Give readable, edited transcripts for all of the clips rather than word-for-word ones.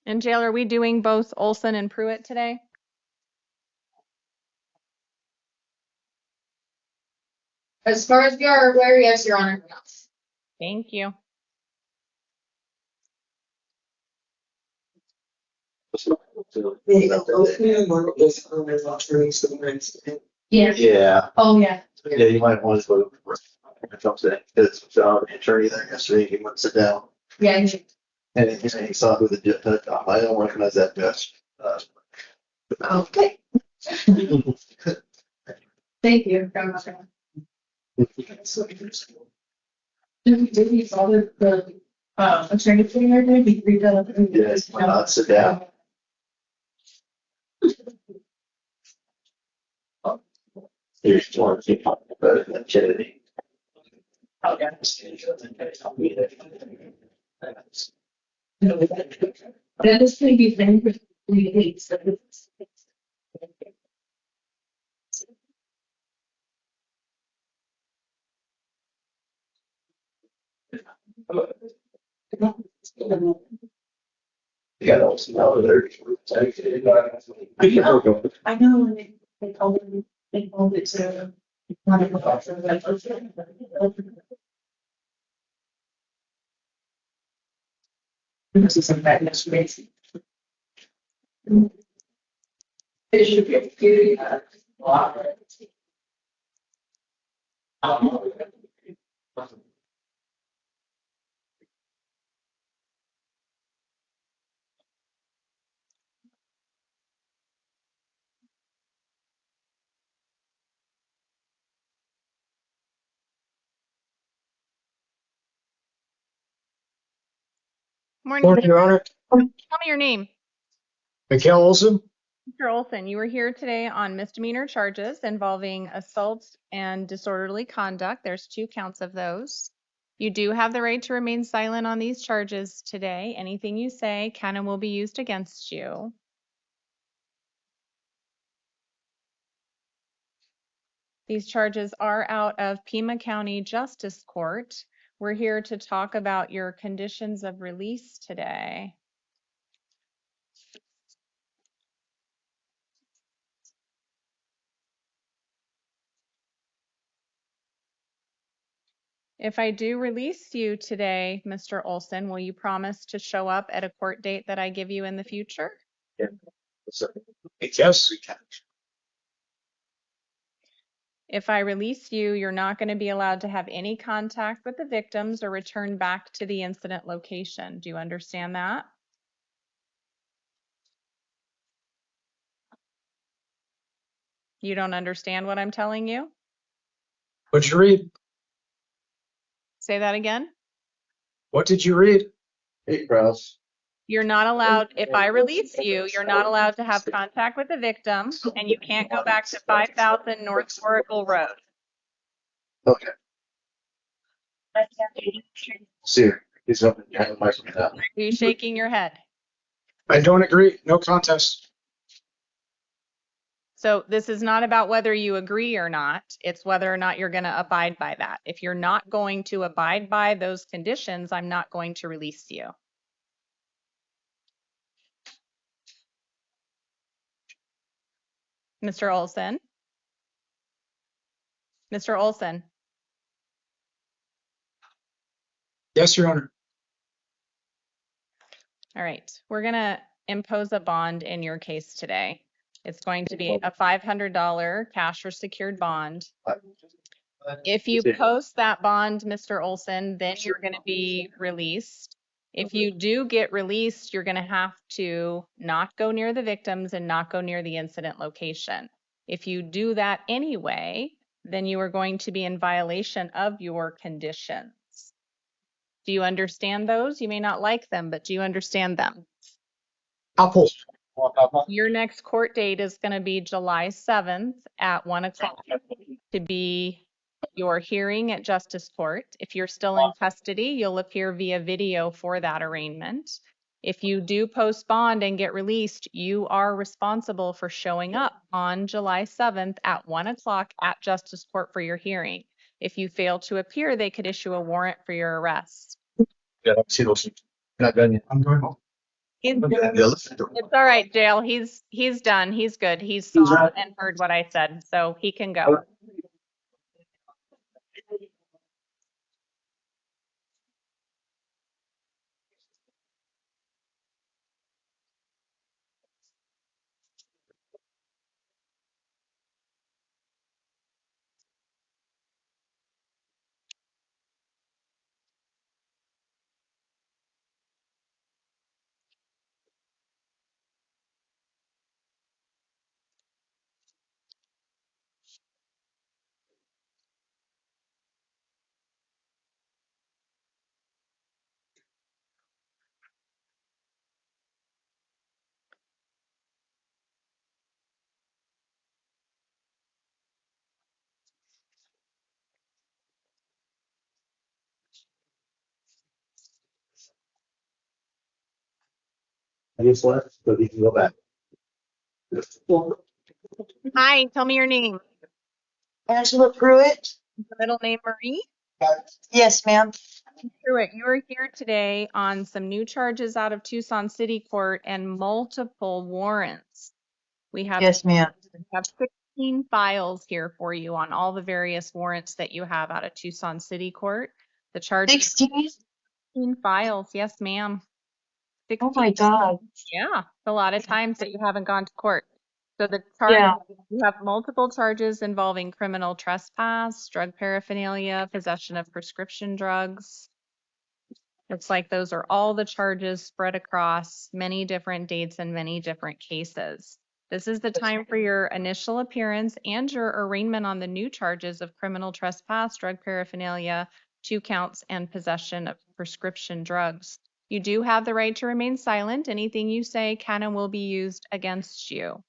And Jail, are we doing both Olson and Pruitt today? As far as we are aware, yes, Your Honor. Thank you. Yes. Yeah. Oh, yeah. Yeah, you might want to go for something. It's an attorney there yesterday. He went to sit down Yeah. and he saw who the judge. I don't recognize that judge. Okay. Thank you. Did he saw the attorney thing right there? He read that. Yes, why not sit down? Here's one thing about it, Kennedy. That is going to be thing for 3 weeks. You got all some other there. I know, and they told it to. This is some bad news. It should be a few. Morning. Morning, Your Honor. Tell me your name. Mikhail Olson. Mr. Olson, you were here today on misdemeanor charges involving assault and disorderly conduct. There's 2 counts of those. You do have the right to remain silent on these charges today. Anything you say can and will be used against you. These charges are out of Pima County Justice Court. We're here to talk about your conditions of release today. If I do release you today, Mr. Olson, will you promise to show up at a court date that I give you in the future? Yes. If I release you, you're not going to be allowed to have any contact with the victims or return back to the incident location. Do you understand that? You don't understand what I'm telling you? What'd you read? Say that again. What did you read? Hey, Krause. You're not allowed, if I release you, you're not allowed to have contact with the victim, and you can't go back to 5000 North Oracle Road. Okay. See, he's up in the microphone now. Are you shaking your head? I don't agree. No contest. So this is not about whether you agree or not. It's whether or not you're going to abide by that. If you're not going to abide by those conditions, I'm not going to release you. Mr. Olson? Mr. Olson? Yes, Your Honor. All right. We're going to impose a bond in your case today. It's going to be a $500 cash or secured bond. If you post that bond, Mr. Olson, then you're going to be released. If you do get released, you're going to have to not go near the victims and not go near the incident location. If you do that anyway, then you are going to be in violation of your conditions. Do you understand those? You may not like them, but do you understand them? Apple. Your next court date is going to be July 7th at 1 o'clock to be your hearing at Justice Court. If you're still in custody, you'll appear via video for that arraignment. If you do post bond and get released, you are responsible for showing up on July 7th at 1 o'clock at Justice Court for your hearing. If you fail to appear, they could issue a warrant for your arrest. Yeah, I see those. Not done yet. I'm going home. It's all right, Dale. He's done. He's good. He saw and heard what I said, so he can go. I just left, so he can go back. Hi, tell me your name. Angela Pruitt? Middle name Marie. Yes, ma'am. Pruitt, you are here today on some new charges out of Tucson City Court and multiple warrants. We have Yes, ma'am. 16 files here for you on all the various warrants that you have out of Tucson City Court. The charges 16? 16 files, yes, ma'am. 16. Oh my God. Yeah, a lot of times that you haven't gone to court. So the charge, Yeah. you have multiple charges involving criminal trespass, drug paraphernalia, possession of prescription drugs. Looks like those are all the charges spread across many different dates and many different cases. This is the time for your initial appearance and your arraignment on the new charges of criminal trespass, drug paraphernalia, 2 counts, and possession of prescription drugs. You do have the right to remain silent. Anything you say can and will be used against you.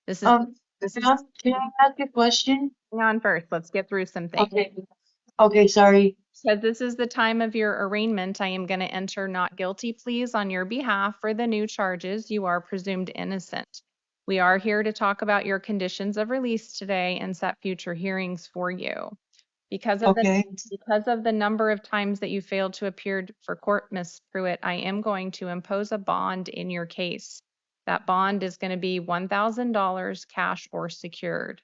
This is Ma'am, can I ask a question? hang on first. Let's get through some things. Okay. Okay, sorry. Because this is the time of your arraignment, I am going to enter not guilty pleas on your behalf for the new charges. You are presumed innocent. We are here to talk about your conditions of release today and set future hearings for you. Because of the number of times that you failed to appear for court, Ms. Pruitt, I am going to impose a bond in your case. That bond is going to be $1,000 cash or secured.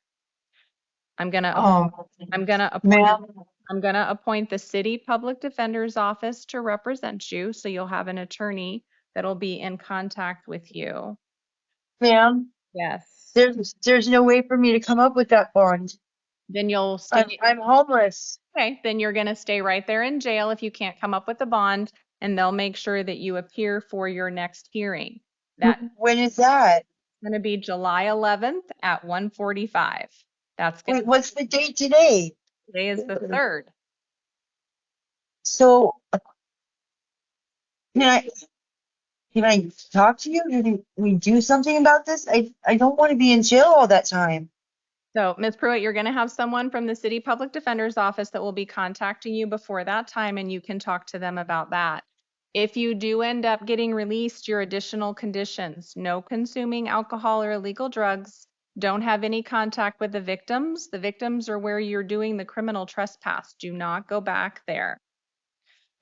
I'm going to Ma'am, appoint the city public defender's office to represent you, so you'll have an attorney that'll be in contact with you. ma'am, Yes. there's no way for me to come up with that bond. Then you'll stay. I'm homeless. Okay, then you're going to stay right there in jail if you can't come up with a bond, and they'll make sure that you appear for your next hearing. That's When is that? going to be July 11th at 1:45. That's going Wait, what's the date today? today is the 3rd. So, can I talk to you? Can we do something about this? I don't want to be in jail all that time. So, Ms. Pruitt, you're going to have someone from the city public defender's office that will be contacting you before that time, and you can talk to them about that. If you do end up getting released, your additional conditions: no consuming alcohol or illegal drugs, don't have any contact with the victims. The victims are where you're doing the criminal trespass. Do not go back there.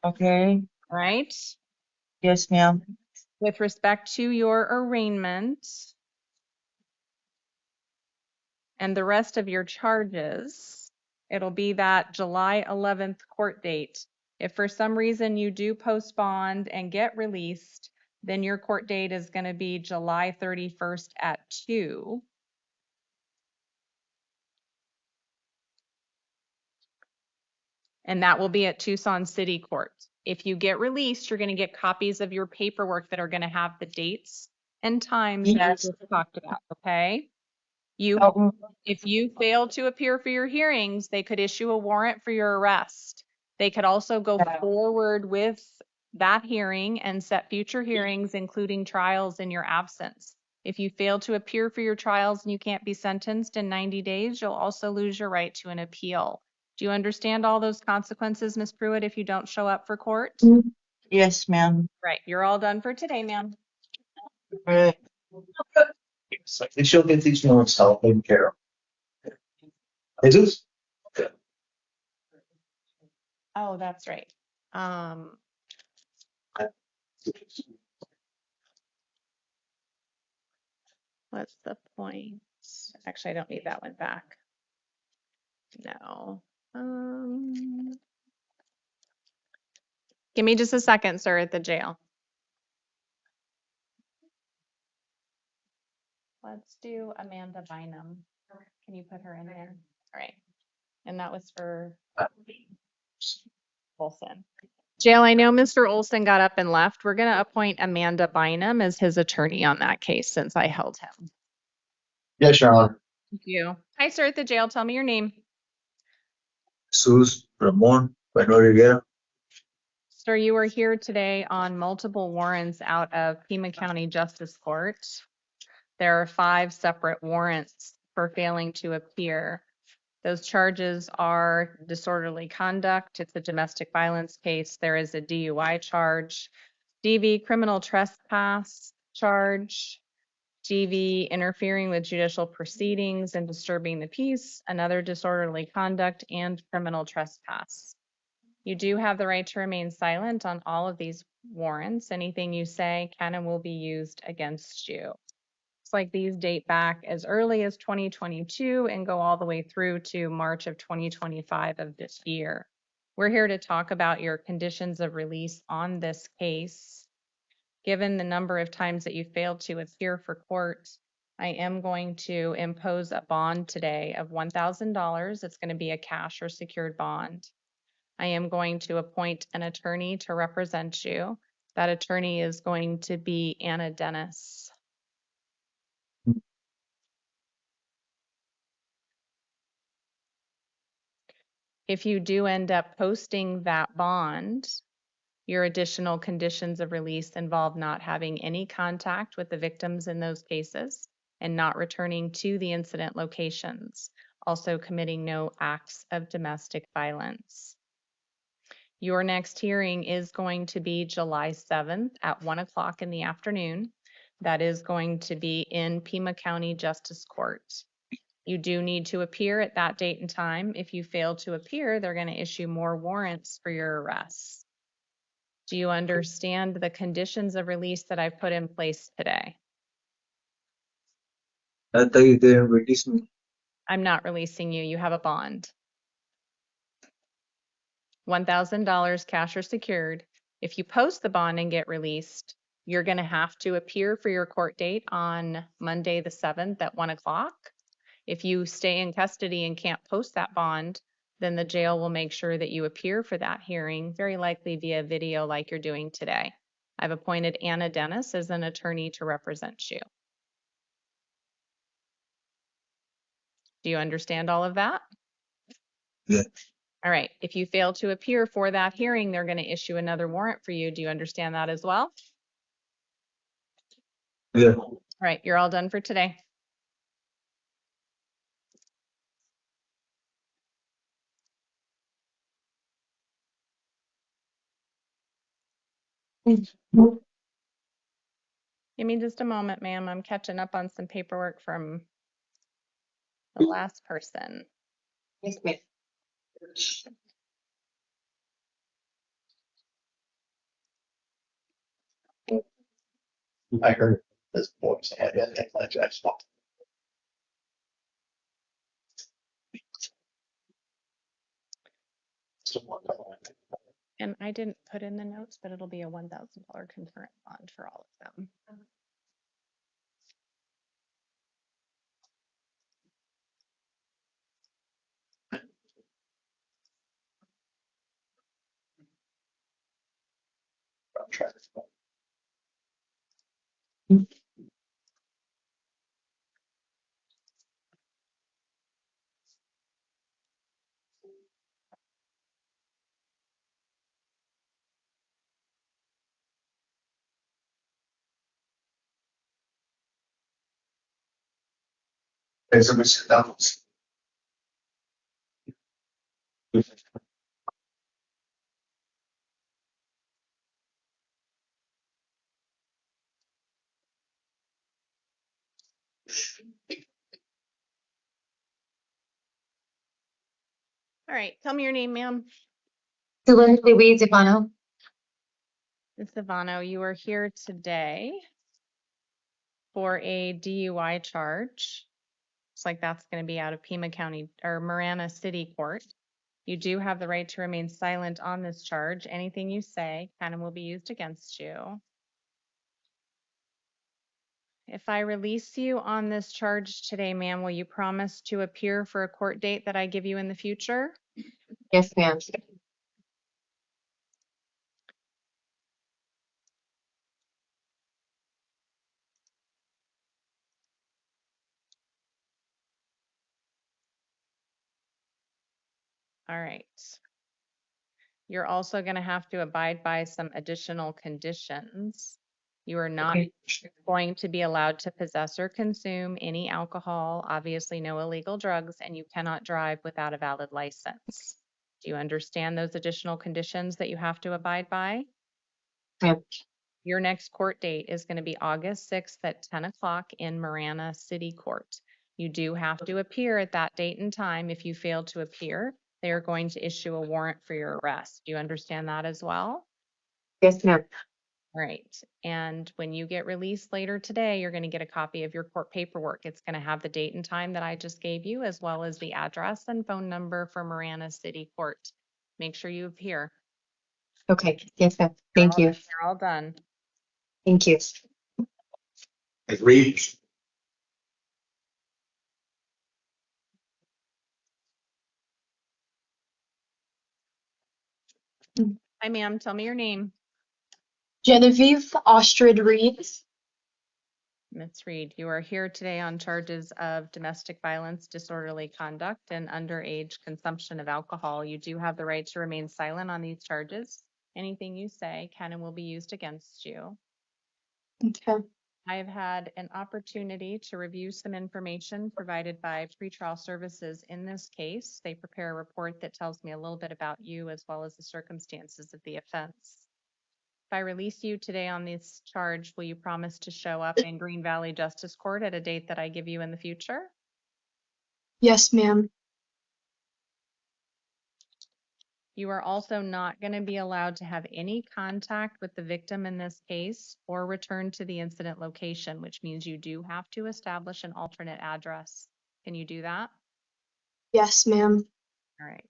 Okay. All right? Yes, ma'am. With respect to your arraignment and the rest of your charges, it'll be that July 11th court date. If for some reason you do post bond and get released, then your court date is going to be July 31st at 2. And that will be at Tucson City Court. If you get released, you're going to get copies of your paperwork that are going to have the dates and times that we talked about, okay? If you fail to appear for your hearings, they could issue a warrant for your arrest. They could also go forward with that hearing and set future hearings, including trials in your absence. If you fail to appear for your trials and you can't be sentenced in 90 days, you'll also lose your right to an appeal. Do you understand all those consequences, Ms. Pruitt, if you don't show up for court? Yes, ma'am. Right, you're all done for today, ma'am. Right. At least you'll get these ones help taken care of. Jesus? Oh, that's right. What's the point? Actually, I don't need that one back. No. Give me just a second, sir, at the jail. Let's do Amanda Bynum. Can you put her in there? All right. And that was for Olson. Jail, I know Mr. Olson got up and left. We're going to appoint Amanda Bynum as his attorney on that case since I held him. Yes, Your Honor. Thank you. Hi, sir, at the jail. Tell me your name. Jesus Ramon Rivera. Sir, you are here today on multiple warrants out of Pima County Justice Court. There are 5 separate warrants for failing to appear. Those charges are disorderly conduct. It's a domestic violence case. There is a DUI charge, DV criminal trespass charge, DV interfering with judicial proceedings and disturbing the peace, another disorderly conduct, and criminal trespass. You do have the right to remain silent on all of these warrants. Anything you say can and will be used against you. It's like these date back as early as 2022 and go all the way through to March of 2025 of this year. We're here to talk about your conditions of release on this case. Given the number of times that you failed to appear for court, I am going to impose a bond today of $1,000. It's going to be a cash or secured bond. I am going to appoint an attorney to represent you. That attorney is going to be Anna Dennis. If you do end up posting that bond, your additional conditions of release involve not having any contact with the victims in those cases and not returning to the incident locations, also committing no acts of domestic violence. Your next hearing is going to be July 7th at 1 o'clock in the afternoon. That is going to be in Pima County Justice Court. You do need to appear at that date and time. If you fail to appear, they're going to issue more warrants for your arrest. Do you understand the conditions of release that I've put in place today? I thought you didn't release me. I'm not releasing you. You have a bond. $1,000 cash or secured. If you post the bond and get released, you're going to have to appear for your court date on Monday the 7th at 1 o'clock. If you stay in custody and can't post that bond, then the jail will make sure that you appear for that hearing, very likely via video like you're doing today. I've appointed Anna Dennis as an attorney to represent you. Do you understand all of that? Yeah. All right. If you fail to appear for that hearing, they're going to issue another warrant for you. Do you understand that as well? Yeah. All right. You're all done for today. Give me just a moment, ma'am. I'm catching up on some paperwork from the last person. Yes, ma'am. I heard this voice. I had that like I stopped. And I didn't put in the notes, but it'll be a $1,000 concurrent bond for all of them. Hey, somebody sit down. All right. Tell me your name, ma'am. Louise Ivano. Ms. Ivano, you are here today for a DUI charge. Looks like that's going to be out of Pima County or Marana City Court. You do have the right to remain silent on this charge. Anything you say can and will be used against you. If I release you on this charge today, ma'am, will you promise to appear for a court date that I give you in the future? Yes, ma'am. All right. You're also going to have to abide by some additional conditions. You are not Okay. going to be allowed to possess or consume any alcohol, obviously no illegal drugs, and you cannot drive without a valid license. Do you understand those additional conditions that you have to abide by? Ma'am. Your next court date is going to be August 6th at 10 o'clock in Marana City Court. You do have to appear at that date and time. If you fail to appear, they are going to issue a warrant for your arrest. Do you understand that as well? Yes, ma'am. Right. And when you get released later today, you're going to get a copy of your court paperwork. It's going to have the date and time that I just gave you, as well as the address and phone number for Marana City Court. Make sure you appear. Okay. Yes, ma'am. Thank you. You're all done. Thank you. Agreed. Hi, ma'am. Tell me your name. Genevieve Ostrid Reed. Ms. Reed, you are here today on charges of domestic violence, disorderly conduct, and underage consumption of alcohol. You do have the right to remain silent on these charges. Anything you say can and will be used against you. Okay. I have had an opportunity to review some information provided by pretrial services in this case. They prepare a report that tells me a little bit about you as well as the circumstances of the offense. If I release you today on this charge, will you promise to show up in Green Valley Justice Court at a date that I give you in the future? Yes, ma'am. You are also not going to be allowed to have any contact with the victim in this case or return to the incident location, which means you do have to establish an alternate address. Can you do that? Yes, ma'am. All right.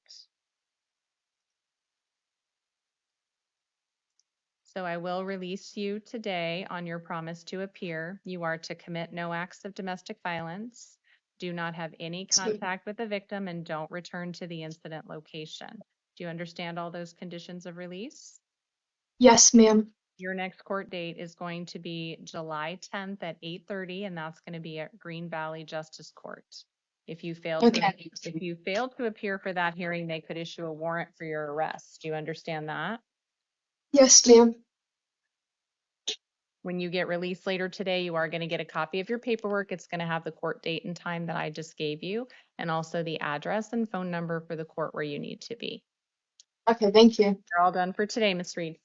So I will release you today on your promise to appear. You are to commit no acts of domestic violence, do not have any contact with the victim, and don't return to the incident location. Do you understand all those conditions of release? Yes, ma'am. Your next court date is going to be July 10th at 8:30, and that's going to be at Green Valley Justice Court. If you fail to appear for that hearing, they could issue a warrant for your arrest. Do you understand that? Yes, ma'am. When you get released later today, you are going to get a copy of your paperwork. It's going to have the court date and time that I just gave you, and also the address and phone number for the court where you need to be. Okay, thank you. You're all done for today, Ms. Reed.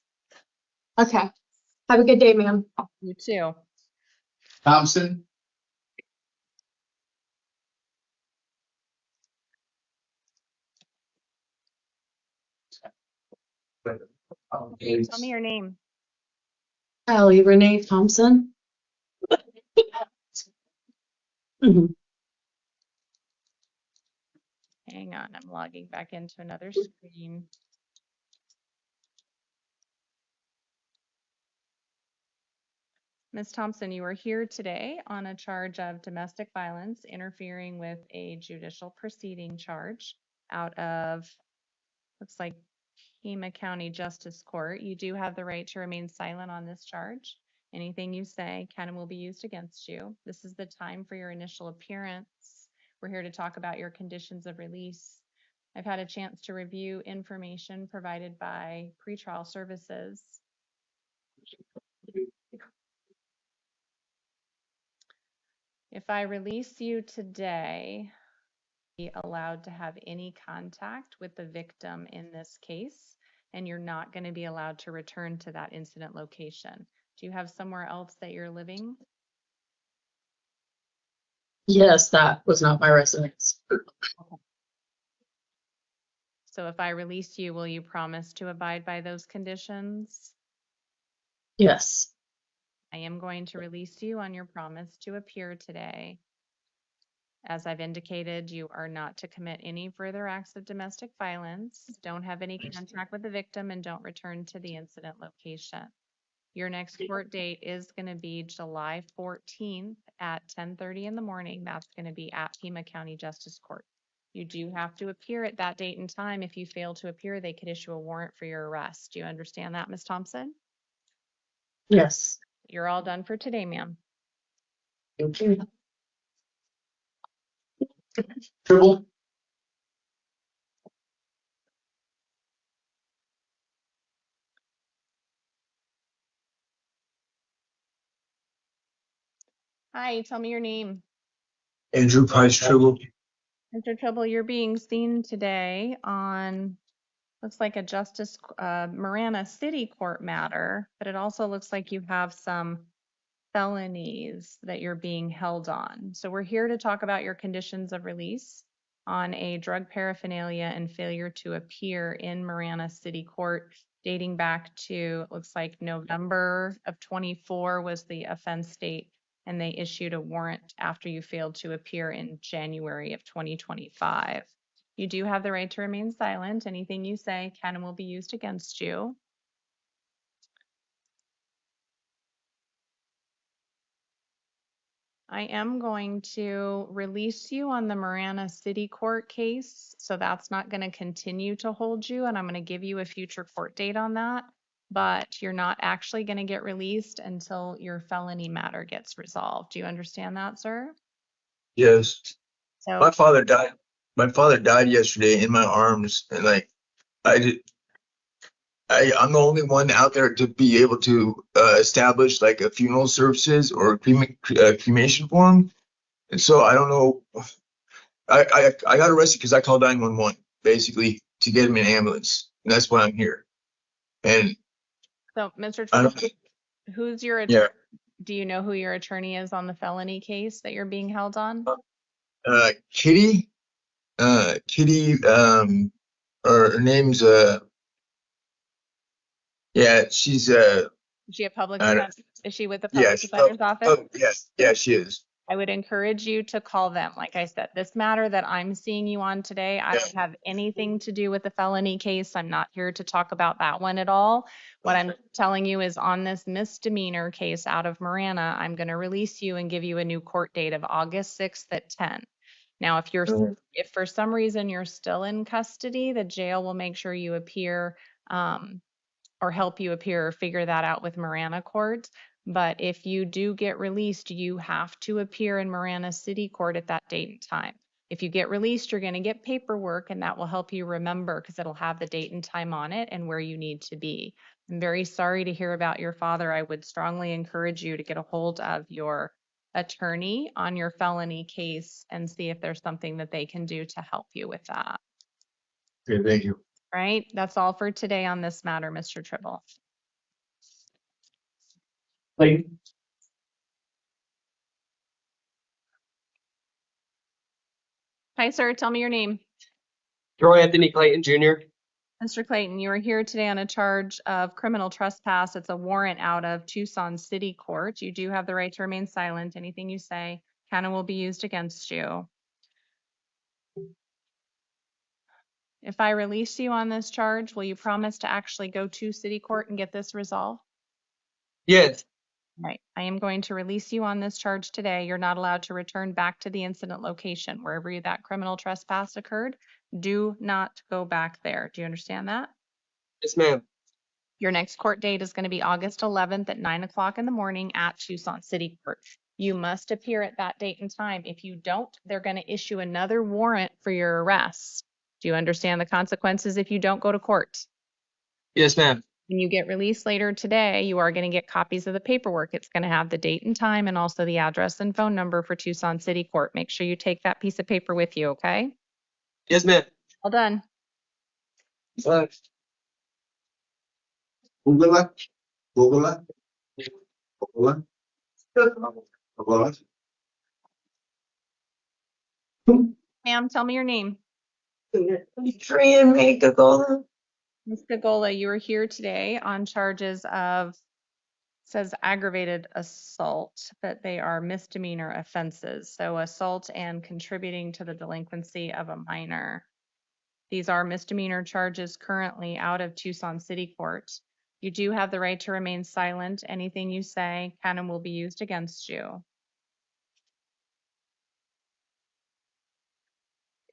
Okay. Have a good day, ma'am. You too. Thompson. Tell me your name. Allie Renee Thompson. Mhm. Hang on, I'm logging back into another screen. Ms. Thompson, you are here today on a charge of domestic violence, interfering with a judicial proceeding charge out of, looks like, Pima County Justice Court. You do have the right to remain silent on this charge. Anything you say can and will be used against you. This is the time for your initial appearance. We're here to talk about your conditions of release. I've had a chance to review information provided by pretrial services. If I release you today, be allowed to have any contact with the victim in this case, and you're not going to be allowed to return to that incident location. Do you have somewhere else that you're living? Yes, that was not my residence. So if I release you, will you promise to abide by those conditions? Yes. I am going to release you on your promise to appear today. As I've indicated, you are not to commit any further acts of domestic violence, don't have any contact with the victim, and don't return to the incident location. Your next court date is going to be July 14th at 10:30 in the morning. That's going to be at Pima County Justice Court. You do have to appear at that date and time. If you fail to appear, they could issue a warrant for your arrest. Do you understand that, Ms. Thompson? Yes. You're all done for today, ma'am. Thank you. Tribble, Hi, tell me your name. Andrew Price Tribble. Mr. Trouble, you're being seen today on, looks like a Marana City Court matter, but it also looks like you have some felonies that you're being held on. So we're here to talk about your conditions of release on a drug paraphernalia and failure to appear in Marana City Court dating back to, it looks like November of 24 was the offense date, and they issued a warrant after you failed to appear in January of 2025. You do have the right to remain silent. Anything you say can and will be used against you. I am going to release you on the Marana City Court case, so that's not going to continue to hold you, and I'm going to give you a future court date on that, but you're not actually going to get released until your felony matter gets resolved. Do you understand that, sir? Yes. So, My father died. My father died yesterday in my arms, and like I did. I'm the only one out there to be able to establish like a funeral services or cremation for him. And so I don't know. I got arrested because I called 911 basically to get him an ambulance, and that's why I'm here. And Mr. I Trump, don't. who's your Yeah. attorney? Do you know who your attorney is on the felony case that you're being held on? Kitty. Kitty. Or her name's Yeah. She's Is she a public I don't, defender? Is she with the yeah. public defender's office? Yes. Yeah. She is. I would encourage you to call them. Like I said, this matter that I'm seeing you on today, I don't have anything to do with the felony case. I'm not here to talk about that one at all. What I'm telling you is on this misdemeanor case out of Marana, I'm going to release you and give you a new court date of August 6th at 10. Now, if for some reason you're still in custody, the jail will make sure you appear, or help you appear or figure that out with Marana Court. But if you do get released, you have to appear in Marana City Court at that date and time. If you get released, you're going to get paperwork, and that will help you remember because it'll have the date and time on it and where you need to be. I'm very sorry to hear about your father. I would strongly encourage you to get a hold of your attorney on your felony case and see if there's something that they can do to help you with that. Okay. Thank you. Right? That's all for today on this matter, Mr. Tribble. Clayton, Hi, sir. Tell me your name. Troy Anthony Clayton Jr. Mr. Clayton, you are here today on a charge of criminal trespass. It's a warrant out of Tucson City Court. You do have the right to remain silent. Anything you say can and will be used against you. If I release you on this charge, will you promise to actually go to City Court and get this resolved? Yes. Right. I am going to release you on this charge today. You're not allowed to return back to the incident location wherever that criminal trespass occurred. Do not go back there. Do you understand that? Yes, ma'am. Your next court date is going to be August 11th at 9 o'clock in the morning at Tucson City Court. You must appear at that date and time. If you don't, they're going to issue another warrant for your arrest. Do you understand the consequences if you don't go to court? Yes, ma'am. When you get released later today, you are going to get copies of the paperwork. It's going to have the date and time and also the address and phone number for Tucson City Court. Make sure you take that piece of paper with you, okay? Yes, ma'am. All done. Google, Google, Google. Ma'am, tell me your name. Korean make a golden. Ms. Gagola, you are here today on charges of, says aggravated assault, but they are misdemeanor offenses. So assault and contributing to the delinquency of a minor. These are misdemeanor charges currently out of Tucson City Court. You do have the right to remain silent. Anything you say can and will be used against you.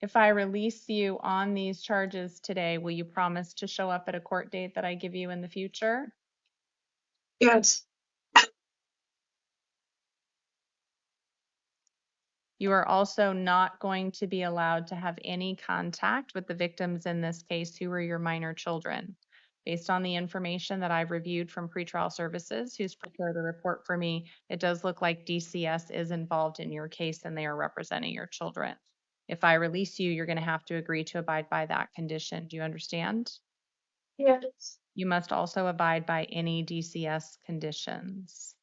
If I release you on these charges today, will you promise to show up at a court date that I give you in the future? Yes. You are also not going to be allowed to have any contact with the victims in this case who are your minor children. Based on the information that I've reviewed from pretrial services who's prepared a report for me, it does look like DCS is involved in your case and they are representing your children. If I release you, you're going to have to agree to abide by that condition. Do you understand? Yes. You must also abide by any DCS conditions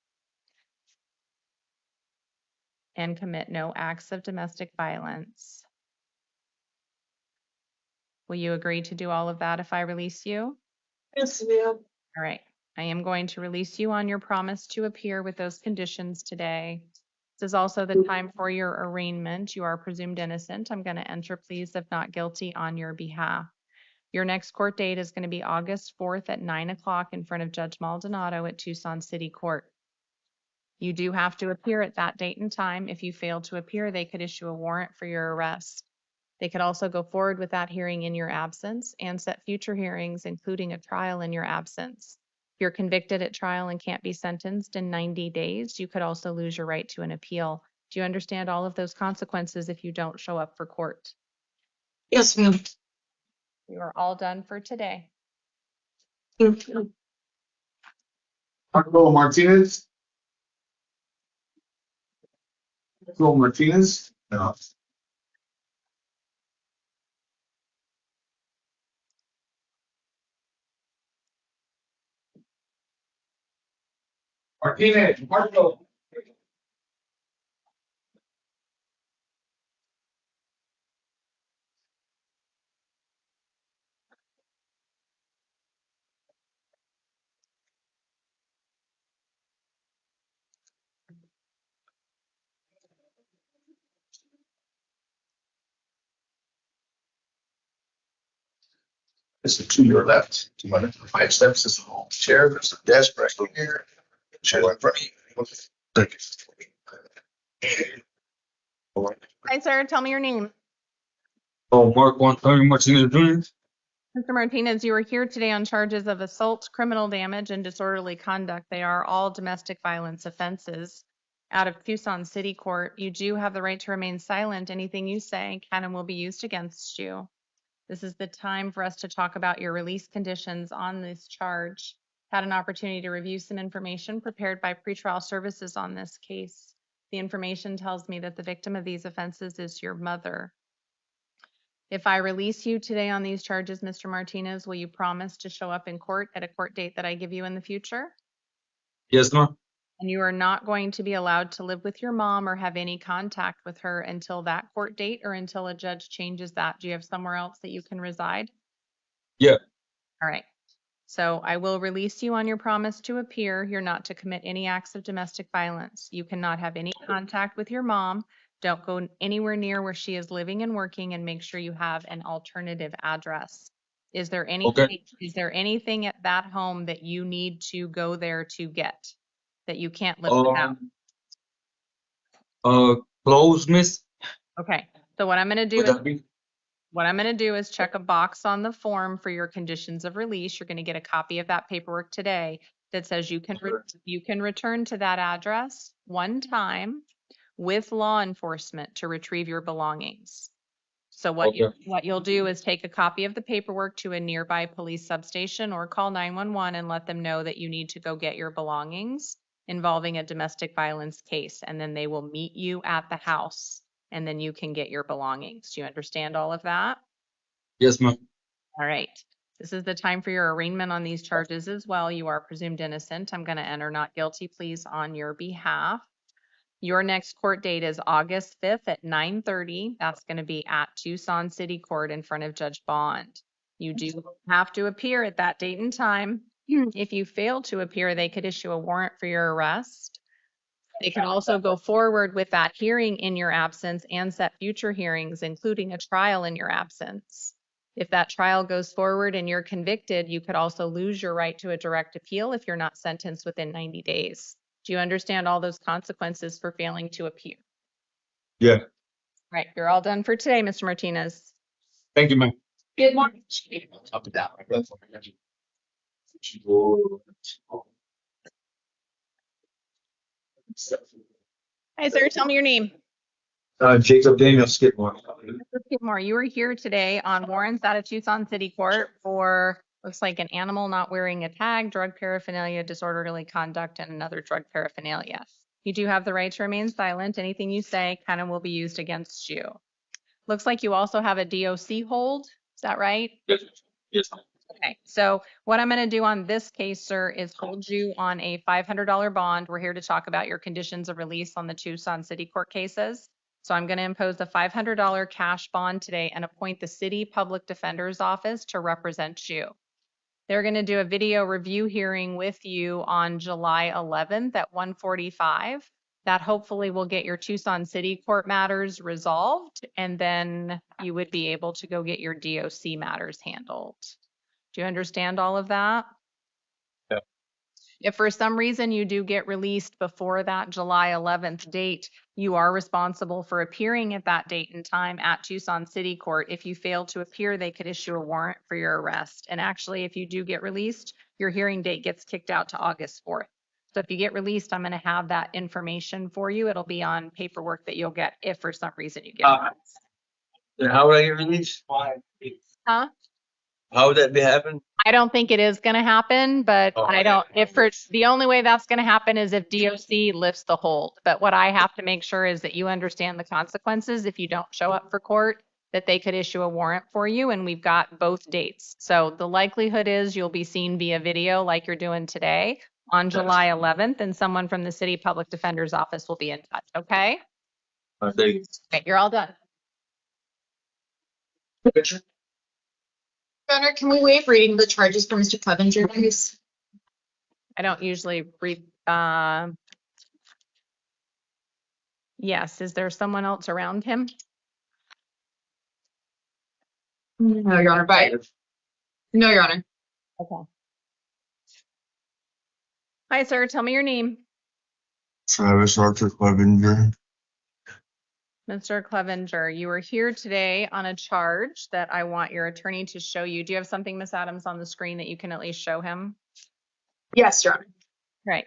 and commit no acts of domestic violence. Will you agree to do all of that if I release you? Yes, ma'am. All right. I am going to release you on your promise to appear with those conditions today. This is also the time for your arraignment. You are presumed innocent. I'm going to enter pleas of not guilty on your behalf. Your next court date is going to be August 4th at 9 o'clock in front of Judge Maldonado at Tucson City Court. You do have to appear at that date and time. If you fail to appear, they could issue a warrant for your arrest. They could also go forward with that hearing in your absence and set future hearings, including a trial in your absence. If you're convicted at trial and can't be sentenced in 90 days, you could also lose your right to an appeal. Do you understand all of those consequences if you don't show up for court? Yes, ma'am. You are all done for today. Thank you. Marco Martinez. Marco Martinez. No. Martinez, Marco. This is to your left, 205 steps, this is a chair, there's a desk right here. Chair in front of you. Thank you. Hi, sir. Tell me your name. Oh, Mark Antonio Martinez Jr. Mr. Martinez, you are here today on charges of assault, criminal damage, and disorderly conduct. They are all domestic violence offenses out of Tucson City Court. You do have the right to remain silent. Anything you say can and will be used against you. This is the time for us to talk about your release conditions on this charge. Had an opportunity to review some information prepared by pretrial services on this case. The information tells me that the victim of these offenses is your mother. If I release you today on these charges, Mr. Martinez, will you promise to show up in court at a court date that I give you in the future? Yes, ma'am. And you are not going to be allowed to live with your mom or have any contact with her until that court date or until a judge changes that. Do you have somewhere else that you can reside? Yeah. All right. So I will release you on your promise to appear. You're not to commit any acts of domestic violence. You cannot have any contact with your mom. Don't go anywhere near where she is living and working, and make sure you have an alternative address. Is there anything at that home that you need to go there to get that you can't live without? Clothes, miss. Okay. So what I'm going to do Would is that be? What I'm going to do is check a box on the form for your conditions of release. You're going to get a copy of that paperwork today that says you can return to that address one time with law enforcement to retrieve your belongings. So what you'll do is take a copy of the paperwork to a nearby police substation or call 911 and let them know that you need to go get your belongings involving a domestic violence case, and then they will meet you at the house. And then you can get your belongings. Do you understand all of that? Yes, ma'am. All right. This is the time for your arraignment on these charges as well. You are presumed innocent. I'm going to enter not guilty pleas on your behalf. Your next court date is August 5th at 9:30. That's going to be at Tucson City Court in front of Judge Bond. You do have to appear at that date and time. If you fail to appear, they could issue a warrant for your arrest. They can also go forward with that hearing in your absence and set future hearings, including a trial in your absence. If that trial goes forward and you're convicted, you could also lose your right to a direct appeal if you're not sentenced within 90 days. Do you understand all those consequences for failing to appear? Yeah. Right, you're all done for today, Mr. Martinez. Thank you, ma'am. Good morning. Up and down. Hi, sir, tell me your name. Jacob Daniel Skidmore. Mr. Skidmore, you were here today on warrants out of Tucson City Court for, looks like an animal not wearing a tag, drug paraphernalia, disorderly conduct, and another drug paraphernalia. You do have the right to remain silent. Anything you say kind of will be used against you. Looks like you also have a DOC hold. Is that right? Yes. Yes. Okay, so what I'm going to do on this case, sir, is hold you on a $500 bond. We're here to talk about your conditions of release on the Tucson City Court cases. So I'm going to impose a $500 cash bond today and appoint the City Public Defender's Office to represent you. They're going to do a video review hearing with you on July 11th at 1:45. That hopefully will get your Tucson City Court matters resolved, and then you would be able to go get your DOC matters handled. Do you understand all of that? Yeah. If for some reason you do get released before that July 11th date, you are responsible for appearing at that date and time at Tucson City Court. If you fail to appear, they could issue a warrant for your arrest. And actually, if you do get released, your hearing date gets kicked out to August 4th. So if you get released, I'm going to have that information for you. It'll be on paperwork that you'll get if for some reason you get released. Then how would I get released? Huh? How would that be happen? I don't think it is going to happen, but Oh, I don't, if for, the only way that's going to happen is if DOC lifts the hold. But what I have to make sure is that you understand the consequences if you don't show up for court, that they could issue a warrant for you. And we've got both dates. So the likelihood is you'll be seen via video like you're doing today on July 11th, and someone from the City Public Defender's Office will be in touch. Okay? Okay. Okay, you're all done. Your Honor, can we waive reading the charges for Mr. Clevenger, please? I don't usually read, yes, is there someone else around him? No, Your Honor, but no, Your Honor. Okay. Hi, sir, tell me your name. Travis Arthur Clevenger. Mr. Clevenger, you are here today on a charge that I want your attorney to show you. Do you have something, Miss Adams, on the screen that you can at least show him? Yes, Your Honor. Right.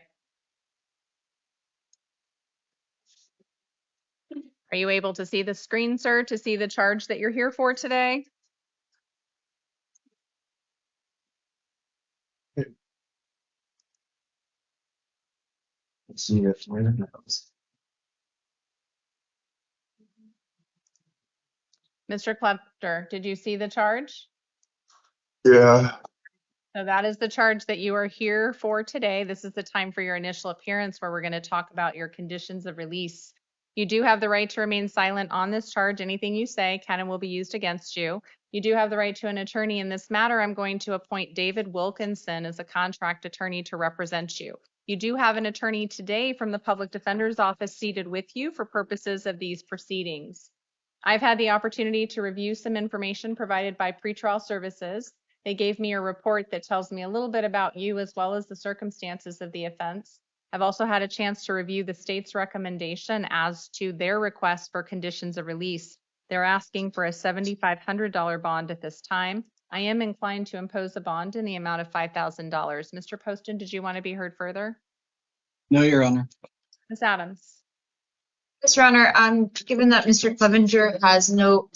Are you able to see the screen, sir, to see the charge that you're here for today? Let's see if Mr. Clevenger, did you see the charge? Yeah. So that is the charge that you are here for today. This is the time for your initial appearance where we're going to talk about your conditions of release. You do have the right to remain silent on this charge. Anything you say can and will be used against you. You do have the right to an attorney in this matter. I'm going to appoint David Wilkinson as a contract attorney to represent you. You do have an attorney today from the Public Defender's Office seated with you for purposes of these proceedings. I've had the opportunity to review some information provided by pretrial services. They gave me a report that tells me a little bit about you as well as the circumstances of the offense. I've also had a chance to review the state's recommendation as to their request for conditions of release. They're asking for a $7,500 bond at this time. I am inclined to impose a bond in the amount of $5,000. Mr. Poston, did you want to be heard further? No, Your Honor. Ms. Adams? Yes, Your Honor, given that Mr. Clevenger has no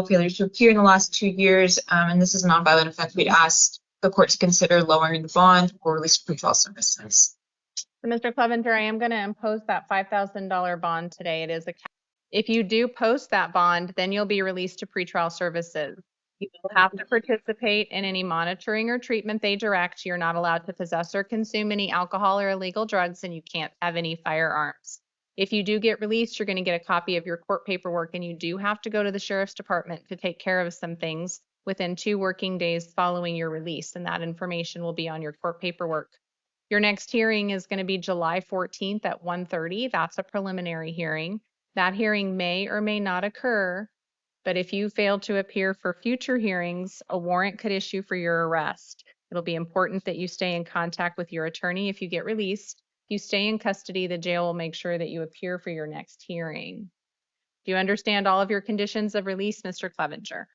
failure to appear in the last 2 years, and this is a nonviolent offense, we'd ask the court to consider lowering the bond or release pretrial services. So, Mr. Clevenger, I am going to impose that $5,000 bond today. It is a cap. If you do post that bond, then you'll be released to pretrial services. You will have to participate in any monitoring or treatment they direct. You're not allowed to possess or consume any alcohol or illegal drugs, and you can't have any firearms. If you do get released, you're going to get a copy of your court paperwork, and you do have to go to the sheriff's department to take care of some things within 2 working days following your release, and that information will be on your court paperwork. Your next hearing is going to be July 14th at 1:30. That's a preliminary hearing. That hearing may or may not occur, but if you fail to appear for future hearings, a warrant could issue for your arrest. It'll be important that you stay in contact with your attorney if you get released. If you stay in custody, the jail will make sure that you appear for your next hearing. Do you understand all of your conditions of release, Mr. Clevenger?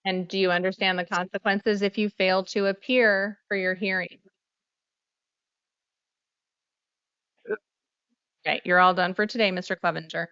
And do you understand the consequences if you fail to appear for your hearing? Okay, you're all done for today, Mr. Clevenger.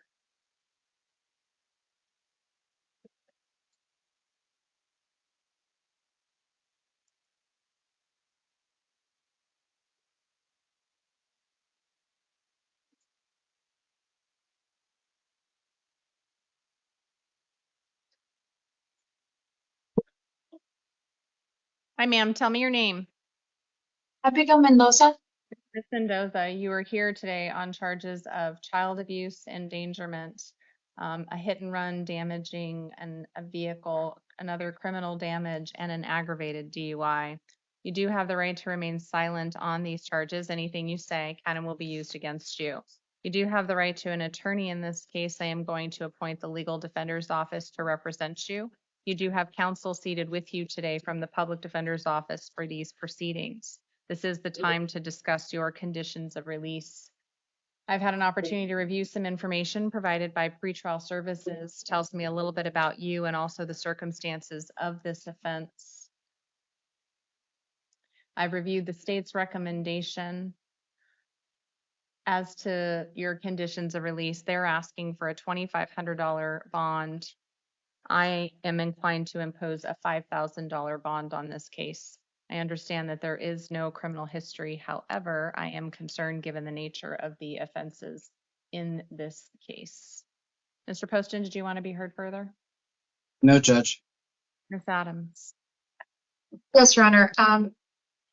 Hi, ma'am. Tell me your name. Abigail Mendoza. Ms. Mendoza, you are here today on charges of child abuse, endangerment, a hit and run damaging a vehicle, another criminal damage, and an aggravated DUI. You do have the right to remain silent on these charges. Anything you say can and will be used against you. You do have the right to an attorney in this case. I am going to appoint the legal defender's office to represent you. You do have counsel seated with you today from the public defender's office for these proceedings. This is the time to discuss your conditions of release. I've had an opportunity to review some information provided by pretrial services, tells me a little bit about you and also the circumstances of this offense. I've reviewed the state's recommendation as to your conditions of release. They're asking for a $2,500 bond. I am inclined to impose a $5,000 bond on this case. I understand that there is no criminal history. However, I am concerned given the nature of the offenses in this case. Mr. Poston, did you want to be heard further? No, Judge. Ms. Adams? Yes, Your Honor.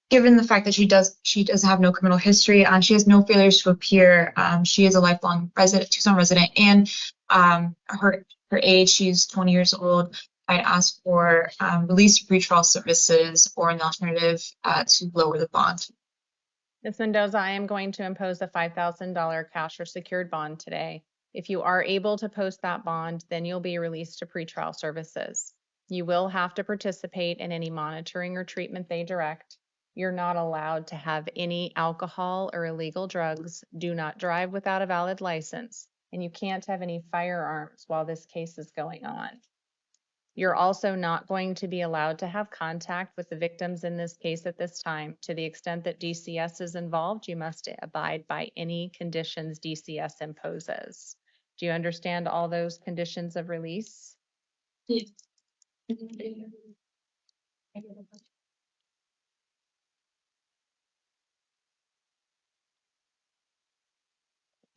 Given the fact that she does have no criminal history, she has no failures to appear. She is a lifelong resident, Tucson resident, and her age, she's 20 years old. I'd ask for release of pretrial services or an alternative to lower the bond. Ms. Mendoza, I am going to impose a $5,000 cash or secured bond today. If you are able to post that bond, then you'll be released to pretrial services. You will have to participate in any monitoring or treatment they direct. You're not allowed to have any alcohol or illegal drugs. Do not drive without a valid license. And you can't have any firearms while this case is going on. You're also not going to be allowed to have contact with the victims in this case at this time. To the extent that DCS is involved, you must abide by any conditions DCS imposes. Do you understand all those conditions of release? Yes.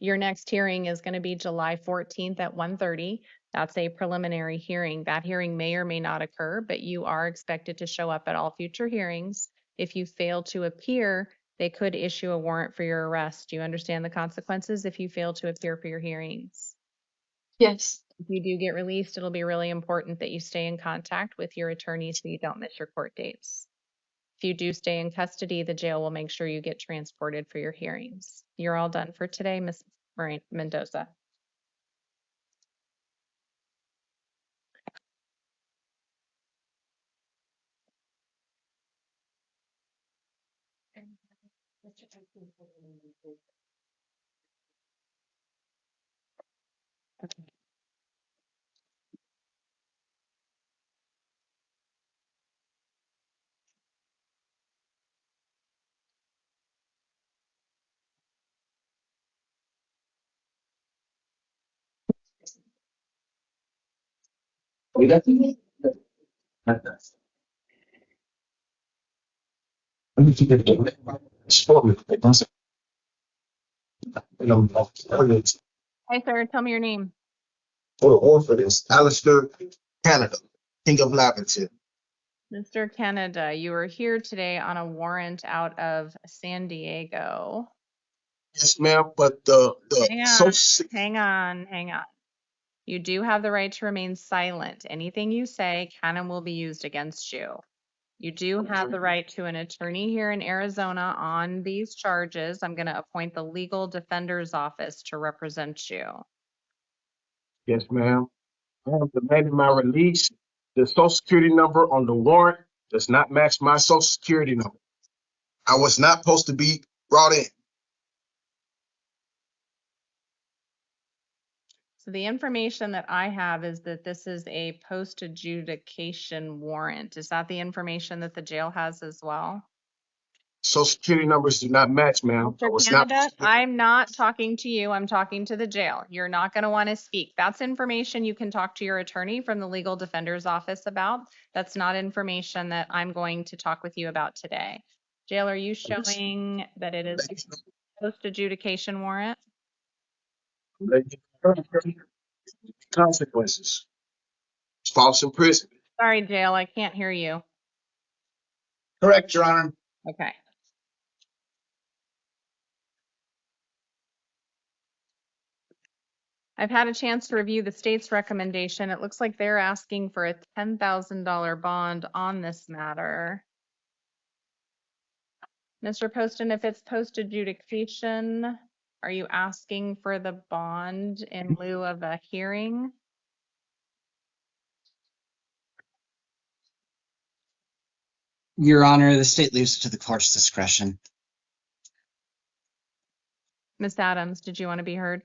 Your next hearing is going to be July 14th at 1:30. That's a preliminary hearing. That hearing may or may not occur, but you are expected to show up at all future hearings. If you fail to appear, they could issue a warrant for your arrest. Do you understand the consequences if you fail to appear for your hearings? Yes. If you do get released, it'll be really important that you stay in contact with your attorney so you don't miss your court dates. If you do stay in custody, the jail will make sure you get transported for your hearings. You're all done for today, Ms. Mendoza. Hi, sir. Tell me your name. For this, Alistair, Canada, King of Lavington. Mr. Canada, you are here today on a warrant out of San Diego. Yes, ma'am, but the Hang so on, hang on. You do have the right to remain silent. Anything you say can and will be used against you. You do have the right to an attorney here in Arizona on these charges. I'm going to appoint the legal defender's office to represent you. Yes, ma'am. I am demanding my release. The social security number on the warrant does not match my social security number. I was not supposed to be brought in. So the information that I have is that this is a post adjudication warrant. Is that the information that the jail has as well? Social security numbers do not match, ma'am. I Mr. was not. Canada, I'm not talking to you. I'm talking to the jail. You're not going to want to speak. That's information you can talk to your attorney from the legal defender's office about. That's not information that I'm going to talk with you about today. Jail, are you showing that it is a post adjudication warrant? Consequences. False imprisonment. Sorry, jail, I can't hear you. Correct, Your Honor. Okay. I've had a chance to review the state's recommendation. It looks like they're asking for a $10,000 bond on this matter. Mr. Poston, if it's post adjudication, are you asking for the bond in lieu of a hearing? Your Honor, the state leaves it to the court's discretion. Ms. Adams, did you want to be heard?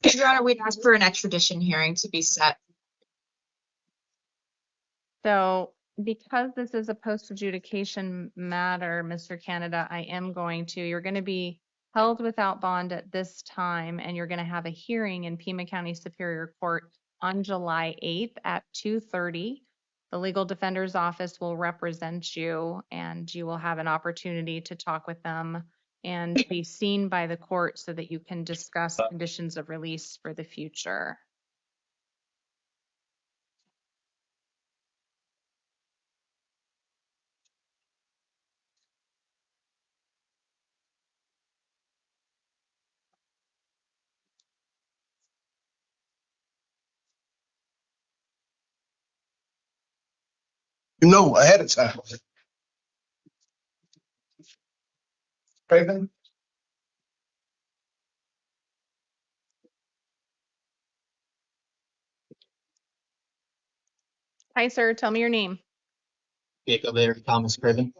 Your Honor, we'd ask for an extradition hearing to be set. So because this is a post adjudication matter, Mr. Canada, you're going to be held without bond at this time, and you're going to have a hearing in Pima County Superior Court on July 8th at 2:30. The legal defender's office will represent you, and you will have an opportunity to talk with them and be seen by the court so that you can discuss conditions of release for the future. You know ahead of time. Craven? Hi, sir. Tell me your name. Jacob Eric Thomas Craven.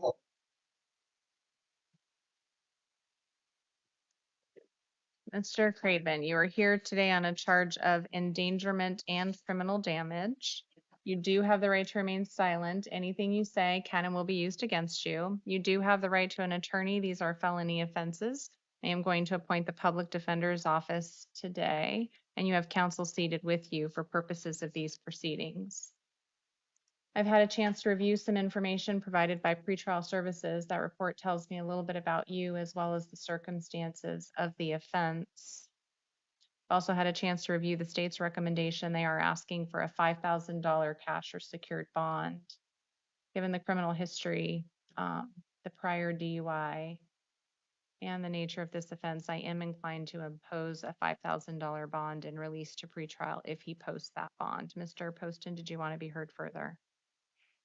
Mr. Craven, you are here today on a charge of endangerment and criminal damage. You do have the right to remain silent. Anything you say can and will be used against you. You do have the right to an attorney. These are felony offenses. I am going to appoint the public defender's office today, and you have counsel seated with you for purposes of these proceedings. I've had a chance to review some information provided by pretrial services. That report tells me a little bit about you as well as the circumstances of the offense. Also had a chance to review the state's recommendation. They are asking for a $5,000 cash or secured bond. Given the criminal history, the prior DUI, and the nature of this offense, I am inclined to impose a $5,000 bond and release to pretrial if he posts that bond. Mr. Poston, did you want to be heard further?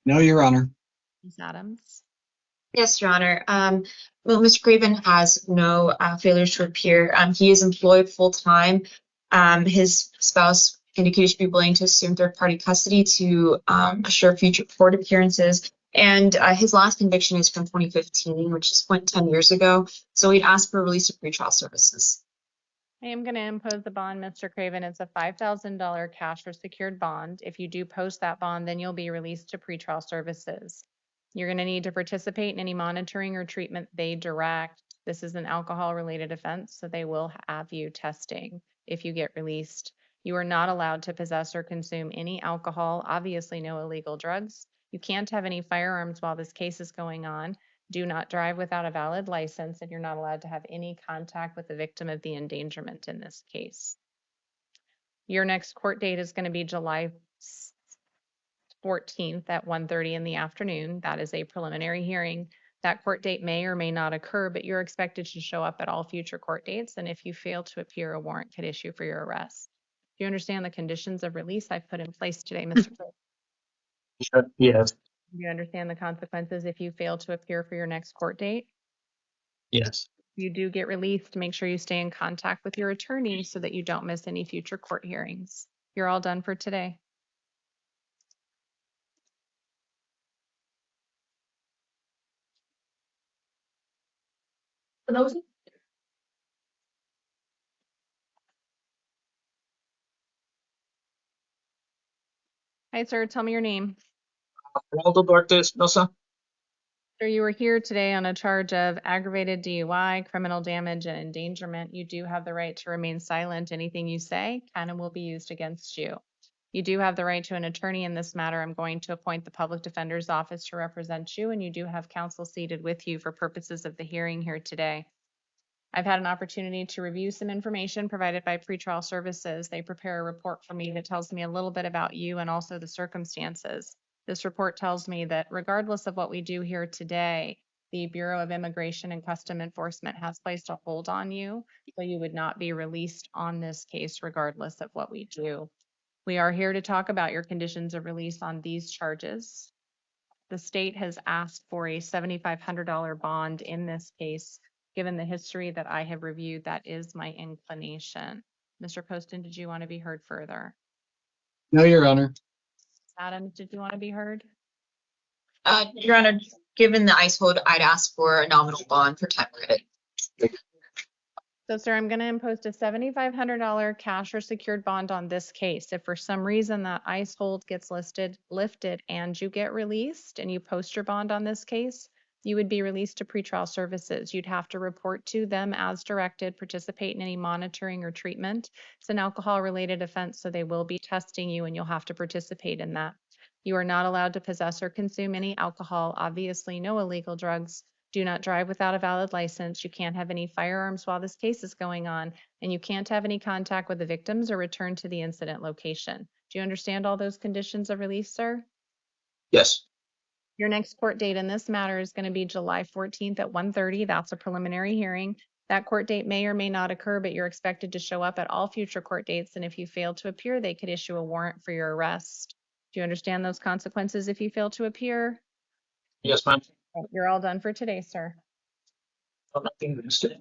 No, Your Honor. Ms. Adams? Yes, Your Honor. Well, Mr. Craven has no failures to appear. He is employed full-time. His spouse indicated to be willing to assume third-party custody to assure future court appearances. And his last conviction is from 2015, which is 10 years ago. So we'd ask for release of pretrial services. I am going to impose the bond, Mr. Craven. It's a $5,000 cash or secured bond. If you do post that bond, then you'll be released to pretrial services. You're going to need to participate in any monitoring or treatment they direct. This is an alcohol-related offense, so they will have you testing if you get released. You are not allowed to possess or consume any alcohol, obviously no illegal drugs. You can't have any firearms while this case is going on. Do not drive without a valid license, and you're not allowed to have any contact with the victim of the endangerment in this case. Your next court date is going to be July 14th at 1:30 in the afternoon. That is a preliminary hearing. That court date may or may not occur, but you're expected to show up at all future court dates. And if you fail to appear, a warrant could issue for your arrest. Do you understand the conditions of release I've put in place today, Mr. Cole? Yes. Do you understand the consequences if you fail to appear for your next court date? Yes. If you do get released, make sure you stay in contact with your attorney so that you don't miss any future court hearings. You're all done for today. Hi, sir. Tell me your name. Waldo Duarte Espinosa. Sir, you were here today on a charge of aggravated DUI, criminal damage, and endangerment. You do have the right to remain silent. Anything you say can and will be used against you. You do have the right to an attorney in this matter. I'm going to appoint the public defender's office to represent you, and you do have counsel seated with you for purposes of the hearing here today. I've had an opportunity to review some information provided by pretrial services. They prepare a report for me that tells me a little bit about you and also the circumstances. This report tells me that regardless of what we do here today, the Bureau of Immigration and Custom Enforcement has placed a hold on you, so you would not be released on this case regardless of what we do. We are here to talk about your conditions of release on these charges. The state has asked for a $7,500 bond in this case. Given the history that I have reviewed, that is my inclination. Mr. Poston, did you want to be heard further? No, Your Honor. Adams, did you want to be heard? Your Honor, given the ICE hold, I'd ask for a nominal bond for time credit. So, sir, I'm going to impose a $7,500 cash or secured bond on this case. If for some reason that ICE hold gets lifted and you get released and you post your bond on this case, you would be released to pretrial services. You'd have to report to them as directed, participate in any monitoring or treatment. It's an alcohol-related offense, so they will be testing you and you'll have to participate in that. You are not allowed to possess or consume any alcohol, obviously no illegal drugs. Do not drive without a valid license. You can't have any firearms while this case is going on, and you can't have any contact with the victims or return to the incident location. Do you understand all those conditions of release, sir? Yes. Your next court date in this matter is going to be July 14th at 1:30. That's a preliminary hearing. That court date may or may not occur, but you're expected to show up at all future court dates, and if you fail to appear, they could issue a warrant for your arrest. Do you understand those consequences if you fail to appear? Yes, ma'am. You're all done for today, sir. Nothing to say.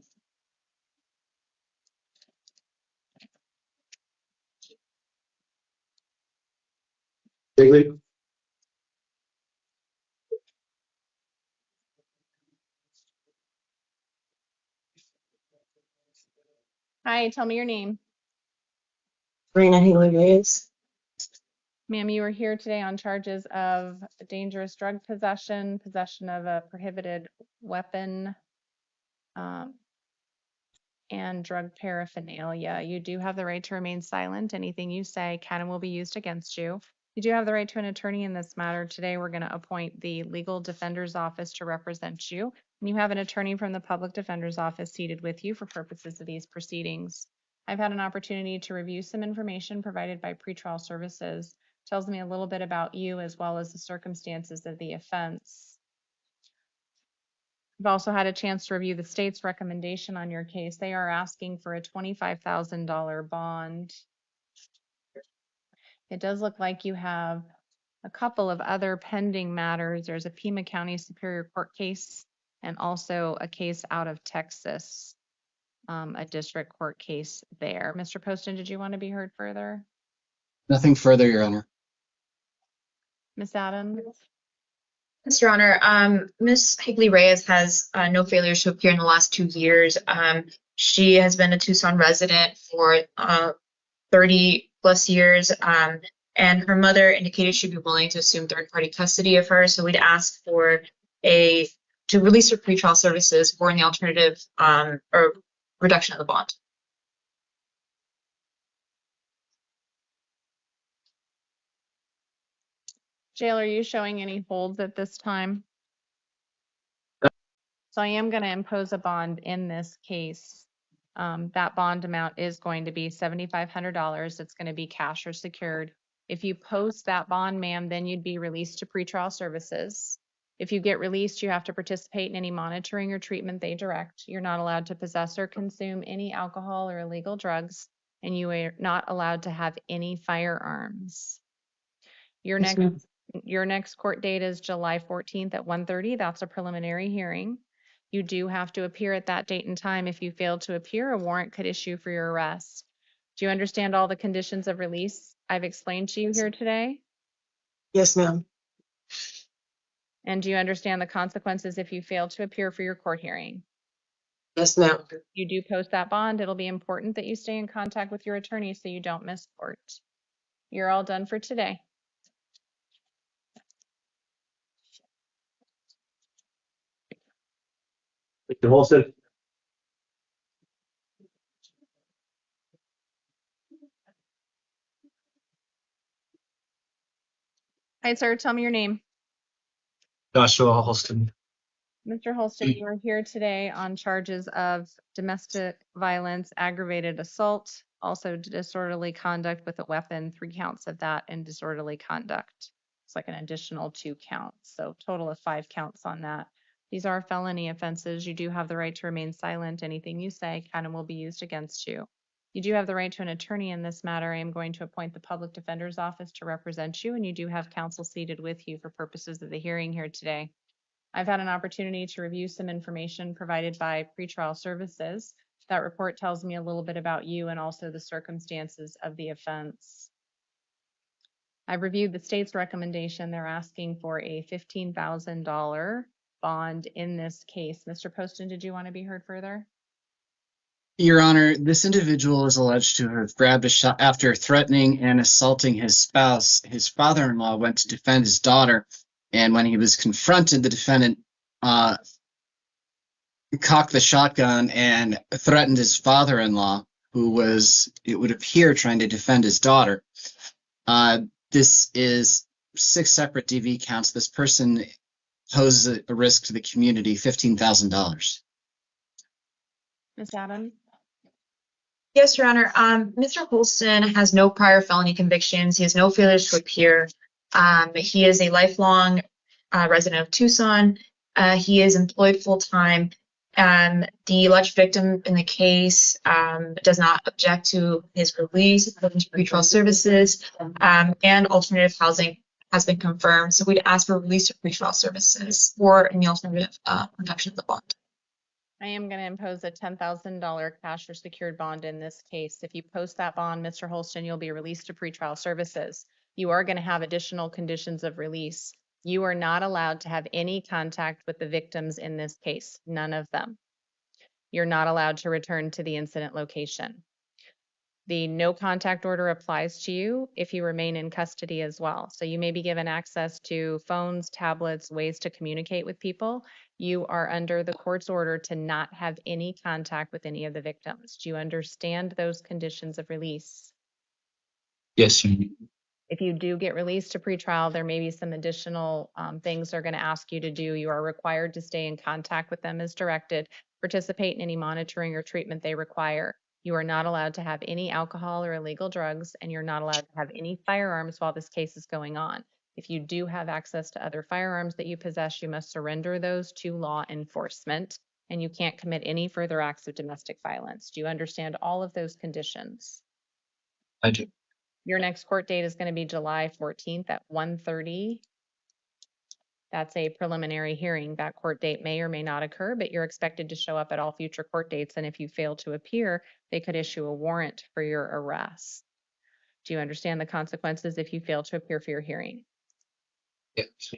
Bigley? Hi, tell me your name. Rena Haley Reyes. Ma'am, you are here today on charges of dangerous drug possession, possession of a prohibited weapon, and drug paraphernalia. You do have the right to remain silent. Anything you say can and will be used against you. You do have the right to an attorney in this matter. Today, we're going to appoint the legal defender's office to represent you. And you have an attorney from the public defender's office seated with you for purposes of these proceedings. I've had an opportunity to review some information provided by pretrial services. It tells me a little bit about you as well as the circumstances of the offense. I've also had a chance to review the state's recommendation on your case. They are asking for a $25,000 bond. It does look like you have a couple of other pending matters. There's a Pima County Superior Court case and also a case out of Texas, a district court case there. Mr. Poston, did you want to be heard further? Nothing further, Your Honor. Ms. Adams? Yes, Your Honor. Ms. Higley Reyes has no failures to appear in the last 2 years. She has been a Tucson resident for 30 plus years, and her mother indicated she'd be willing to assume third-party custody of her. So we'd ask for to release her pretrial services or the alternative or reduction of the bond. Jail, are you showing any holds at this time? So I am going to impose a bond in this case. That bond amount is going to be $7,500. It's going to be cash or secured. If you post that bond, ma'am, then you'd be released to pretrial services. If you get released, you have to participate in any monitoring or treatment they direct. You're not allowed to possess or consume any alcohol or illegal drugs, and you are not allowed to have any firearms. Your Yes, next ma'am. your next court date is July 14th at 1:30. That's a preliminary hearing. You do have to appear at that date and time. If you fail to appear, a warrant could issue for your arrest. Do you understand all the conditions of release I've explained to you here today? Yes, ma'am. And do you understand the consequences if you fail to appear for your court hearing? Yes, ma'am. You do post that bond. It'll be important that you stay in contact with your attorney so you don't miss court. You're all done for today. Mr. Holston? Hi, sir. Tell me your name. Joshua Holston. Mr. Holston, you are here today on charges of domestic violence, aggravated assault, also disorderly conduct with a weapon, 3 counts of that, and disorderly conduct. It's like an additional 2 counts, so total of 5 counts on that. These are felony offenses. You do have the right to remain silent. Anything you say can and will be used against you. You do have the right to an attorney in this matter. I am going to appoint the Public Defender's Office to represent you, and you do have counsel seated with you for purposes of the hearing here today. I've had an opportunity to review some information provided by pretrial services. That report tells me a little bit about you and also the circumstances of the offense. I've reviewed the state's recommendation. They're asking for a $15,000 bond in this case. Mr. Poston, did you want to be heard further? Your Honor, this individual is alleged to have grabbed a shot after threatening and assaulting his spouse. His father-in-law went to defend his daughter, and when he was confronted, the defendant cocked the shotgun and threatened his father-in-law, who was, it would appear, trying to defend his daughter. This is 6 separate DV counts. This person poses a risk to the community, $15,000. Ms. Adams? Yes, Your Honor. Mr. Holston has no prior felony convictions. He has no failures to appear. He is a lifelong resident of Tucson. He is employed full-time. The alleged victim in the case does not object to his release from pretrial services, and alternative housing has been confirmed. So we'd ask for release of pretrial services or any alternative reduction of the bond. I am going to impose a $10,000 cash or secured bond in this case. If you post that bond, Mr. Holston, you'll be released to pretrial services. You are going to have additional conditions of release. You are not allowed to have any contact with the victims in this case, none of them. You're not allowed to return to the incident location. The no contact order applies to you if you remain in custody as well. So you may be given access to phones, tablets, ways to communicate with people. You are under the court's order to not have any contact with any of the victims. Do you understand those conditions of release? Yes, Your Honor. If you do get released to pretrial, there may be some additional things they're going to ask you to do. You are required to stay in contact with them as directed, participate in any monitoring or treatment they require. You are not allowed to have any alcohol or illegal drugs, and you're not allowed to have any firearms while this case is going on. If you do have access to other firearms that you possess, you must surrender those to law enforcement, and you can't commit any further acts of domestic violence. Do you understand all of those conditions? I do. Your next court date is going to be July 14th at 1:30. That's a preliminary hearing. That court date may or may not occur, but you're expected to show up at all future court dates. And if you fail to appear, they could issue a warrant for your arrest. Do you understand the consequences if you fail to appear for your hearing? Yes.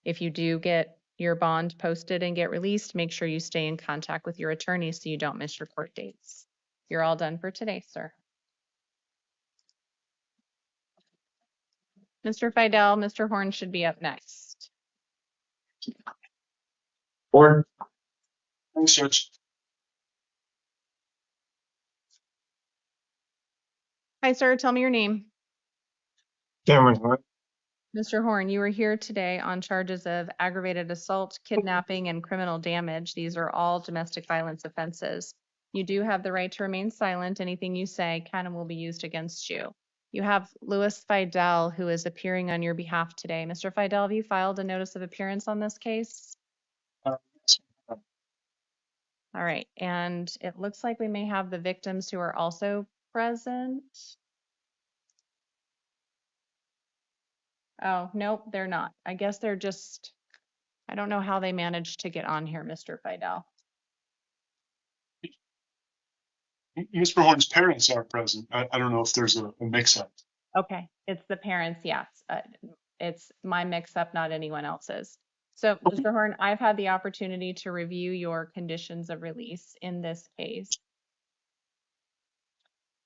If you do get your bond posted and get released, make sure you stay in contact with your attorney so you don't miss your court dates. You're all done for today, sir. Mr. Fidel, Mr. Horn should be up next. Horn? Thanks, Judge. Hi, sir. Tell me your name. Cameron Hunt. Mr. Horn, you were here today on charges of aggravated assault, kidnapping, and criminal damage. These are all domestic violence offenses. You do have the right to remain silent. Anything you say can and will be used against you. You have Louis Fidel, who is appearing on your behalf today. Mr. Fidel, have you filed a notice of appearance on this case? Uh, All right, and it looks like we may have the victims who are also present. Oh, nope, they're not. I guess they're just, I don't know how they managed to get on here, Mr. Fidel. Mr. Horn's parents are present. I don't know if there's a mix-up. Okay, it's the parents, yes. It's my mix-up, not anyone else's. So, Mr. Horn, I've had the opportunity to review your conditions of release in this case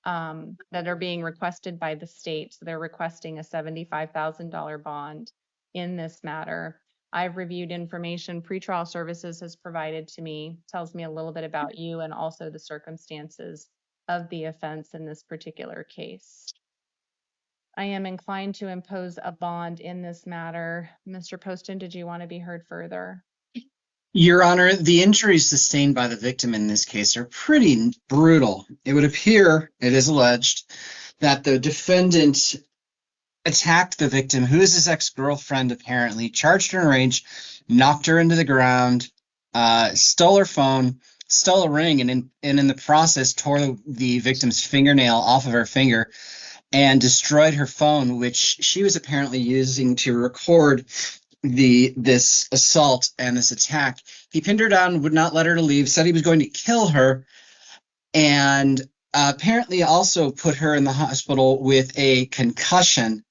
that are being requested by the state. So they're requesting a $75,000 bond in this matter. I've reviewed information pretrial services has provided to me, tells me a little bit about you and also the circumstances of the offense in this particular case. I am inclined to impose a bond in this matter. Mr. Poston, did you want to be heard further? Your Honor, the injuries sustained by the victim in this case are pretty brutal. It would appear, it is alleged, that the defendant attacked the victim, who is his ex-girlfriend apparently, charged her in rage, knocked her into the ground, stole her phone, stole a ring, and in the process tore the victim's fingernail off of her finger and destroyed her phone, which she was apparently using to record this assault and this attack. He pinned her down, would not let her to leave, said he was going to kill her, and apparently also put her in the hospital with a concussion,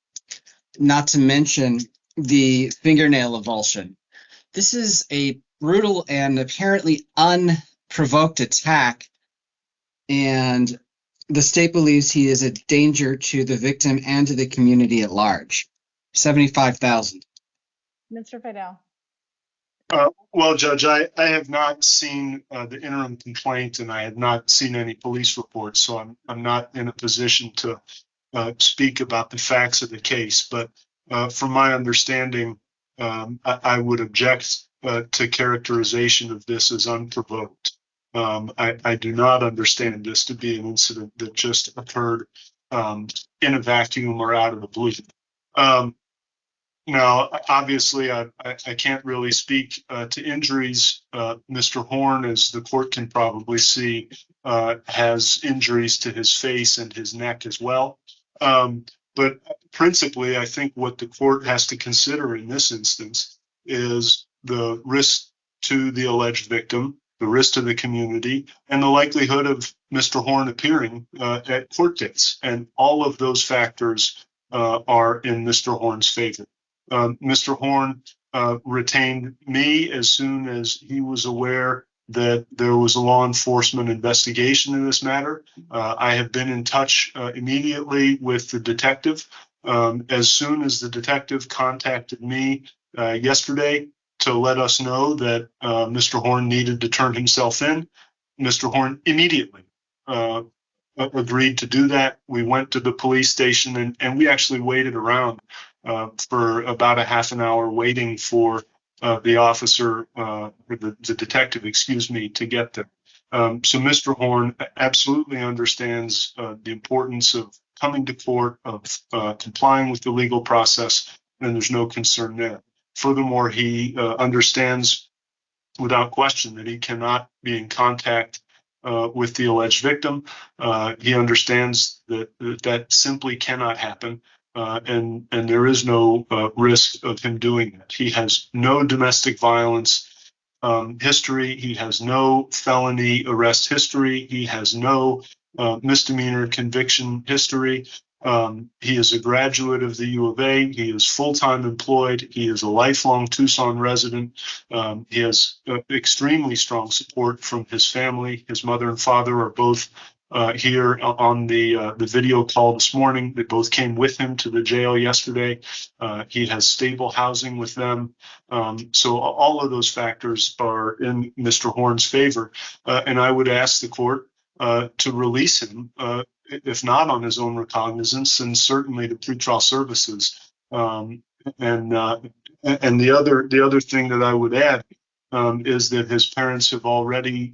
not to mention the fingernail avulsion. This is a brutal and apparently unprovoked attack, and the state believes he is a danger to the victim and to the community at large. 75,000. Mr. Fidel. Well, Judge, I have not seen the interim complaint, and I have not seen any police reports, so I'm not in a position to speak about the facts of the case. But from my understanding, I would object to characterization of this as unprovoked. I do not understand this to be an incident that just occurred in a vacuum or out of the blue. Now, obviously, I can't really speak to injuries. Mr. Horn, as the court can probably see, has injuries to his face and his neck as well. But principally, I think what the court has to consider in this instance is the risk to the alleged victim, the risk to the community, and the likelihood of Mr. Horn appearing at court dates. And all of those factors are in Mr. Horn's favor. Mr. Horn retained me as soon as he was aware that there was a law enforcement investigation in this matter. I have been in touch immediately with the detective. As soon as the detective contacted me yesterday to let us know that Mr. Horn needed to turn himself in, Mr. Horn immediately agreed to do that. We went to the police station and we actually waited around for about a half an hour waiting for the officer, or the detective, excuse me, to get there. So Mr. Horn absolutely understands the importance of coming to court, of complying with the legal process, and there's no concern there. Furthermore, he understands without question that he cannot be in contact with the alleged victim. He understands that that simply cannot happen. And there is no risk of him doing that. He has no domestic violence history. He has no felony arrest history. He has no misdemeanor conviction history. He is a graduate of the U of A. He is full-time employed. He is a lifelong Tucson resident. He has extremely strong support from his family. His mother and father are both here on the video call this morning. They both came with him to the jail yesterday. He has stable housing with them. So all of those factors are in Mr. Horn's favor. And I would ask the court to release him, if not on his own recognizance, and certainly the pretrial services And the other thing that I would add is that his parents have already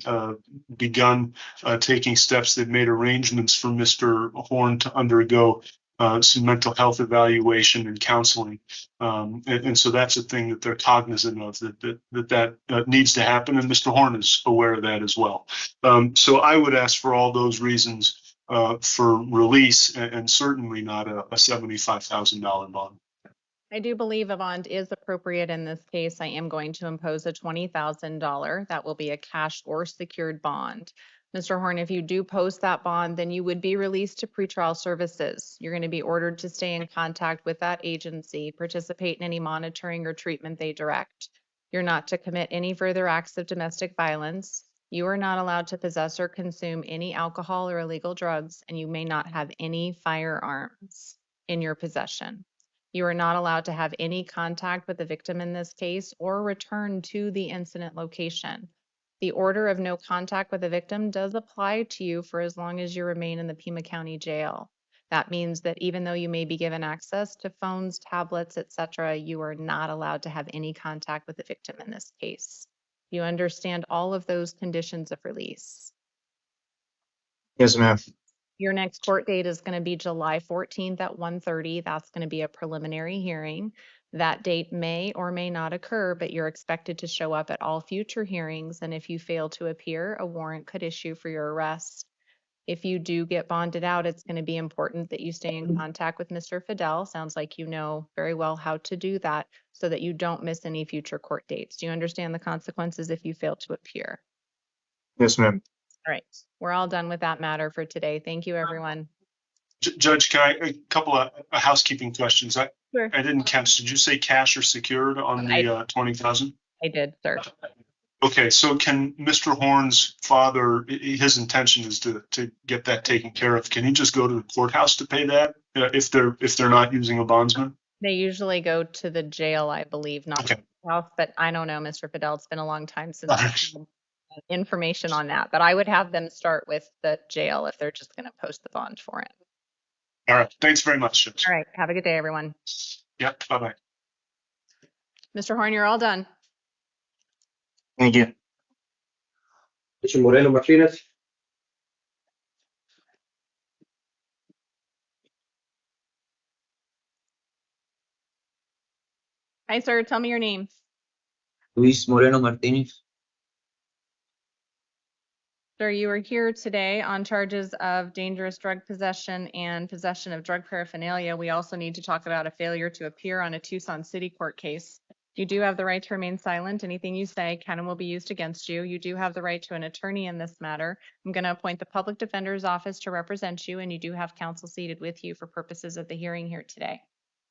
begun taking steps. They've made arrangements for Mr. Horn to undergo some mental health evaluation and counseling. And so that's a thing that they're cognizant of, that needs to happen. And Mr. Horn is aware of that as well. So I would ask for all those reasons for release, and certainly not a $75,000 bond. I do believe a bond is appropriate in this case. I am going to impose a $20,000. That will be a cash or secured bond. Mr. Horn, if you do post that bond, then you would be released to pretrial services. You're going to be ordered to stay in contact with that agency, participate in any monitoring or treatment they direct. You're not to commit any further acts of domestic violence. You are not allowed to possess or consume any alcohol or illegal drugs, and you may not have any firearms in your possession. You are not allowed to have any contact with the victim in this case or return to the incident location. The order of no contact with the victim does apply to you for as long as you remain in the Pima County Jail. That means that even though you may be given access to phones, tablets, etc., you are not allowed to have any contact with the victim in this case. You understand all of those conditions of release. Yes, ma'am. Your next court date is going to be July 14th at 1:30. That's going to be a preliminary hearing. That date may or may not occur, but you're expected to show up at all future hearings. And if you fail to appear, a warrant could issue for your arrest. If you do get bonded out, it's going to be important that you stay in contact with Mr. Fidel. Sounds like you know very well how to do that so that you don't miss any future court dates. Do you understand the consequences if you fail to appear? Yes, ma'am. All right, we're all done with that matter for today. Thank you, everyone. Judge, can I, a couple of housekeeping questions? Sure. I didn't catch. Did you say cash or secured on the 20,000? I did, sir. Okay, so can Mr. Horn's father, his intention is to get that taken care of. Can he just go to the courthouse to pay that if they're not using a bondsman? They usually go to the jail, I believe, not Okay. the house, but I don't know, Mr. Fidel. It's been a long time since I've had information on that, but I would have them start with the jail if they're just going to post the bond for it. All right. Thanks very much, Judge. All right. Have a good day, everyone. Yep. Bye-bye. Mr. Horn, you're all done. Thank you. Mr. Moreno Martinez. Hi, sir. Tell me your name. Luis Moreno Martinez. Sir, you are here today on charges of dangerous drug possession and possession of drug paraphernalia. We also need to talk about a failure to appear on a Tucson City Court case. You do have the right to remain silent. Anything you say can and will be used against you. You do have the right to an attorney in this matter. I'm going to appoint the public defender's office to represent you, and you do have counsel seated with you for purposes of the hearing here today.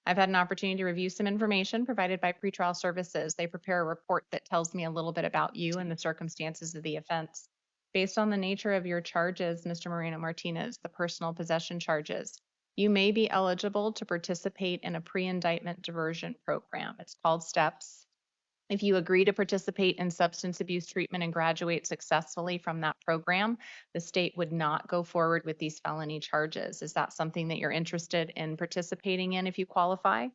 I've had an opportunity to review some information provided by pretrial services. They prepare a report that tells me a little bit about you and the circumstances of the offense. Based on the nature of your charges, Mr. Moreno Martinez, the personal possession charges, you may be eligible to participate in a pre-indictment diversion program. It's called STEPS. If you agree to participate in substance abuse treatment and graduate successfully from that program, the state would not go forward with these felony charges. Is that something that you're interested in participating in if you qualify?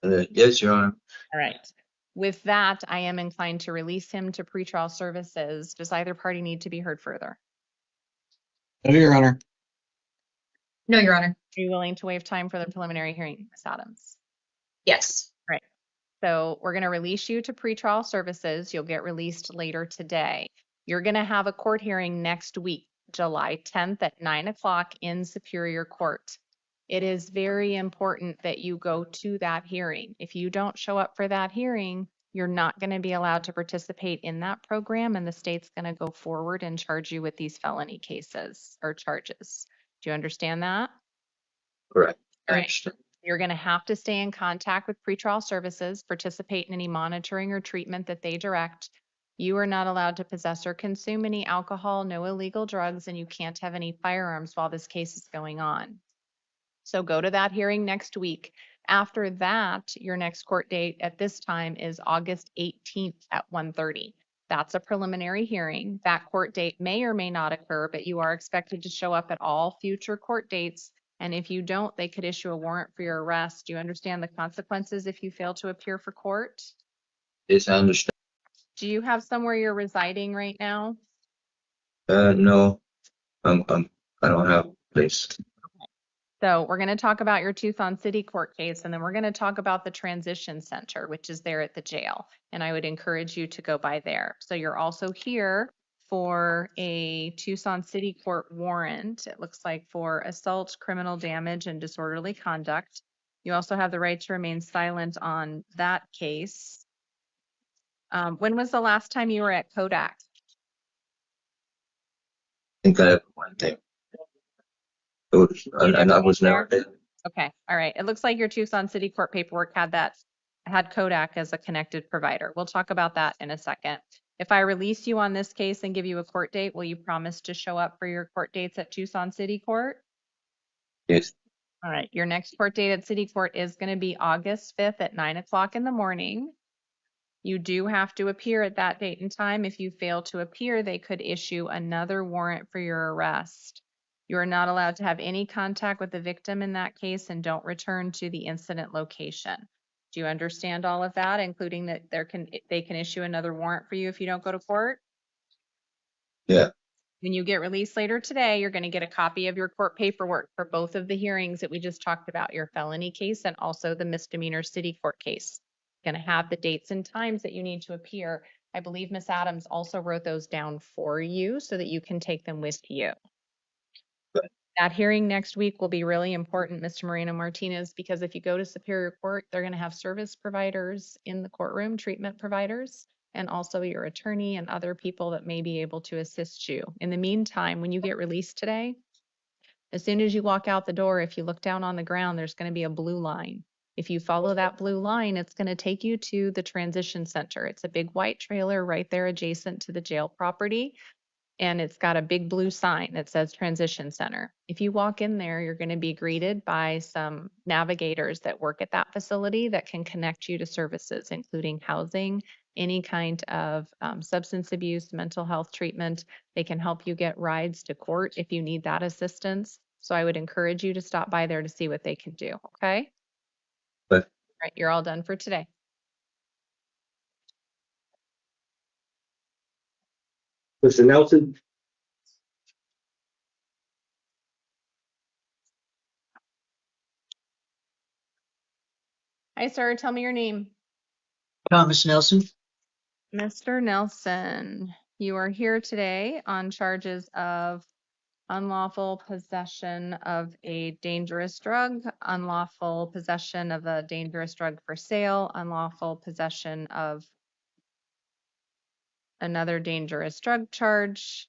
Yes, Your Honor. All right. With that, I am inclined to release him to pretrial services. Does either party need to be heard further? No, Your Honor. No, Your Honor. Are you willing to waive time for the preliminary hearing, Ms. Adams? Yes. Right. So we're going to release you to pretrial services. You'll get released later today. You're going to have a court hearing next week, July 10th at 9 o'clock in Superior Court. It is very important that you go to that hearing. If you don't show up for that hearing, you're not going to be allowed to participate in that program, and the state's going to go forward and charge you with these felony cases or charges. Do you understand that? Correct. All right. You're going to have to stay in contact with pretrial services, participate in any monitoring or treatment that they direct. You are not allowed to possess or consume any alcohol, no illegal drugs, and you can't have any firearms while this case is going on. So go to that hearing next week. After that, your next court date at this time is August 18th at 1:30. That's a preliminary hearing. That court date may or may not occur, but you are expected to show up at all future court dates And if you don't, they could issue a warrant for your arrest. Do you understand the consequences if you fail to appear for court? Yes, I understand. Do you have somewhere you're residing right now? No, I don't have a place. So we're going to talk about your Tucson City Court case, and then we're going to talk about the transition center, which is there at the jail. And I would encourage you to go by there. So you're also here for a Tucson City Court warrant. It looks like for assault, criminal damage, and disorderly conduct. You also have the right to remain silent on that case. When was the last time you were at Kodak? I think I have one thing. And I was never there. Okay, all right. It looks like your Tucson City Court paperwork had Kodak as a connected provider. We'll talk about that in a second. If I release you on this case and give you a court date, will you promise to show up for your court dates at Tucson City Court? Yes. All right, your next court date at City Court is going to be August 5th at 9 o'clock in the morning. You do have to appear at that date and time. If you fail to appear, they could issue another warrant for your arrest. You are not allowed to have any contact with the victim in that case and don't return to the incident location. Do you understand all of that, including that they can issue another warrant for you if you don't go to court? Yeah. When you get released later today, you're going to get a copy of your court paperwork for both of the hearings that we just talked about, your felony case and also the misdemeanor city court case. Going to have the dates and times that you need to appear. I believe Ms. Adams also wrote those down for you so that you can take them with you. That hearing next week will be really important, Mr. Moreno Martinez, because if you go to Superior Court, they're going to have service providers in the courtroom, treatment providers, and also your attorney and other people that may be able to assist you. In the meantime, when you get released today, as soon as you walk out the door, if you look down on the ground, there's going to be a blue line. If you follow that blue line, it's going to take you to the transition center. It's a big white trailer right there adjacent to the jail property. And it's got a big blue sign that says Transition Center. If you walk in there, you're going to be greeted by some navigators that work at that facility that can connect you to services, including housing, any kind of substance abuse, mental health treatment. They can help you get rides to court if you need that assistance. So I would encourage you to stop by there to see what they can do. Okay? But All right, you're all done for today. Mr. Nelson? Hi, sir. Tell me your name. Thomas Nelson. Mr. Nelson, you are here today on charges of unlawful possession of a dangerous drug, unlawful possession of a dangerous drug for sale, unlawful possession of another dangerous drug charge,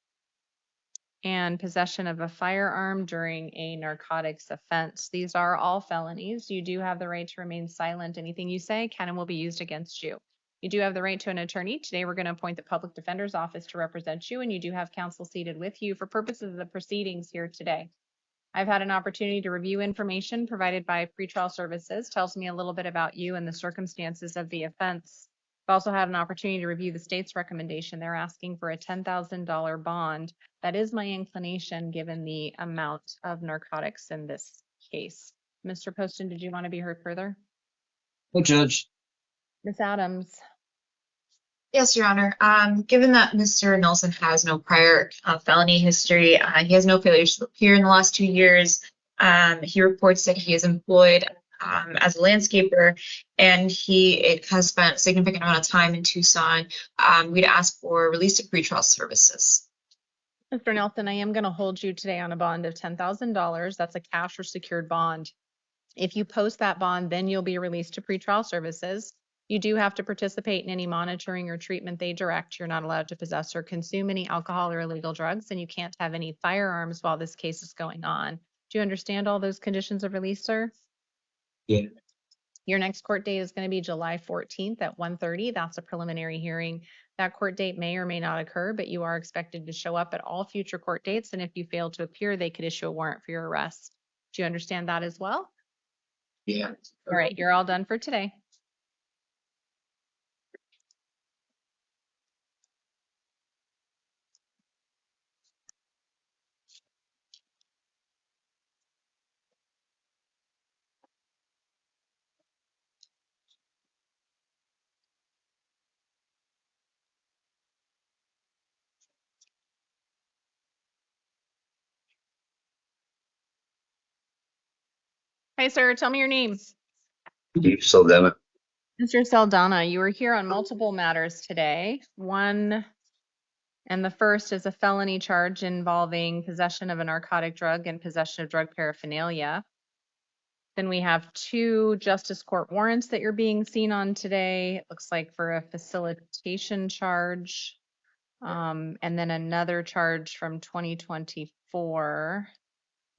and possession of a firearm during a narcotics offense. These are all felonies. You do have the right to remain silent. Anything you say can and will be used against you. You do have the right to an attorney. Today, we're going to appoint the public defender's office to represent you, and you do have counsel seated with you for purposes of the proceedings here today. I've had an opportunity to review information provided by pretrial services, tells me a little bit about you and the circumstances of the offense. I've also had an opportunity to review the state's recommendation. They're asking for a $10,000 bond. That is my inclination given the amount of narcotics in this case. Mr. Poston, did you want to be heard further? No, Judge. Ms. Adams. Yes, Your Honor. Given that Mr. Nelson has no prior felony history, he has no failures to appear in the last 2 years. He reports that he is employed as a landscaper, and it has spent a significant amount of time in Tucson. We'd ask for release to pretrial services. Mr. Nelson, I am going to hold you today on a bond of $10,000. That's a cash or secured bond. If you post that bond, then you'll be released to pretrial services. You do have to participate in any monitoring or treatment they direct. You're not allowed to possess or consume any alcohol or illegal drugs, and you can't have any firearms while this case is going on. Do you understand all those conditions of release, sir? yeah. Your next court date is going to be July 14th at 1:30. That's a preliminary hearing. That court date may or may not occur, but you are expected to show up at all future court dates, and if you fail to appear, they could issue a warrant for your arrest. Do you understand that as well? Yeah. All right, you're all done for today. Hi, sir. Tell me your name. Chief Saldana. Mr. Saldana, you were here on multiple matters today. One, and the first is a felony charge involving possession of a narcotic drug and possession of drug paraphernalia. Then we have 2 justice court warrants that you're being seen on today. It looks like for a facilitation charge. And then another charge from 2024.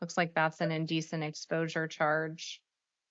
Looks like that's an indecent exposure charge.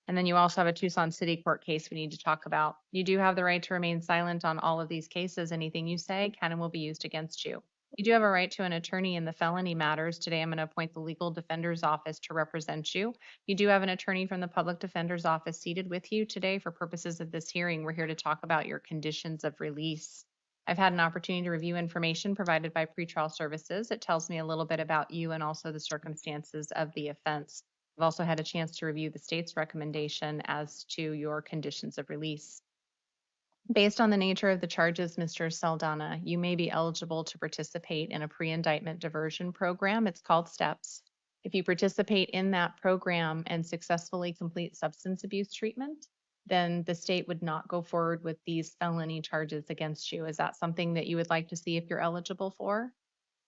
And then you also have a Tucson City Court case we need to talk about. You do have the right to remain silent on all of these cases. Anything you say can and will be used against you. You do have a right to an attorney in the felony matters. Today, I'm going to appoint the legal defender's office to represent you. You do have an attorney from the public defender's office seated with you today for purposes of this hearing. We're here to talk about your conditions of release. I've had an opportunity to review information provided by pretrial services. It tells me a little bit about you and also the circumstances of the offense. I've also had a chance to review the state's recommendation as to your conditions of release. Based on the nature of the charges, Mr. Saldana, you may be eligible to participate in a pre-indictment diversion program. It's called STEPS. If you participate in that program and successfully complete substance abuse treatment, then the state would not go forward with these felony charges against you. Is that something that you would like to see if you're eligible for?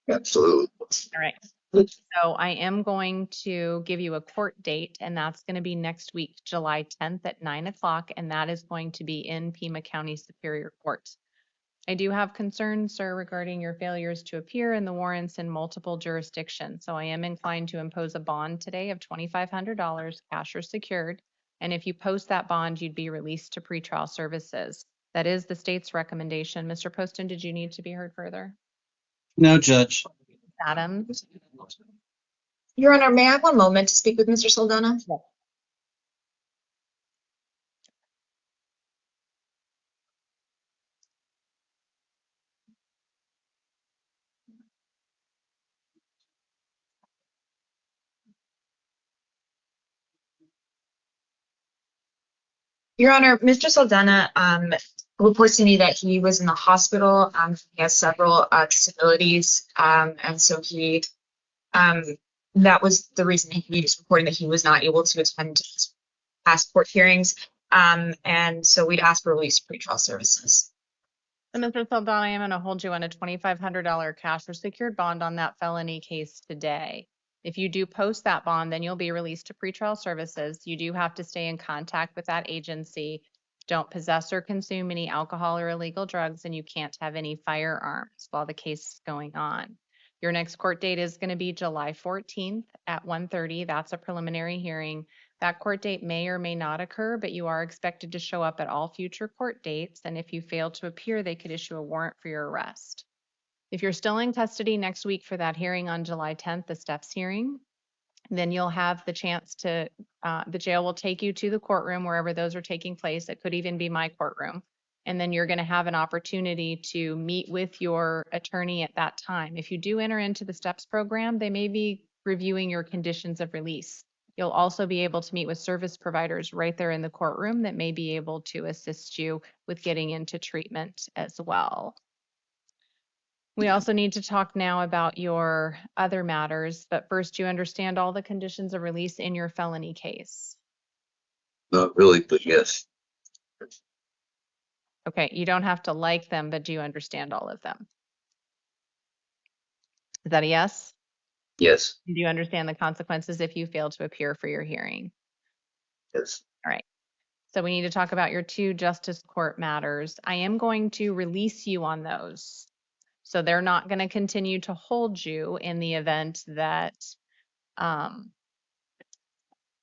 Absolutely. All right. So I am going to give you a court date, and that's going to be next week, July 10th at 9 o'clock, and that is going to be in Pima County Superior Court. I do have concerns, sir, regarding your failures to appear in the warrants in multiple jurisdictions. So I am inclined to impose a bond today of $2,500, cash or secured. And if you post that bond, you'd be released to pretrial services. That is the state's recommendation. Mr. Poston, did you need to be heard further? No, Judge. Adams? Your Honor, may I have one moment to speak with Mr. Saldana? Your Honor, Mr. Saldana reports to me that he was in the hospital. He has several disabilities, and so he that was the reason he was reporting that he was not able to attend past court hearings. And so we'd ask for release pretrial services. So, Mr. Saldana, I am going to hold you on a $2,500 cash or secured bond on that felony case today. If you do post that bond, then you'll be released to pretrial services. You do have to stay in contact with that agency. Don't possess or consume any alcohol or illegal drugs, and you can't have any firearms while the case is going on. Your next court date is going to be July 14th at 1:30. That's a preliminary hearing. That court date may or may not occur, but you are expected to show up at all future court dates. And if you fail to appear, they could issue a warrant for your arrest. If you're still in custody next week for that hearing on July 10th, the STEPS hearing, then you'll have the chance to, the jail will take you to the courtroom wherever those are taking place. It could even be my courtroom. And then you're going to have an opportunity to meet with your attorney at that time. If you do enter into the STEPS program, they may be reviewing your conditions of release. You'll also be able to meet with service providers right there in the courtroom that may be able to assist you with getting into treatment as well. We also need to talk now about your other matters, but first, you understand all the conditions of release in your felony case. Not really, but yes. Okay, you don't have to like them, but do you understand all of them? Is that a yes? Yes. Do you understand the consequences if you fail to appear for your hearing? Yes. All right. So we need to talk about your 2 justice court matters. I am going to release you on those. So they're not going to continue to hold you in the event that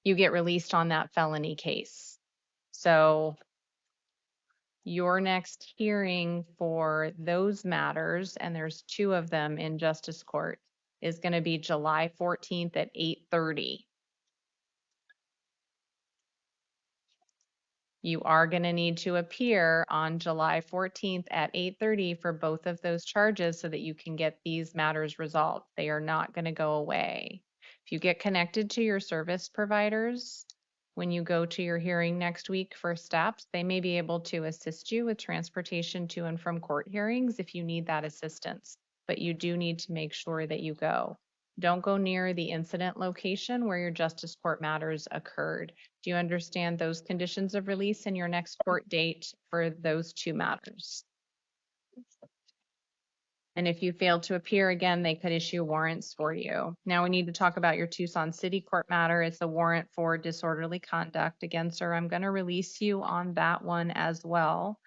you get released on that felony case. So your next hearing for those matters, and there's 2 of them in justice court, is going to be July 14th at 8:30. You are going to need to appear on July 14th at 8:30 for both of those charges so that you can get these matters resolved. They are not going to go away. If you get connected to your service providers, when you go to your hearing next week for STEPS, they may be able to assist you with transportation to and from court hearings if you need that assistance. But you do need to make sure that you go. Don't go near the incident location where your justice court matters occurred. Do you understand those conditions of release and your next court date for those two matters? And if you fail to appear again, they could issue warrants for you. Now we need to talk about your Tucson City Court matter. It's a warrant for disorderly conduct. Again, sir, I'm going to release you on that one as well.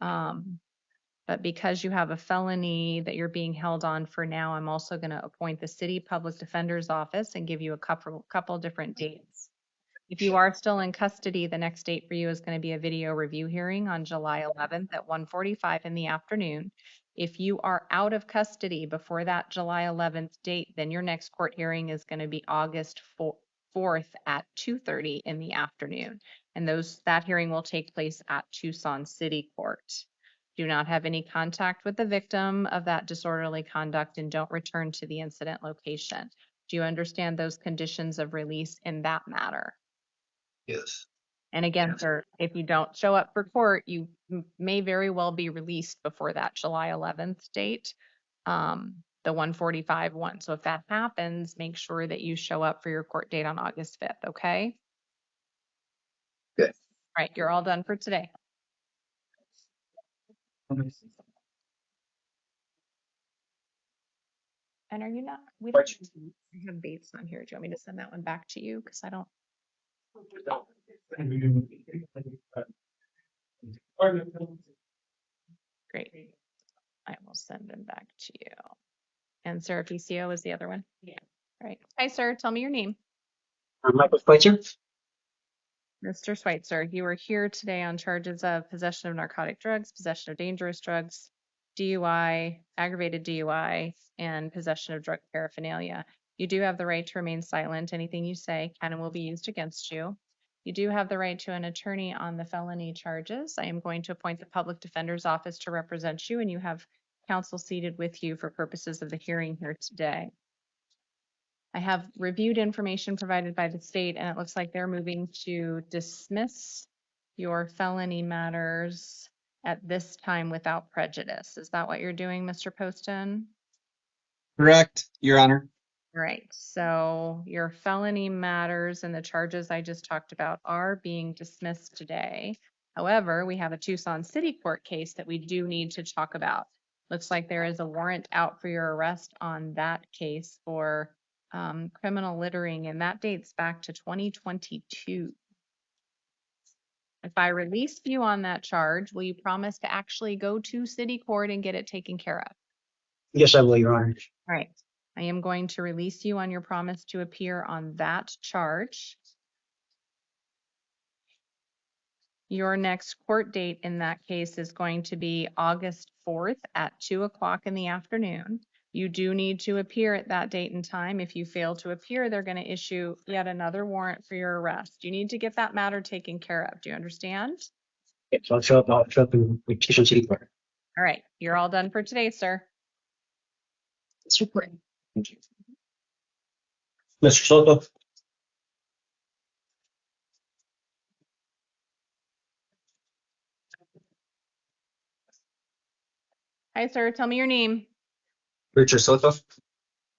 But because you have a felony that you're being held on for now, I'm also going to appoint the city public defender's office and give you a couple different dates. If you are still in custody, the next date for you is going to be a video review hearing on July 11th at 1:45 in the afternoon. If you are out of custody before that July 11th date, then your next court hearing is going to be August 4th at 2:30 in the afternoon. And that hearing will take place at Tucson City Court. Do not have any contact with the victim of that disorderly conduct and don't return to the incident location. Do you understand those conditions of release in that matter? Yes. And again, sir, if you don't show up for court, you may very well be released before that July 11th date, the 1:45 one. So if that happens, make sure that you show up for your court date on August 5th, okay? Okay. All right, you're all done for today. And are you not? We don't have Bates on here. Do you want me to send that one back to you? Because I don't. Great. I will send them back to you. And Sir PCO is the other one? Yeah. All right. Hi, sir. Tell me your name. Michael Schweitzer. Mr. Schweitzer, you are here today on charges of possession of narcotic drugs, possession of dangerous drugs, DUI, aggravated DUI, and possession of drug paraphernalia. You do have the right to remain silent. Anything you say can and will be used against you. You do have the right to an attorney on the felony charges. I am going to appoint the public defender's office to represent you, and you have counsel seated with you for purposes of the hearing here today. I have reviewed information provided by the state, and it looks like they're moving to dismiss your felony matters at this time without prejudice. Is that what you're doing, Mr. Poston? Correct, Your Honor. All right, so your felony matters and the charges I just talked about are being dismissed today. However, we have a Tucson City Court case that we do need to talk about. Looks like there is a warrant out for your arrest on that case for criminal littering, and that dates back to 2022. If I release you on that charge, will you promise to actually go to city court and get it taken care of? Yes, I will, Your Honor. All right. I am going to release you on your promise to appear on that charge. Your next court date in that case is going to be August 4th at 2:00 in the afternoon. You do need to appear at that date and time. If you fail to appear, they're going to issue yet another warrant for your arrest. You need to get that matter taken care of. Do you understand? Yes, I'll show up in Tucson City Court. All right. You're all done for today, sir. Let's report. Thank you. Mr. Soto. Hi, sir. Tell me your name. Richard Soto.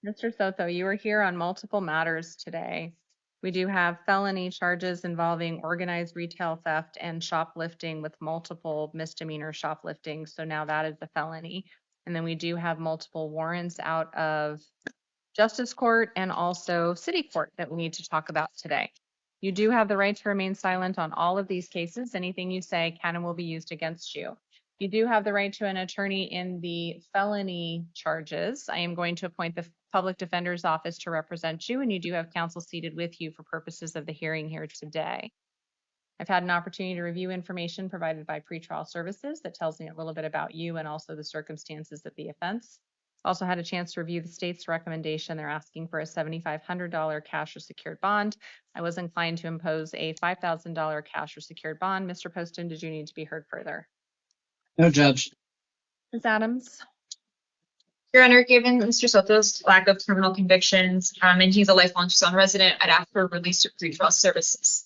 Mr. Soto, you are here on multiple matters today. We do have felony charges involving organized retail theft and shoplifting with multiple misdemeanor shoplifting. So now that is the felony. And then we do have multiple warrants out of Justice Court and also City Court that we need to talk about today. You do have the right to remain silent on all of these cases. Anything you say can and will be used against you. You do have the right to an attorney in the felony charges. I am going to appoint the public defender's office to represent you, and you do have counsel seated with you for purposes of the hearing here today. I've had an opportunity to review information provided by pretrial services that tells me a little bit about you and also the circumstances of the offense. Also had a chance to review the state's recommendation. They're asking for a $7,500 cash or secured bond. I was inclined to impose a $5,000 cash or secured bond. Mr. Poston, did you need to be heard further? No, Judge. Ms. Adams? Your Honor, given Mr. Soto's lack of criminal convictions, and he's a lifelong Tucson resident, I'd ask for release to pretrial services.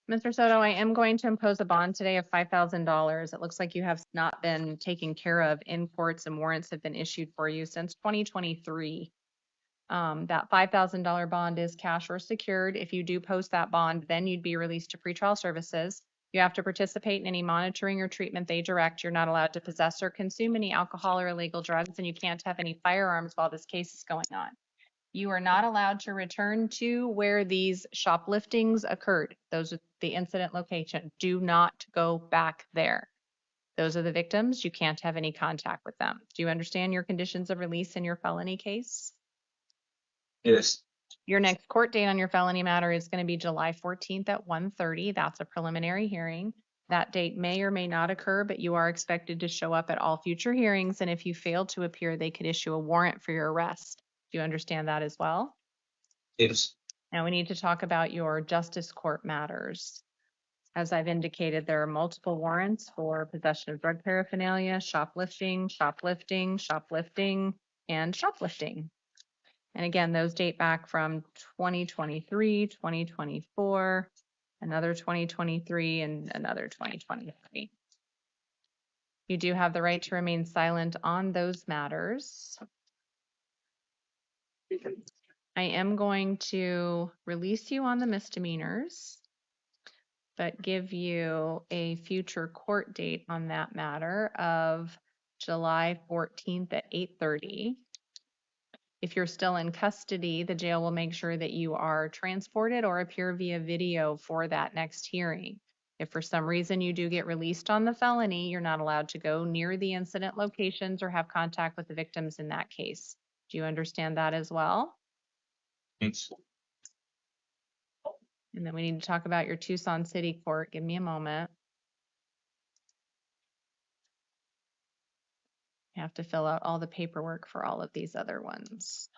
Mr. Soto, I am going to impose a bond today of $5,000. It looks like you have not been taken care of in courts and warrants have been issued for you since 2023. That $5,000 bond is cash or secured. If you do post that bond, then you'd be released to pretrial services. You have to participate in any monitoring or treatment they direct. You're not allowed to possess or consume any alcohol or illegal drugs, and you can't have any firearms while this case is going on. You are not allowed to return to where these shopliftings occurred. Those are the incident location. Do not go back there. Those are the victims. You can't have any contact with them. Do you understand your conditions of release in your felony case? Yes. Your next court date on your felony matter is going to be July 14th at 1:30. That's a preliminary hearing. That date may or may not occur, but you are expected to show up at all future hearings. And if you fail to appear, they could issue a warrant for your arrest. Do you understand that as well? Yes. Now we need to talk about your justice court matters. As I've indicated, there are multiple warrants for possession of drug paraphernalia, shoplifting, and shoplifting. And again, those date back from 2023, 2024, another 2023, and another 2023. You do have the right to remain silent on those matters. I am going to release you on the misdemeanors, but give you a future court date on that matter of July 14th at 8:30. If you're still in custody, the jail will make sure that you are transported or appear via video for that next hearing. If for some reason you do get released on the felony, you're not allowed to go near the incident locations or have contact with the victims in that case. Do you understand that as well? Yes. And then we need to talk about your Tucson City Court. Give me a moment. You have to fill out all the paperwork for all of these other ones.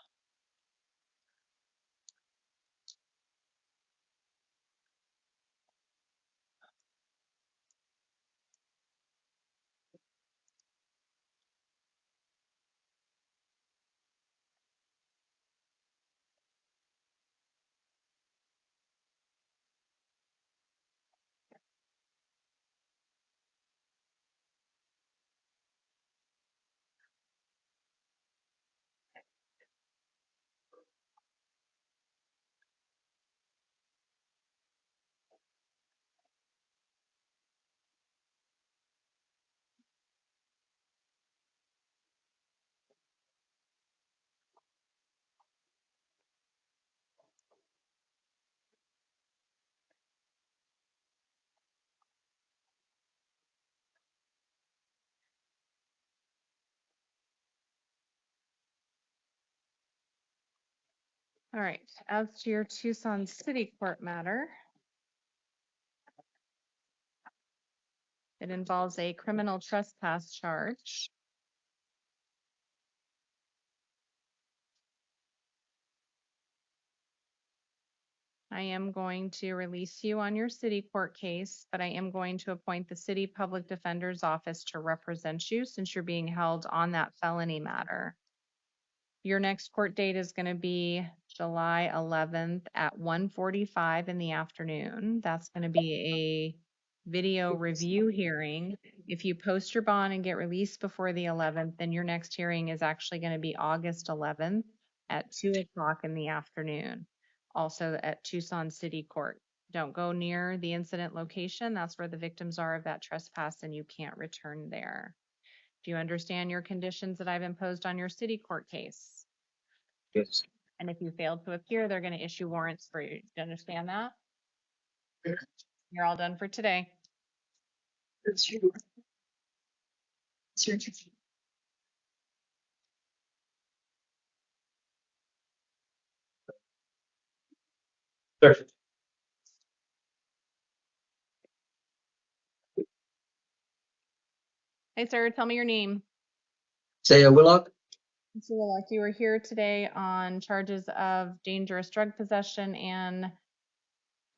All right, as to your Tucson City Court matter, it involves a criminal trespass charge. I am going to release you on your city court case, but I am going to appoint the city public defender's office to represent you since you're being held on that felony matter. Your next court date is going to be July 11th at 1:45 in the afternoon. That's going to be a video review hearing. If you post your bond and get released before the 11th, then your next hearing is actually going to be August 11th at 2:00 in the afternoon, also at Tucson City Court. Don't go near the incident location. That's where the victims are of that trespass, and you can't return there. Do you understand your conditions that I've imposed on your city court case? Yes. And if you fail to appear, they're going to issue warrants for you. Do you understand that? You're all done for today. Perfect. Hey, sir, tell me your name. Say Willock. Mr. Willock, you were here today on charges of dangerous drug possession and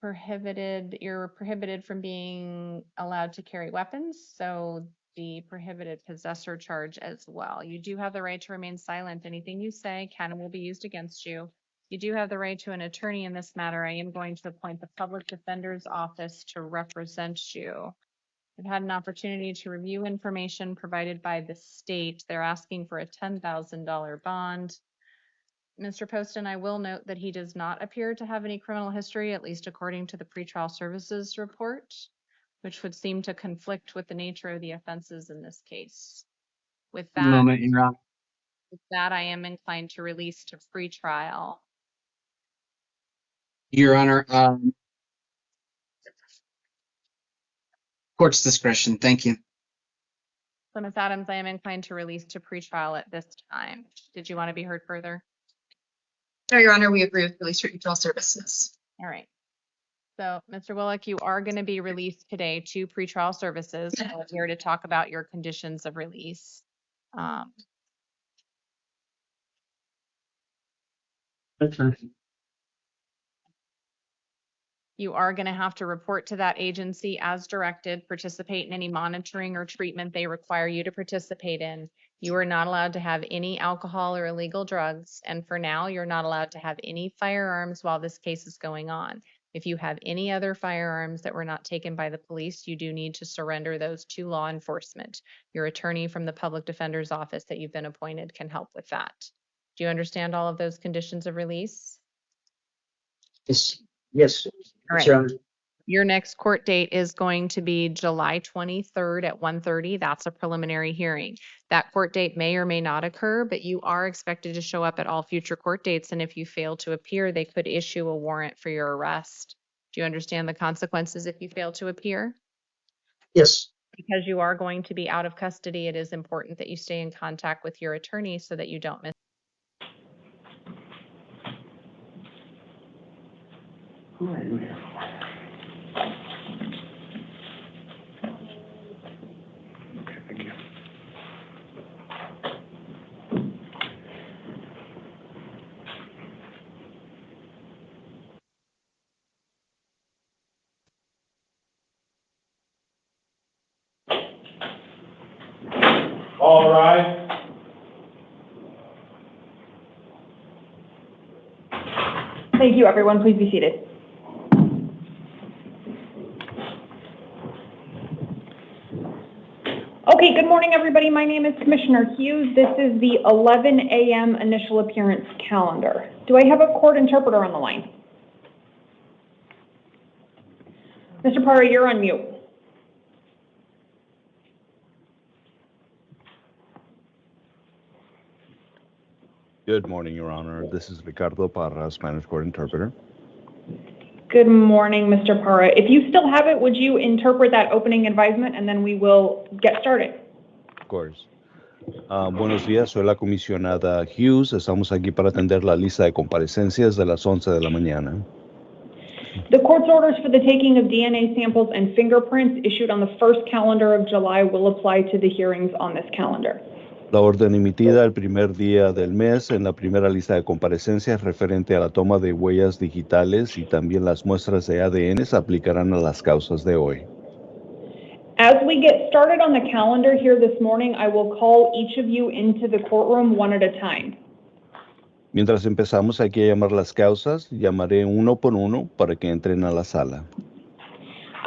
you're prohibited from being allowed to carry weapons. So the prohibited possessor charge as well. You do have the right to remain silent. Anything you say can and will be used against you. You do have the right to an attorney in this matter. I am going to appoint the public defender's office to represent you. I've had an opportunity to review information provided by the state. They're asking for a $10,000 bond. Mr. Poston, I will note that he does not appear to have any criminal history, at least according to the pretrial services report, which would seem to conflict with the nature of the offenses in this case. With One that, moment, Your Honor. I am inclined to release to pretrial. Your Honor, court's discretion. Thank you. So, Ms. Adams, I am inclined to release to pretrial at this time. Did you want to be heard further? No, Your Honor, we agree with release for pretrial services. All right. So, Mr. Willick, you are going to be released today to pretrial services. We're here to talk about your conditions of release. You are going to have to report to that agency as directed, participate in any monitoring or treatment they require you to participate in. You are not allowed to have any alcohol or illegal drugs. And for now, you're not allowed to have any firearms while this case is going on. If you have any other firearms that were not taken by the police, you do need to surrender those to law enforcement. Your attorney from the public defender's office that you've been appointed can help with that. Do you understand all of those conditions of release? Yes. Yes. All right. Your Honor. Your next court date is going to be July 23rd at 1:30. That's a preliminary hearing. That court date may or may not occur, but you are expected to show up at all future court dates. And if you fail to appear, they could issue a warrant for your arrest. Do you understand the consequences if you fail to appear? Yes. Because you are going to be out of custody, it is important that you stay in contact with your attorney so that you don't miss. Who are you here? Okay, thank you. All right. Thank you, everyone. Please be seated. Okay, good morning, everybody. My name is Commissioner Hughes. This is the 11 a.m. initial appearance calendar. Do I have a court interpreter on the line? Mr. Parra, you're on mute. Good morning, Your Honor. This is Ricardo Parra, Spanish court interpreter. Good morning, Mr. Parra. If you still have it, would you interpret that opening advisement and then we will get started? Of course. Buenos días, soy la comisionada Hughes. Estamos aquí para atender la lista de comparecencias de las 11 de la mañana. The court's orders for the taking of DNA samples and fingerprints issued on the first calendar of July will apply to the hearings on this calendar. La orden emitida el primer día del mes en la primera lista de comparecencias referente a la toma de huellas digitales y también las muestras de ADN se aplicarán a las causas de hoy. As we get started on the calendar here this morning, I will call each of you into the courtroom one at a time. Mientras empezamos aquí a llamar las causas, llamaré uno por uno para que entren a la sala.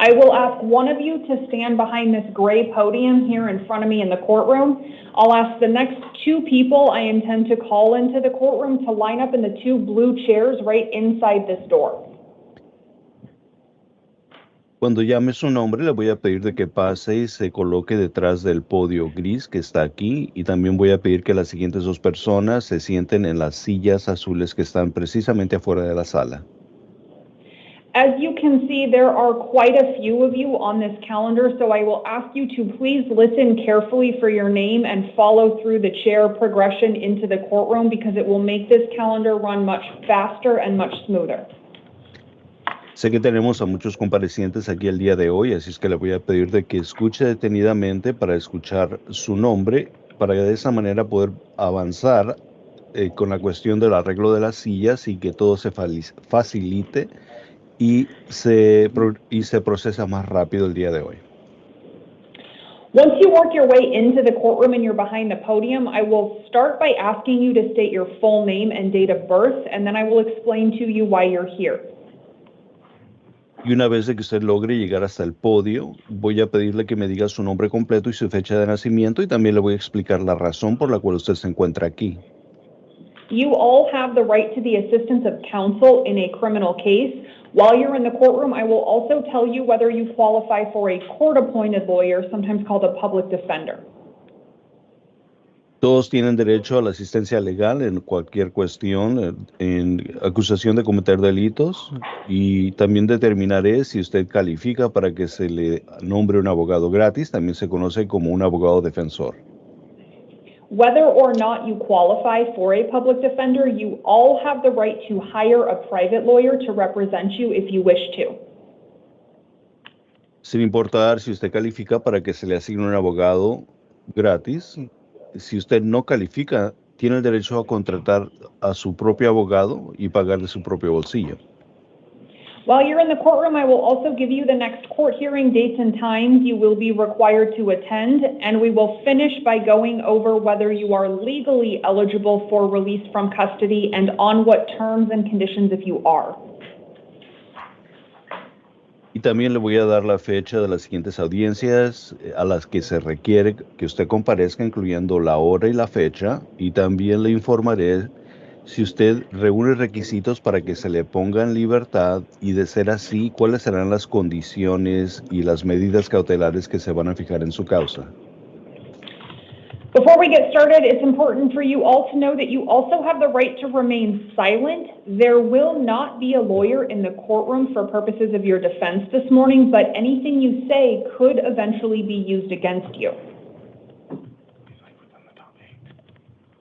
I will ask one of you to stand behind this gray podium here in front of me in the courtroom. I'll ask the next two people I intend to call into the courtroom to line up in the two blue chairs right inside this door. Cuando llame su nombre, le voy a pedir de que pase y se coloque detrás del podio gris que está aquí y también voy a pedir que las siguientes dos personas se sienten en las sillas azules que están precisamente afuera de la sala. As you can see, there are quite a few of you on this calendar, so I will ask you to please listen carefully for your name and follow through the chair progression into the courtroom because it will make this calendar run much faster and much smoother. Sé que tenemos a muchos comparecientes aquí el día de hoy, así es que le voy a pedir de que escuche detenidamente para escuchar su nombre, para de esa manera poder avanzar con la cuestión del arreglo de las sillas y que todo se facilite y se procesa más rápido el día de hoy. Once you work your way into the courtroom and you're behind the podium, I will start by asking you to state your full name and date of birth, and then I will explain to you why you're here. Y una vez de que usted logre llegar hasta el podio, voy a pedirle que me diga su nombre completo y su fecha de nacimiento y también le voy a explicar la razón por la cual usted se encuentra aquí. You all have the right to the assistance of counsel in a criminal case. While you're in the courtroom, I will also tell you whether you qualify for a court-appointed lawyer, sometimes called a public defender. Todos tienen derecho a la asistencia legal en cualquier cuestión, en acusación de cometer delitos, y también determinaré si usted califica para que se le nombre un abogado gratis, también se conoce como un abogado defensor. Whether or not you qualify for a public defender, you all have the right to hire a private lawyer to represent you if you wish to. Sin importar si usted califica para que se le asigne un abogado gratis, si usted no califica, tiene el derecho a contratar a su propio abogado y pagar de su propio bolsillo. While you're in the courtroom, I will also give you the next court hearing dates and times you will be required to attend, and we will finish by going over whether you are legally eligible for release from custody and on what terms and conditions if you are. Y también le voy a dar la fecha de las siguientes audiencias a las que se requiere que usted comparezca, incluyendo la hora y la fecha, y también le informaré si usted reúne requisitos para que se le ponga en libertad y, de ser así, cuáles serán las condiciones y las medidas cautelares que se van a fijar en su causa. Before we get started, it's important for you all to know that you also have the right to remain silent. There will not be a lawyer in the courtroom for purposes of your defense this morning, but anything you say could eventually be used against you.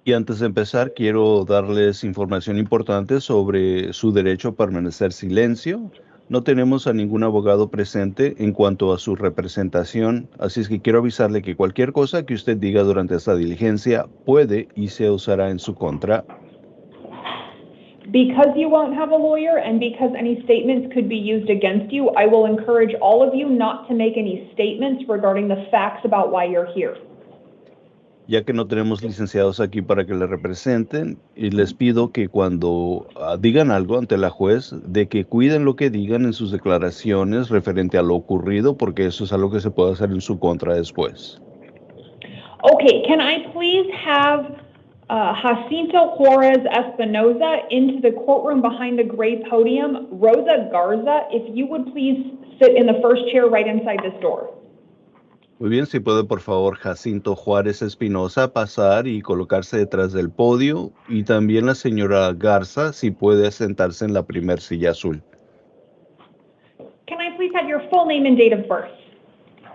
Y antes de empezar, quiero darles información importante sobre su derecho a permanecer silencio. No tenemos a ningún abogado presente en cuanto a su representación, así es que quiero avisarle que cualquier cosa que usted diga durante esta diligencia puede y se usará en su contra. Because you won't have a lawyer and because any statements could be used against you, I will encourage all of you not to make any statements regarding the facts about why you're here. Ya que no tenemos licenciados aquí para que le representen, y les pido que cuando digan algo ante la juez, de que cuiden lo que digan en sus declaraciones referente a lo ocurrido, porque eso es algo que se puede hacer en su contra después. Okay, can I please have Jacinto Juarez Espinoza into the courtroom behind the gray podium? Rosa Garza, if you would please sit in the first chair right inside this door. Muy bien, si puede por favor Jacinto Juárez Espinosa pasar y colocarse detrás del podio, y también la señora Garza si puede sentarse en la primer silla azul. Can I please have your full name and date of birth?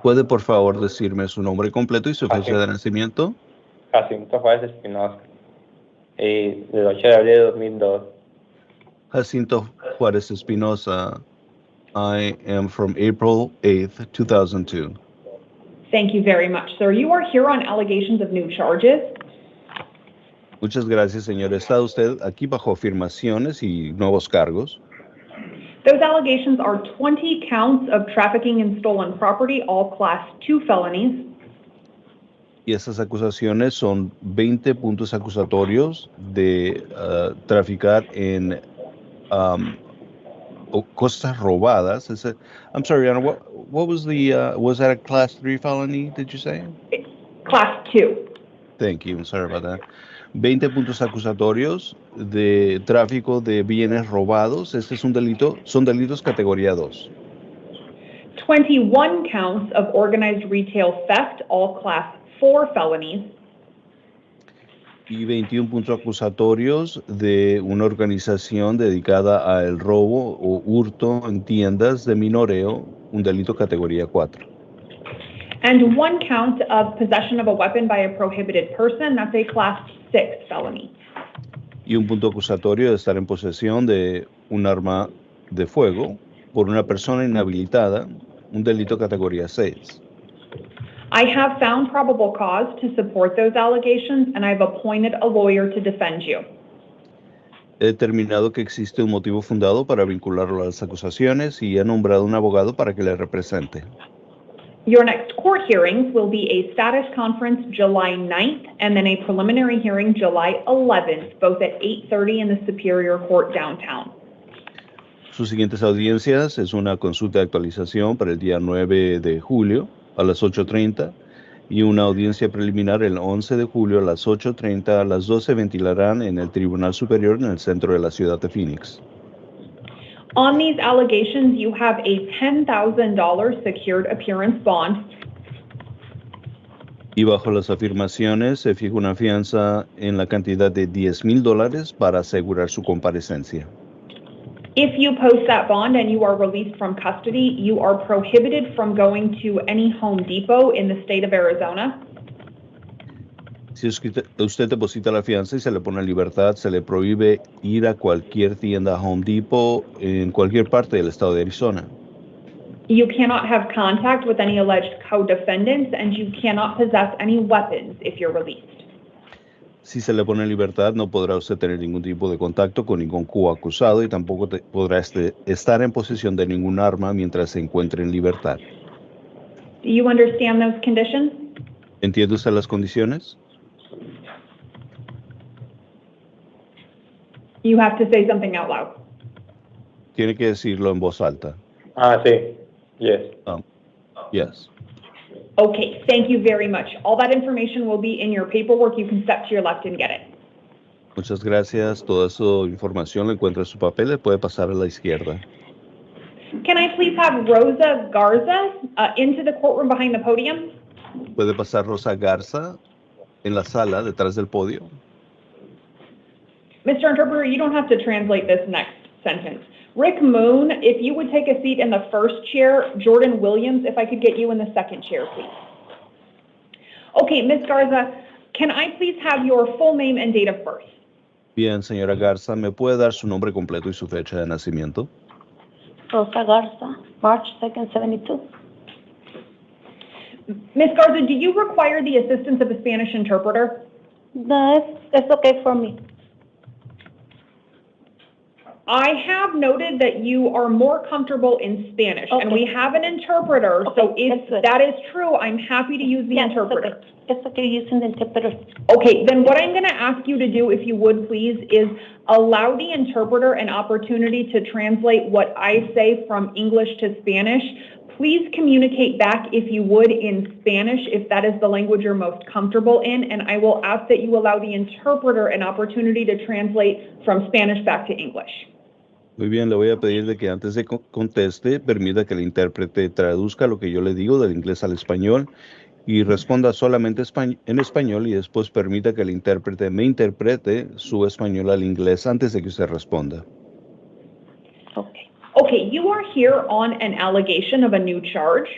¿Puede por favor decirme su nombre completo y su fecha de nacimiento? Jacinto Juárez Espinosa, del 8 de abril de 2002. Jacinto Juárez Espinosa, I am from April 8th, 2002. Thank you very much, sir. You are here on allegations of new charges. Muchas gracias, señor. ¿Está usted aquí bajo afirmaciones y nuevos cargos? Those allegations are 20 counts of trafficking in stolen property, all class 2 felonies. Y esas acusaciones son 20 puntos acusatorios de traficar en cosas robadas. I'm sorry, Anna, what was was that a class 3 felony, did you say? Class 2. Thank you, I'm sorry about that. 20 puntos acusatorios de tráfico de bienes robados. Este es un delito, son delitos categoría 2. 21 counts of organized retail theft, all class 4 felonies. Y 21 puntos acusatorios de una organización dedicada al robo o hurto en tiendas de minoreo, un delito categoría 4. And 1 count of possession of a weapon by a prohibited person, that's a class 6 felony. Y un punto acusatorio de estar en posesión de un arma de fuego por una persona inhabilitada, un delito categoría 6. I have found probable cause to support those allegations, and I've appointed a lawyer to defend you. He determinado que existe un motivo fundado para vincularlo a las acusaciones y he nombrado un abogado para que le represente. Your next court hearings will be a status conference July 9th and then a preliminary hearing July 11th, both at 8:30 in the Superior Court downtown. Sus siguientes audiencias es una consulta de actualización para el día 9 de julio a las 8:30 y una audiencia preliminar el 11 de julio a las 8:30 a las 12 ventilarán en el Tribunal Superior en el centro de la ciudad de Phoenix. On these allegations, you have a $10,000 secured appearance bond. Y bajo las afirmaciones se fija una fianza en la cantidad de $10,000 para asegurar su comparecencia. If you post that bond and you are released from custody, you are prohibited from going to any Home Depot in the state of Arizona. Si usted deposita la fianza y se le pone en libertad, se le prohíbe ir a cualquier tienda Home Depot en cualquier parte del estado de Arizona. You cannot have contact with any alleged co-defendants, and you cannot possess any weapons if you're released. Si se le pone en libertad, no podrá usted tener ningún tipo de contacto con ningún coacusado y tampoco podrá estar en posesión de ningún arma mientras se encuentre en libertad. Do you understand those conditions? ¿Entiende usted las condiciones? You have to say something out loud. Tiene que decirlo en voz alta. Sí. Yes. Yes. Okay, thank you very much. All that information will be in your paperwork. You can step to your left and get it. Muchas gracias. Toda su información la encuentra en su papel. Le puede pasar a la izquierda. Can I please have Rosa Garza into the courtroom behind the podium? Puede pasar Rosa Garza en la sala detrás del podio. Mr. Interpreter, you don't have to translate this next sentence. Rick Moon, if you would take a seat in the first chair. Jordan Williams, if I could get you in the second chair, please. Okay, Ms. Garza, can I please have your full name and date of birth? Bien, señora Garza, ¿me puede dar su nombre completo y su fecha de nacimiento? Rosa Garza, March 2nd, 72. Ms. Garza, do you require the assistance of a Spanish interpreter? No, it's okay for me. I have noted that you are more comfortable in Spanish, and we have an interpreter, so if that is true, I'm happy to use the interpreter. It's okay using the interpreter. Okay, then what I'm going to ask you to do, if you would please, is allow the interpreter an opportunity to translate what I say from English to Spanish. Please communicate back, if you would, in Spanish, if that is the language you're most comfortable in, and I will ask that you allow the interpreter an opportunity to translate from Spanish back to English. Muy bien, le voy a pedir de que antes de conteste, permita que el intérprete traduzca lo que yo le digo del inglés al español y responda solamente en español y después permita que el intérprete me interprete su español al inglés antes de que usted responda. Okay, you are here on an allegation of a new charge.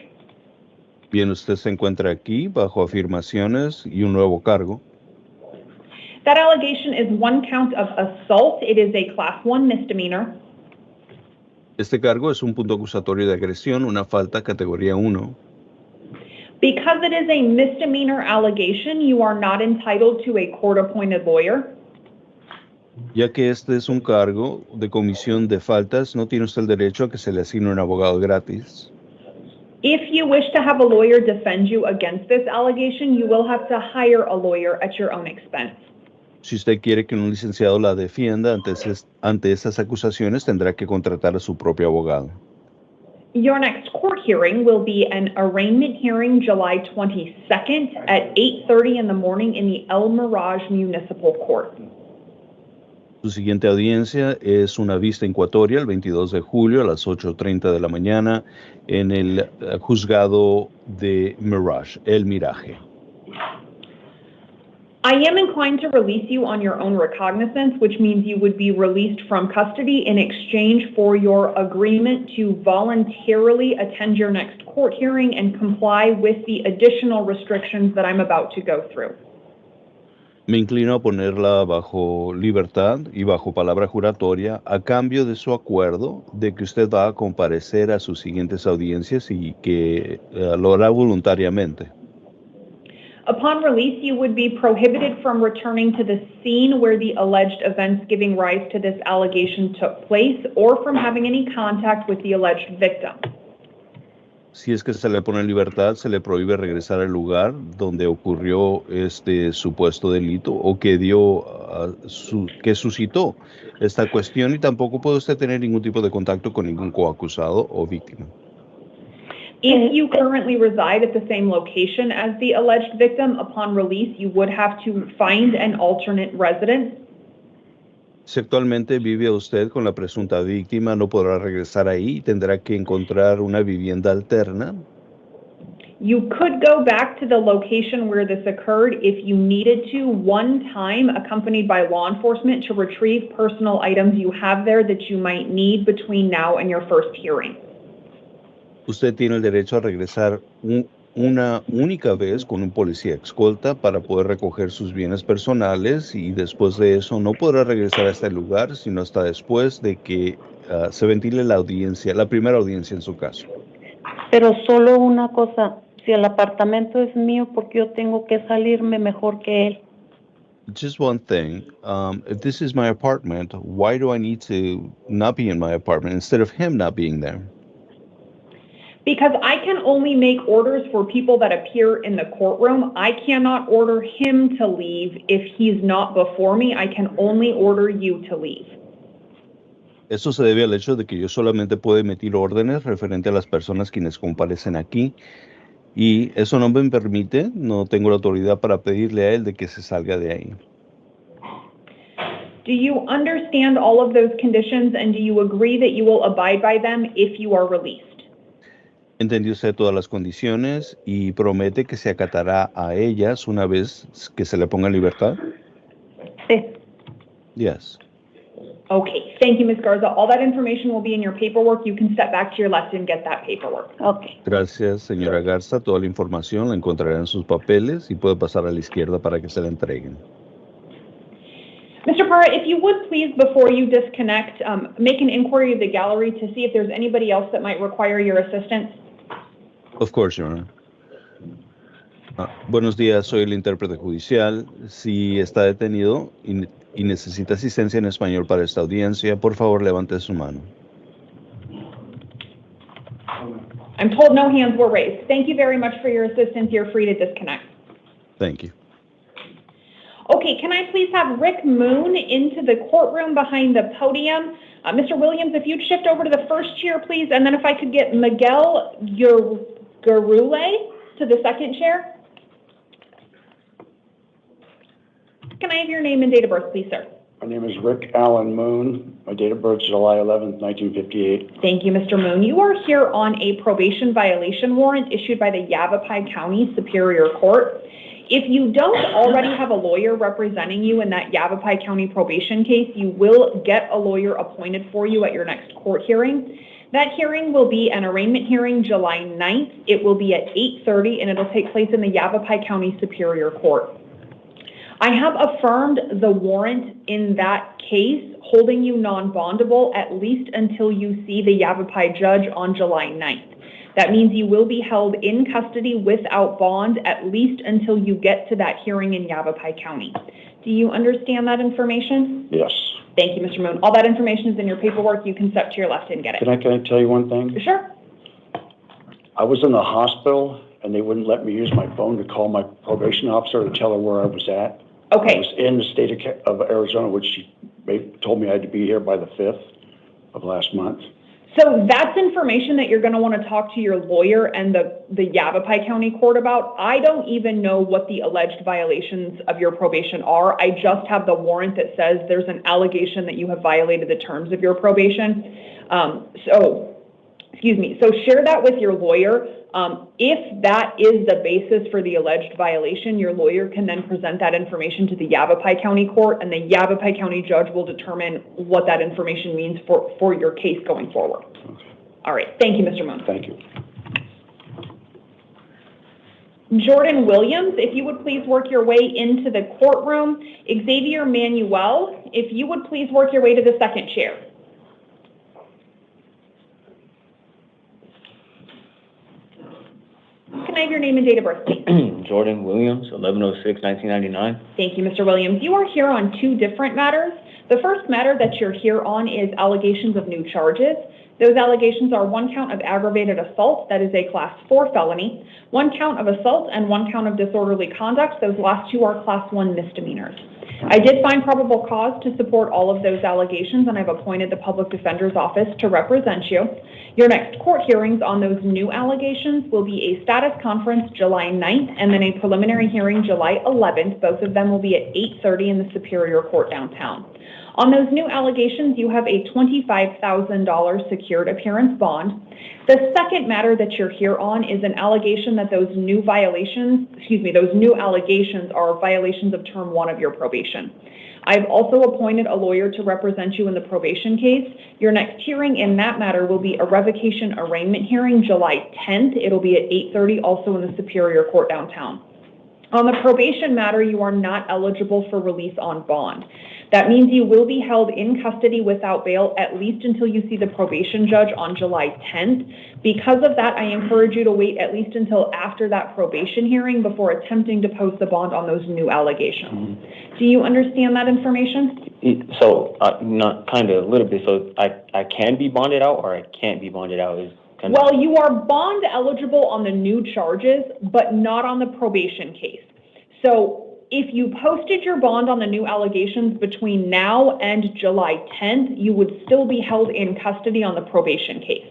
Bien, usted se encuentra aquí bajo afirmaciones y un nuevo cargo. That allegation is one count of assault. It is a class 1 misdemeanor. Este cargo es un punto acusatorio de agresión, una falta categoría 1. Because it is a misdemeanor allegation, you are not entitled to a court-appointed lawyer. Ya que este es un cargo de comisión de faltas, no tiene usted el derecho a que se le asigne un abogado gratis. If you wish to have a lawyer defend you against this allegation, you will have to hire a lawyer at your own expense. Si usted quiere que un licenciado la defienda ante esas acusaciones, tendrá que contratar a su propio abogado. Your next court hearing will be an arraignment hearing July 22nd at 8:30 in the morning in the El Mirage Municipal Court. Su siguiente audiencia es una vista incuatoria el 22 de julio a las 8:30 de la mañana en el juzgado de Mirage, El Miraje. I am inclined to release you on your own recognizance, which means you would be released from custody in exchange for your agreement to voluntarily attend your next court hearing and comply with the additional restrictions that I'm about to go through. Me inclino a ponerla bajo libertad y bajo palabra juratoria a cambio de su acuerdo de que usted va a comparecer a sus siguientes audiencias y que lo hará voluntariamente. Upon release, you would be prohibited from returning to the scene where the alleged events giving rise to this allegation took place or from having any contact with the alleged victim. Si es que se le pone en libertad, se le prohíbe regresar al lugar donde ocurrió este supuesto delito o que que suscitó esta cuestión y tampoco puede usted tener ningún tipo de contacto con ningún coacusado o víctima. If you currently reside at the same location as the alleged victim, upon release, you would have to find an alternate residence. Si actualmente vive usted con la presunta víctima, no podrá regresar ahí y tendrá que encontrar una vivienda alterna. You could go back to the location where this occurred if you needed to, one time, accompanied by law enforcement, to retrieve personal items you have there that you might need between now and your first hearing. Usted tiene el derecho a regresar una única vez con un policía escolta para poder recoger sus bienes personales y después de eso no podrá regresar a este lugar sino hasta después de que se ventile la audiencia, la primera audiencia en su caso. Pero solo una cosa, si el apartamento es mío, porque yo tengo que salirme mejor que él. Just one thing, if this is my apartment, why do I need to not be in my apartment instead of him not being there? Because I can only make orders for people that appear in the courtroom. I cannot order him to leave if he's not before me. I can only order you to leave. Eso se debe al hecho de que yo solamente puedo emitir órdenes referente a las personas quienes comparecen aquí y eso no me permite, no tengo la autoridad para pedirle a él de que se salga de ahí. Do you understand all of those conditions and do you agree that you will abide by them if you are released? ¿Entendió usted todas las condiciones y promete que se acatará a ellas una vez que se le ponga en libertad? Sí. Yes. Okay, thank you, Ms. Garza. All that information will be in your paperwork. You can step back to your left and get that paperwork. Okay. Gracias, señora Garza. Toda la información la encontrará en sus papeles y puede pasar a la izquierda para que se la entreguen. Mr. Parra, if you would please, before you disconnect, make an inquiry of the gallery to see if there's anybody else that might require your assistance. Of course, Your Honor. Buenos días, soy el intérprete judicial. Si está detenido y necesita asistencia en español para esta audiencia, por favor levante su mano. I'm told no hands were raised. Thank you very much for your assistance. You're free to disconnect. Thank you. Okay, can I please have Rick Moon into the courtroom behind the podium? Mr. Williams, if you'd shift over to the first chair, please, and then if I could get Miguel Garule to the second chair. Can I have your name and date of birth, please, sir? My name is Rick Allen Moon. My date of birth is July 11th, 1958. Thank you, Mr. Moon. You are here on a probation violation warrant issued by the Yavapai County Superior Court. If you don't already have a lawyer representing you in that Yavapai County probation case, you will get a lawyer appointed for you at your next court hearing. That hearing will be an arraignment hearing July 9th. It will be at 8:30 and it'll take place in the Yavapai County Superior Court. I have affirmed the warrant in that case, holding you non-bondable at least until you see the Yavapai judge on July 9th. That means you will be held in custody without bond at least until you get to that hearing in Yavapai County. Do you understand that information? Yes. Thank you, Mr. Moon. All that information is in your paperwork. You can step to your left and get it. Can I tell you one thing? Sure. I was in the hospital and they wouldn't let me use my phone to call my probation officer to tell her where I was at. Okay. I was in the state of Arizona, which they told me I had to be here by the 5th of last month. So that's information that you're going to want to talk to your lawyer and the Yavapai County Court about. I don't even know what the alleged violations of your probation are. I just have the warrant that says there's an allegation that you have violated the terms of your probation. So share that with your lawyer. If that is the basis for the alleged violation, your lawyer can then present that information to the Yavapai County Court, and the Yavapai County judge will determine what that information means for your case going forward. Okay. All right. Thank you, Mr. Moon. Thank you. Jordan Williams, if you would please work your way into the courtroom. Xavier Manuel, if you would please work your way to the second chair. Can I have your name and date of birth, please? Jordan Williams, 11/06/1999. Thank you, Mr. Williams. You are here on two different matters. The first matter that you're here on is allegations of new charges. Those allegations are one count of aggravated assault, that is a class 4 felony, one count of assault, and one count of disorderly conduct. Those last two are class 1 misdemeanors. I did find probable cause to support all of those allegations, and I've appointed the Public Defender's Office to represent you. Your next court hearings on those new allegations will be a status conference July 9th and then a preliminary hearing July 11th. Both of them will be at 8:30 in the Superior Court downtown. On those new allegations, you have a $25,000 secured appearance bond. The second matter that you're here on is an allegation that those new allegations are violations of term 1 of your probation. I've also appointed a lawyer to represent you in the probation case. Your next hearing in that matter will be a revocation arraignment hearing July 10th. It'll be at 8:30, also in the Superior Court downtown. On the probation matter, you are not eligible for release on bond. That means you will be held in custody without bail at least until you see the probation judge on July 10th. Because of that, I encourage you to wait at least until after that probation hearing before attempting to post the bond on those new allegations. Do you understand that information? So, not kind of a little bit. So I can be bonded out or I can't be bonded out is kind of. Well, you are bond eligible on the new charges, but not on the probation case. So if you posted your bond on the new allegations between now and July 10th, you would still be held in custody on the probation case.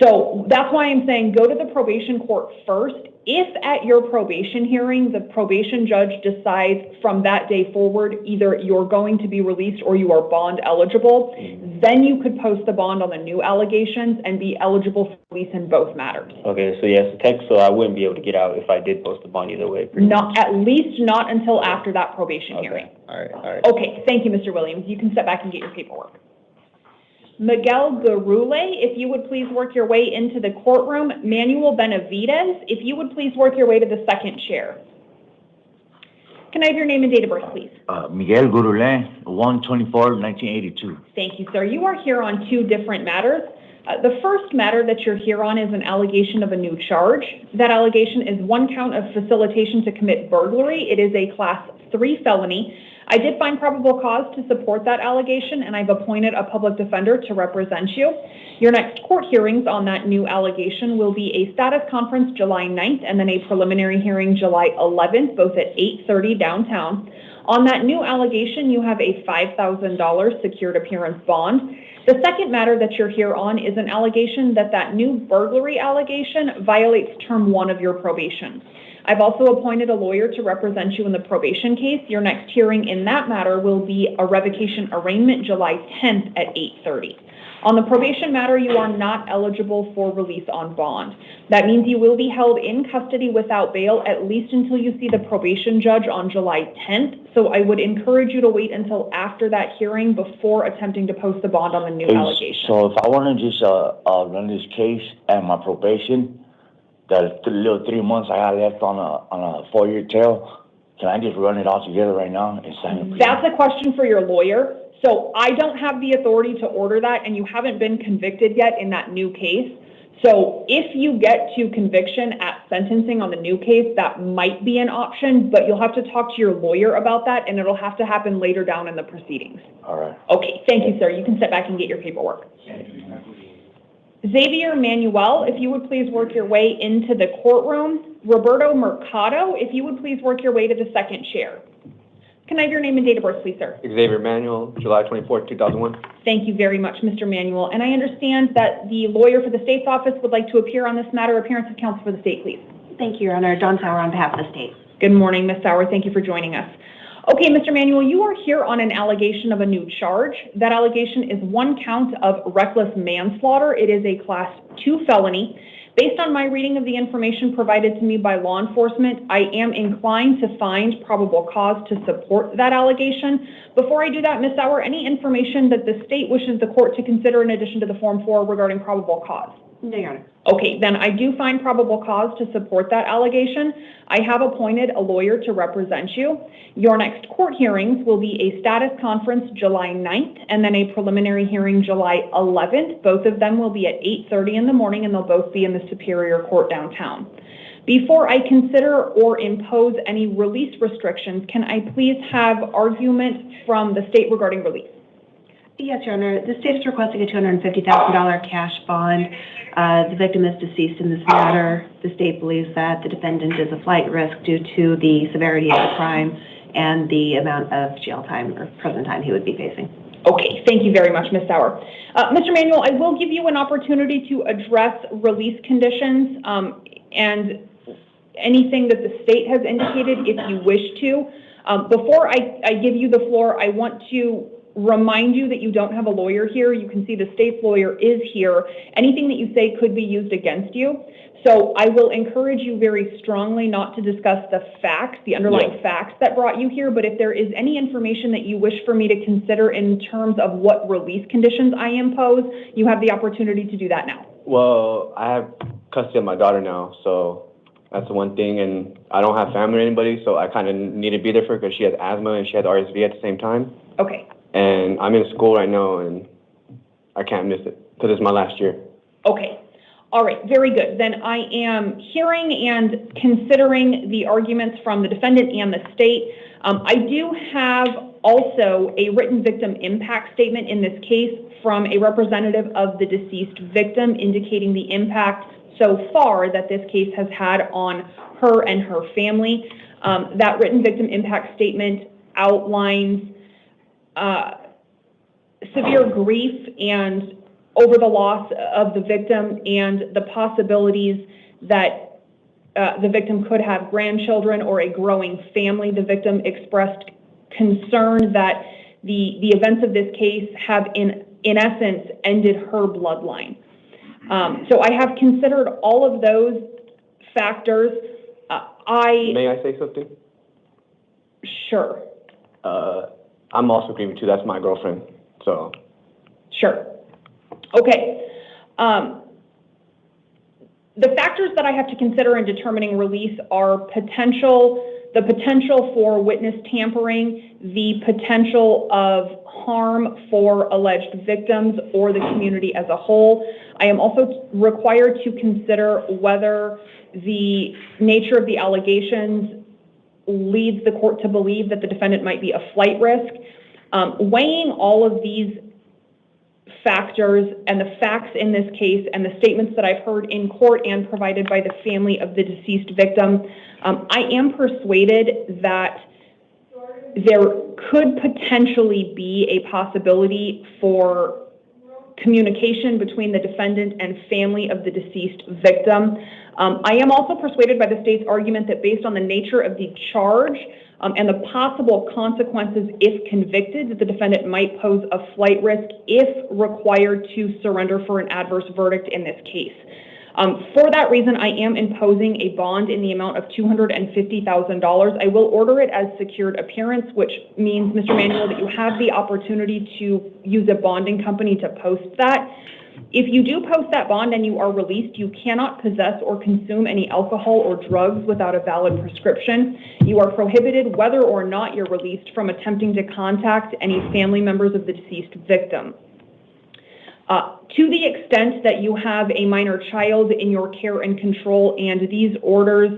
So that's why I'm saying go to the probation court first. If at your probation hearing, the probation judge decides from that day forward, either you're going to be released or you are bond eligible, then you could post the bond on the new allegations and be eligible for release in both matters. Okay, so yes, so I wouldn't be able to get out if I did post the bond either way. Not, at least not until after that probation hearing. All right. Okay, thank you, Mr. Williams. You can step back and get your paperwork. Miguel Garule, if you would please work your way into the courtroom. Manuel Benavides, if you would please work your way to the second chair. Can I have your name and date of birth, please? Miguel Gurule, 1/24/1982. Thank you, sir. You are here on two different matters. The first matter that you're here on is an allegation of a new charge. That allegation is one count of facilitation to commit burglary. It is a Class 3 felony. I did find probable cause to support that allegation, and I've appointed a public defender to represent you. Your next court hearings on that new allegation will be a status conference July 9th and then a preliminary hearing July 11th, both at 8:30 downtown. On that new allegation, you have a $5,000 secured appearance bond. The second matter that you're here on is an allegation that that new burglary allegation violates term 1 of your probation. I've also appointed a lawyer to represent you in the probation case. Your next hearing in that matter will be a revocation arraignment July 10th at 8:30. On the probation matter, you are not eligible for release on bond. That means you will be held in custody without bail at least until you see the probation judge on July 10th. So I would encourage you to wait until after that hearing before attempting to post the bond on the new allegation. So if I want to just run this case and my probation, the little 3 months I have left on a 4-year tail, can I just run it all together right now and sign it? That's a question for your lawyer. So I don't have the authority to order that, and you haven't been convicted yet in that new case. So if you get to conviction at sentencing on the new case, that might be an option, but you'll have to talk to your lawyer about that, and it'll have to happen later down in the proceedings. All right. Okay, thank you, sir. You can step back and get your paperwork. Xavier Manuel, if you would please work your way into the courtroom. Roberto Mercado, if you would please work your way to the second chair. Can I have your name and date of birth, please, sir? Xavier Manuel, July 24th, 2001. Thank you very much, Mr. Manuel. And I understand that the lawyer for the state's office would like to appear on this matter. Appearance of counsel for the state, please. Thank you, Your Honor. Dawn Sauer on behalf of the state. Good morning, Ms. Sauer. Thank you for joining us. Okay, Mr. Manuel, you are here on an allegation of a new charge. That allegation is one count of reckless manslaughter. It is a Class 2 felony. Based on my reading of the information provided to me by law enforcement, I am inclined to find probable cause to support that allegation. Before I do that, Ms. Sauer, any information that the state wishes the court to consider in addition to the Form 4 regarding probable cause? No, Your Honor. Okay, then I do find probable cause to support that allegation. I have appointed a lawyer to represent you. Your next court hearings will be a status conference July 9th and then a preliminary hearing July 11th. Both of them will be at 8:30 in the morning, and they'll both be in the Superior Court downtown. Before I consider or impose any release restrictions, can I please have argument from the state regarding release? Yes, Your Honor. The state is requesting a $250,000 cash bond. The victim is deceased in this matter. The state believes that the defendant is a flight risk due to the severity of the crime and the amount of jail time or prison time he would be facing. Okay, thank you very much, Ms. Sauer. Mr. Manuel, I will give you an opportunity to address release conditions and anything that the state has indicated if you wish to. Before I give you the floor, I want to remind you that you don't have a lawyer here. You can see the state's lawyer is here. Anything that you say could be used against you. So I will encourage you very strongly not to discuss the facts, the underlying facts that brought you here, but if there is any information that you wish for me to consider in terms of what release conditions I impose, you have the opportunity to do that now. Well, I have custody of my daughter now, so that's the one thing, and I don't have family or anybody, so I kind of need to be there for her because she has asthma and she has RSV at the same time. Okay. And I'm in school right now, and I can't miss it because it's my last year. Okay. All right, very good. Then I am hearing and considering the arguments from the defendant and the state. I do have also a written victim impact statement in this case from a representative of the deceased victim indicating the impact so far that this case has had on her and her family. That written victim impact statement outlines severe grief and over the loss of the victim and the possibilities that the victim could have grandchildren or a growing family. The victim expressed concern that the events of this case have in essence ended her bloodline. So I have considered all of those factors. May I say something? Sure. I'm also grieving too. That's my girlfriend. So. Sure. Okay. The factors that I have to consider in determining release are the potential for witness tampering, the potential of harm for alleged victims or the community as a whole. I am also required to consider whether the nature of the allegations leads the court to believe that the defendant might be a flight risk. Weighing all of these factors and the facts in this case and the statements that I've heard in court and provided by the family of the deceased victim, I am persuaded that there could potentially be a possibility for communication between the defendant and family of the deceased victim. I am also persuaded by the state's argument that based on the nature of the charge and the possible consequences if convicted, that the defendant might pose a flight risk if required to surrender for an adverse verdict in this case. For that reason, I am imposing a bond in the amount of $250,000. I will order it as secured appearance, which means, Mr. Manuel, that you have the opportunity to use a bonding company to post that. If you do post that bond and you are released, you cannot possess or consume any alcohol or drugs without a valid prescription. You are prohibited, whether or not you're released, from attempting to contact any family members of the deceased victim. To the extent that you have a minor child in your care and control and these orders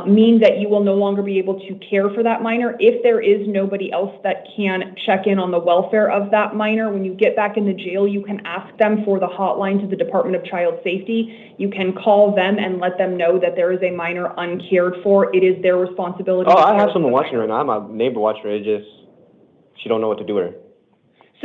mean that you will no longer be able to care for that minor, if there is nobody else that can check in on the welfare of that minor, when you get back in the jail, you can ask them for the hotline to the Department of Child Safety. You can call them and let them know that there is a minor uncared for. It is their responsibility. Oh, I have someone watching right now. I have my neighbor watching her. She don't know what to do with her.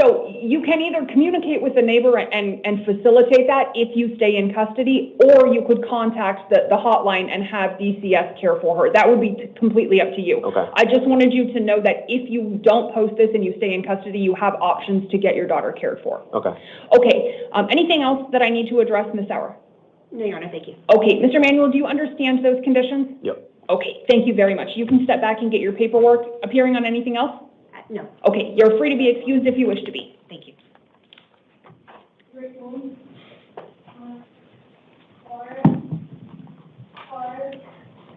So you can either communicate with the neighbor and facilitate that if you stay in custody, or you could contact the hotline and have DCS care for her. That would be completely up to you. Okay. I just wanted you to know that if you don't post this and you stay in custody, you have options to get your daughter cared for. Okay. Okay. Anything else that I need to address, Ms. Sauer? No, Your Honor, thank you. Okay. Mr. Manuel, do you understand those conditions? Yep. Okay. Thank you very much. You can step back and get your paperwork. Appearing on anything else? No. Okay, you're free to be excused if you wish to be. Thank you.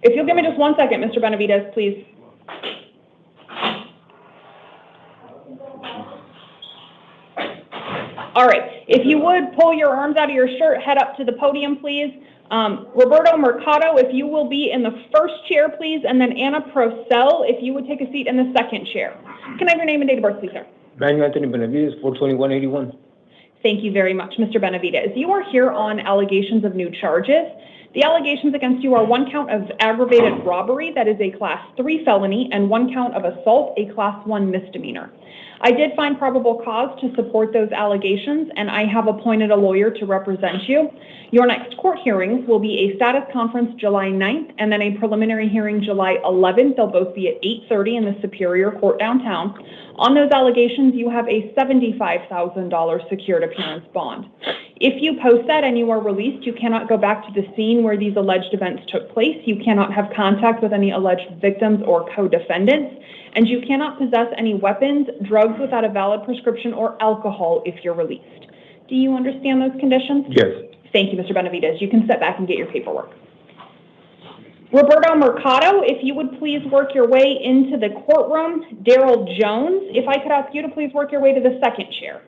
If you'll give me just 1 second, Mr. Benavides, please. All right, if you would pull your arms out of your shirt, head up to the podium, please. Roberto Mercado, if you will be in the first chair, please, and then Anna Procell, if you would take a seat in the second chair. Can I have your name and date of birth, please, sir? Manuel Anthony Benavides, 42181. Thank you very much, Mr. Benavides. You are here on allegations of new charges. The allegations against you are 1 count of aggravated robbery, that is a Class 3 felony, and 1 count of assault, a Class 1 misdemeanor. I did find probable cause to support those allegations, and I have appointed a lawyer to represent you. Your next court hearings will be a status conference July 9th and then a preliminary hearing July 11th. They'll both be at 8:30 in the Superior Court downtown. On those allegations, you have a $75,000 secured appearance bond. If you post that and you are released, you cannot go back to the scene where these alleged events took place. You cannot have contact with any alleged victims or co-defendants, and you cannot possess any weapons, drugs without a valid prescription, or alcohol if you're released. Do you understand those conditions? Yes. Thank you, Mr. Benavidez. You can step back and get your paperwork. Roberto Mercado, if you would please work your way into the courtroom. Daryl Jones, if I could ask you to please work your way to the second chair.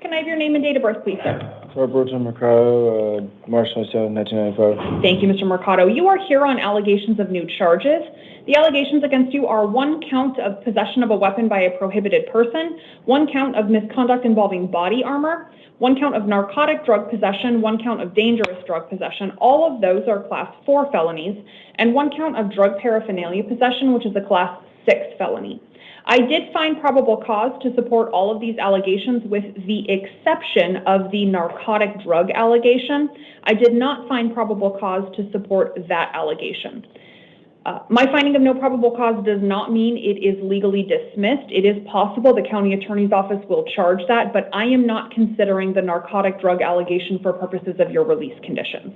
Can I have your name and date of birth, please, sir? Roberto Mercado, March 27, 1995. Thank you, Mr. Mercado. You are here on allegations of new charges. The allegations against you are 1 count of possession of a weapon by a prohibited person, 1 count of misconduct involving body armor, 1 count of narcotic drug possession, 1 count of dangerous drug possession. All of those are Class 4 felonies, and 1 count of drug paraphernalia possession, which is a Class 6 felony. I did find probable cause to support all of these allegations with the exception of the narcotic drug allegation. I did not find probable cause to support that allegation. My finding of no probable cause does not mean it is legally dismissed. It is possible the county attorney's office will charge that, but I am not considering the narcotic drug allegation for purposes of your release conditions.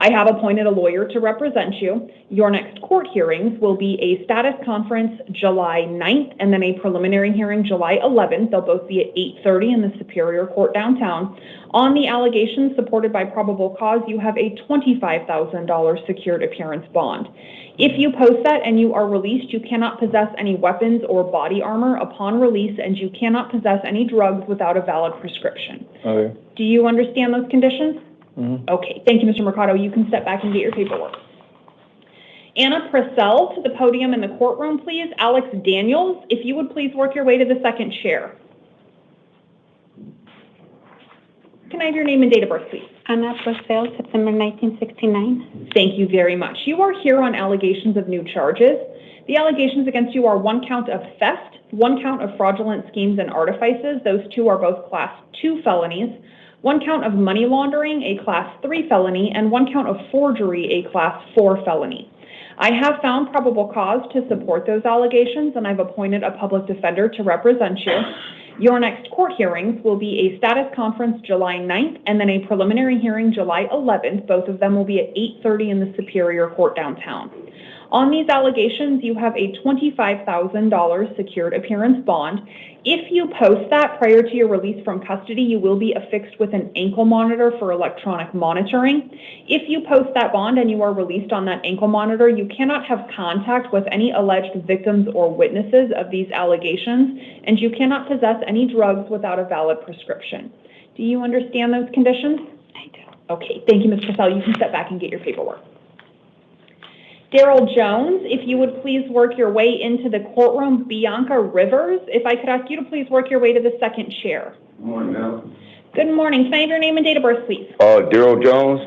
I have appointed a lawyer to represent you. Your next court hearings will be a status conference July 9th and then a preliminary hearing July 11th. They'll both be at 8:30 in the Superior Court downtown. On the allegations supported by probable cause, you have a $25,000 secured appearance bond. If you post that and you are released, you cannot possess any weapons or body armor upon release, and you cannot possess any drugs without a valid prescription. Okay. Do you understand those conditions? Mm-hmm. Okay, thank you, Mr. Mercado. You can step back and get your paperwork. Anna Purcell to the podium in the courtroom, please. Alex Daniels, if you would please work your way to the second chair. Can I have your name and date of birth, please? Anna Purcell, September 1969. Thank you very much. You are here on allegations of new charges. The allegations against you are 1 count of theft, 1 count of fraudulent schemes and artifices. Those 2 are both Class 2 felonies. 1 count of money laundering, a Class 3 felony, and 1 count of forgery, a Class 4 felony. I have found probable cause to support those allegations, and I've appointed a public defender to represent you. Your next court hearings will be a status conference July 9th and then a preliminary hearing July 11th. Both of them will be at 8:30 in the Superior Court downtown. On these allegations, you have a $25,000 secured appearance bond. If you post that prior to your release from custody, you will be affixed with an ankle monitor for electronic monitoring. If you post that bond and you are released on that ankle monitor, you cannot have contact with any alleged victims or witnesses of these allegations, and you cannot possess any drugs without a valid prescription. Do you understand those conditions? I do. Okay, thank you, Ms. Purcell. You can step back and get your paperwork. Daryl Jones, if you would please work your way into the courtroom. Bianca Rivers, if I could ask you to please work your way to the second chair. Good morning, ma'am. Good morning. Can I have your name and date of birth, please? Daryl Jones,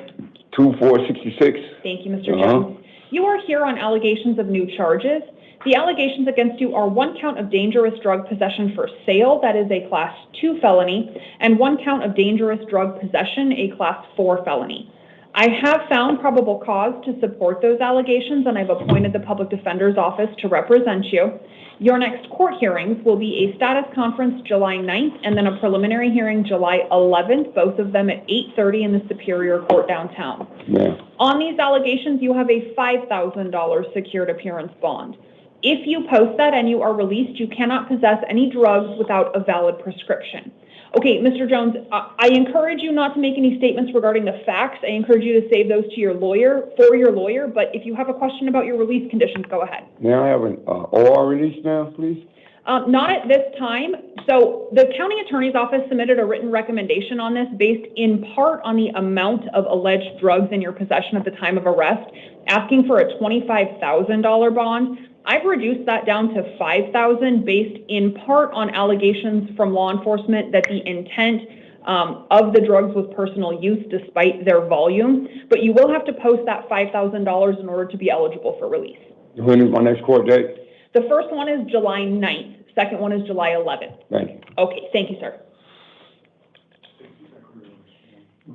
2466. Thank you, Mr. Jones. You are here on allegations of new charges. The allegations against you are 1 count of dangerous drug possession for sale, that is a Class 2 felony, and 1 count of dangerous drug possession, a Class 4 felony. I have found probable cause to support those allegations, and I've appointed the public defender's office to represent you. Your next court hearings will be a status conference July 9th and then a preliminary hearing July 11th, both of them at 8:30 in the Superior Court downtown. Yeah. On these allegations, you have a $5,000 secured appearance bond. If you post that and you are released, you cannot possess any drugs without a valid prescription. Okay, Mr. Jones, I encourage you not to make any statements regarding the facts. I encourage you to save those to your lawyer, but if you have a question about your release conditions, go ahead. May I have an OR release now, please? Not at this time. So the county attorney's office submitted a written recommendation on this based in part on the amount of alleged drugs in your possession at the time of arrest, asking for a $25,000 bond. I've reduced that down to $5,000 based in part on allegations from law enforcement that the intent of the drugs with personal use despite their volume, but you will have to post that $5,000 in order to be eligible for release. When is my next court date? The first one is July 9th. Second one is July 11th. Thank you. Okay, thank you, sir.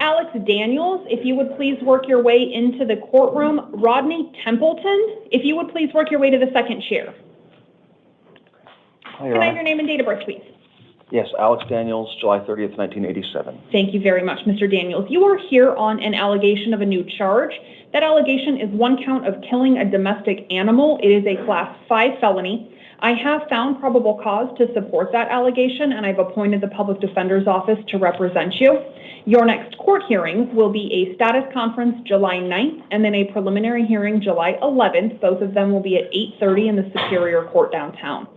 Alex Daniels, if you would please work your way into the courtroom. Rodney Templeton, if you would please work your way to the second chair. Hi, Your Can I have Honor. your name and date of birth, please? Yes, Alex Daniels, July 30th, 1987. Thank you very much, Mr. Daniels. You are here on an allegation of a new charge. That allegation is one count of killing a domestic animal. It is a Class 5 felony. I have found probable cause to support that allegation, and I've appointed the Public Defender's Office to represent you. Your next court hearings will be a status conference July 9th and then a preliminary hearing July 11th. Both of them will be at 8:30 in the Superior Court downtown.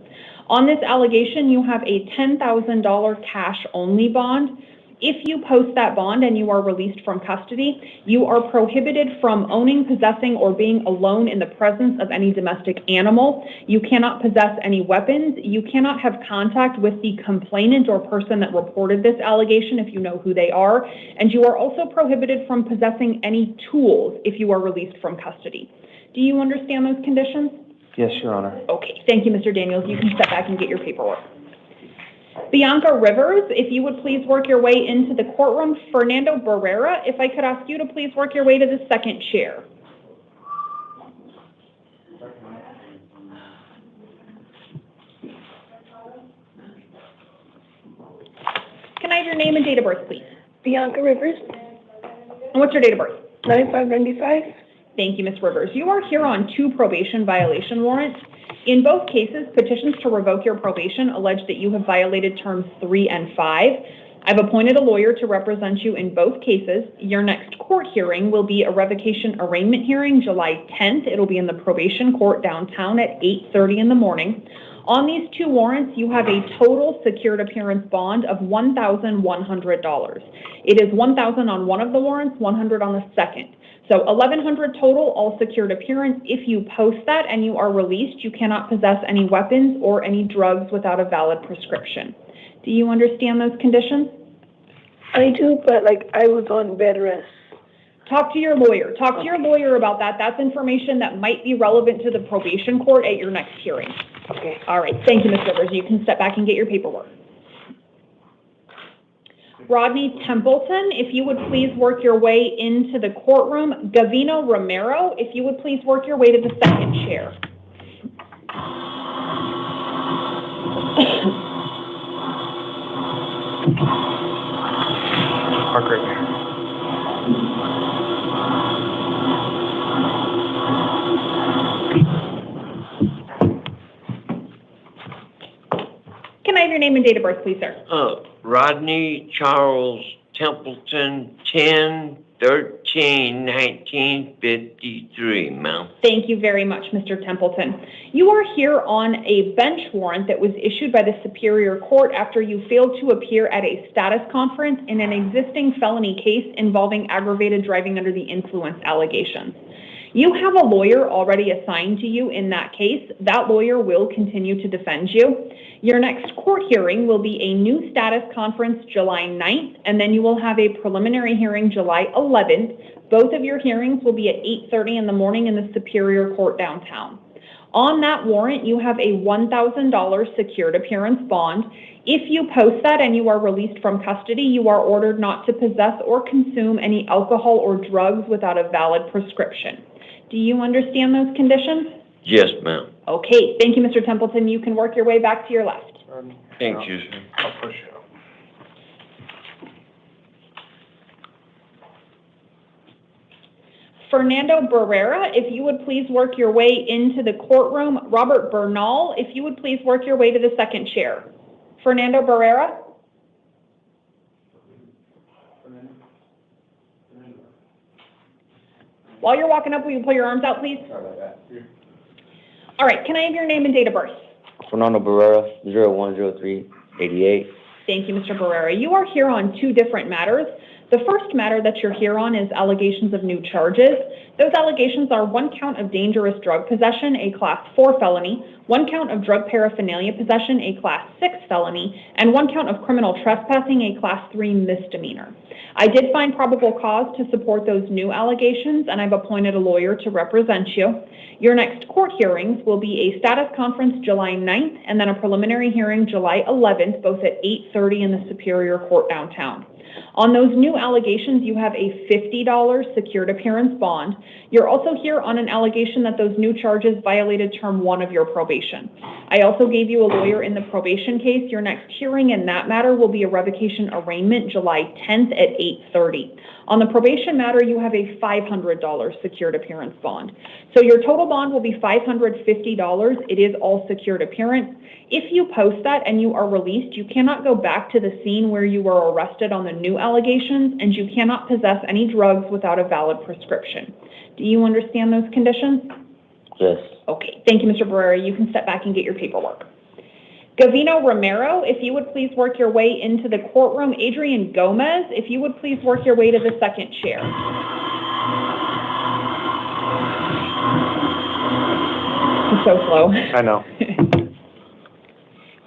On this allegation, you have a $10,000 cash-only bond. If you post that bond and you are released from custody, you are prohibited from owning, possessing, or being alone in the presence of any domestic animal. You cannot possess any weapons. You cannot have contact with the complainant or person that reported this allegation if you know who they are. And you are also prohibited from possessing any tools if you are released from custody. Do you understand those conditions? Yes, Your Honor. Okay, thank you, Mr. Daniels. You can step back and get your paperwork. Bianca Rivers, if you would please work your way into the courtroom. Fernando Barrera, if I could ask you to please work your way to the second chair. Can I have your name and date of birth, please? Bianca Rivers, And what's your date of birth? 9595. Thank you, Ms. Rivers. You are here on 2 probation violation warrants. In both cases, petitions to revoke your probation allege that you have violated terms 3 and 5. I've appointed a lawyer to represent you in both cases. Your next court hearing will be a revocation arraignment hearing July 10th. It'll be in the probation court downtown at 8:30 in the morning. On these 2 warrants, you have a total secured appearance bond of $1,100. It is $1,000 on one of the warrants, $100 on the second. So $1,100 total, all secured appearance. If you post that and you are released, you cannot possess any weapons or any drugs without a valid prescription. Do you understand those conditions? I do, but I was on bed rest. Talk to your lawyer. Talk to your lawyer about that. That's information that might be relevant to the probation court at your next hearing. Okay. All right. Thank you, Ms. Rivers. You can step back and get your paperwork. Rodney Templeton, if you would please work your way into the courtroom. Gavino Romero, if you would please work your way to the second chair. Park right there. Can I have your name and date of birth, please, sir? Rodney Charles Templeton, 10/13/1953, ma'am. Thank you very much, Mr. Templeton. You are here on a bench warrant that was issued by the Superior Court after you failed to appear at a status conference in an existing felony case involving aggravated driving under the influence allegations. You have a lawyer already assigned to you in that case. That lawyer will continue to defend you. Your next court hearing will be a new status conference July 9th, and then you will have a preliminary hearing July 11th. Both of your hearings will be at 8:30 in the morning in the Superior Court downtown. On that warrant, you have a $1,000 secured appearance bond. If you post that and you are released from custody, you are ordered not to possess or consume any alcohol or drugs without a valid prescription. Do you understand those conditions? Yes, ma'am. Okay, thank you, Mr. Templeton. You can work your way back to your left. Thank you, sir. I'll push it. Fernando Barrera, if you would please work your way into the courtroom. Robert Bernal, if you would please work your way to the second chair. Fernando Barrera? While you're walking up, will you pull your arms out, please? Sorry about that. All right, can I have your name and date of birth? Fernando Barrera, 010388. Thank you, Mr. Barrera. You are here on 2 different matters. The first matter that you're here on is allegations of new charges. Those allegations are 1 count of dangerous drug possession, a Class 4 felony, 1 count of drug paraphernalia possession, a Class 6 felony, and 1 count of criminal trespassing, a Class 3 misdemeanor. I did find probable cause to support those new allegations, and I've appointed a lawyer to represent you. Your next court hearings will be a status conference July 9th and then a preliminary hearing July 11th, both at 8:30 in the Superior Court downtown. On those new allegations, you have a $50 secured appearance bond. You're also here on an allegation that those new charges violated term 1 of your probation. I also gave you a lawyer in the probation case. Your next hearing in that matter will be a revocation arraignment July 10th at 8:30. On the probation matter, you have a $500 secured appearance bond. So your total bond will be $550. It is all secured appearance. If you post that and you are released, you cannot go back to the scene where you were arrested on the new allegations, and you cannot possess any drugs without a valid prescription. Do you understand those conditions? Yes. Okay, thank you, Mr. Barrera. You can step back and get your paperwork. Gavino Romero, if you would please work your way into the courtroom. Adrian Gomez, if you would please work your way to the second chair. I'm so slow. I know.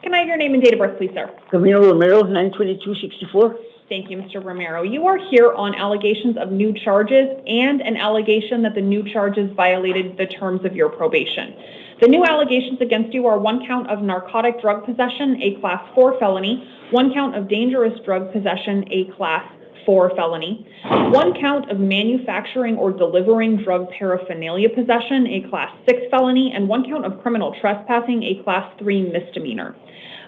Can I have your name and date of birth, please, sir? Camilo Romero, 92264. Thank you, Mr. Romero. You are here on allegations of new charges and an allegation that the new charges violated the terms of your probation. The new allegations against you are 1 count of narcotic drug possession, a Class 4 felony, 1 count of dangerous drug possession, a Class 4 felony, 1 count of manufacturing or delivering drug paraphernalia possession, a Class 6 felony, and 1 count of criminal trespassing, a Class 3 misdemeanor.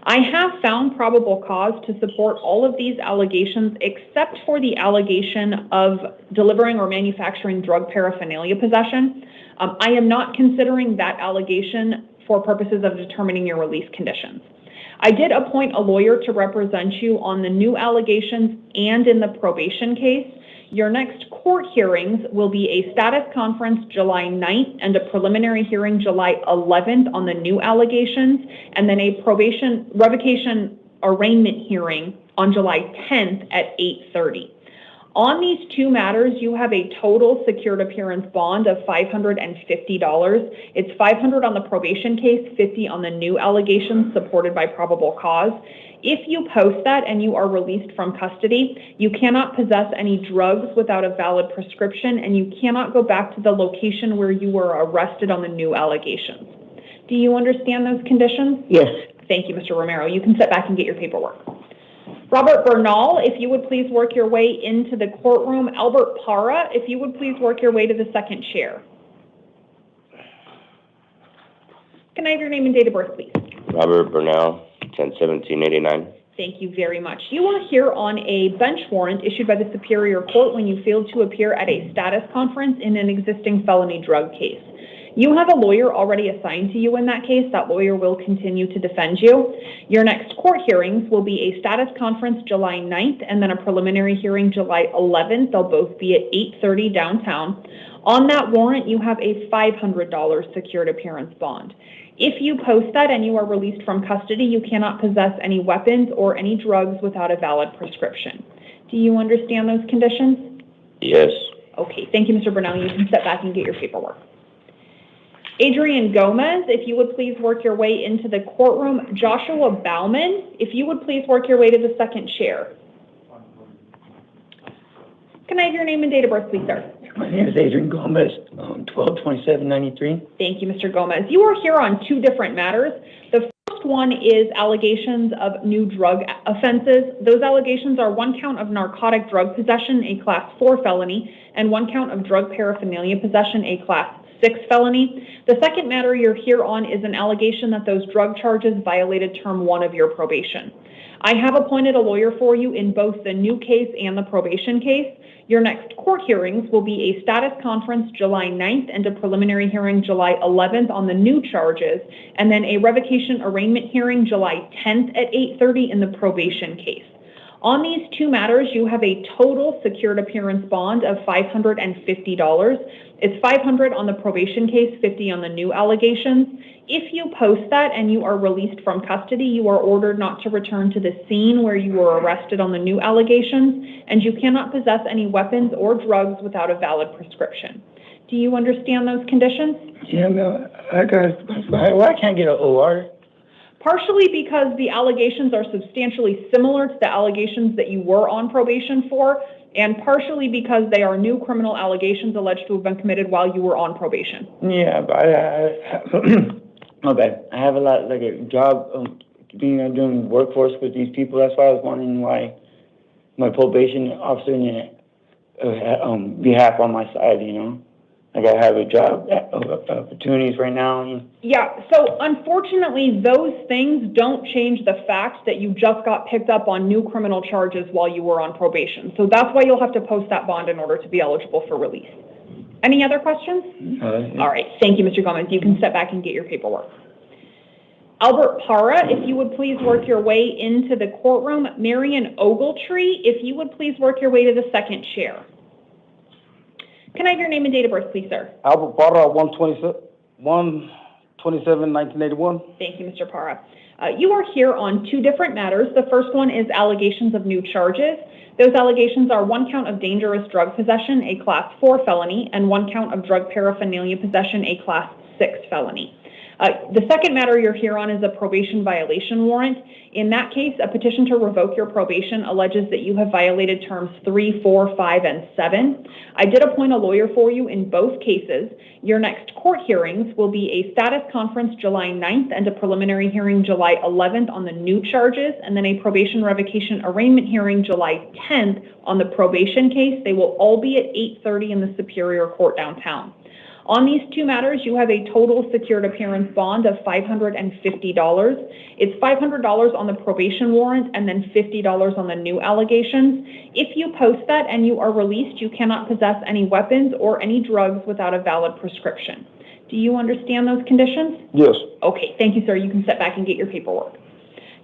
I have found probable cause to support all of these allegations except for the allegation of delivering or manufacturing drug paraphernalia possession. I am not considering that allegation for purposes of determining your release conditions. I did appoint a lawyer to represent you on the new allegations and in the probation case. Your next court hearings will be a status conference July 9th and a preliminary hearing July 11th on the new allegations, and then a probation revocation arraignment hearing on July 10th at 8:30. On these two matters, you have a total secured appearance bond of $550. It's $500 on the probation case, $50 on the new allegations supported by probable cause. If you post that and you are released from custody, you cannot possess any drugs without a valid prescription, and you cannot go back to the location where you were arrested on the new allegations. Do you understand those conditions? Yes. Thank you, Mr. Romero. You can sit back and get your paperwork. Robert Bernal, if you would please work your way into the courtroom. Albert Parra, if you would please work your way to the second chair. Can I have your name and date of birth, please? Robert Bernal, 10/17/89. Thank you very much. You are here on a bench warrant issued by the Superior Court when you failed to appear at a status conference in an existing felony drug case. You have a lawyer already assigned to you in that case. That lawyer will continue to defend you. Your next court hearings will be a status conference July 9th and then a preliminary hearing July 11th. They'll both be at 8:30 downtown. On that warrant, you have a $500 secured appearance bond. If you post that and you are released from custody, you cannot possess any weapons or any drugs without a valid prescription. Do you understand those conditions? Yes. Okay, thank you, Mr. Bernal. You can step back and get your paperwork. Adrian Gomez, if you would please work your way into the courtroom. Joshua Bauman, if you would please work your way to the second chair. Can I have your name and date of birth, please, sir? My name is Adrian Gomez, 12/27/93. Thank you, Mr. Gomez. You are here on two different matters. The first one is allegations of new drug offenses. Those allegations are 1 count of narcotic drug possession, a Class 4 felony, and 1 count of drug paraphernalia possession, a Class 6 felony. The second matter you're here on is an allegation that those drug charges violated term 1 of your probation. I have appointed a lawyer for you in both the new case and the probation case. Your next court hearings will be a status conference July 9th and a preliminary hearing July 11th on the new charges, and then a revocation arraignment hearing July 10th at 8:30 in the probation case. On these two matters, you have a total secured appearance bond of $550. It's $500 on the probation case, $50 on the new allegations. If you post that and you are released from custody, you are ordered not to return to the scene where you were arrested on the new allegations, and you cannot possess any weapons or drugs without a valid prescription. Do you understand those conditions? Yeah, no, why I can't get an OR? Partially because the allegations are substantially similar to the allegations that you were on probation for, and partially because they are new criminal allegations alleged to have been committed while you were on probation. Yeah, but my bad. I have a lot, like a job, doing workforce with these people. That's why I was wondering why my probation officer didn't behalf on my side, you know? Like I have a job opportunities right now. Yeah, so unfortunately, those things don't change the fact that you just got picked up on new criminal charges while you were on probation. So that's why you'll have to post that bond in order to be eligible for release. Any other questions? All right, thank you, Mr. Gomez. You can step back and get your paperwork. Albert Parra, if you would please work your way into the courtroom. Marion Ogletree, if you would please work your way to the second chair. Can I have your name and date of birth, please, sir? Albert Parra, 1/27/1981. Thank you, Mr. Parra. You are here on two different matters. The first one is allegations of new charges. Those allegations are one count of dangerous drug possession, a Class 4 felony, and one count of drug paraphernalia possession, a Class 6 felony. The second matter you're here on is a probation violation warrant. In that case, a petition to revoke your probation alleges that you have violated terms 3, 4, 5, and 7. I did appoint a lawyer for you in both cases. Your next court hearings will be a status conference July 9th and a preliminary hearing July 11th on the new charges, and then a probation revocation arraignment hearing July 10th on the probation case. They will all be at 8:30 in the Superior Court downtown. On these two matters, you have a total secured appearance bond of $550. It's $500 on the probation warrant and then $50 on the new allegations. If you post that and you are released, you cannot possess any weapons or any drugs without a valid prescription. Do you understand those conditions? Yes. Okay, thank you, sir. You can step back and get your paperwork.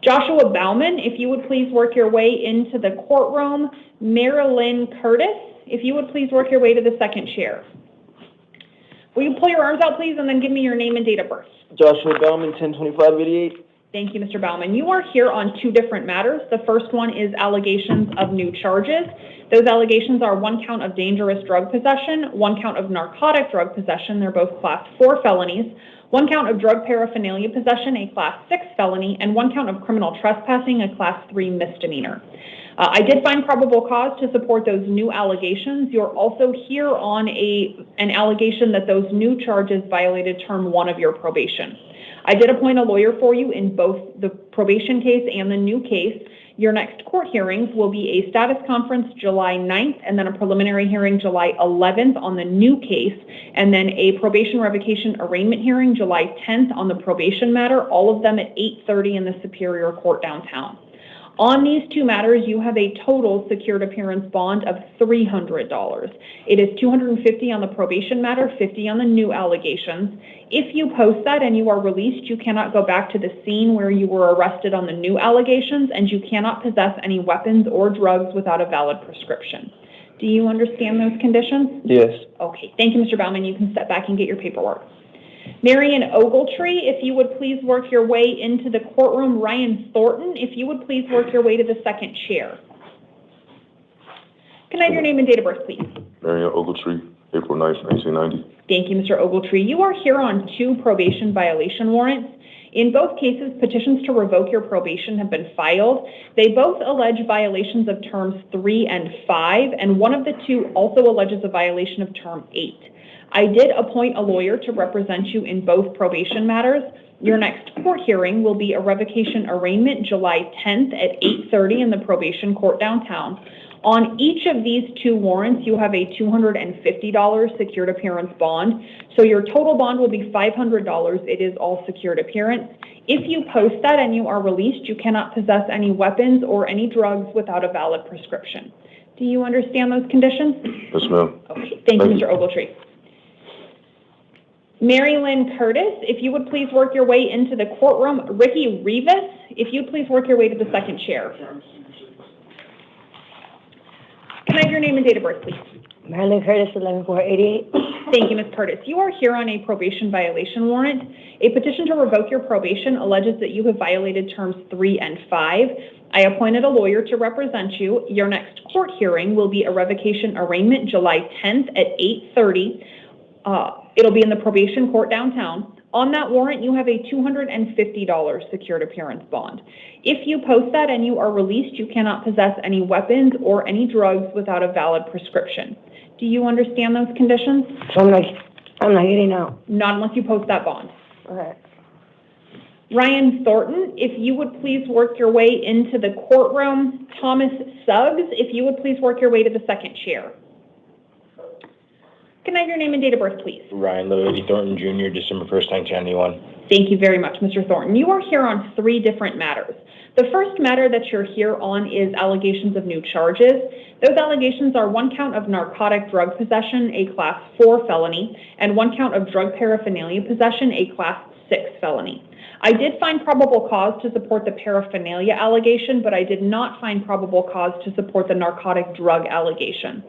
Joshua Bauman, if you would please work your way into the courtroom. Marilyn Curtis, if you would please work your way to the second chair. Will you pull your arms out, please, and then give me your name and date of birth? Joshua Bauman, 10/25/88. Thank you, Mr. Bauman. You are here on two different matters. The first one is allegations of new charges. Those allegations are one count of dangerous drug possession, one count of narcotic drug possession, they're both Class 4 felonies, one count of drug paraphernalia possession, a Class 6 felony, and one count of criminal trespassing, a Class 3 misdemeanor. I did find probable cause to support those new allegations. You're also here on an allegation that those new charges violated Term 1 of your probation. I did appoint a lawyer for you in both the probation case and the new case. Your next court hearings will be a status conference July 9th and then a preliminary hearing July 11th on the new case, and then a probation revocation arraignment hearing July 10th on the probation matter, all of them at 8:30 in the Superior Court downtown. On these two matters, you have a total secured appearance bond of $300. It is $250 on the probation matter, $50 on the new allegations. If you post that and you are released, you cannot go back to the scene where you were arrested on the new allegations, and you cannot possess any weapons or drugs without a valid prescription. Do you understand those conditions? Yes. Okay, thank you, Mr. Bauman. You can step back and get your paperwork. Marion Ogletree, if you would please work your way into the courtroom. Ryan Thornton, if you would please work your way to the second chair. Can I have your name and date of birth, please? Marion Ogletree, April 9th, 1990. Thank you, Mr. Ogletree. You are here on two probation violation warrants. In both cases, petitions to revoke your probation have been filed. They both allege violations of terms 3 and 5, and one of the two also alleges a violation of term 8. I did appoint a lawyer to represent you in both probation matters. Your next court hearing will be a revocation arraignment July 10th at 8:30 in the probation court downtown. On each of these two warrants, you have a $250 secured appearance bond. So your total bond will be $500. It is all secured appearance. If you post that and you are released, you cannot possess any weapons or any drugs without a valid prescription. Do you understand those conditions? Yes, ma'am. Okay, thank you, Mr. Ogletree. Mary Lynn Curtis, if you would please work your way into the courtroom. Ricky Rivas, if you'd please work your way to the second chair. Can I have your name and date of birth, please? Marilyn Curtis, 11/4/88. Thank you, Ms. Curtis. You are here on a probation violation warrant. A petition to revoke your probation alleges that you have violated terms 3 and 5. I appointed a lawyer to represent you. Your next court hearing will be a revocation arraignment July 10th at 8:30. It'll be in the probation court downtown. On that warrant, you have a $250 secured appearance bond. If you post that and you are released, you cannot possess any weapons or any drugs without a valid prescription. Do you understand those conditions? So I'm not getting out. Not unless you post that bond. Okay. Ryan Thornton, if you would please work your way into the courtroom. Thomas Suggs, if you would please work your way to the second chair. Can I have your name and date of birth, please? Ryan Lloyd Thornton Jr., December 1st, 1991. Thank you very much, Mr. Thornton. You are here on 3 different matters. The first matter that you're here on is allegations of new charges. Those allegations are 1 count of narcotic drug possession, a Class 4 felony, and 1 count of drug paraphernalia possession, a Class 6 felony. I did find probable cause to support the paraphernalia allegation, but I did not find probable cause to support the narcotic drug allegation.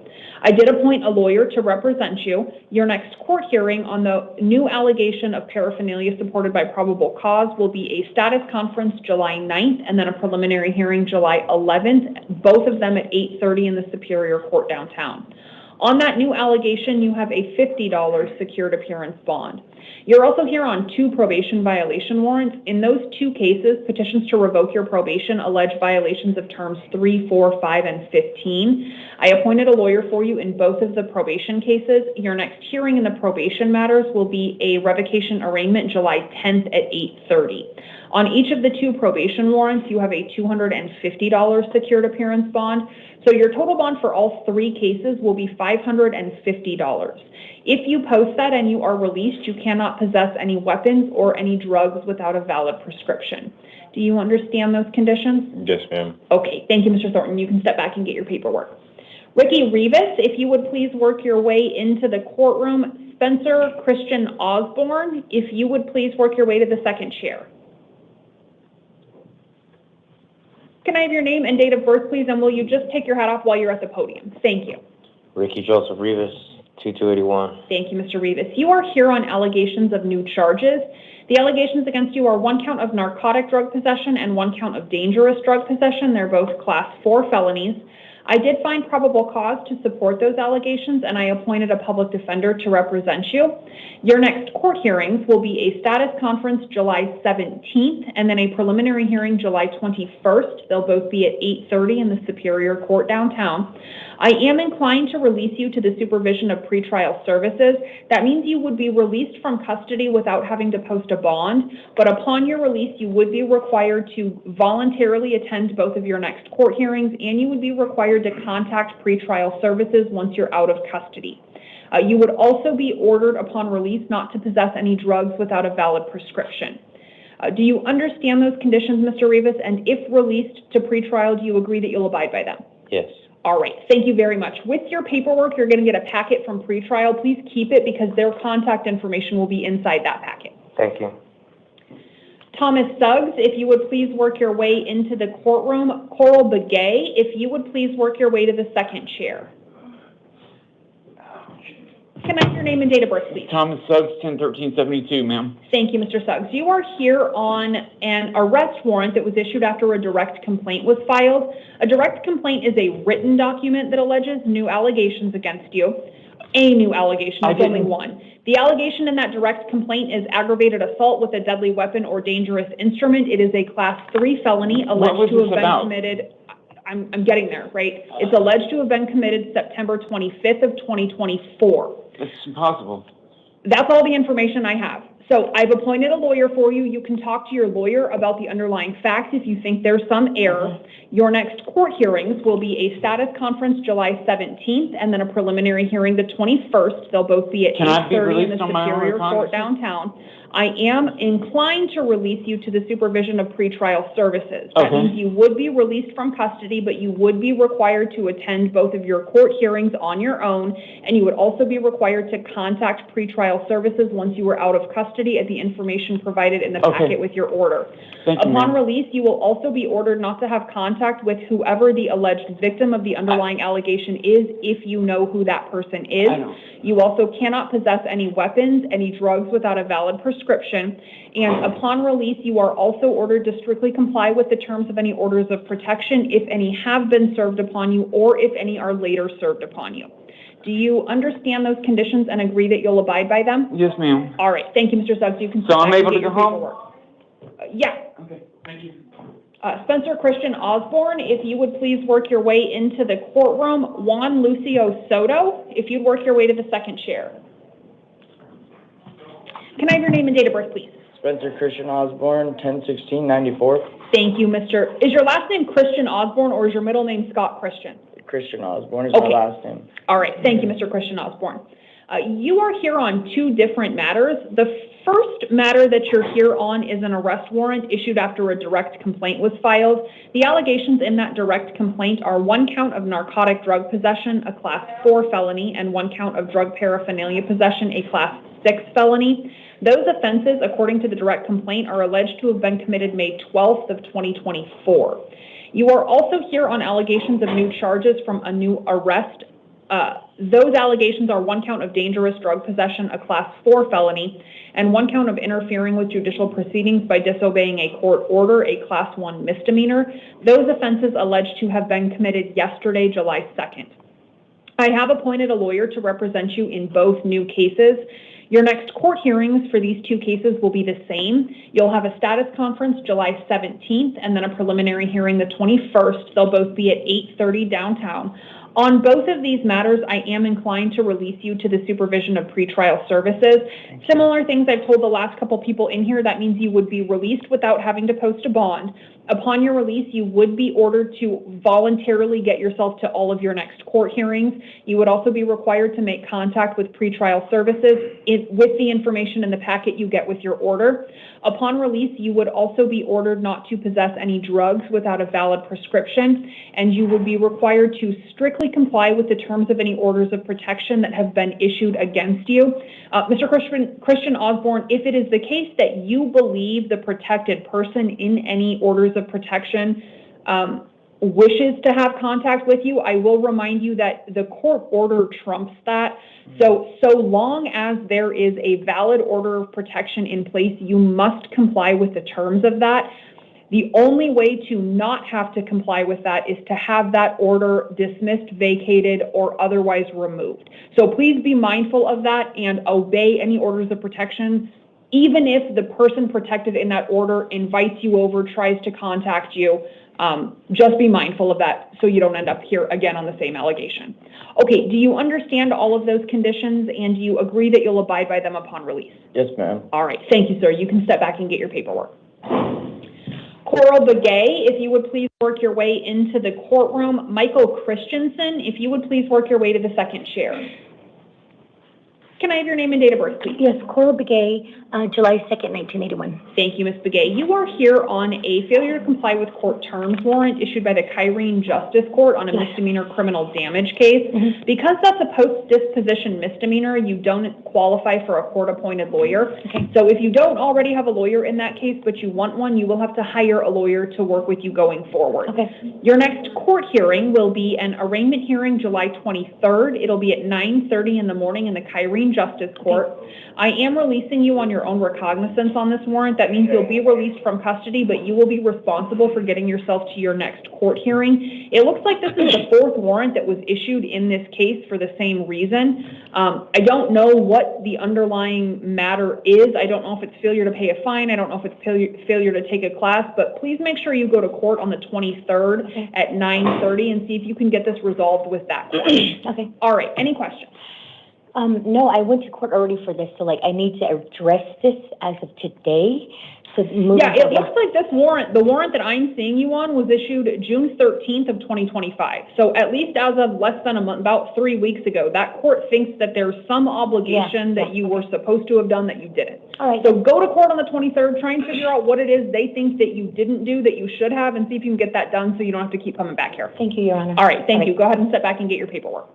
I did appoint a lawyer to represent you. Your next court hearing on the new allegation of paraphernalia supported by probable cause will be a status conference July 9th and then a preliminary hearing July 11th, both of them at 8:30 in the Superior Court downtown. On that new allegation, you have a $50 secured appearance bond. You're also here on 2 probation violation warrants. In those 2 cases, petitions to revoke your probation allege violations of terms 3, 4, 5, and 15. I appointed a lawyer for you in both of the probation cases. Your next hearing in the probation matters will be a revocation arraignment July 10th at 8:30. On each of the 2 probation warrants, you have a $250 secured appearance bond. So your total bond for all 3 cases will be $550. If you post that and you are released, you cannot possess any weapons or any drugs without a valid prescription. Do you understand those conditions? Yes, ma'am. Okay, thank you, Mr. Thornton. You can step back and get your paperwork. Ricky Rivas, if you would please work your way into the courtroom. Spencer Christian Osborne, if you would please work your way to the second chair. Can I have your name and date of birth, please, and will you just take your hat off while you're at the podium? Thank you. Ricky Joseph Rivas, 2281. Thank you, Mr. Rivas. You are here on allegations of new charges. The allegations against you are 1 count of narcotic drug possession and 1 count of dangerous drug possession. They're both Class 4 felonies. I did find probable cause to support those allegations, and I appointed a public defender to represent you. Your next court hearings will be a status conference July 17th and then a preliminary hearing July 21st. They'll both be at 8:30 in the Superior Court downtown. I am inclined to release you to the supervision of pretrial services. That means you would be released from custody without having to post a bond, but upon your release, you would be required to voluntarily attend both of your next court hearings, and you would be required to contact pretrial services once you're out of custody. You would also be ordered upon release not to possess any drugs without a valid prescription. Do you understand those conditions, Mr. Rivas? And if released to pretrial, do you agree that you'll abide by them? Yes. All right, thank you very much. With your paperwork, you're going to get a packet from pretrial. Please keep it because their contact information will be inside that packet. Thank you. Thomas Suggs, if you would please work your way into the courtroom. Coral Begay, if you would please work your way to the second chair. Can I have your name and date of birth, please? Thomas Suggs, 10/13/72, ma'am. Thank you, Mr. Suggs. You are here on an arrest warrant that was issued after a direct complaint was filed. A direct complaint is a written document that alleges new allegations against you. A new allegation, there's only one. The allegation in that direct complaint is aggravated assault with a deadly weapon or dangerous instrument. It is a Class 3 felony alleged to have been committed. I'm getting there, right? It's alleged to have been committed September 25th of 2024. That's impossible. That's all the information I have. So I've appointed a lawyer for you. You can talk to your lawyer about the underlying facts if you think there's some error. Your next court hearings will be a status conference July 17th and then a preliminary hearing the 21st. They'll both be at 8:30 in the Superior Court downtown. I am inclined to release you to the supervision of pretrial services. That means you would be released from custody, but you would be required to attend both of your court hearings on your own, and you would also be required to contact pretrial services once you were out of custody at the information provided in the packet with your order. Upon release, you will also be ordered not to have contact with whoever the alleged victim of the underlying allegation is, if you know who that person is. You also cannot possess any weapons, any drugs without a valid prescription. And upon release, you are also ordered to strictly comply with the terms of any orders of protection, if any have been served upon you or if any are later served upon you. Do you understand those conditions and agree that you'll abide by them? Yes, ma'am. All right, thank you, Mr. Suggs. You can So sit I'm back and able get to your go home? paperwork. Yeah. Okay, thank you. Spencer Christian Osborne, if you would please work your way into the courtroom. Juan Lucio Soto, if you'd work your way to the second chair. Can I have your name and date of birth, please? Spencer Christian Osborne, 10/16/94. Thank you, Mr. Is your last name Christian Osborne or is your middle name Scott Christian? Christian Osborne is Okay. my last name. All right, thank you, Mr. Christian Osborne. You are here on two different matters. The first matter that you're here on is an arrest warrant issued after a direct complaint was filed. The allegations in that direct complaint are 1 count of narcotic drug possession, a Class 4 felony, and 1 count of drug paraphernalia possession, a Class 6 felony. Those offenses, according to the direct complaint, are alleged to have been committed May 12th of 2024. You are also here on allegations of new charges from a new arrest. Those allegations are 1 count of dangerous drug possession, a Class 4 felony, and 1 count of interfering with judicial proceedings by disobeying a court order, a Class 1 misdemeanor. Those offenses alleged to have been committed yesterday, July 2nd. I have appointed a lawyer to represent you in both new cases. Your next court hearings for these two cases will be the same. You'll have a status conference July 17th and then a preliminary hearing the 21st. They'll both be at 8:30 downtown. On both of these matters, I am inclined to release you to the supervision of pretrial services. Similar things I've told the last couple people in here, that means you would be released without having to post a bond. Upon your release, you would be ordered to voluntarily get yourself to all of your next court hearings. You would also be required to make contact with pretrial services with the information in the packet you get with your order. Upon release, you would also be ordered not to possess any drugs without a valid prescription, and you would be required to strictly comply with the terms of any orders of protection that have been issued against you. Mr. Christian Osborne, if it is the case that you believe the protected person in any orders of protection wishes to have contact with you, I will remind you that the court order trumps that. So long as there is a valid order of protection in place, you must comply with the terms of that. The only way to not have to comply with that is to have that order dismissed, vacated, or otherwise removed. So please be mindful of that and obey any orders of protection, even if the person protected in that order invites you over, tries to contact you. Just be mindful of that so you don't end up here again on the same allegation. Okay, do you understand all of those conditions and do you agree that you'll abide by them upon release? Yes, ma'am. All right, thank you, sir. You can step back and get your paperwork. Coral Begay, if you would please work your way into the courtroom. Michael Christensen, if you would please work your way to the second chair. Can I have your name and date of birth, please? Yes, Coral Begay, July 2nd, 1981. Thank you, Ms. Begay. You are here on a failure to comply with court terms warrant issued by the Kyrene Justice Court on a misdemeanor criminal damage case. Because that's a post-disposition misdemeanor, you don't qualify for a court-appointed lawyer. So if you don't already have a lawyer in that case, but you want one, you will have to hire a lawyer to work with you going forward. Your next court hearing will be an arraignment hearing July 23rd. It'll be at 9:30 in the morning in the Kyrene Justice Court. I am releasing you on your own recognizance on this warrant. That means you'll be released from custody, but you will be responsible for getting yourself to your next court hearing. It looks like this is the 4th warrant that was issued in this case for the same reason. I don't know what the underlying matter is. I don't know if it's failure to pay a fine. I don't know if it's failure to take a class, but please make sure you go to court on the 23rd at 9:30 and see if you can get this resolved with that court. All right, any questions? No, I went to court already for this, so I need to address this as of today. So yeah, it looks like this warrant, the warrant that I'm seeing you on, was issued June 13th of 2025. So at least as of less than a month, about 3 weeks ago, that court thinks that there's some obligation that you were supposed to have done that you didn't. All right. So go to court on the 23rd, try and figure out what it is they think that you didn't do that you should have, and see if you can get that done so you don't have to keep coming back here. Thank you, Your Honor. All right, thank you. Go ahead and step back and get your paperwork.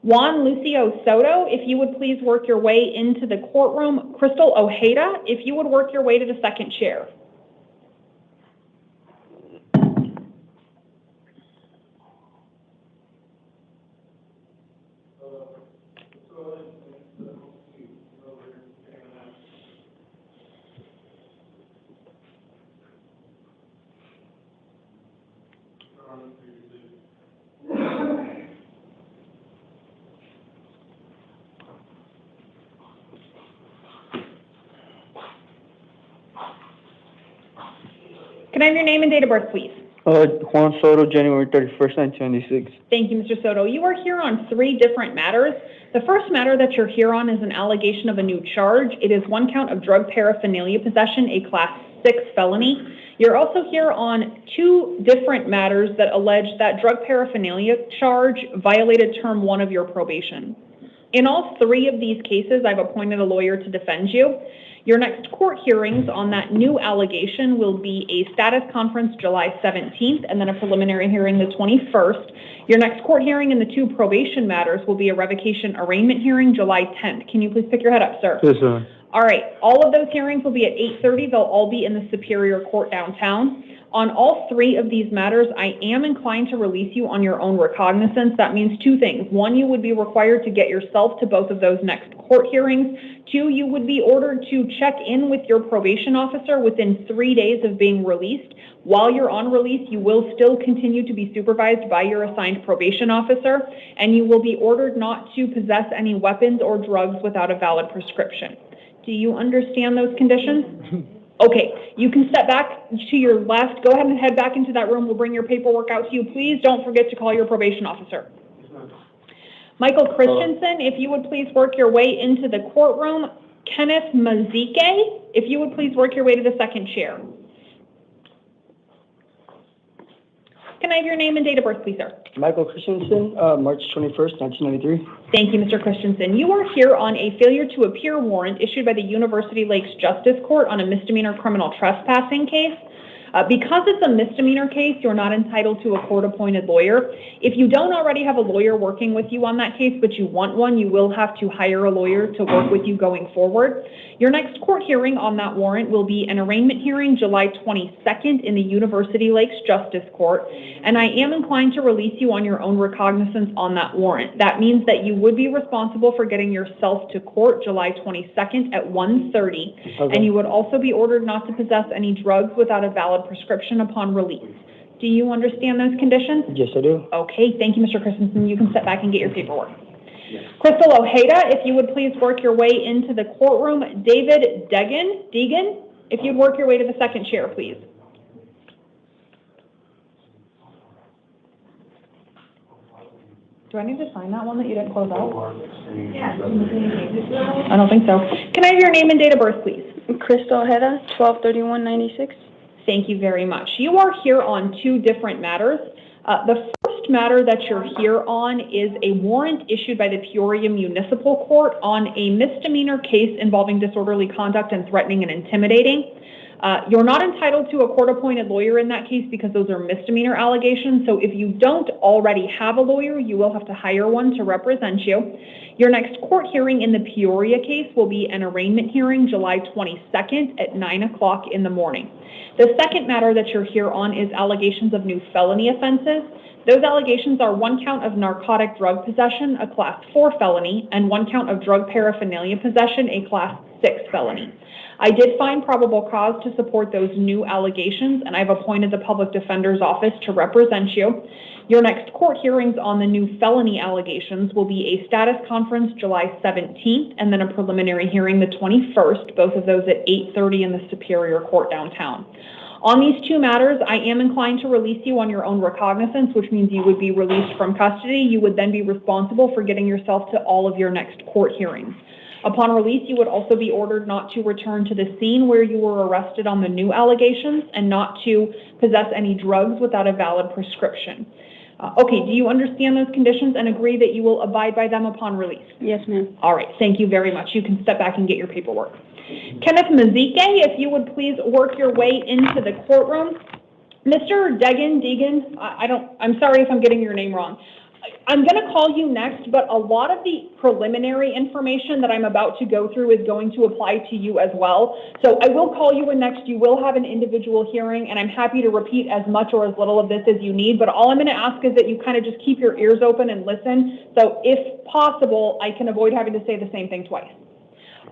Juan Lucio Soto, if you would please work your way into the courtroom. Crystal Ojeda, if you would work your way to the second chair. Can I have your name and date of birth, please? Juan Soto, January 31st, 1996. Thank you, Mr. Soto. You are here on 3 different matters. The first matter that you're here on is an allegation of a new charge. It is 1 count of drug paraphernalia possession, a Class 6 felony. You're also here on 2 different matters that allege that drug paraphernalia charge violated Term 1 of your probation. In all 3 of these cases, I've appointed a lawyer to defend you. Your next court hearings on that new allegation will be a status conference July 17th and then a preliminary hearing the 21st. Your next court hearing in the 2 probation matters will be a revocation arraignment hearing July 10th. Can you please pick your head up, sir? Yes, sir. All right. All of those hearings will be at 8:30. They'll all be in the Superior Court downtown. On all 3 of these matters, I am inclined to release you on your own recognizance. That means 2 things. 1, you would be required to get yourself to both of those next court hearings. 2, you would be ordered to check in with your probation officer within 3 days of being released. While you're on release, you will still continue to be supervised by your assigned probation officer, and you will be ordered not to possess any weapons or drugs without a valid prescription. Do you understand those conditions? Okay, you can step back to your left. Go ahead and head back into that room. We'll bring your paperwork out to you. Please don't forget to call your probation officer. Michael Christensen, if you would please work your way into the courtroom. Kenneth Mazike, if you would please work your way to the second chair. Can I have your name and date of birth, please, sir? Michael Christensen, March 21st, 1993. Thank you, Mr. Christensen. You are here on a failure to appear warrant issued by the University Lakes Justice Court on a misdemeanor criminal trespassing case. Because it's a misdemeanor case, you're not entitled to a court-appointed lawyer. If you don't already have a lawyer working with you on that case, but you want one, you will have to hire a lawyer to work with you going forward. Your next court hearing on that warrant will be an arraignment hearing July 22nd in the University Lakes Justice Court, and I am inclined to release you on your own recognizance on that warrant. That means that you would be responsible for getting yourself to court July 22nd at 1:30, and you would also be ordered not to possess any drugs without a valid prescription upon release. Do you understand those conditions? Yes, I do. Okay, thank you, Mr. Christensen. You can step back and get your paperwork. Crystal Ojeda, if you would please work your way into the courtroom. David Deegan, if you'd work your way to the second chair, please. Do I need to sign that one that you didn't close out? Yeah. I don't think so. Can I have your name and date of birth, please? Crystal Ojeda, 12/31/96. Thank you very much. You are here on 2 different matters. The first matter that you're here on is a warrant issued by the Peoria Municipal Court on a misdemeanor case involving disorderly conduct and threatening and intimidating. You're not entitled to a court-appointed lawyer in that case because those are misdemeanor allegations. So if you don't already have a lawyer, you will have to hire one to represent you. Your next court hearing in the Peoria case will be an arraignment hearing July 22nd at 9 o'clock in the morning. The second matter that you're here on is allegations of new felony offenses. Those allegations are 1 count of narcotic drug possession, a Class 4 felony, and 1 count of drug paraphernalia possession, a Class 6 felony. I did find probable cause to support those new allegations, and I've appointed the Public Defender's Office to represent you. Your next court hearings on the new felony allegations will be a status conference July 17th and then a preliminary hearing the 21st, both of those at 8:30 in the Superior Court downtown. On these 2 matters, I am inclined to release you on your own recognizance, which means you would be released from custody. You would then be responsible for getting yourself to all of your next court hearings. Upon release, you would also be ordered not to return to the scene where you were arrested on the new allegations and not to possess any drugs without a valid prescription. Okay, do you understand those conditions and agree that you will abide by them upon release? Yes, ma'am. All right, thank you very much. You can step back and get your paperwork. Kenneth Mazike, if you would please work your way into the courtroom. Mr. Deegan, I'm sorry if I'm getting your name wrong. I'm going to call you next, but a lot of the preliminary information that I'm about to go through is going to apply to you as well. So I will call you in next. You will have an individual hearing, and I'm happy to repeat as much or as little of this as you need. But all I'm going to ask is that you kind of just keep your ears open and listen. So if possible, I can avoid having to say the same thing twice.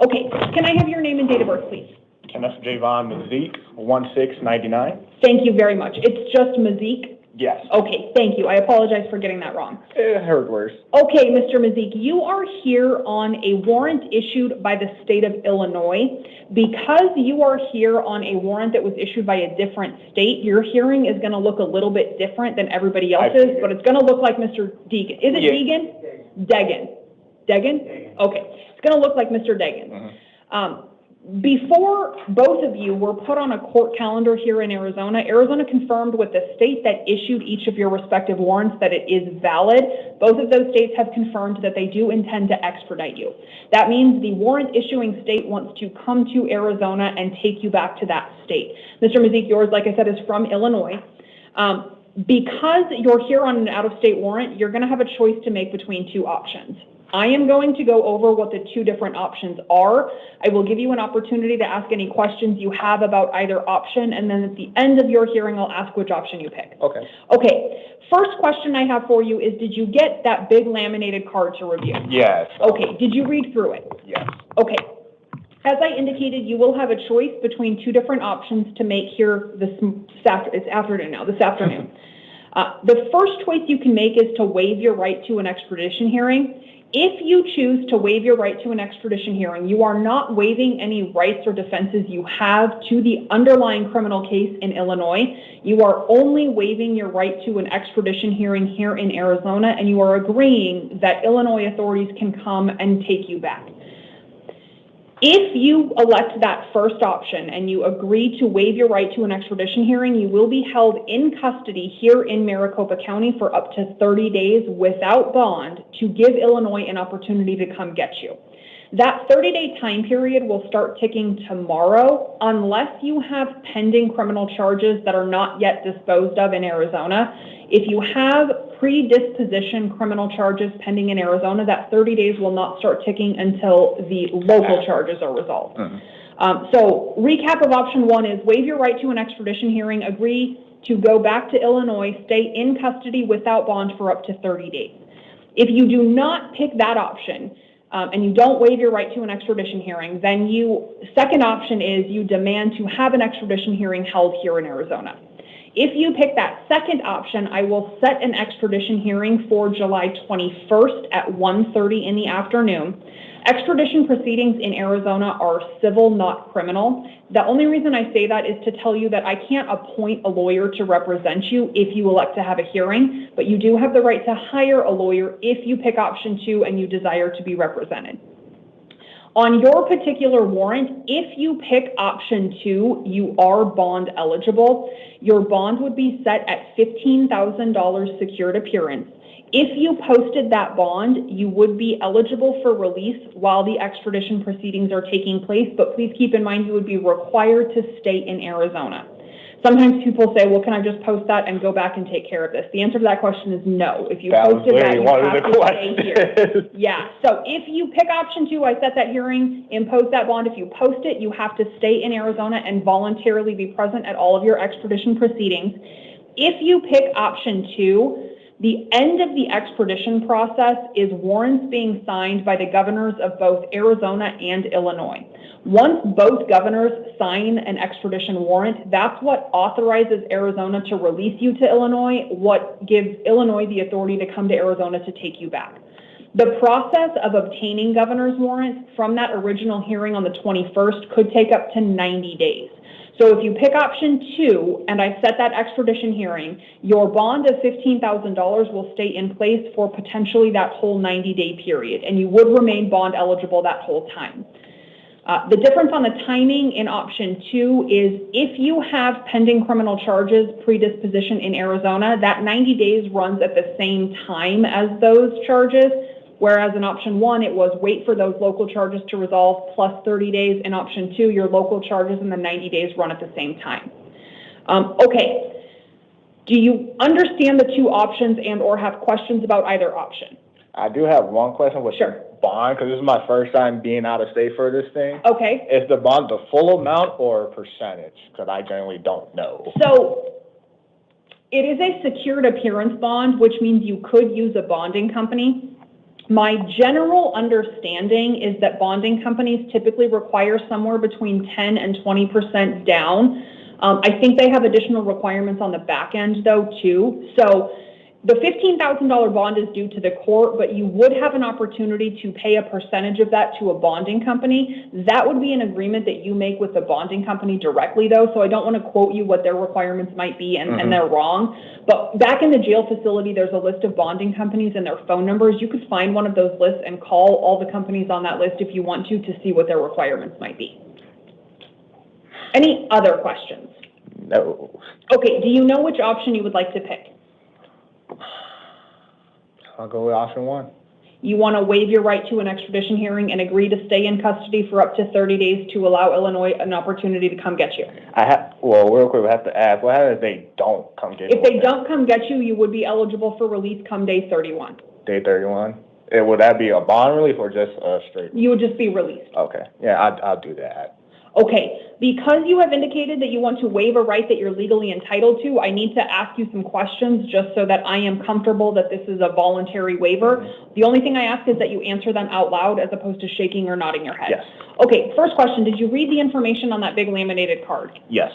Okay, can I have your name and date of birth, please? Kenneth Javon Mazik, 1699. Thank you very much. It's just Mazik. Yes. Okay, thank you. I apologize for getting that wrong. It heard worse. Okay, Mr. Mazik, you are here on a warrant issued by the state of Illinois. Because you are here on a warrant that was issued by a different state, your hearing is going to look a little bit different than everybody else's, but it's going to look like Mr. Deegan. Is it Deegan? Degan. Degan? Okay. It's going to look like Mr. Degan. Before both of you were put on a court calendar here in Arizona, Arizona confirmed with the state that issued each of your respective warrants that it is valid. Both of those states have confirmed that they do intend to extradite you. That means the warrant issuing state wants to come to Arizona and take you back to that state. Mr. Mazik, yours, like I said, is from Illinois. Because you're here on an out-of-state warrant, you're going to have a choice to make between two options. I am going to go over what the two different options are. I will give you an opportunity to ask any questions you have about either option, and then at the end of your hearing, I'll ask which option you pick. Okay. Okay, first question I have for you is, did you get that big laminated card to review? Yes. Okay, did you read through it? Yes. Okay. As I indicated, you will have a choice between two different options to make here this afternoon. The first choice you can make is to waive your right to an extradition hearing. If you choose to waive your right to an extradition hearing, you are not waiving any rights or defenses you have to the underlying criminal case in Illinois. You are only waiving your right to an extradition hearing here in Arizona, and you are agreeing that Illinois authorities can come and take you back. If you elect that first option and you agree to waive your right to an extradition hearing, you will be held in custody here in Maricopa County for up to 30 days without bond to give Illinois an opportunity to come get you. That 30-day time period will start ticking tomorrow unless you have pending criminal charges that are not yet disposed of in Arizona. If you have predisposition criminal charges pending in Arizona, that 30 days will not start ticking until the local charges are resolved. So recap of option one is waive your right to an extradition hearing, agree to go back to Illinois, stay in custody without bond for up to 30 days. If you do not pick that option, and you don't waive your right to an extradition hearing, then second option is you demand to have an extradition hearing held here in Arizona. If you pick that second option, I will set an extradition hearing for July 21st at 1:30 in the afternoon. Extradition proceedings in Arizona are civil, not criminal. The only reason I say that is to tell you that I can't appoint a lawyer to represent you if you elect to have a hearing, but you do have the right to hire a lawyer if you pick option two and you desire to be represented. On your particular warrant, if you pick option two, you are bond eligible. Your bond would be set at $15,000 secured appearance. If you posted that bond, you would be eligible for release while the extradition proceedings are taking place, but please keep in mind you would be required to stay in Arizona. Sometimes people say, well, can I just post that and go back and take care of this? The answer to that question is no. If you posted that, you have to stay here. Yeah, so if you pick option two, I set that hearing, impose that bond. If you post it, you have to stay in Arizona and voluntarily be present at all of your extradition proceedings. If you pick option two, the end of the extradition process is warrants being signed by the governors of both Arizona and Illinois. Once both governors sign an extradition warrant, that's what authorizes Arizona to release you to Illinois, what gives Illinois the authority to come to Arizona to take you back. The process of obtaining governor's warrants from that original hearing on the 21st could take up to 90 days. So if you pick option two and I set that extradition hearing, your bond of $15,000 will stay in place for potentially that whole 90-day period, and you would remain bond eligible that whole time. The difference on the timing in option two is if you have pending criminal charges predisposition in Arizona, that 90 days runs at the same time as those charges. Whereas in option one, it was wait for those local charges to resolve plus 30 days. In option two, your local charges and the 90 days run at the same time. Okay, do you understand the two options and or have questions about either option? I do have one question with the bond, because this is my first time being out of state for this thing. Okay. Is the bond the full amount or a percentage? Because I generally don't know. So it is a secured appearance bond, which means you could use a bonding company. My general understanding is that bonding companies typically require somewhere between 10 and 20% down. I think they have additional requirements on the back end though too. So the $15,000 bond is due to the court, but you would have an opportunity to pay a percentage of that to a bonding company. That would be an agreement that you make with the bonding company directly though, so I don't want to quote you what their requirements might be and they're wrong. But back in the jail facility, there's a list of bonding companies and their phone numbers. You could find one of those lists and call all the companies on that list if you want to see what their requirements might be. Any other questions? No. Okay, do you know which option you would like to pick? I'll go with option one. You want to waive your right to an extradition hearing and agree to stay in custody for up to 30 days to allow Illinois an opportunity to come get you. Well, real quick, we have to ask, what happens if they don't come get If they don't come get you, you would be eligible for release come day 31. Day 31? Would that be a bond relief or just straight? You would just be released. Okay, yeah, I'll do that. Okay, because you have indicated that you want to waive a right that you're legally entitled to, I need to ask you some questions just so that I am comfortable that this is a voluntary waiver. The only thing I ask is that you answer them out loud as opposed to shaking or nodding your head. Yes. Okay, first question, did you read the information on that big laminated card? Yes.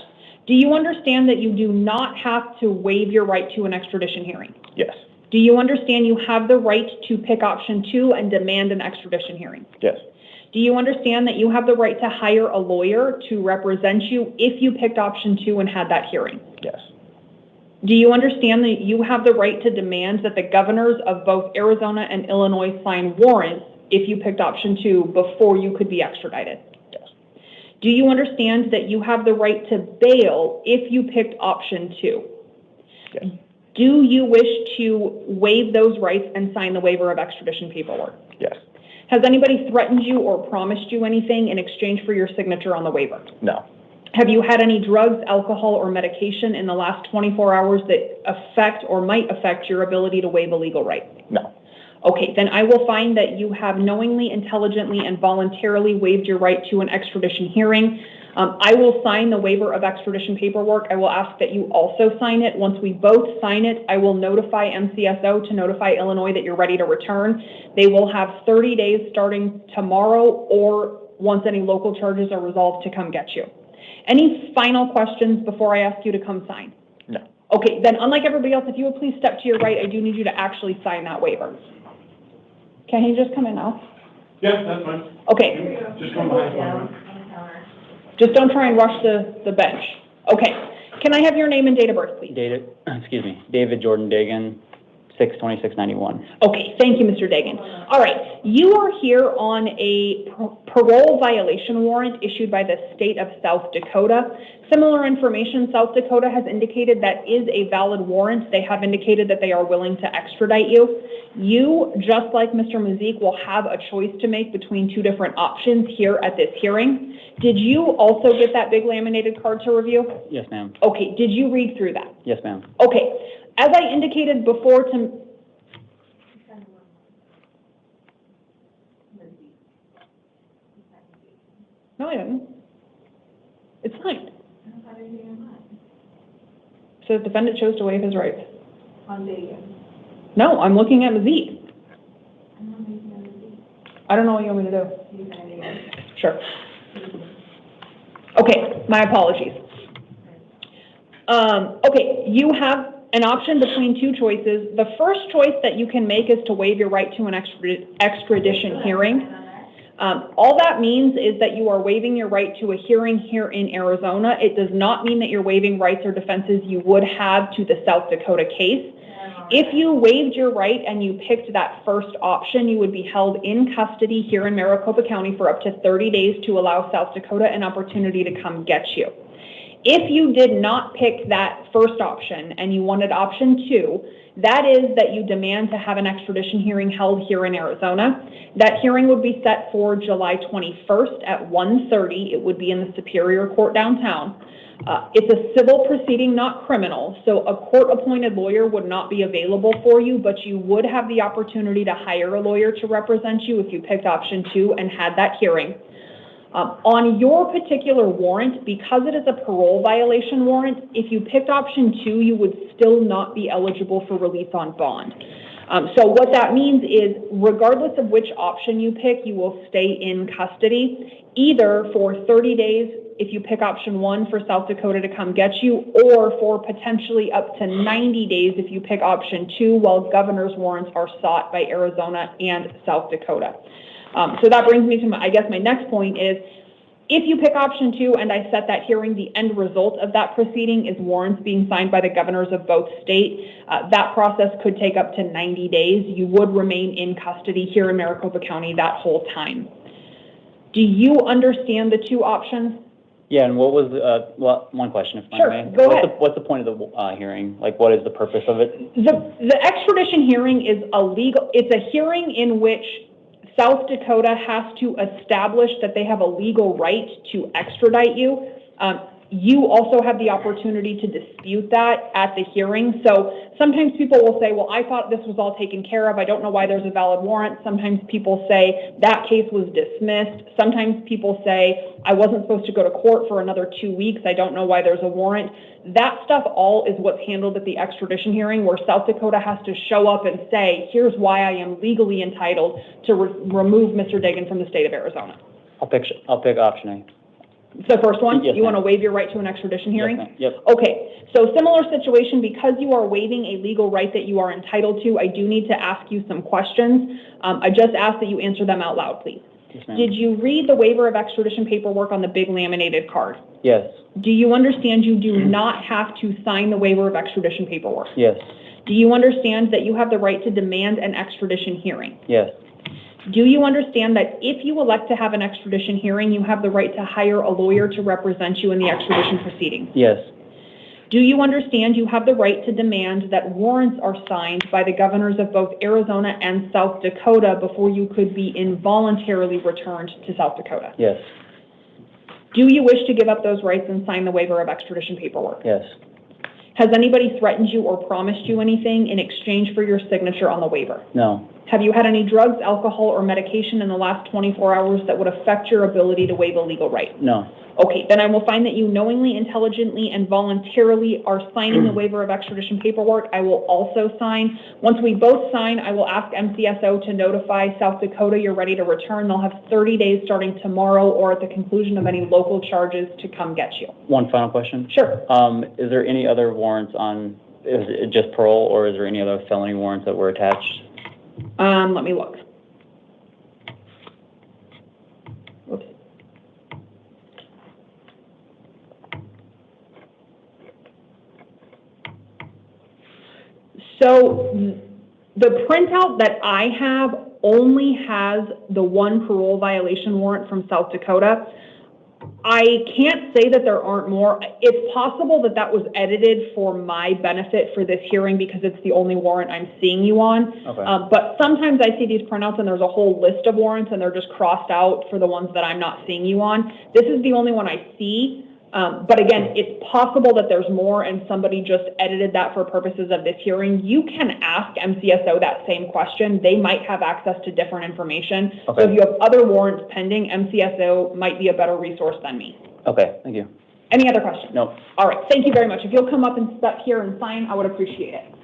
Do you understand that you do not have to waive your right to an extradition hearing? Yes. Do you understand you have the right to pick option 2 and demand an extradition hearing? Yes. Do you understand that you have the right to hire a lawyer to represent you if you picked option 2 and had that hearing? Yes. Do you understand that you have the right to demand that the governors of both Arizona and Illinois sign warrants if you picked option 2 before you could be extradited? Yes. Do you understand that you have the right to bail if you picked option 2? Yes. Do you wish to waive those rights and sign the waiver of extradition paperwork? Yes. Has anybody threatened you or promised you anything in exchange for your signature on the waiver? No. Have you had any drugs, alcohol, or medication in the last 24 hours that affect or might affect your ability to waive a legal right? No. Okay, then I will find that you have knowingly, intelligently, and voluntarily waived your right to an extradition hearing. I will sign the waiver of extradition paperwork. I will ask that you also sign it. Once we both sign it, I will notify MCSO to notify Illinois that you're ready to return. They will have 30 days starting tomorrow or once any local charges are resolved to come get you. Any final questions before I ask you to come sign? No. Okay, then unlike everybody else, if you would please step to your right, I do need you to actually sign that waiver. Can he just come in now? Yeah, that's fine. Okay. Just come behind. Just don't try and rush the bench. Okay. Can I have your name and date of birth, please? David Jordan Dagan, 6/26/91. Okay, thank you, Mr. Dagan. All right, you are here on a parole violation warrant issued by the state of South Dakota. Similar information, South Dakota has indicated that is a valid warrant. They have indicated that they are willing to extradite you. You, just like Mr. Mazik, will have a choice to make between 2 different options here at this hearing. Did you also get that big laminated card to review? Yes, ma'am. Okay, did you read through that? Yes, ma'am. Okay, as I indicated before to... No, I didn't. It's signed. So the defendant chose to waive his rights. No, I'm looking at Mazik. I don't know what you want me to do. Sure. Okay, my apologies. Okay, you have an option between 2 choices. The first choice that you can make is to waive your right to an extradition hearing. All that means is that you are waiving your right to a hearing here in Arizona. It does not mean that you're waiving rights or defenses you would have to the South Dakota case. If you waived your right and you picked that first option, you would be held in custody here in Maricopa County for up to 30 days to allow South Dakota an opportunity to come get you. If you did not pick that first option and you wanted option 2, that is that you demand to have an extradition hearing held here in Arizona. That hearing would be set for July 21st at 1:30. It would be in the Superior Court downtown. It's a civil proceeding, not criminal, so a court-appointed lawyer would not be available for you, but you would have the opportunity to hire a lawyer to represent you if you picked option 2 and had that hearing. On your particular warrant, because it is a parole violation warrant, if you picked option 2, you would still not be eligible for release on bond. So what that means is, regardless of which option you pick, you will stay in custody, either for 30 days if you pick option 1 for South Dakota to come get you, or for potentially up to 90 days if you pick option 2 while governor's warrants are sought by Arizona and South Dakota. So that brings me to my next point is, if you pick option 2 and I set that hearing, the end result of that proceeding is warrants being signed by the governors of both states. That process could take up to 90 days. You would remain in custody here in Maricopa County that whole time. Do you understand the 2 options? Yeah, and what was, one question if I may. Go ahead. What's the point of the hearing? Like, what is the purpose of it? The extradition hearing is it's a hearing in which South Dakota has to establish that they have a legal right to extradite you. You also have the opportunity to dispute that at the hearing. So sometimes people will say, well, I thought this was all taken care of. I don't know why there's a valid warrant. Sometimes people say that case was dismissed. Sometimes people say, I wasn't supposed to go to court for another 2 weeks. I don't know why there's a warrant. That stuff all is what's handled at the extradition hearing, where South Dakota has to show up and say, here's why I am legally entitled to remove Mr. Dagan from the state of Arizona. I'll pick option A. The first one? Yes, you want to waive your right to an extradition hearing? Yes, yep. Okay, so similar situation, because you are waiving a legal right that you are entitled to, I do need to ask you some questions. I just ask that you answer them out loud, please. Yes, ma'am. Did you read the waiver of extradition paperwork on the big laminated card? Yes. Do you understand you do not have to sign the waiver of extradition paperwork? Yes. Do you understand that you have the right to demand an extradition hearing? Yes. Do you understand that if you elect to have an extradition hearing, you have the right to hire a lawyer to represent you in the extradition proceedings? Yes. Do you understand you have the right to demand that warrants are signed by the governors of both Arizona and South Dakota before you could be involuntarily returned to South Dakota? Yes. Do you wish to give up those rights and sign the waiver of extradition paperwork? Yes. Has anybody threatened you or promised you anything in exchange for your signature on the waiver? No. Have you had any drugs, alcohol, or medication in the last 24 hours that would affect your ability to waive a legal right? No. Okay, then I will find that you knowingly, intelligently, and voluntarily are signing the waiver of extradition paperwork. I will also sign. Once we both sign, I will ask MCSO to notify South Dakota you're ready to return. They'll have 30 days starting tomorrow or at the conclusion of any local charges to come get you. One final question. Sure. Is there any other warrants is it just parole, or is there any other felony warrants that were attached? Let me look. Whoops. So the printout that I have only has the one parole violation warrant from South Dakota. I can't say that there aren't more. It's possible that that was edited for my benefit for this hearing because it's the only warrant I'm seeing you on. Okay. But sometimes I see these printouts and there's a whole list of warrants and they're just crossed out for the ones that I'm not seeing you on. This is the only one I see. But again, it's possible that there's more and somebody just edited that for purposes of this hearing. You can ask MCSO that same question. They might have access to different information. Okay. So if you have other warrants pending, MCSO might be a better resource than me. Okay, thank you. Any other questions? No. All right, thank you very much. If you'll come up and step here and sign, I would appreciate it.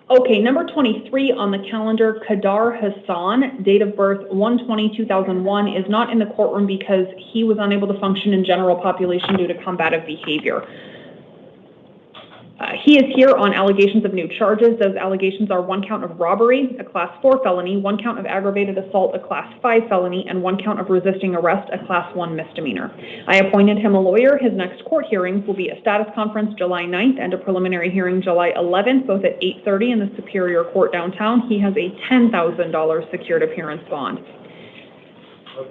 Okay, number 23 on the calendar, Kadar Hassan, date of birth 1/20/2001, is not in the courtroom because he was unable to function in general population due to combative behavior. He is here on allegations of new charges. Those allegations are 1 count of robbery, a Class 4 felony, 1 count of aggravated assault, a Class 5 felony, and 1 count of resisting arrest, a Class 1 misdemeanor. I appointed him a lawyer. His next court hearings will be a status conference July 9th and a preliminary hearing July 11th, both at 8:30 in the Superior Court downtown. He has a $10,000 secured appearance bond.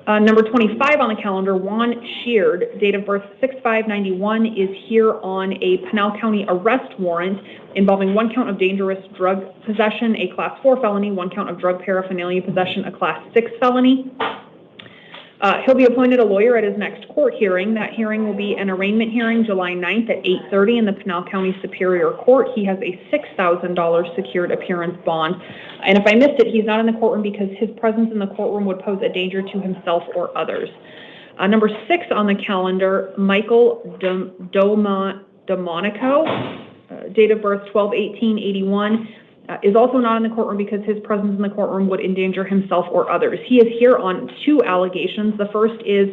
Number 25 on the calendar, Juan Sheard, date of birth 6/5/91, is here on a Pinal County arrest warrant involving 1 count of dangerous drug possession, a Class 4 felony, 1 count of drug paraphernalia possession, a Class 6 felony. He'll be appointed a lawyer at his next court hearing. That hearing will be an arraignment hearing July 9th at 8:30 in the Pinal County Superior Court. He has a $6,000 secured appearance bond. And if I missed it, he's not in the courtroom because his presence in the courtroom would pose a danger to himself or others. Number 6 on the calendar, Michael DeMonico, date of birth 12/18/81, is also not in the courtroom because his presence in the courtroom would endanger himself or others. He is here on 2 allegations. The first is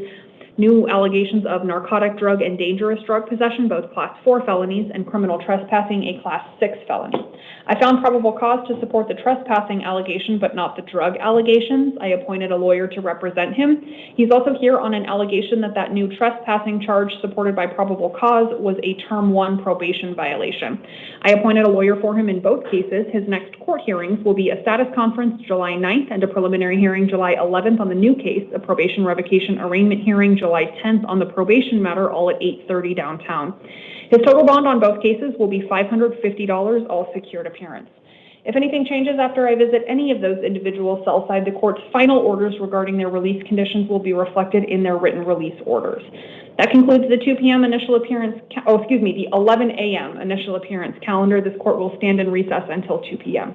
new allegations of narcotic, drug, and dangerous drug possession, both Class 4 felonies, and criminal trespassing, a Class 6 felony. I found probable cause to support the trespassing allegation, but not the drug allegations. I appointed a lawyer to represent him. He's also here on an allegation that that new trespassing charge supported by probable cause was a Term 1 probation violation. I appointed a lawyer for him in both cases. His next court hearings will be a status conference July 9th and a preliminary hearing July 11th on the new case, a probation revocation arraignment hearing July 10th on the probation matter, all at 8:30 downtown. His total bond on both cases will be $550, all secured appearance. If anything changes after I visit any of those individuals cell side, the court's final orders regarding their release conditions will be reflected in their written release orders. That concludes the 2 p.m. initial appearance, the 11 a.m. initial appearance calendar. This court will stand in recess until 2 p.m.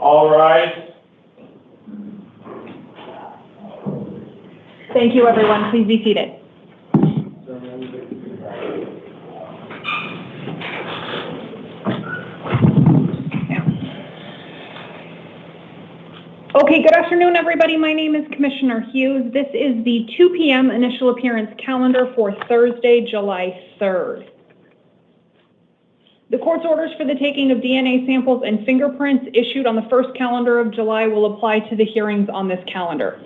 All right. Thank you, everyone. Please be seated. Okay, good afternoon, everybody. My name is Commissioner Hughes. This is the 2 p.m. initial appearance calendar for Thursday, July 3rd. The court's orders for the taking of DNA samples and fingerprints issued on the first calendar of July will apply to the hearings on this calendar.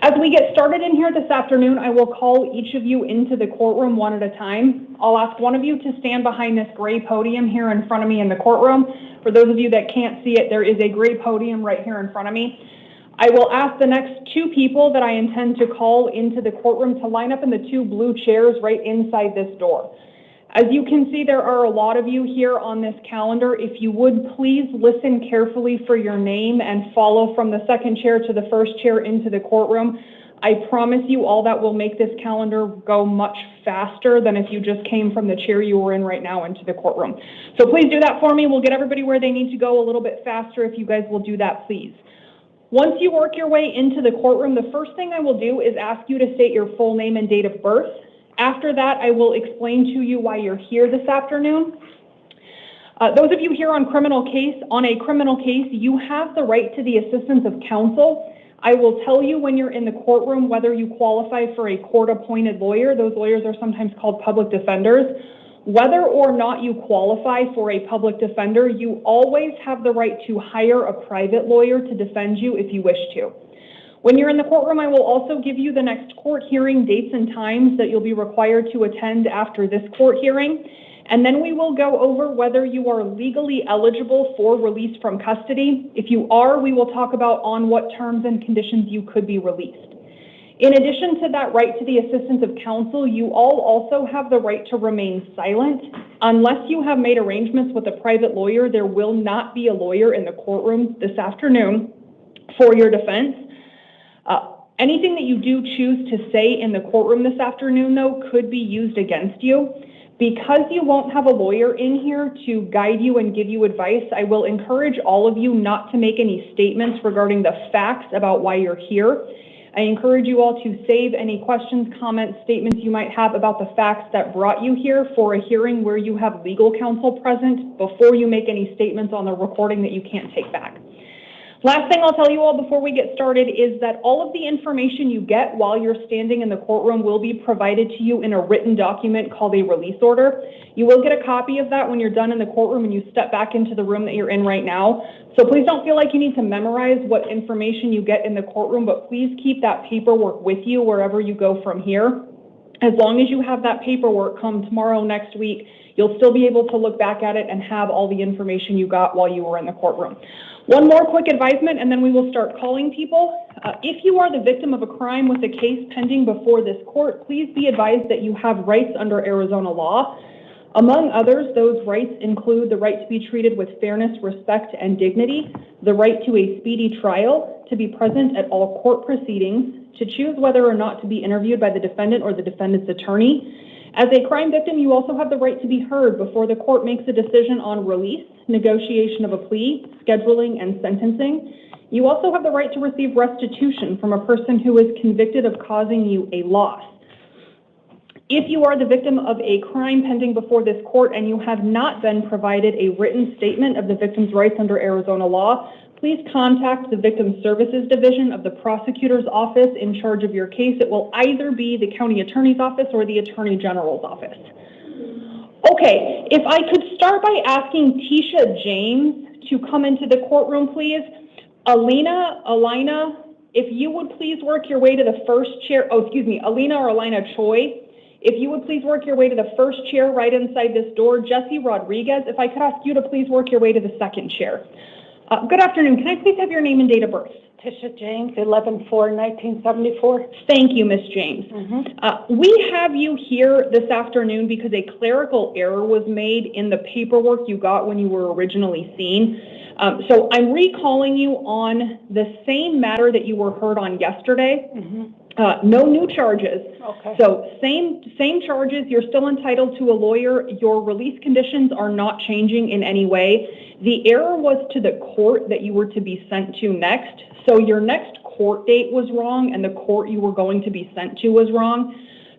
As we get started in here this afternoon, I will call each of you into the courtroom one at a time. I'll ask one of you to stand behind this gray podium here in front of me in the courtroom. For those of you that can't see it, there is a gray podium right here in front of me. I will ask the next 2 people that I intend to call into the courtroom to line up in the 2 blue chairs right inside this door. As you can see, there are a lot of you here on this calendar. If you would please listen carefully for your name and follow from the second chair to the first chair into the courtroom. I promise you all that will make this calendar go much faster than if you just came from the chair you were in right now into the courtroom. So please do that for me. We'll get everybody where they need to go a little bit faster if you guys will do that, please. Once you work your way into the courtroom, the first thing I will do is ask you to state your full name and date of birth. After that, I will explain to you why you're here this afternoon. Those of you here on a criminal case, you have the right to the assistance of counsel. I will tell you when you're in the courtroom whether you qualify for a court-appointed lawyer. Those lawyers are sometimes called public defenders. Whether or not you qualify for a public defender, you always have the right to hire a private lawyer to defend you if you wish to. When you're in the courtroom, I will also give you the next court hearing dates and times that you'll be required to attend after this court hearing. and then we will go over whether you are legally eligible for release from custody. If you are, we will talk about on what terms and conditions you could be released. In addition to that right to the assistance of counsel, you all also have the right to remain silent. Unless you have made arrangements with a private lawyer, there will not be a lawyer in the courtroom this afternoon for your defense. Anything that you do choose to say in the courtroom this afternoon, though, could be used against you. Because you won't have a lawyer in here to guide you and give you advice, I will encourage all of you not to make any statements regarding the facts about why you're here. I encourage you all to save any questions, comments, statements you might have about the facts that brought you here for a hearing where you have legal counsel present before you make any statements on the recording that you can't take back. Last thing I'll tell you all before we get started is that all of the information you get while you're standing in the courtroom will be provided to you in a written document called a release order. You will get a copy of that when you're done in the courtroom and you step back into the room that you're in right now. So please don't feel like you need to memorize what information you get in the courtroom, but please keep that paperwork with you wherever you go from here. As long as you have that paperwork come tomorrow, next week, you'll still be able to look back at it and have all the information you got while you were in the courtroom. One more quick advisement, and then we will start calling people. If you are the victim of a crime with a case pending before this court, please be advised that you have rights under Arizona law. Among others, those rights include the right to be treated with fairness, respect, and dignity, the right to a speedy trial, to be present at all court proceedings, to choose whether or not to be interviewed by the defendant or the defendant's attorney. As a crime victim, you also have the right to be heard before the court makes a decision on release, negotiation of a plea, scheduling, and sentencing. You also have the right to receive restitution from a person who is convicted of causing you a loss. If you are the victim of a crime pending before this court and you have not been provided a written statement of the victim's rights under Arizona law, please contact the Victim Services Division of the Prosecutor's Office in charge of your case. It will either be the County Attorney's Office or the Attorney General's Office. Okay, if I could start by asking Tisha James to come into the courtroom, please. Alina, if you would please work your way to the first chair. Oh, excuse me, Alina or Alina Choi. If you would please work your way to the first chair right inside this door. Jesse Rodriguez, if I could ask you to please work your way to the second chair. Good afternoon. Can I please have your name and date of birth? Tisha James, 11/4/1974. Thank you, Ms. James. We have you here this afternoon because a clerical error was made in the paperwork you got when you were originally seen. So I'm recalling you on the same matter that you were heard on yesterday. No new charges. Okay. So same charges. You're still entitled to a lawyer. Your release conditions are not changing in any way. The error was to the court that you were to be sent to next. So your next court date was wrong and the court you were going to be sent to was wrong.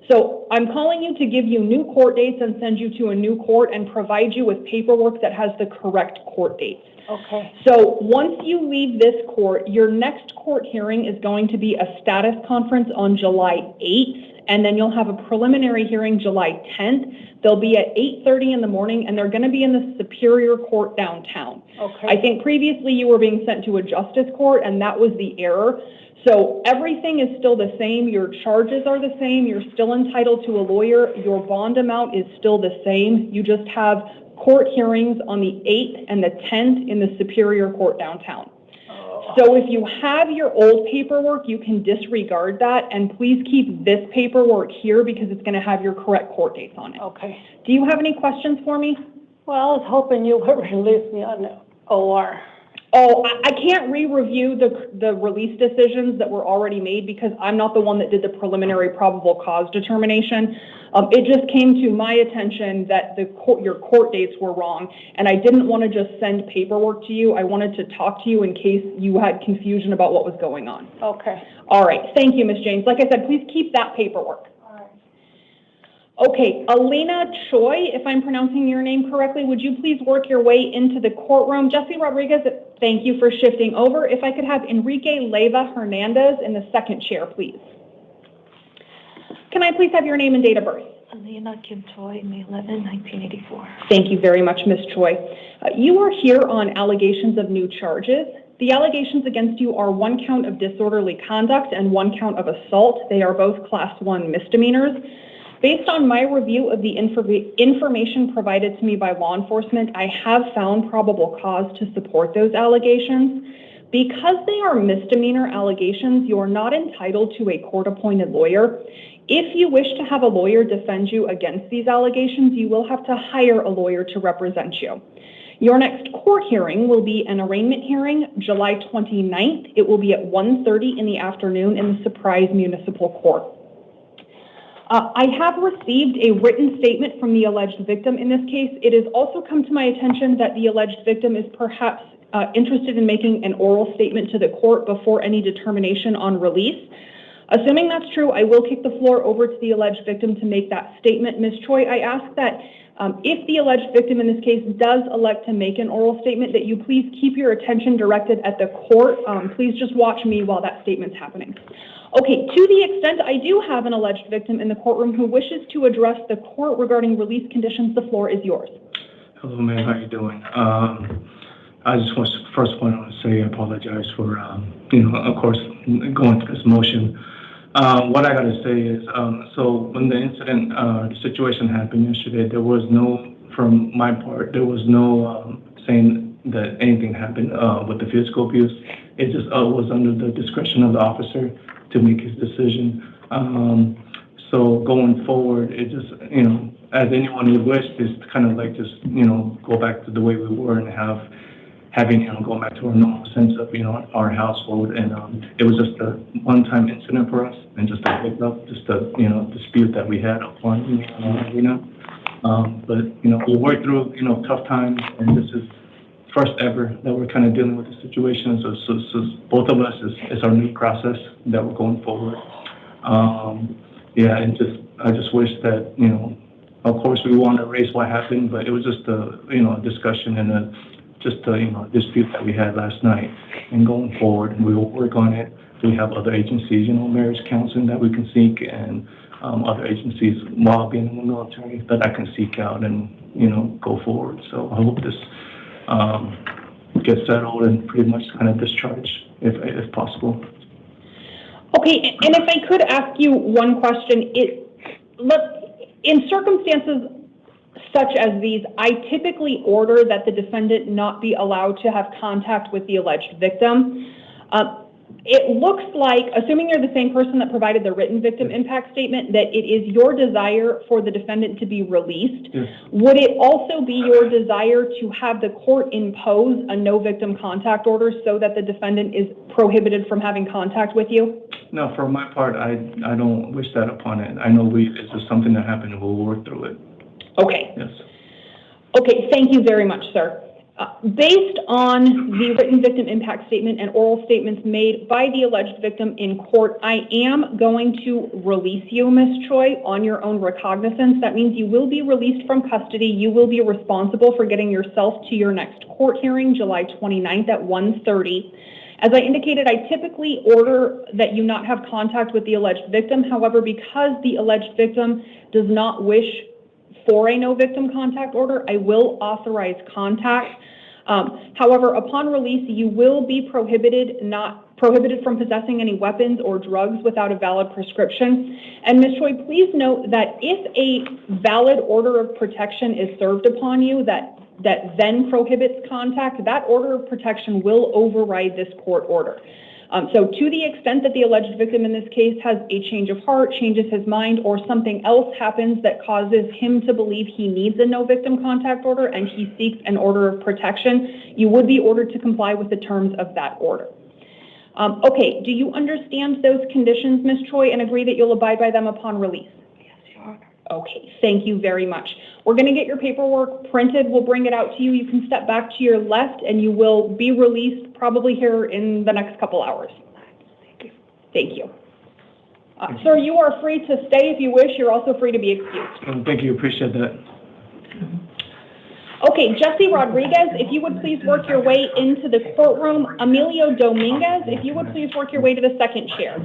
So I'm calling you to give you new court dates and send you to a new court and provide you with paperwork that has the correct court dates. Okay. So once you leave this court, your next court hearing is going to be a status conference on July 8th, and then you'll have a preliminary hearing July 10th. They'll be at 8:30 in the morning, and they're going to be in the Superior Court downtown. Okay. I think previously you were being sent to a justice court, and that was the error. So everything is still the same. Your charges are the same. You're still entitled to a lawyer. Your bond amount is still the same. You just have court hearings on the 8th and the 10th in the Superior Court downtown. So if you have your old paperwork, you can disregard that, and please keep this paperwork here because it's going to have your correct court dates on it. Okay. Do you have any questions for me? Well, I was hoping you would release me on the OR. Oh, I can't re-review the release decisions that were already made because I'm not the one that did the preliminary probable cause determination. It just came to my attention that your court dates were wrong, and I didn't want to just send paperwork to you. I wanted to talk to you in case you had confusion about what was going on. Okay. All right. Thank you, Ms. James. Like I said, please keep that paperwork. Okay, Alina Choi, if I'm pronouncing your name correctly, would you please work your way into the courtroom? Jesse Rodriguez, thank you for shifting over. If I could have Enrique Leiva Hernandez in the second chair, please. Can I please have your name and date of birth? Alina Kim Choi, May 11, 1984. Thank you very much, Ms. Choi. You are here on allegations of new charges. The allegations against you are 1 count of disorderly conduct and 1 count of assault. They are both Class 1 misdemeanors. Based on my review of the information provided to me by law enforcement, I have found probable cause to support those allegations. Because they are misdemeanor allegations, you are not entitled to a court-appointed lawyer. If you wish to have a lawyer defend you against these allegations, you will have to hire a lawyer to represent you. Your next court hearing will be an arraignment hearing, July 29th. It will be at 1:30 in the afternoon in the Surprise Municipal Court. I have received a written statement from the alleged victim in this case. It has also come to my attention that the alleged victim is perhaps interested in making an oral statement to the court before any determination on release. Assuming that's true, I will kick the floor over to the alleged victim to make that statement. Ms. Choi, I ask that if the alleged victim in this case does elect to make an oral statement, that you please keep your attention directed at the court. Please just watch me while that statement's happening. Okay, to the extent I do have an alleged victim in the courtroom who wishes to address the court regarding release conditions, the floor is yours. Hello, ma'am. How you doing? I just want to first point out to say I apologize for, of course, going through this motion. What I got to say is, so when the incident, the situation happened yesterday, there was no, from my part, there was no saying that anything happened with the physical abuse. It just was under the discretion of the officer to make his decision. So going forward, it just, as anyone would wish, is kind of like just, go back to the way we were and having, going back to our normal sense of, our household. And it was just a one-time incident for us and just a hiccup, just a, dispute that we had upon, but, we worked through, tough times, and this is first ever that we're kind of dealing with the situation. So both of us, it's our new process that we're going forward. Yeah, and I just wish that, of course we want to erase what happened, but it was just a, a discussion and a dispute that we had last night. And going forward, we will work on it. We have other agencies, marriage counseling that we can seek, and other agencies while being in the military that I can seek out and, go forward. So I hope this get settled and pretty much kind of discharged if possible. Okay, and if I could ask you one question, in circumstances such as these, I typically order that the defendant not be allowed to have contact with the alleged victim. It looks like, assuming you're the same person that provided the written victim impact statement, that it is your desire for the defendant to be released. Yes. Would it also be your desire to have the court impose a no victim contact order so that the defendant is prohibited from having contact with you? No, for my part, I don't wish that upon it. I know it's just something that happened and we'll work through it. Okay. Yes. Okay, thank you very much, sir. Based on the written victim impact statement and oral statements made by the alleged victim in court, I am going to release you, Ms. Choi, on your own recognizance. That means you will be released from custody. You will be responsible for getting yourself to your next court hearing, July 29th at 1:30. As I indicated, I typically order that you not have contact with the alleged victim. However, because the alleged victim does not wish for a no victim contact order, I will authorize contact. However, upon release, you will be prohibited from possessing any weapons or drugs without a valid prescription. And Ms. Choi, please note that if a valid order of protection is served upon you that then prohibits contact, that order of protection will override this court order. So to the extent that the alleged victim in this case has a change of heart, changes his mind, or something else happens that causes him to believe he needs a no victim contact order and he seeks an order of protection, you would be ordered to comply with the terms of that order. Okay, do you understand those conditions, Ms. Choi, and agree that you'll abide by them upon release? Yes, Your Honor. Okay, thank you very much. We're going to get your paperwork printed. We'll bring it out to you. You can step back to your left and you will be released probably here in the next couple hours. Thank you. Thank you. Sir, you are free to stay if you wish. You're also free to be excused. Thank you. Appreciate that. Okay, Jesse Rodriguez, if you would please work your way into the courtroom. Emilio Dominguez, if you would please work your way to the second chair.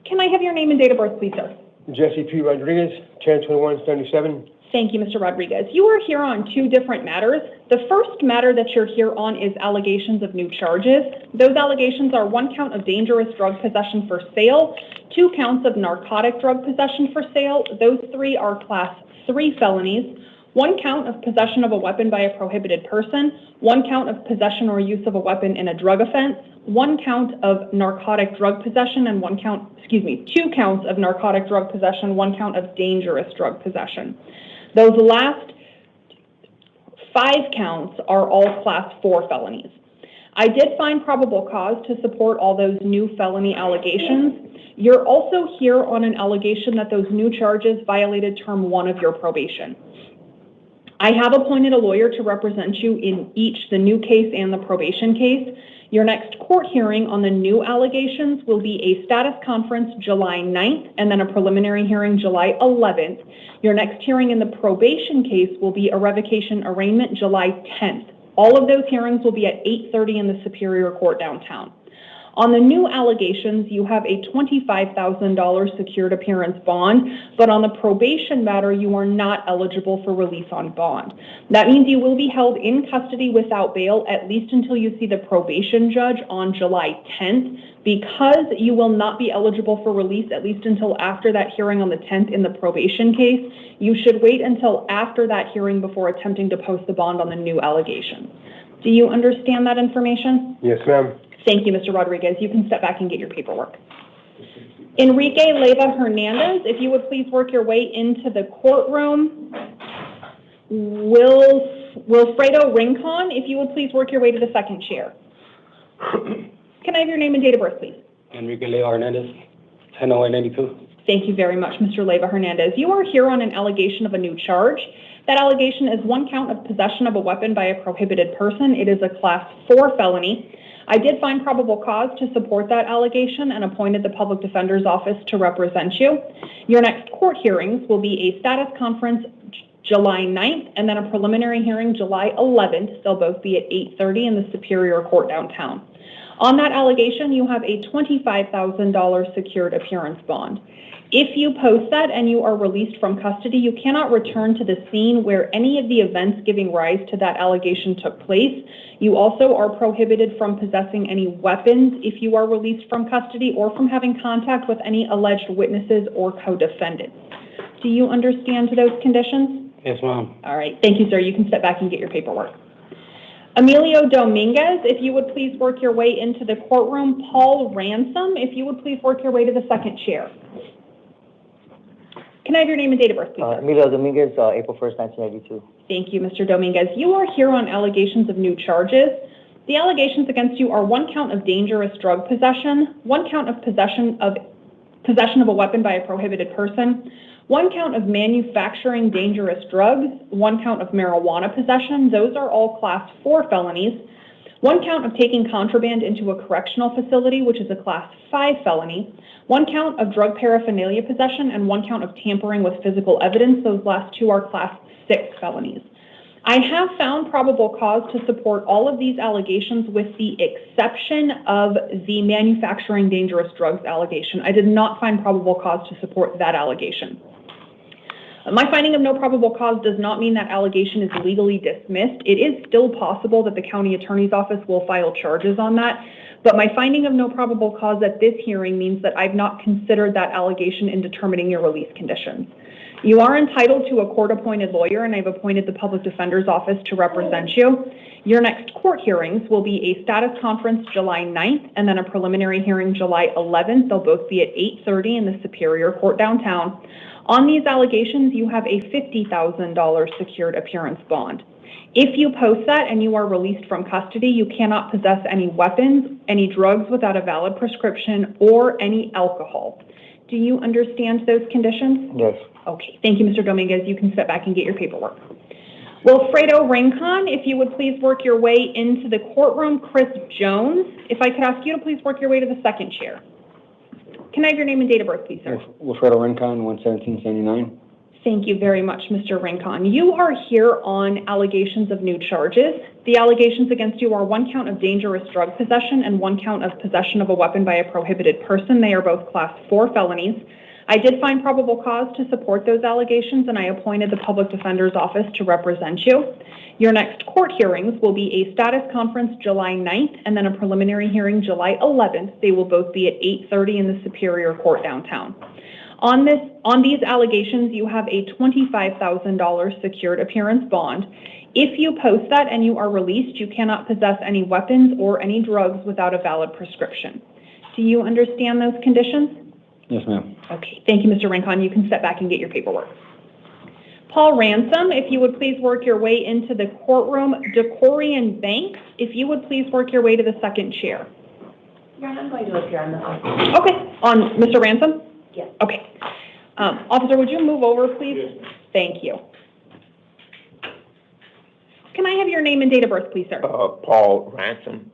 Can I have your name and date of birth, please, sir? Jesse P. Rodriguez, 10/21/77, Thank you, Mr. Rodriguez. You are here on two different matters. The first matter that you're here on is allegations of new charges. Those allegations are 1 count of dangerous drug possession for sale, 2 counts of narcotic drug possession for sale. Those 3 are class 3 felonies. 1 count of possession of a weapon by a prohibited person, 1 count of possession or use of a weapon in a drug offense, 1 count of narcotic drug possession, and 2 counts of narcotic drug possession, 1 count of dangerous drug possession. Those last 5 counts are all class 4 felonies. I did find probable cause to support all those new felony allegations. You're also here on an allegation that those new charges violated term 1 of your probation. I have appointed a lawyer to represent you in each the new case and the probation case. Your next court hearing on the new allegations will be a status conference July 9th and then a preliminary hearing July 11th. Your next hearing in the probation case will be a revocation arraignment July 10th. All of those hearings will be at 8:30 in the Superior Court downtown. On the new allegations, you have a $25,000 secured appearance bond, but on the probation matter, you are not eligible for release on bond. That means you will be held in custody without bail at least until you see the probation judge on July 10th. Because you will not be eligible for release at least until after that hearing on the 10th in the probation case, you should wait until after that hearing before attempting to post the bond on the new allegations. Do you understand that information? Yes, ma'am. Thank you, Mr. Rodriguez. You can step back and get your paperwork. Enrique Leyva Hernandez, if you would please work your way into the courtroom. Wilfredo Rincon, if you would please work your way to the second chair. Can I have your name and date of birth, please? Enrique Leyva Hernandez, 10/08/92. Thank you very much, Mr. Leyva Hernandez. You are here on an allegation of a new charge. That allegation is 1 count of possession of a weapon by a prohibited person. It is a class 4 felony. I did find probable cause to support that allegation and appointed the Public Defender's Office to represent you. Your next court hearings will be a status conference July 9th and then a preliminary hearing July 11th. They'll both be at 8:30 in the Superior Court downtown. On that allegation, you have a $25,000 secured appearance bond. If you post that and you are released from custody, you cannot return to the scene where any of the events giving rise to that allegation took place. You also are prohibited from possessing any weapons if you are released from custody or from having contact with any alleged witnesses or co-defendants. Do you understand those conditions? Yes, ma'am. All right. Thank you, sir. You can step back and get your paperwork. Emilio Dominguez, if you would please work your way into the courtroom. Paul Ransom, if you would please work your way to the second chair. Can I have your name and date of birth, please? Emilio Dominguez, April 1st, 1982. Thank you, Mr. Dominguez. You are here on allegations of new charges. The allegations against you are 1 count of dangerous drug possession, 1 count of possession of a weapon by a prohibited person, 1 count of manufacturing dangerous drugs, 1 count of marijuana possession. Those are all class 4 felonies. 1 count of taking contraband into a correctional facility, which is a class 5 felony. 1 count of drug paraphernalia possession and 1 count of tampering with physical evidence. Those last 2 are class 6 felonies. I have found probable cause to support all of these allegations with the exception of the manufacturing dangerous drugs allegation. I did not find probable cause to support that allegation. My finding of no probable cause does not mean that allegation is legally dismissed. It is still possible that the county attorney's office will file charges on that, but my finding of no probable cause at this hearing means that I've not considered that allegation in determining your release conditions. You are entitled to a court-appointed lawyer, and I've appointed the Public Defender's Office to represent you. Your next court hearings will be a status conference July 9th and then a preliminary hearing July 11th. They'll both be at 8:30 in the Superior Court downtown. On these allegations, you have a $50,000 secured appearance bond. If you post that and you are released from custody, you cannot possess any weapons, any drugs without a valid prescription, or any alcohol. Do you understand those conditions? Yes. Okay. Thank you, Mr. Dominguez. You can step back and get your paperwork. Wilfredo Rincon, if you would please work your way into the courtroom. Chris Jones, if I could ask you to please work your way to the second chair. Can I have your name and date of birth, please, sir? Wilfredo Rincon, 1/17/79. Thank you very much, Mr. Rincon. You are here on allegations of new charges. The allegations against you are 1 count of dangerous drug possession and 1 count of possession of a weapon by a prohibited person. They are both class 4 felonies. I did find probable cause to support those allegations, and I appointed the Public Defender's Office to represent you. Your next court hearings will be a status conference July 9th and then a preliminary hearing July 11th. They will both be at 8:30 in the Superior Court downtown. On these allegations, you have a $25,000 secured appearance bond. If you post that and you are released, you cannot possess any weapons or any drugs without a valid prescription. Do you understand those conditions? Yes, ma'am. Okay, thank you, Mr. Rincon. You can step back and get your paperwork. Paul Ransom, if you would please work your way into the courtroom. Decorian Banks, if you would please work your way to the second chair. Your Honor, I'm going to appear on the phone. Okay, on Mr. Ransom? Yes. Okay. Officer, would you move over, please? Yes. Thank you. Can I have your name and date of birth, please, sir? Paul Ransom,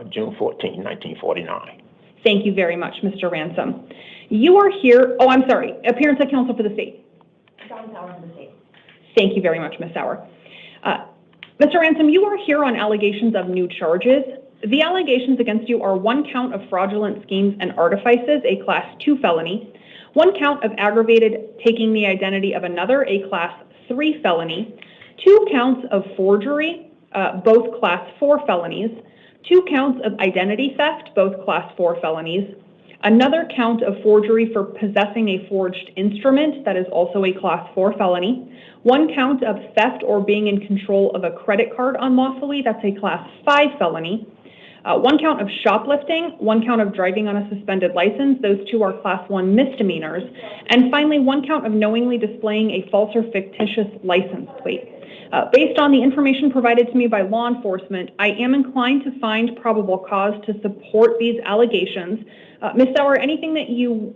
June 14, 1949. Thank you very much, Mr. Ransom. You are here, oh, I'm sorry, appearance of counsel for the state. John Sauer for the state. Thank you very much, Ms. Sauer. Mr. Ransom, you are here on allegations of new charges. The allegations against you are 1 count of fraudulent schemes and artifices, a Class 2 felony, 1 count of aggravated taking the identity of another, a Class 3 felony, 2 counts of forgery, both Class 4 felonies, 2 counts of identity theft, both Class 4 felonies, another count of forgery for possessing a forged instrument, that is also a Class 4 felony, 1 count of theft or being in control of a credit card unlawfully, that's a Class 5 felony, 1 count of shoplifting, 1 count of driving on a suspended license, those 2 are Class 1 misdemeanors, and finally 1 count of knowingly displaying a false or fictitious license plate. Based on the information provided to me by law enforcement, I am inclined to find probable cause to support these allegations. Ms. Sauer, anything that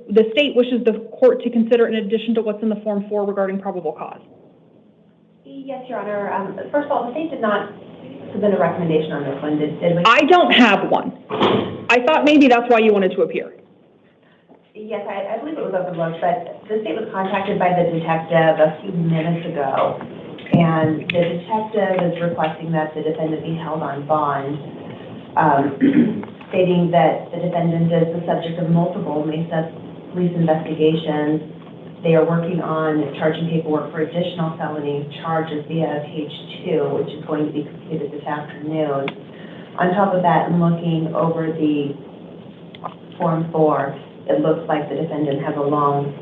the state wishes the court to consider in addition to what's in the Form 4 regarding probable cause? Yes, Your Honor. First of all, the state did not submit a recommendation on this one, did we? I don't have one. I thought maybe that's why you wanted to appear. Yes, I believe it was overlooked, but the state was contacted by the detective a few minutes ago, and the detective is requesting that the defendant be held on bond, stating that the defendant is the subject of multiple Mesa police investigations. They are working on charging paperwork for additional felony charges via page 2, which is going to be completed this afternoon. On top of that, and looking over the Form 4, it looks like the defendant has a long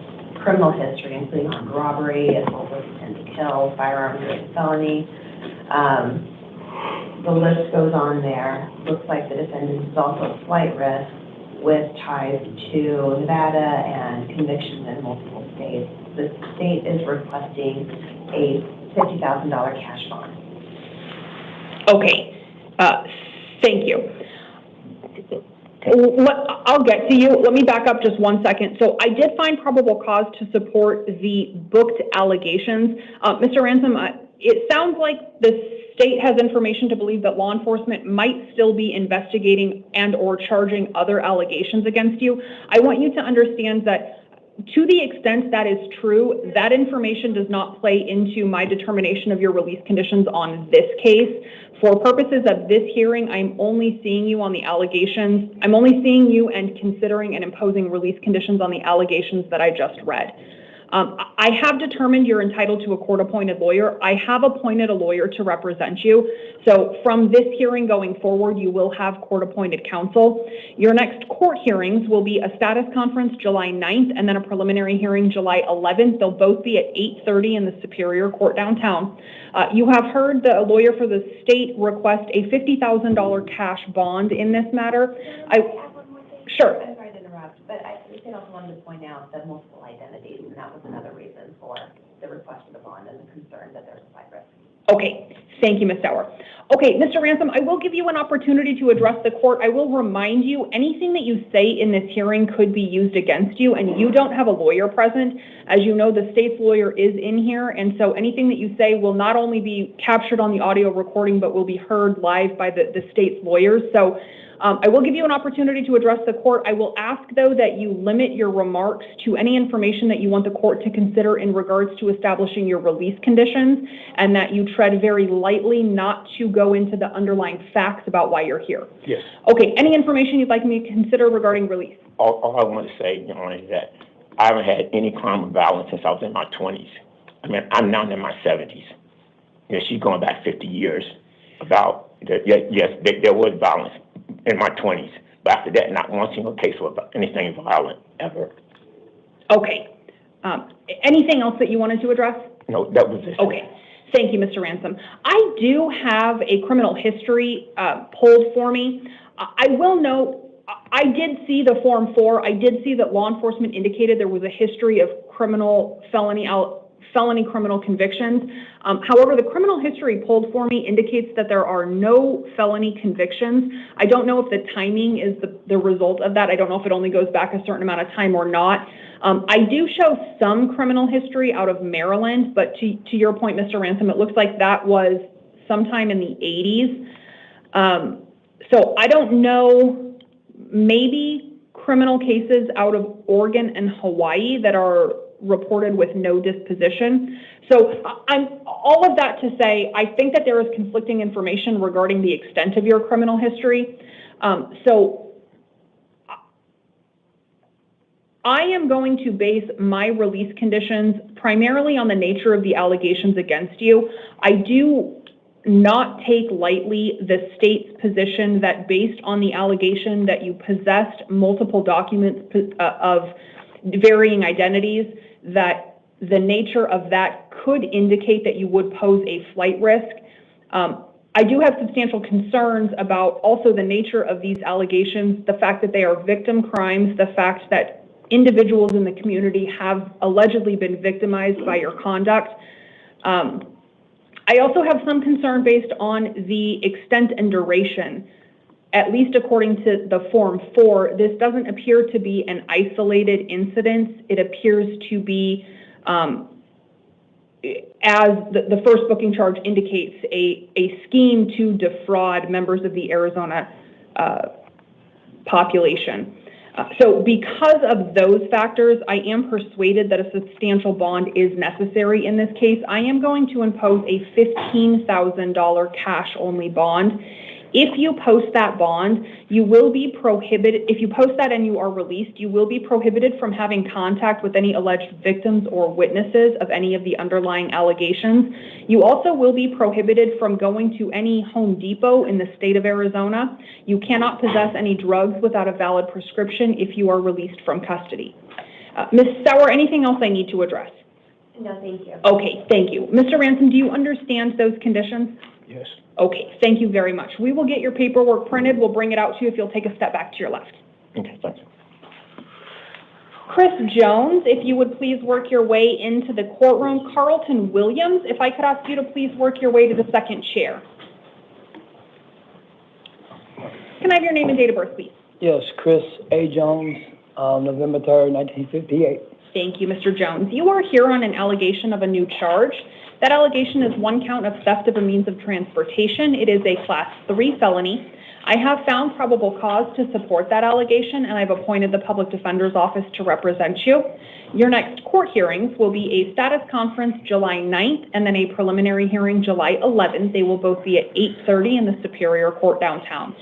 criminal history, including armed robbery, as well as intent to kill, firearms felony. The list goes on there. Looks like the defendant is also a flight risk with ties to Nevada and convictions in multiple states. The state is requesting a $50,000 cash bond. Okay, thank you. I'll get to you. Let me back up just 1 second. So I did find probable cause to support the booked allegations. Mr. Ransom, it sounds like the state has information to believe that law enforcement might still be investigating and or charging other allegations against you. I want you to understand that to the extent that is true, that information does not play into my determination of your release conditions on this case. For purposes of this hearing, I'm only seeing you on the allegations. I'm only seeing you and considering and imposing release conditions on the allegations that I just read. I have determined you're entitled to a court-appointed lawyer. I have appointed a lawyer to represent you. So from this hearing going forward, you will have court-appointed counsel. Your next court hearings will be a status conference July 9th and then a preliminary hearing July 11th. They'll both be at 8:30 in the Superior Court downtown. You have heard the lawyer for the state request a $50,000 cash bond in this matter. Sure. I'm sorry to interrupt, but the state also wanted to point out that multiple identities, and that was another reason for the request of the bond and the concern that there's a flight risk. Okay, thank you, Ms. Sauer. Okay, Mr. Ransom, I will give you an opportunity to address the court. I will remind you, anything that you say in this hearing could be used against you, and you don't have a lawyer present. As you know, the state's lawyer is in here, and so anything that you say will not only be captured on the audio recording, but will be heard live by the state's lawyers. So I will give you an opportunity to address the court. I will ask, though, that you limit your remarks to any information that you want the court to consider in regards to establishing your release conditions, and that you tread very lightly not to go into the underlying facts about why you're here. Yes. Okay, any information you'd like me to consider regarding release? All I want to say, Your Honor, is that I haven't had any crime or violence since I was in my 20s. I mean, I'm now in my 70s. You know, she's going back 50 years. Yes, there was violence in my 20s, but after that, not one single case of anything violent ever. Okay. Anything else that you wanted to address? No, that was it. Okay. Thank you, Mr. Ransom. I do have a criminal history pulled for me. I will note, I did see the Form 4. I did see that law enforcement indicated there was a history of felony criminal convictions. However, the criminal history pulled for me indicates that there are no felony convictions. I don't know if the timing is the result of that. I don't know if it only goes back a certain amount of time or not. I do show some criminal history out of Maryland, but to your point, Mr. Ransom, it looks like that was sometime in the 80s. So I don't know, maybe criminal cases out of Oregon and Hawaii that are reported with no disposition. So all of that to say, I think that there is conflicting information regarding the extent of your criminal history. So I am going to base my release conditions primarily on the nature of the allegations against you. I do not take lightly the state's position that based on the allegation that you possessed multiple documents of varying identities, that the nature of that could indicate that you would pose a flight risk. I do have substantial concerns about also the nature of these allegations, the fact that they are victim crimes, the fact that individuals in the community have allegedly been victimized by your conduct. I also have some concern based on the extent and duration. At least according to the Form 4, this doesn't appear to be an isolated incident. It appears to be, as the first booking charge indicates, a scheme to defraud members of the Arizona population. So because of those factors, I am persuaded that a substantial bond is necessary in this case. I am going to impose a $15,000 cash-only bond. If you post that bond, you will be prohibited, if you post that and you are released, you will be prohibited from having contact with any alleged victims or witnesses of any of the underlying allegations. You also will be prohibited from going to any Home Depot in the state of Arizona. You cannot possess any drugs without a valid prescription if you are released from custody. Ms. Sauer, anything else I need to address? No, thank you. Okay, thank you. Mr. Ransom, do you understand those conditions? Yes. Okay, thank you very much. We will get your paperwork printed. We'll bring it out to you if you'll take a step back to your left. Okay, thanks. Chris Jones, if you would please work your way into the courtroom. Carlton Williams, if I could ask you to please work your way to the second chair. Can I have your name and date of birth, please? Yes, Chris A. Jones, November 3rd, 1958. Thank you, Mr. Jones. You are here on an allegation of a new charge. That allegation is one count of theft of a means of transportation. It is a Class 3 felony. I have found probable cause to support that allegation, and I've appointed the Public Defender's Office to represent you. Your next court hearings will be a status conference July 9th and then a preliminary hearing July 11th. They will both be at 8:30 in the Superior Court downtown.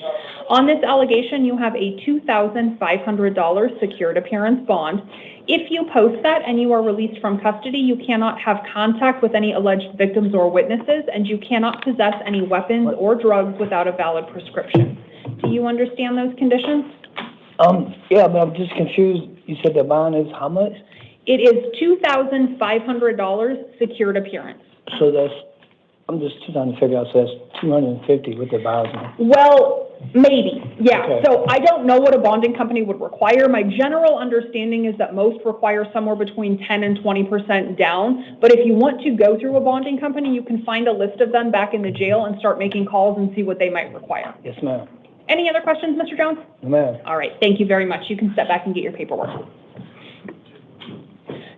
On this allegation, you have a $2,500 secured appearance bond. If you post that and you are released from custody, you cannot have contact with any alleged victims or witnesses, and you cannot possess any weapons or drugs without a valid prescription. Do you understand those conditions? Yeah, but I'm just confused. You said the bond is how much? It is $2,500 secured appearance. So that's, I'm just trying to figure out, so that's $250 with the bond. Well, maybe, yeah. Okay. So I don't know what a bonding company would require. My general understanding is that most require somewhere between 10 and 20% down. But if you want to go through a bonding company, you can find a list of them back in the jail and start making calls and see what they might require. Yes, ma'am. Any other questions, Mr. Jones? No, ma'am. All right, thank you very much. You can step back and get your paperwork.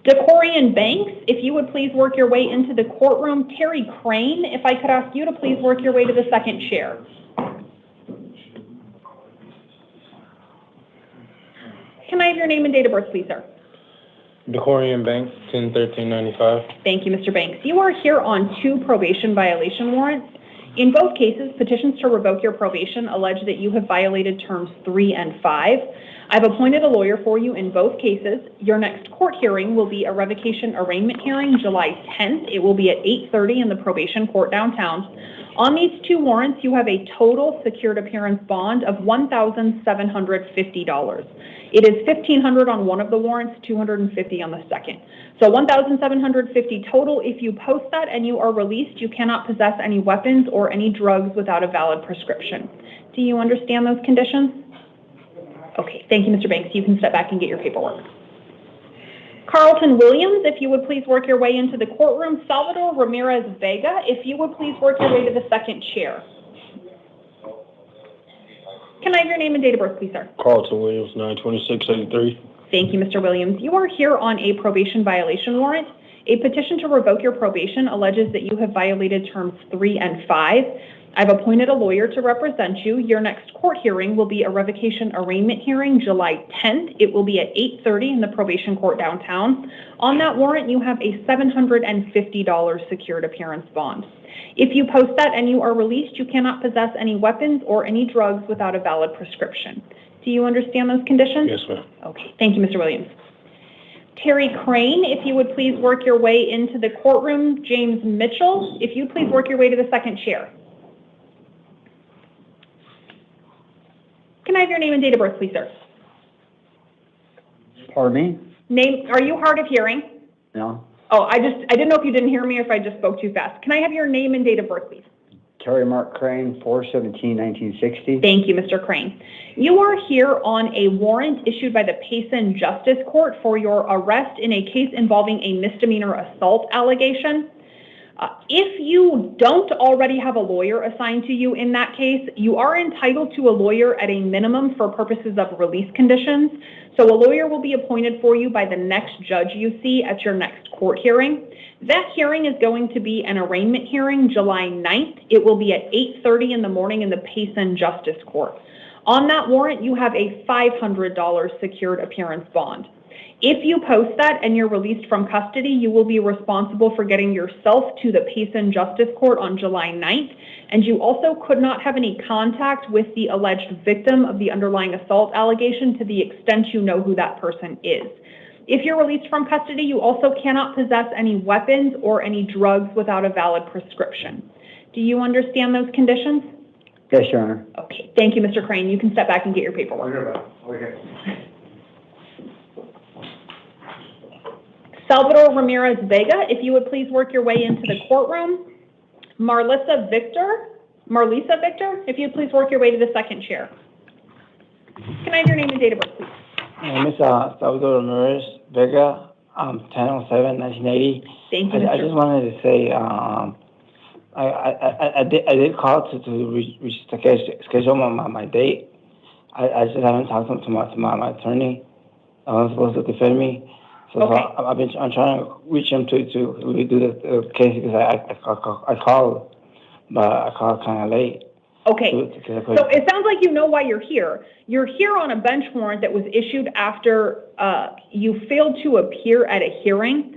Decorian Banks, if you would please work your way into the courtroom. Terry Crane, if I could ask you to please work your way to the second chair. Can I have your name and date of birth, please, sir? Decorian Banks, 10/13/95. Thank you, Mr. Banks. You are here on 2 probation violation warrants. In both cases, petitions to revoke your probation allege that you have violated terms 3 and 5. I've appointed a lawyer for you in both cases. Your next court hearing will be a revocation arraignment hearing, July 10th. It will be at 8:30 in the probation court downtown. On these two warrants, you have a total secured appearance bond of $1,750. It is $1,500 on one of the warrants, $250 on the second. So $1,750 total. If you post that and you are released, you cannot possess any weapons or any drugs without a valid prescription. Do you understand those conditions? Okay, thank you, Mr. Banks. You can step back and get your paperwork. Carlton Williams, if you would please work your way into the courtroom. Salvador Ramirez Vega, if you would please work your way to the second chair. Can I have your name and date of birth, please, sir? Carlton Williams, 9/26/83. Thank you, Mr. Williams. You are here on a probation violation warrant. A petition to revoke your probation alleges that you have violated terms 3 and 5. I've appointed a lawyer to represent you. Your next court hearing will be a revocation arraignment hearing, July 10th. It will be at 8:30 in the probation court downtown. On that warrant, you have a $750 secured appearance bond. If you post that and you are released, you cannot possess any weapons or any drugs without a valid prescription. Do you understand those conditions? Yes, ma'am. Okay, thank you, Mr. Williams. Terry Crane, if you would please work your way into the courtroom. James Mitchell, if you please work your way to the second chair. Can I have your name and date of birth, please, sir? Pardon me? Name, are you hard of hearing? No. Oh, I didn't know if you didn't hear me or if I just spoke too fast. Can I have your name and date of birth, please? Terry Mark Crane, 4/17/1960. Thank you, Mr. Crane. You are here on a warrant issued by the Payson Justice Court for your arrest in a case involving a misdemeanor assault allegation. If you don't already have a lawyer assigned to you in that case, you are entitled to a lawyer at a minimum for purposes of release conditions. So a lawyer will be appointed for you by the next judge you see at your next court hearing. That hearing is going to be an arraignment hearing, July 9th. It will be at 8:30 in the morning in the Payson Justice Court. On that warrant, you have a $500 secured appearance bond. If you post that and you're released from custody, you will be responsible for getting yourself to the Payson Justice Court on July 9th, and you also could not have any contact with the alleged victim of the underlying assault allegation to the extent you know who that person is. If you're released from custody, you also cannot possess any weapons or any drugs without a valid prescription. Do you understand those conditions? Yes, Your Honor. Okay, thank you, Mr. Crane. You can step back and get your paperwork. Okay. Salvador Ramirez Vega, if you would please work your way into the courtroom. Marlisa Victor, if you'd please work your way to the second chair. Can I have your name and date of birth, please? My name is Salvador Ramirez Vega, 10/07/1980. Thank you, I just wanted to say, I did call to schedule my date. I just haven't talked to my attorney. I'm supposed to defend me. So Okay. I'm trying to reach him to redo the case because I called, but I called kind of late. Okay, so it sounds like you know why you're here. You're here on a bench warrant that was issued after you failed to appear at a hearing.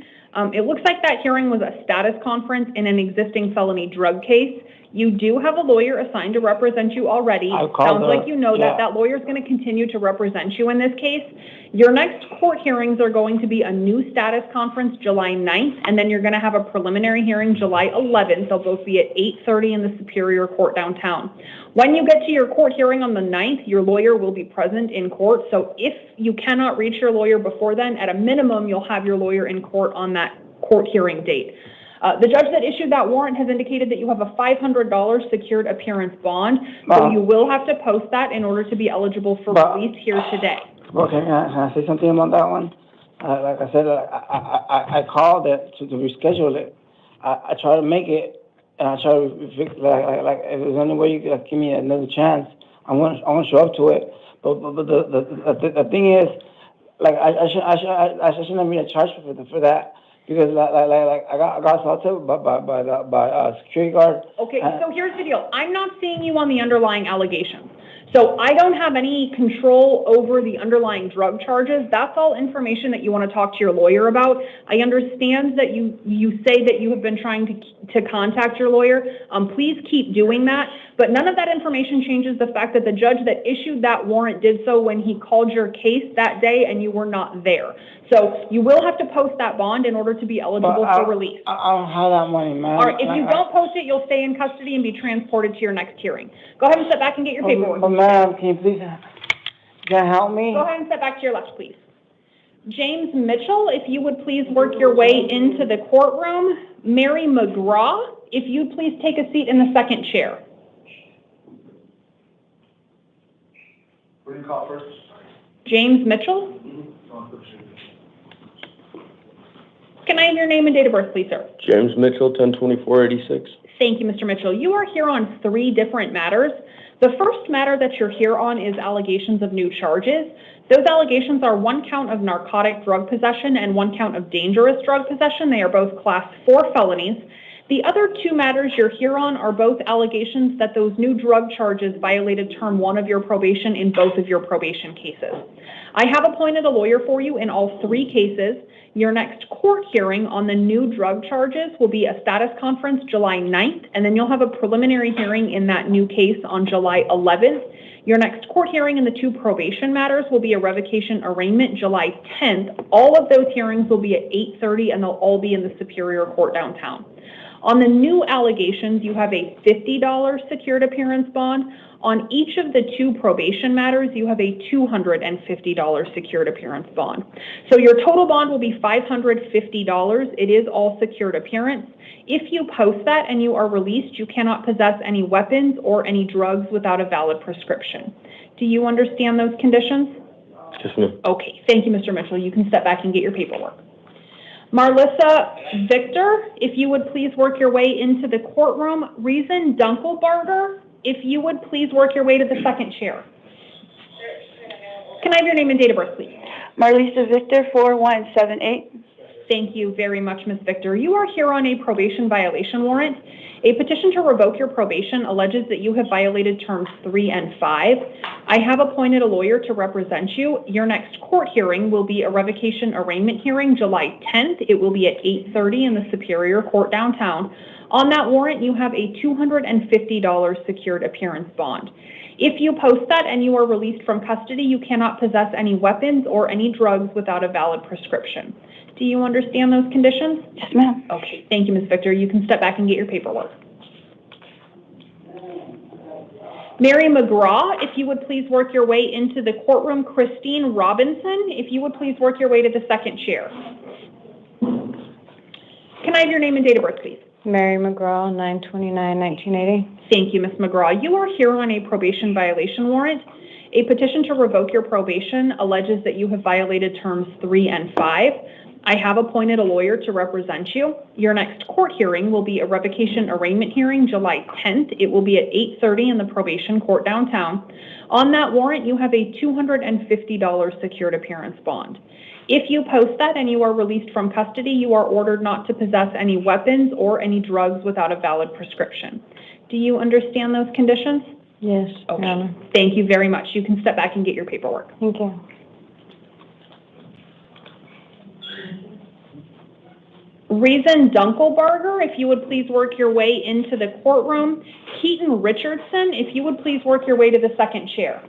It looks like that hearing was a status conference in an existing felony drug case. You do have a lawyer assigned to represent you already. Sounds like you know that. That lawyer is going to continue to represent you in this case. Your next court hearings are going to be a new status conference July 9th, and then you're going to have a preliminary hearing July 11th. They'll both be at 8:30 in the Superior Court downtown. When you get to your court hearing on the 9th, your lawyer will be present in court. So if you cannot reach your lawyer before then, at a minimum, you'll have your lawyer in court on that court hearing date. The judge that issued that warrant has indicated that you have a $500 secured appearance bond, so you will have to post that in order to be eligible for release here today. Okay, can I say something about that one? Like I said, I called it to reschedule it. I try to make it, and I try to fix like if there's any way you could give me another chance, I want to show up to it. But the thing is, like I shouldn't have been charged for that. Because I got assaulted by a security guard. Okay, so here's the deal. I'm not seeing you on the underlying allegations. So I don't have any control over the underlying drug charges. That's all information that you want to talk to your lawyer about. I understand that you say that you have been trying to contact your lawyer. Please keep doing that. But none of that information changes the fact that the judge that issued that warrant did so when he called your case that day and you were not there. So you will have to post that bond in order to be eligible for release. I don't have that money, man. All right, if you don't post it, you'll stay in custody and be transported to your next hearing. Go ahead and step back and get your paperwork. But ma'am, can you please, can you help me? Go ahead and step back to your left, please. James Mitchell, if you would please work your way into the courtroom. Mary McGraw, if you'd please take a seat in the second chair. What do you call first? James Mitchell? Can I have your name and date of birth, please, sir? James Mitchell, 10/24/86. Thank you, Mr. Mitchell. You are here on 3 different matters. The first matter that you're here on is allegations of new charges. Those allegations are 1 count of narcotic drug possession and 1 count of dangerous drug possession. They are both Class 4 felonies. The other 2 matters you're here on are both allegations that those new drug charges violated Term 1 of your probation in both of your probation cases. I have appointed a lawyer for you in all 3 cases. Your next court hearing on the new drug charges will be a status conference July 9th, and then you'll have a preliminary hearing in that new case on July 11th. Your next court hearing in the 2 probation matters will be a revocation arraignment July 10th. All of those hearings will be at 8:30, and they'll all be in the Superior Court downtown. On the new allegations, you have a $50 secured appearance bond. On each of the 2 probation matters, you have a $250 secured appearance bond. So your total bond will be $550. It is all secured appearance. If you post that and you are released, you cannot possess any weapons or any drugs without a valid prescription. Do you understand those conditions? Yes, ma'am. Okay, thank you, Mr. Mitchell. You can step back and get your paperwork. Marlissa Victor, if you would please work your way into the courtroom. Reason Dunkelbarger, if you would please work your way to the second chair. Can I have your name and date of birth, please? Marlisa Victor, 4178. Thank you very much, Ms. Victor. You are here on a probation violation warrant. A petition to revoke your probation alleges that you have violated terms 3 and 5. I have appointed a lawyer to represent you. Your next court hearing will be a revocation arraignment hearing July 10th. It will be at 8:30 in the Superior Court downtown. On that warrant, you have a $250 secured appearance bond. If you post that and you are released from custody, you cannot possess any weapons or any drugs without a valid prescription. Do you understand those conditions? Yes, ma'am. Okay, thank you, Ms. Victor. You can step back and get your paperwork. Mary McGraw, if you would please work your way into the courtroom. Christine Robinson, if you would please work your way to the second chair. Can I have your name and date of birth, please? Mary McGraw, 9/29/1980. Thank you, Ms. McGraw. You are here on a probation violation warrant. A petition to revoke your probation alleges that you have violated terms 3 and 5. I have appointed a lawyer to represent you. Your next court hearing will be a revocation arraignment hearing July 10th. It will be at 8:30 in the probation court downtown. On that warrant, you have a $250 secured appearance bond. If you post that and you are released from custody, you are ordered not to possess any weapons or any drugs without a valid prescription. Do you understand those conditions? Yes. Okay. Thank you very much. You can step back and get your paperwork. Thank you. Reason Dunkelbarger, if you would please work your way into the courtroom. Keaton Richardson, if you would please work your way to the second chair.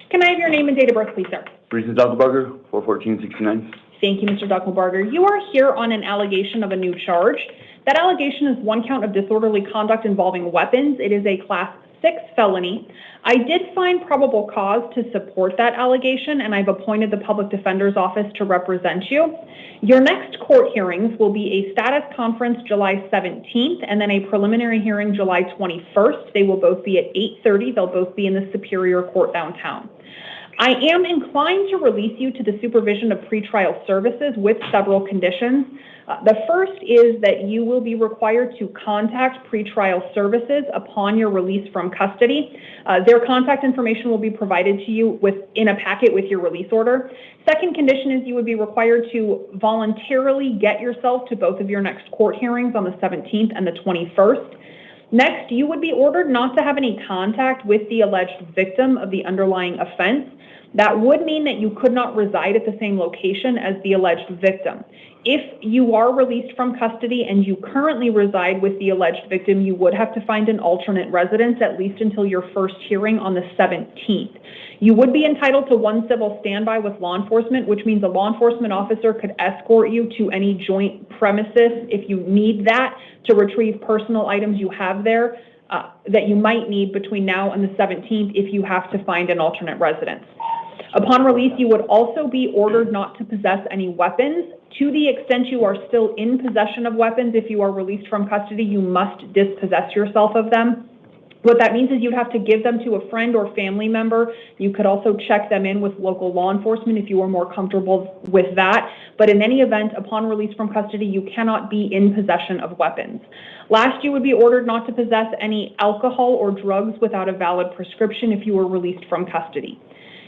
Can I have your name and date of birth, please, sir? Reason Zuckerberger, 41469. Thank you, Mr. Duckelbarger. You are here on an allegation of a new charge. That allegation is 1 count of disorderly conduct involving weapons. It is a Class 6 felony. I did find probable cause to support that allegation, and I've appointed the Public Defender's Office to represent you. Your next court hearings will be a status conference July 17th and then a preliminary hearing July 21st. They will both be at 8:30. They'll both be in the Superior Court downtown. I am inclined to release you to the supervision of pretrial services with several conditions. The first is that you will be required to contact pretrial services upon your release from custody. Their contact information will be provided to you in a packet with your release order. Second condition is you would be required to voluntarily get yourself to both of your next court hearings on the 17th and the 21st. Next, you would be ordered not to have any contact with the alleged victim of the underlying offense. That would mean that you could not reside at the same location as the alleged victim. If you are released from custody and you currently reside with the alleged victim, you would have to find an alternate residence at least until your first hearing on the 17th. You would be entitled to one civil standby with law enforcement, which means a law enforcement officer could escort you to any joint premises if you need that to retrieve personal items you have there that you might need between now and the 17th if you have to find an alternate residence. Upon release, you would also be ordered not to possess any weapons. To the extent you are still in possession of weapons, if you are released from custody, you must dispossess yourself of them. What that means is you'd have to give them to a friend or family member. You could also check them in with local law enforcement if you are more comfortable with that. But in any event, upon release from custody, you cannot be in possession of weapons. Last, you would be ordered not to possess any alcohol or drugs without a valid prescription if you were released from custody.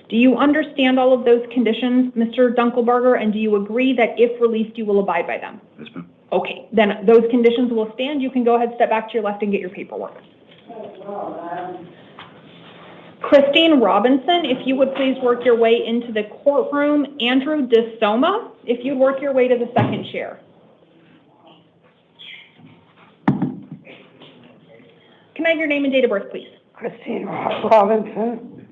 Do you understand all of those conditions, Mr. Dunkelberger, and do you agree that if released, you will abide by them? Yes, ma'am. Okay, then those conditions will stand. You can go ahead, step back to your left and get your paperwork. Christine Robinson, if you would please work your way into the courtroom. Andrew DeSoma, if you'd work your way to the second chair. Can I have your name and date of birth, please? Christine Robinson,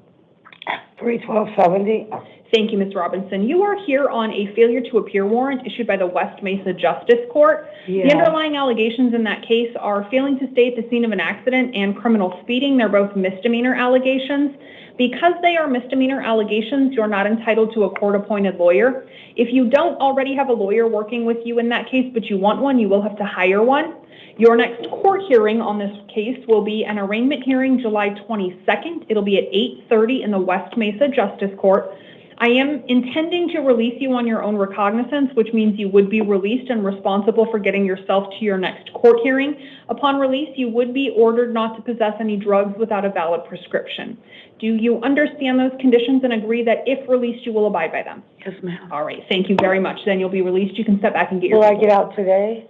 3/12/70. Thank you, Ms. Robinson. You are here on a failure to appear warrant issued by the West Mesa Justice Court. Yeah. The underlying allegations in that case are failing to stay at the scene of an accident and criminal speeding. They're both misdemeanor allegations. Because they are misdemeanor allegations, you're not entitled to a court-appointed lawyer. If you don't already have a lawyer working with you in that case, but you want one, you will have to hire one. Your next court hearing on this case will be an arraignment hearing July 22nd. It'll be at 8:30 in the West Mesa Justice Court. I am intending to release you on your own recognizance, which means you would be released and responsible for getting yourself to your next court hearing. Upon release, you would be ordered not to possess any drugs without a valid prescription. Do you understand those conditions and agree that if released, you will abide by them? Yes, ma'am. All right, thank you very much. Then you'll be released. You can step back and get your Will I paperwork. get out today?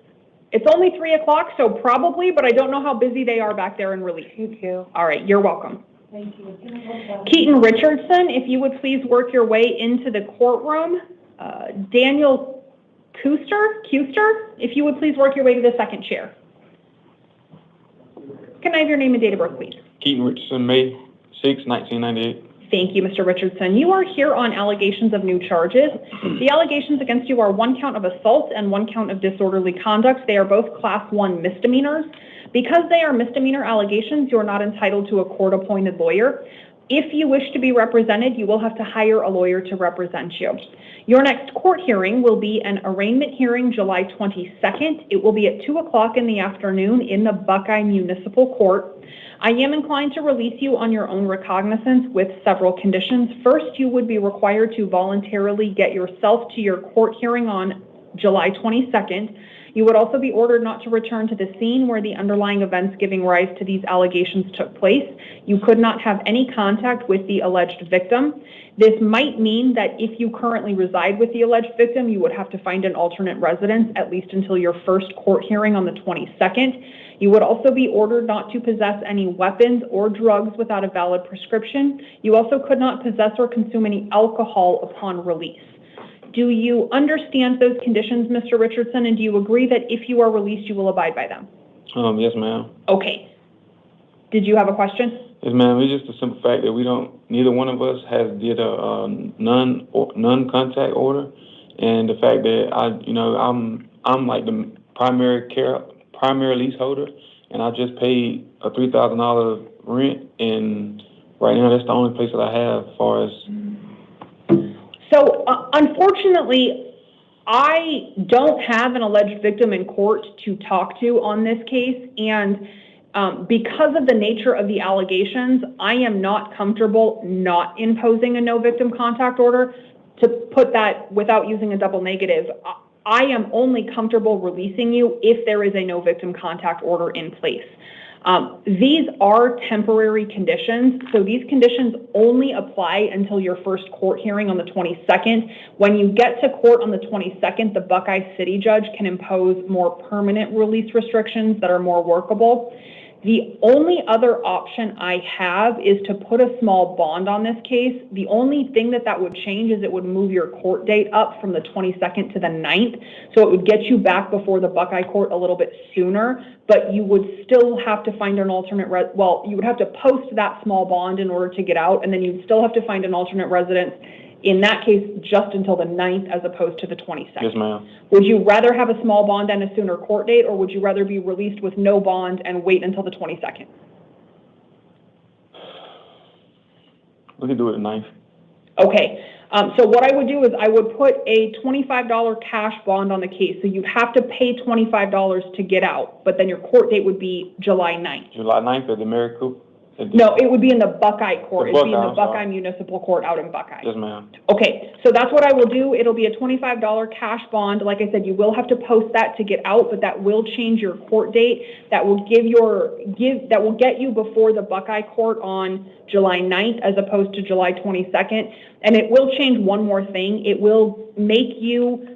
It's only 3 o'clock, so probably, but I don't know how busy they are back there in release. Thank you. All right, you're welcome. Thank you. Keaton Richardson, if you would please work your way into the courtroom. Daniel Kuster, if you would please work your way to the second chair. Can I have your name and date of birth, please? Keaton Richardson, May 6, 1998. Thank you, Mr. Richardson. You are here on allegations of new charges. The allegations against you are 1 count of assault and 1 count of disorderly conduct. They are both Class 1 misdemeanors. Because they are misdemeanor allegations, you are not entitled to a court-appointed lawyer. If you wish to be represented, you will have to hire a lawyer to represent you. Your next court hearing will be an arraignment hearing July 22nd. It will be at 2 o'clock in the afternoon in the Buckeye Municipal Court. I am inclined to release you on your own recognizance with several conditions. First, you would be required to voluntarily get yourself to your court hearing on July 22nd. You would also be ordered not to return to the scene where the underlying events giving rise to these allegations took place. You could not have any contact with the alleged victim. This might mean that if you currently reside with the alleged victim, you would have to find an alternate residence, at least until your first court hearing on the 22nd. You would also be ordered not to possess any weapons or drugs without a valid prescription. You also could not possess or consume any alcohol upon release. Do you understand those conditions, Mr. Richardson, and do you agree that if you are released, you will abide by them? Yes, ma'am. Okay. Did you have a question? Yes, ma'am. It's just the simple fact that neither one of us has did a non-contact order, and the fact that I'm like the primary leaseholder, and I just paid a $3,000 rent, and right now that's the only place that I have as far as. So, unfortunately, I don't have an alleged victim in court to talk to on this case, and because of the nature of the allegations, I am not comfortable not imposing a no victim contact order. To put that without using a double negative, I am only comfortable releasing you if there is a no victim contact order in place. These are temporary conditions, so these conditions only apply until your first court hearing on the 22nd. When you get to court on the 22nd, the Buckeye City judge can impose more permanent release restrictions that are more workable. The only other option I have is to put a small bond on this case. The only thing that would change is it would move your court date up from the 22nd to the 9th. So it would get you back before the Buckeye Court a little bit sooner, but you would still have to find an alternate, you would have to post that small bond in order to get out, and then you'd still have to find an alternate residence, in that case, just until the 9th as opposed to the 22nd. Yes, ma'am. Would you rather have a small bond and a sooner court date, or would you rather be released with no bond and wait until the 22nd? We could do it at 9th. Okay. So what I would do is I would put a $25 cash bond on the case. So you'd have to pay $25 to get out, but then your court date would be July 9th. July 9th at the Mary Cooper? No, it would be in the Buckeye Court. It'd be in the I'm Buckeye sorry. Municipal Court out in Buckeye. Yes, ma'am. Okay, so that's what I will do. It'll be a $25 cash bond. Like I said, you will have to post that to get out, but that will change your court date. That will that will get you before the Buckeye Court on July 9th as opposed to July 22nd. And it will change one more thing. It will make you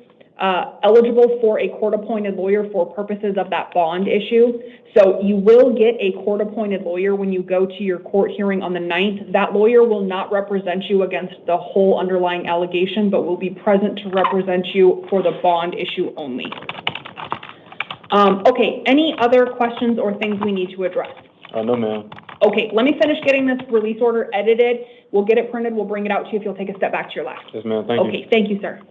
eligible for a court-appointed lawyer for purposes of that bond issue. So you will get a court-appointed lawyer when you go to your court hearing on the 9th. That lawyer will not represent you against the whole underlying allegation, but will be present to represent you for the bond issue only. Okay, any other questions or things we need to address? No, ma'am. Okay, let me finish getting this release order edited. We'll get it printed. We'll bring it out to you if you'll take a step back to your left. Yes, ma'am. Thank you. Okay, thank you, sir.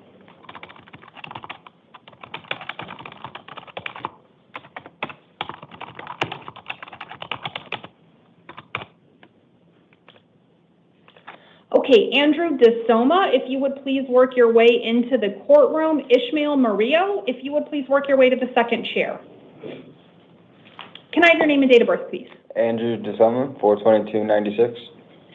Okay, Andrew DeSoma, if you would please work your way into the courtroom. Ishmael Murillo, if you would please work your way to the second chair. Can I have your name and date of birth, please? Andrew DeSoma, 4/22/96.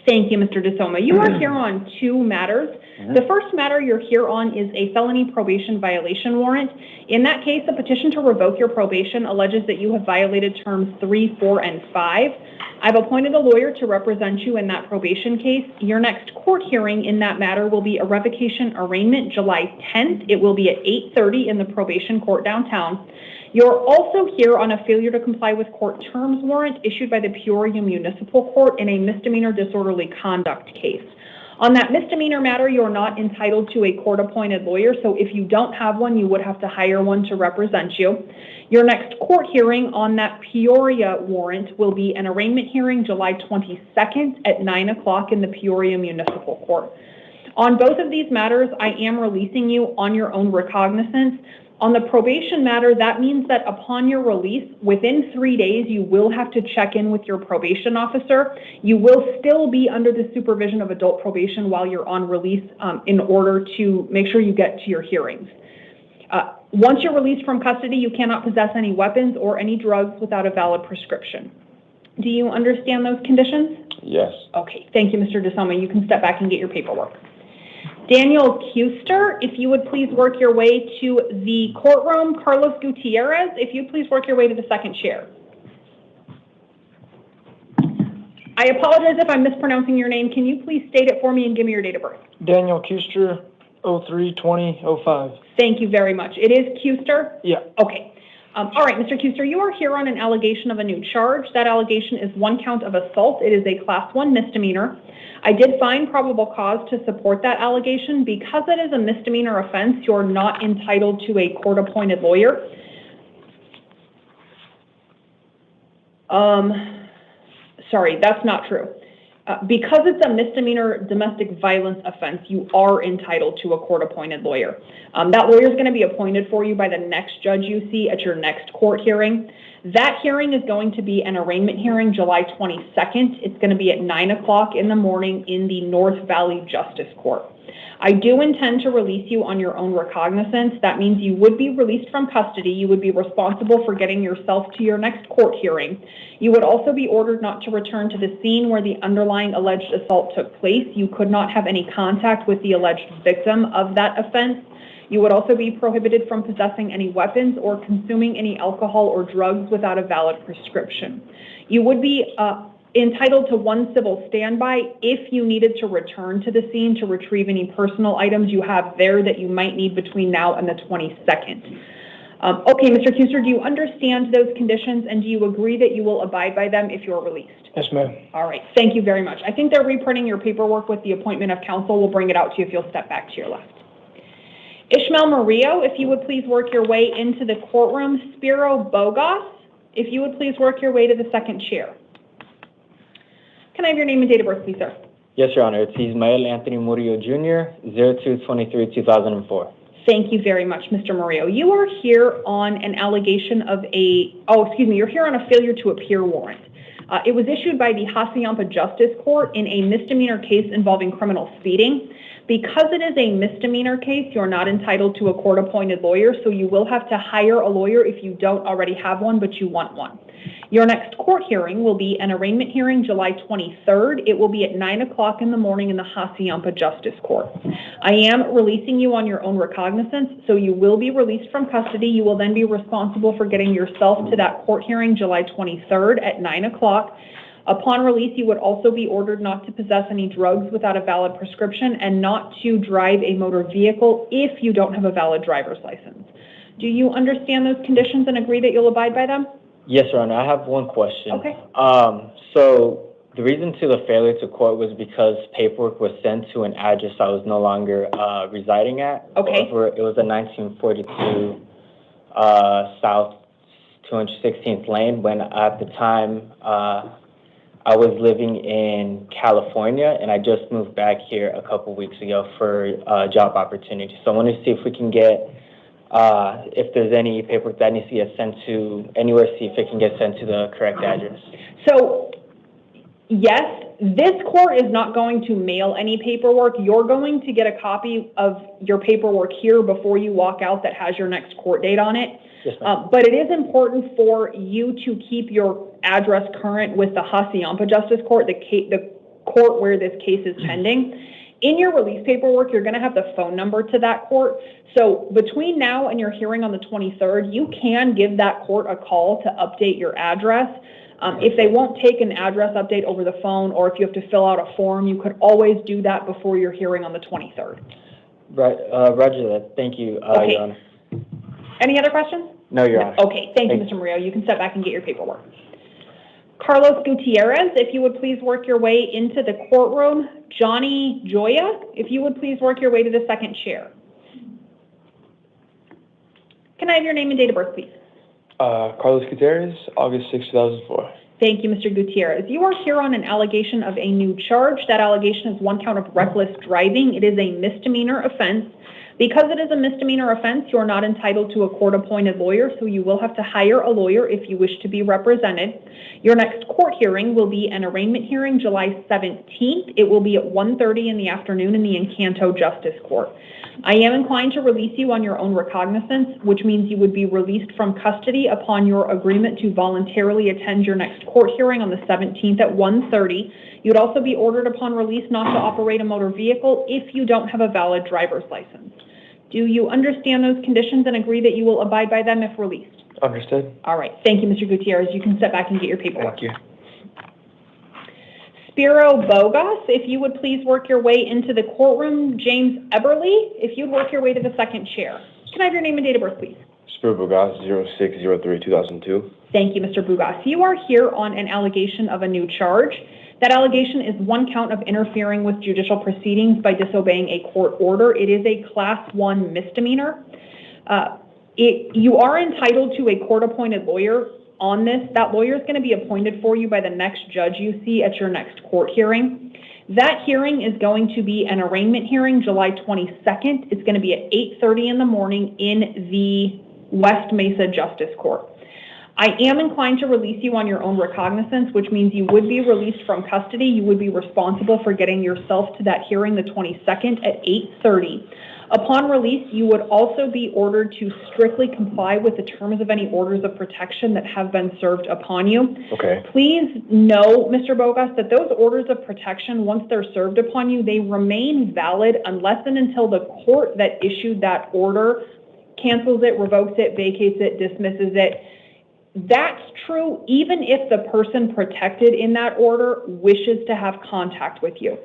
Thank you, Mr. DeSoma. You are here on two matters. The first matter you're here on is a felony probation violation warrant. In that case, a petition to revoke your probation alleges that you have violated terms 3, 4, and 5. I've appointed a lawyer to represent you in that probation case. Your next court hearing in that matter will be a revocation arraignment July 10th. It will be at 8:30 in the probation court downtown. You're also here on a failure to comply with court terms warrant issued by the Peoria Municipal Court in a misdemeanor disorderly conduct case. On that misdemeanor matter, you're not entitled to a court-appointed lawyer, so if you don't have one, you would have to hire one to represent you. Your next court hearing on that Peoria warrant will be an arraignment hearing July 22nd at 9 o'clock in the Peoria Municipal Court. On both of these matters, I am releasing you on your own recognizance. On the probation matter, that means that upon your release, within 3 days, you will have to check in with your probation officer. You will still be under the supervision of adult probation while you're on release in order to make sure you get to your hearings. Once you're released from custody, you cannot possess any weapons or any drugs without a valid prescription. Do you understand those conditions? Yes. Okay, thank you, Mr. DeSoma. You can step back and get your paperwork. Daniel Kuster, if you would please work your way to the courtroom. Carlos Gutierrez, if you please work your way to the second chair. I apologize if I'm mispronouncing your name. Can you please state it for me and give me your date of birth? Daniel Kuster, 03/20/05. Thank you very much. It is Kuster? Yeah. Okay. All right, Mr. Kuster, you are here on an allegation of a new charge. That allegation is one count of assault. It is a class 1 misdemeanor. I did find probable cause to support that allegation. Because it is a misdemeanor offense, you're not entitled to a court-appointed lawyer. Sorry, that's not true. Because it's a misdemeanor domestic violence offense, you are entitled to a court-appointed lawyer. That lawyer is going to be appointed for you by the next judge you see at your next court hearing. That hearing is going to be an arraignment hearing July 22nd. It's going to be at 9 o'clock in the morning in the North Valley Justice Court. I do intend to release you on your own recognizance. That means you would be released from custody. You would be responsible for getting yourself to your next court hearing. You would also be ordered not to return to the scene where the underlying alleged assault took place. You could not have any contact with the alleged victim of that offense. You would also be prohibited from possessing any weapons or consuming any alcohol or drugs without a valid prescription. You would be entitled to one civil standby if you needed to return to the scene to retrieve any personal items you have there that you might need between now and the 22nd. Okay, Mr. Kuster, do you understand those conditions, and do you agree that you will abide by them if you're released? Yes, ma'am. All right, thank you very much. I think they're reprinting your paperwork with the appointment of counsel. We'll bring it out to you if you'll step back to your left. Ishmael Murillo, if you would please work your way into the courtroom. Spiro Bogas, if you would please work your way to the second chair. Can I have your name and date of birth, please, sir? Yes, Your Honor. It's Ismael Anthony Murillo Jr., 02/23/2004. Thank you very much, Mr. Murillo. You are here on an allegation of you're here on a failure to appear warrant. It was issued by the Hacienda Justice Court in a misdemeanor case involving criminal speeding. Because it is a misdemeanor case, you're not entitled to a court-appointed lawyer, so you will have to hire a lawyer if you don't already have one, but you want one. Your next court hearing will be an arraignment hearing July 23rd. It will be at 9 o'clock in the morning in the Hacienda Justice Court. I am releasing you on your own recognizance, so you will be released from custody. You will then be responsible for getting yourself to that court hearing July 23rd at 9 o'clock. Upon release, you would also be ordered not to possess any drugs without a valid prescription and not to drive a motor vehicle if you don't have a valid driver's license. Do you understand those conditions and agree that you'll abide by them? Yes, Your Honor. I have one question. Okay. So the reason to the failure to court was because paperwork was sent to an address I was no longer residing at. Okay. It was a 1942 South 216th Lane, when at the time I was living in California, and I just moved back here a couple weeks ago for a job opportunity. So I want to see if we can get, if there's any paperwork that needs to get sent to anywhere, see if it can get sent to the correct address. So, yes, this court is not going to mail any paperwork. You're going to get a copy of your paperwork here before you walk out that has your next court date on it. Yes, ma'am. But it is important for you to keep your address current with the Hacienda Justice Court, the court where this case is pending. In your release paperwork, you're going to have the phone number to that court. So between now and your hearing on the 23rd, you can give that court a call to update your address. If they won't take an address update over the phone, or if you have to fill out a form, you could always do that before your hearing on the 23rd. Right, roger that. Thank you, Okay. Your Honor. Any other questions? No, Your Honor. Okay, thank you, Mr. Murillo. You can step back and get your paperwork. Carlos Gutierrez, if you would please work your way into the courtroom. Johnny Joya, if you would please work your way to the second chair. Can I have your name and date of birth, please? Carlos Gutierrez, August 6, 2004. Thank you, Mr. Gutierrez. You are here on an allegation of a new charge. That allegation is one count of reckless driving. It is a misdemeanor offense. Because it is a misdemeanor offense, you are not entitled to a court-appointed lawyer, so you will have to hire a lawyer if you wish to be represented. Your next court hearing will be an arraignment hearing July 17th. It will be at 1:30 in the afternoon in the Encanto Justice Court. I am inclined to release you on your own recognizance, which means you would be released from custody upon your agreement to voluntarily attend your next court hearing on the 17th at 1:30. You'd also be ordered upon release not to operate a motor vehicle if you don't have a valid driver's license. Do you understand those conditions and agree that you will abide by them if released? Understood. All right. Thank you, Mr. Gutierrez. You can step back and get your paperwork. Thank you. Spiro Bogas, if you would please work your way into the courtroom. James Eberly, if you'd work your way to the second chair. Can I have your name and date of birth, please? Spiro Bogas, 06/03/2002. Thank you, Mr. Bogas. You are here on an allegation of a new charge. That allegation is one count of interfering with judicial proceedings by disobeying a court order. It is a Class 1 misdemeanor. You are entitled to a court-appointed lawyer on this. That lawyer is going to be appointed for you by the next judge you see at your next court hearing. That hearing is going to be an arraignment hearing July 22nd. It's going to be at 8:30 in the morning in the West Mesa Justice Court. I am inclined to release you on your own recognizance, which means you would be released from custody. You would be responsible for getting yourself to that hearing the 22nd at 8:30. Upon release, you would also be ordered to strictly comply with the terms of any orders of protection that have been served upon you. Okay. Please know, Mr. Bogas, that those orders of protection, once they're served upon you, they remain valid unless and until the court that issued that order cancels it, revokes it, vacates it, dismisses it. That's true even if the person protected in that order wishes to have contact with you.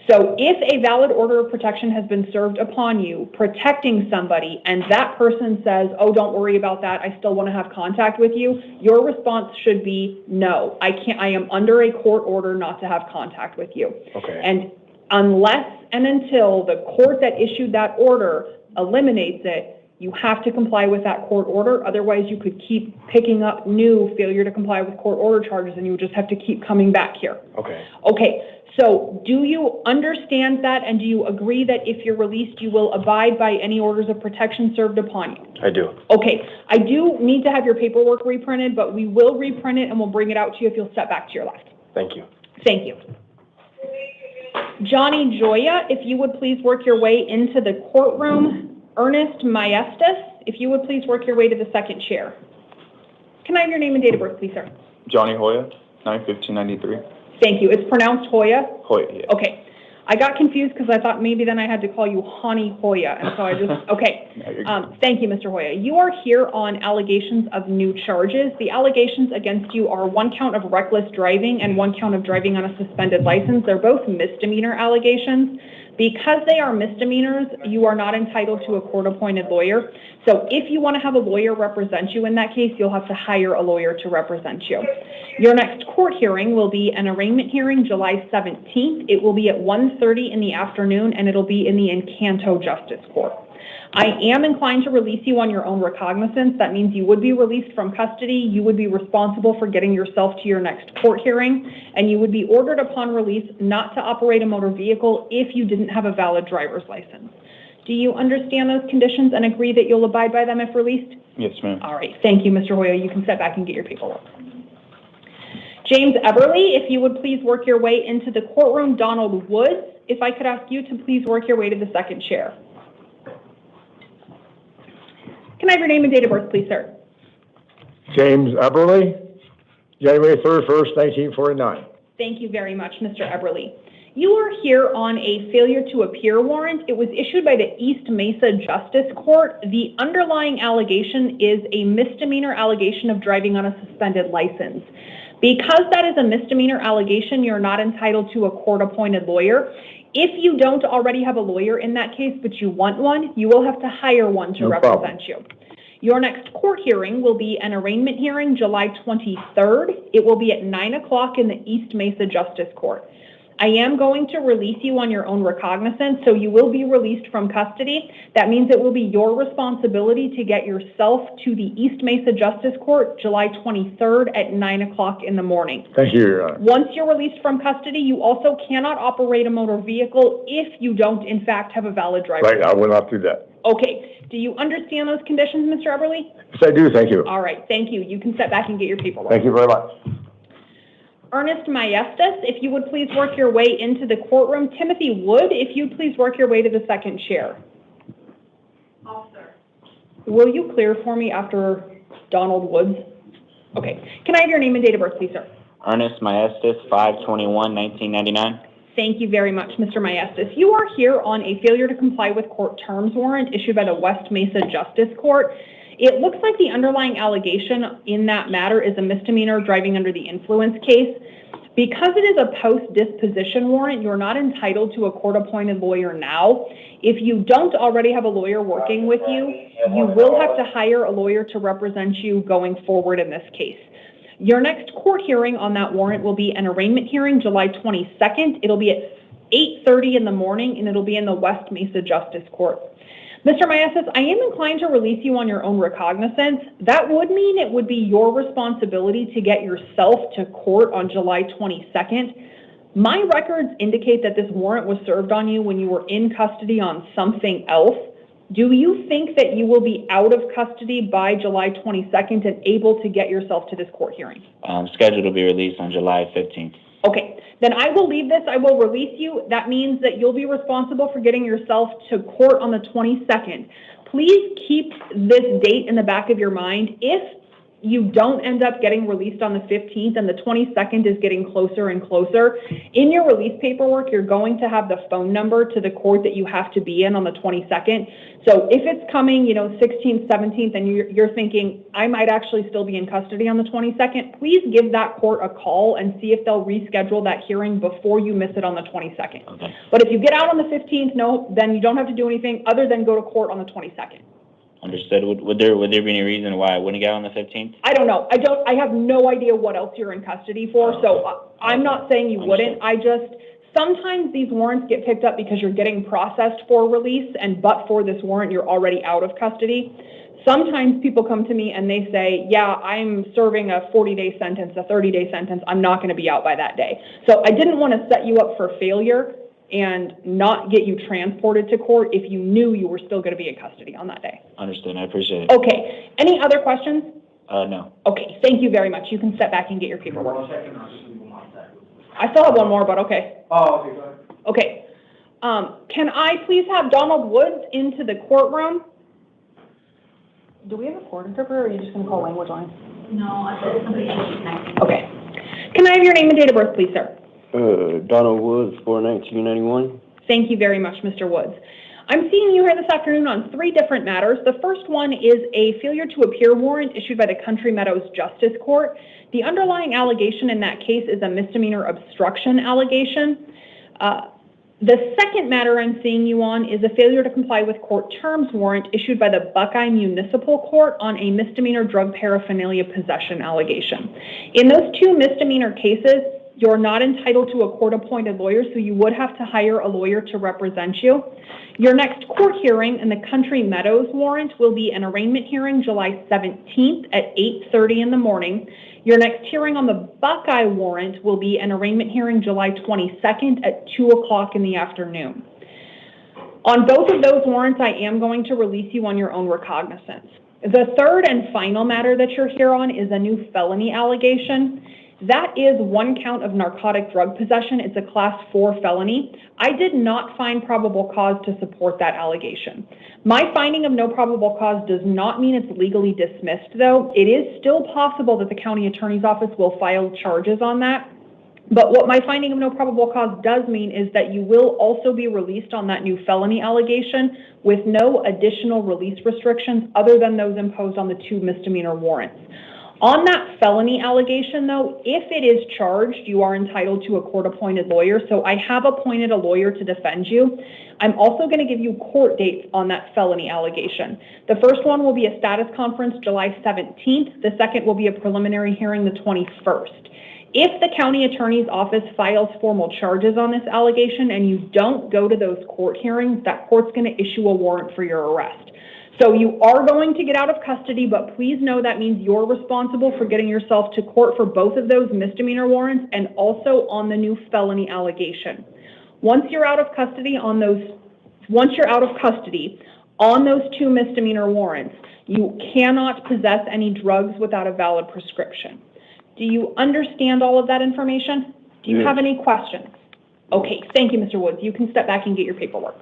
So if a valid order of protection has been served upon you protecting somebody and that person says, oh, don't worry about that, I still want to have contact with you, your response should be, no, I am under a court order not to have contact with you. Okay. And unless and until the court that issued that order eliminates it, you have to comply with that court order. Otherwise, you could keep picking up new failure to comply with court order charges and you would just have to keep coming back here. Okay. Okay. So do you understand that, and do you agree that if you're released, you will abide by any orders of protection served upon you? I do. Okay, I do need to have your paperwork reprinted, but we will reprint it and we'll bring it out to you if you'll step back to your left. Thank you. Thank you. Johnny Joya, if you would please work your way into the courtroom. Ernest Maestas, if you would please work your way to the second chair. Can I have your name and date of birth, please, sir? Johnny Hoya, 9/15/93. Thank you. It's pronounced Hoya? Hoya, yeah. Okay. I got confused because I thought maybe then I had to call you Hani Hoya, and so I just, okay. Thank you, Mr. Hoya. You are here on allegations of new charges. The allegations against you are 1 count of reckless driving and 1 count of driving on a suspended license. They're both misdemeanor allegations. Because they are misdemeanors, you are not entitled to a court-appointed lawyer. So if you want to have a lawyer represent you in that case, you'll have to hire a lawyer to represent you. Your next court hearing will be an arraignment hearing July 17th. It will be at 1:30 in the afternoon, and it'll be in the Encanto Justice Court. I am inclined to release you on your own recognizance. That means you would be released from custody, you would be responsible for getting yourself to your next court hearing, and you would be ordered upon release not to operate a motor vehicle if you didn't have a valid driver's license. Do you understand those conditions and agree that you'll abide by them if released? Yes, ma'am. All right, thank you, Mr. Hoya. You can step back and get your paperwork. James Everly, if you would please work your way into the courtroom. Donald Woods, if I could ask you to please work your way to the second chair. Can I have your name and date of birth, please, sir? James Eberly, January 31st, 1949. Thank you very much, Mr. Everly. You are here on a failure to appear warrant. It was issued by the East Mesa Justice Court. The underlying allegation is a misdemeanor allegation of driving on a suspended license. Because that is a misdemeanor allegation, you're not entitled to a court-appointed lawyer. If you don't already have a lawyer in that case, but you want one, you will have to hire one to represent you. Your next court hearing will be an arraignment hearing July 23rd. It will be at 9 o'clock in the East Mesa Justice Court. I am going to release you on your own recognizance, so you will be released from custody. That means it will be your responsibility to get yourself to the East Mesa Justice Court July 23rd at 9 o'clock in the morning. Thank you, Your Honor. Once you're released from custody, you also cannot operate a motor vehicle if you don't, in fact, have a valid driver's license. Right, I will not do that. Okay. Do you understand those conditions, Mr. Everly? Yes, I do, thank you. All right, thank you. You can step back and get your paperwork. Thank you very much. Ernest Maestas, if you would please work your way into the courtroom. Timothy Wood, if you'd please work your way to the second chair. Officer. Will you clear for me after Donald Woods? Okay. Can I have your name and date of birth, please, sir? Ernest Maestas, 5/21/1999. Thank you very much, Mr. Maestas. You are here on a failure to comply with court terms warrant issued by the West Mesa Justice Court. It looks like the underlying allegation in that matter is a misdemeanor driving under the influence case. Because it is a post-disposition warrant, you're not entitled to a court-appointed lawyer now. If you don't already have a lawyer working with you, you will have to hire a lawyer to represent you going forward in this case. Your next court hearing on that warrant will be an arraignment hearing July 22nd. It'll be at 8:30 in the morning, and it'll be in the West Mesa Justice Court. Mr. Maestas, I am inclined to release you on your own recognizance. That would mean it would be your responsibility to get yourself to court on July 22nd. My records indicate that this warrant was served on you when you were in custody on something else. Do you think that you will be out of custody by July 22nd and able to get yourself to this court hearing? Scheduled to be released on July 15th. Okay, then I will leave this. I will release you. That means that you'll be responsible for getting yourself to court on the 22nd. Please keep this date in the back of your mind. If you don't end up getting released on the 15th and the 22nd is getting closer and closer, in your release paperwork, you're going to have the phone number to the court that you have to be in on the 22nd. So if it's coming, 16th, 17th, and you're thinking, I might actually still be in custody on the 22nd, please give that court a call and see if they'll reschedule that hearing before you miss it on the 22nd. Okay. But if you get out on the 15th, no, then you don't have to do anything other than go to court on the 22nd. Understood. Would there be any reason why I wouldn't get on the 15th? I don't know. I have no idea what else you're in custody for, so I'm not saying you wouldn't. Sometimes these warrants get picked up because you're getting processed for release, and but for this warrant, you're already out of custody. Sometimes people come to me and they say, yeah, I'm serving a 40-day sentence, a 30-day sentence. I'm not going to be out by that day. So I didn't want to set you up for failure and not get you transported to court if you knew you were still going to be in custody on that day. Understood. I appreciate it. Okay. Any other questions? No. Okay. Thank you very much. You can step back and get your paperwork. 1 second, I'll just leave them on second. I still have one more, but okay. Oh, okay, go ahead. Okay. Can I please have Donald Woods into the courtroom? Do we have a court interpreter, or are you just going to call language line? No, I said somebody else is connecting. Okay. Can I have your name and date of birth, please, sir? Donald Woods, 4/1991. Thank you very much, Mr. Woods. I'm seeing you here this afternoon on 3 different matters. The first one is a failure to appear warrant issued by the Country Meadows Justice Court. The underlying allegation in that case is a misdemeanor obstruction allegation. The second matter I'm seeing you on is a failure to comply with court terms warrant issued by the Buckeye Municipal Court on a misdemeanor drug paraphernalia possession allegation. In those 2 misdemeanor cases, you're not entitled to a court-appointed lawyer, so you would have to hire a lawyer to represent you. Your next court hearing in the Country Meadows warrant will be an arraignment hearing July 17th at 8:30 in the morning. Your next hearing on the Buckeye warrant will be an arraignment hearing July 22nd at 2 o'clock in the afternoon. On both of those warrants, I am going to release you on your own recognizance. The third and final matter that you're here on is a new felony allegation. That is 1 count of narcotic drug possession. It's a class 4 felony. I did not find probable cause to support that allegation. My finding of no probable cause does not mean it's legally dismissed, though. It is still possible that the county attorney's office will file charges on that. But what my finding of no probable cause does mean is that you will also be released on that new felony allegation with no additional release restrictions other than those imposed on the 2 misdemeanor warrants. On that felony allegation, though, if it is charged, you are entitled to a court-appointed lawyer, so I have appointed a lawyer to defend you. I'm also going to give you court dates on that felony allegation. The first one will be a status conference July 17th. The second will be a preliminary hearing the 21st. If the county attorney's office files formal charges on this allegation and you don't go to those court hearings, that court's going to issue a warrant for your arrest. So you are going to get out of custody, but please know that means you're responsible for getting yourself to court for both of those misdemeanor warrants and also on the new felony allegation. Once you're out of custody on those 2 misdemeanor warrants, you cannot possess any drugs without a valid prescription. Do you understand all of that information? Do you have any questions? Okay, thank you, Mr. Woods. You can step back and get your paperwork.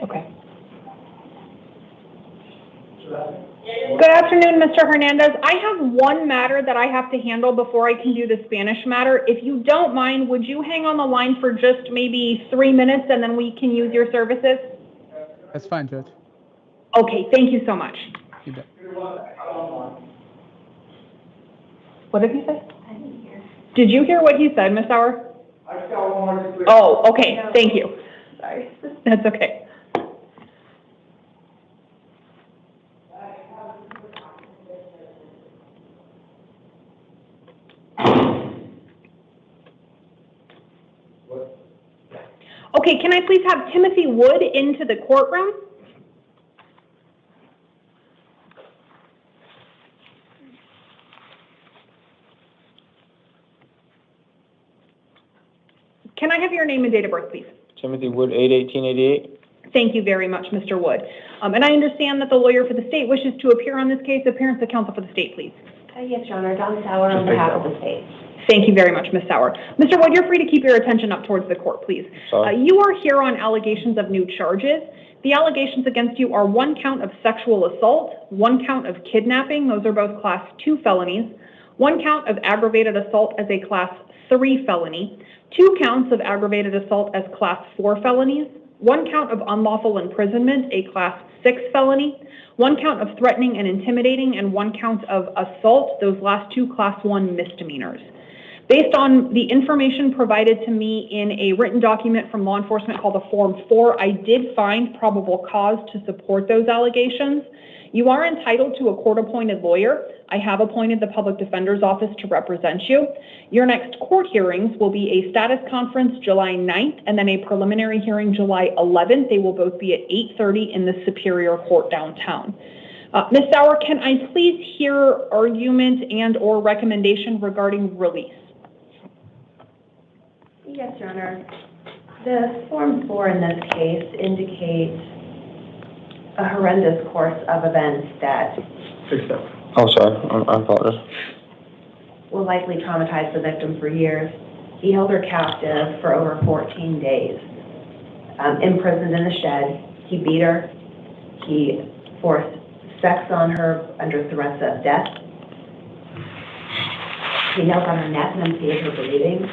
Okay. Good afternoon, Mr. Hernandez. I have one matter that I have to handle before I can do the Spanish matter. If you don't mind, would you hang on the line for just maybe 3 minutes and then we can use your services? That's fine, Judge. Okay, thank you so much. You bet. What did he say? I didn't hear. Did you hear what he said, Ms. Sauer? I just got one more. Oh, okay, thank you. Sorry, that's okay. Okay, can I please have Timothy Wood into the courtroom? Can I have your name and date of birth, please? Timothy Wood, 8/18/88. Thank you very much, Mr. Wood. And I understand that the lawyer for the state wishes to appear on this case. Appearance of counsel for the state, please. Yes, Your Honor, Don Sauer on behalf of the state. Thank you very much, Ms. Sauer. Mr. Wood, you're free to keep your attention up towards the court, please. You are here on allegations of new charges. The allegations against you are 1 count of sexual assault, 1 count of kidnapping, those are both Class 2 felonies, 1 count of aggravated assault as a Class 3 felony, 2 counts of aggravated assault as Class 4 felonies, 1 count of unlawful imprisonment, a Class 6 felony, 1 count of threatening and intimidating, and 1 count of assault, those last 2 Class 1 misdemeanors. Based on the information provided to me in a written document from law enforcement called a Form 4, I did find probable cause to support those allegations. You are entitled to a court-appointed lawyer. I have appointed the Public Defender's Office to represent you. Your next court hearings will be a status conference July 9th and then a preliminary hearing July 11th. They will both be at 8:30 in the Superior Court downtown. Ms. Sauer, can I please hear argument and or recommendation regarding release? Yes, Your Honor. The Form 4 in this case indicates a horrendous course of events that Oh, sorry. I apologize. will likely traumatize the victim for years. He held her captive for over 14 days, imprisoned in a shed. He beat her. He forced sex on her under threats of death. He knelt on her neck and impeded her breathing.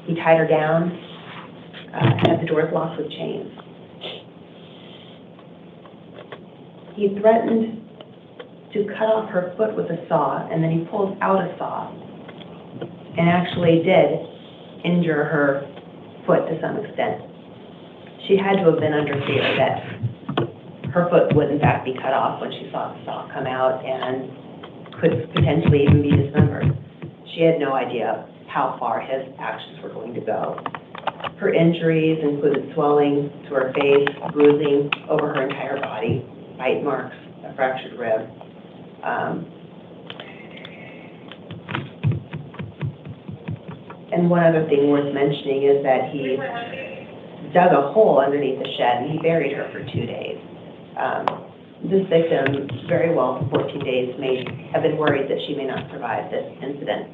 He tied her down, had the doors locked with chains. He threatened to cut off her foot with a saw, and then he pulled out a saw and actually did injure her foot to some extent. She had to have been under fear that her foot would in fact be cut off when she saw the saw come out and could potentially even be dismembered. She had no idea how far his actions were going to go. Her injuries included swelling to her face, bruising over her entire body, bite marks, a fractured rib. And one other thing worth mentioning is that he dug a hole underneath the shed and he buried her for 2 days. This victim, very well for 14 days, may have been worried that she may not survive this incident.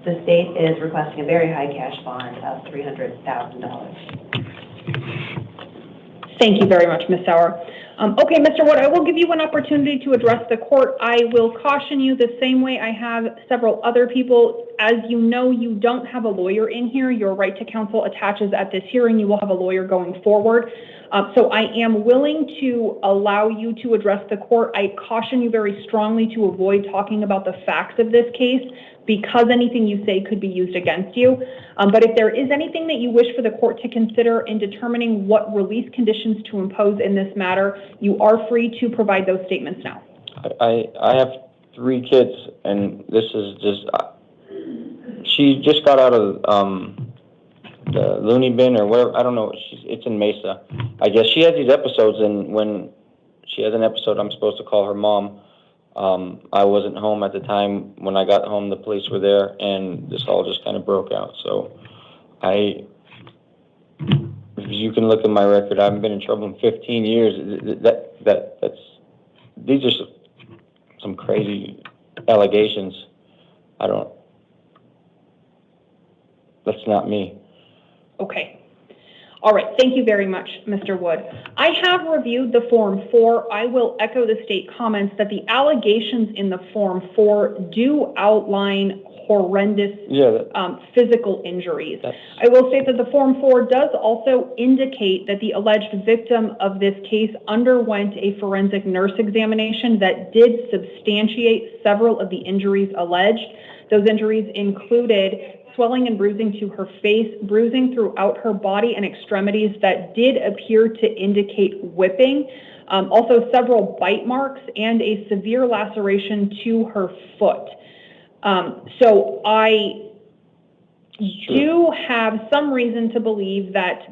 The state is requesting a very high cash bond of $300,000. Thank you very much, Ms. Sauer. Okay, Mr. Wood, I will give you an opportunity to address the court. I will caution you the same way I have several other people. As you know, you don't have a lawyer in here. Your right to counsel attaches at this hearing. You will have a lawyer going forward. So I am willing to allow you to address the court. I caution you very strongly to avoid talking about the facts of this case because anything you say could be used against you. But if there is anything that you wish for the court to consider in determining what release conditions to impose in this matter, you are free to provide those statements now. I have 3 kids, and this is just, she just got out of the loony bin or whatever, I don't know, it's in Mesa. I guess she has these episodes, and when she has an episode, I'm supposed to call her mom. I wasn't home at the time. When I got home, the police were there, and this all just kind of broke out. So if you can look at my record, I haven't been in trouble in 15 years. These are some crazy allegations. That's not me. Okay. All right. Thank you very much, Mr. Wood. I have reviewed the Form 4. I will echo the state comments that the allegations in the Form 4 do outline horrendous physical injuries. I will say that the Form 4 does also indicate that the alleged victim of this case underwent a forensic nurse examination that did substantiate several of the injuries alleged. Those injuries included swelling and bruising to her face, bruising throughout her body and extremities that did appear to indicate whipping, also several bite marks and a severe laceration to her foot. So I do have some reason to believe that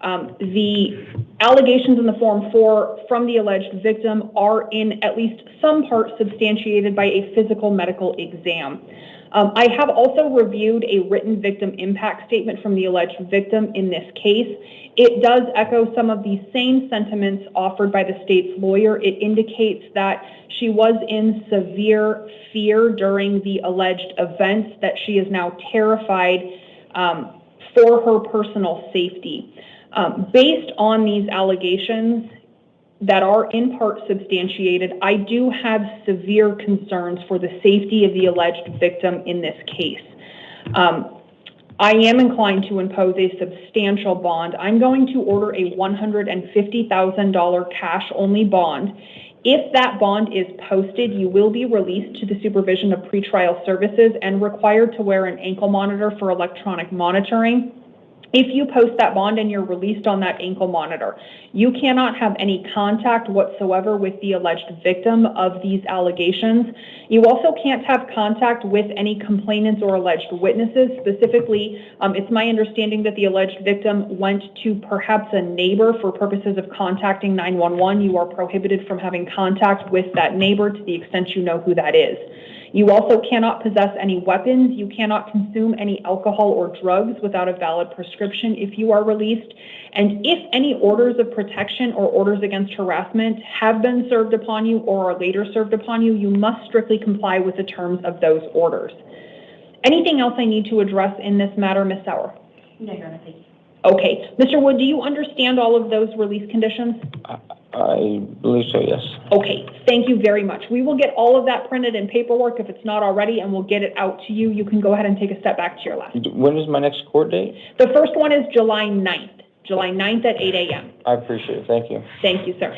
The allegations in the Form 4 from the alleged victim are in at least some part substantiated by a physical medical exam. I have also reviewed a written victim impact statement from the alleged victim in this case. It does echo some of the same sentiments offered by the state's lawyer. It indicates that she was in severe fear during the alleged events, that she is now terrified for her personal safety. Based on these allegations that are in part substantiated, I do have severe concerns for the safety of the alleged victim in this case. I am inclined to impose a substantial bond. I'm going to order a $150,000 cash-only bond. If that bond is posted, you will be released to the supervision of pretrial services and required to wear an ankle monitor for electronic monitoring. If you post that bond and you're released on that ankle monitor, you cannot have any contact whatsoever with the alleged victim of these allegations. You also can't have contact with any complainants or alleged witnesses. Specifically, it's my understanding that the alleged victim went to perhaps a neighbor for purposes of contacting 911. You are prohibited from having contact with that neighbor to the extent you know who that is. You also cannot possess any weapons. You cannot consume any alcohol or drugs without a valid prescription if you are released. And if any orders of protection or orders against harassment have been served upon you or are later served upon you, you must strictly comply with the terms of those orders. Anything else I need to address in this matter, Ms. Sauer? No, Your Honor, thank you. Okay. Mr. Wood, do you understand all of those release conditions? I believe so, yes. Okay, thank you very much. We will get all of that printed in paperwork if it's not already, and we'll get it out to you. You can go ahead and take a step back to your left. When is my next court date? The first one is July 9th. July 9th at 8 a.m. I appreciate it. Thank you. Thank you, sir.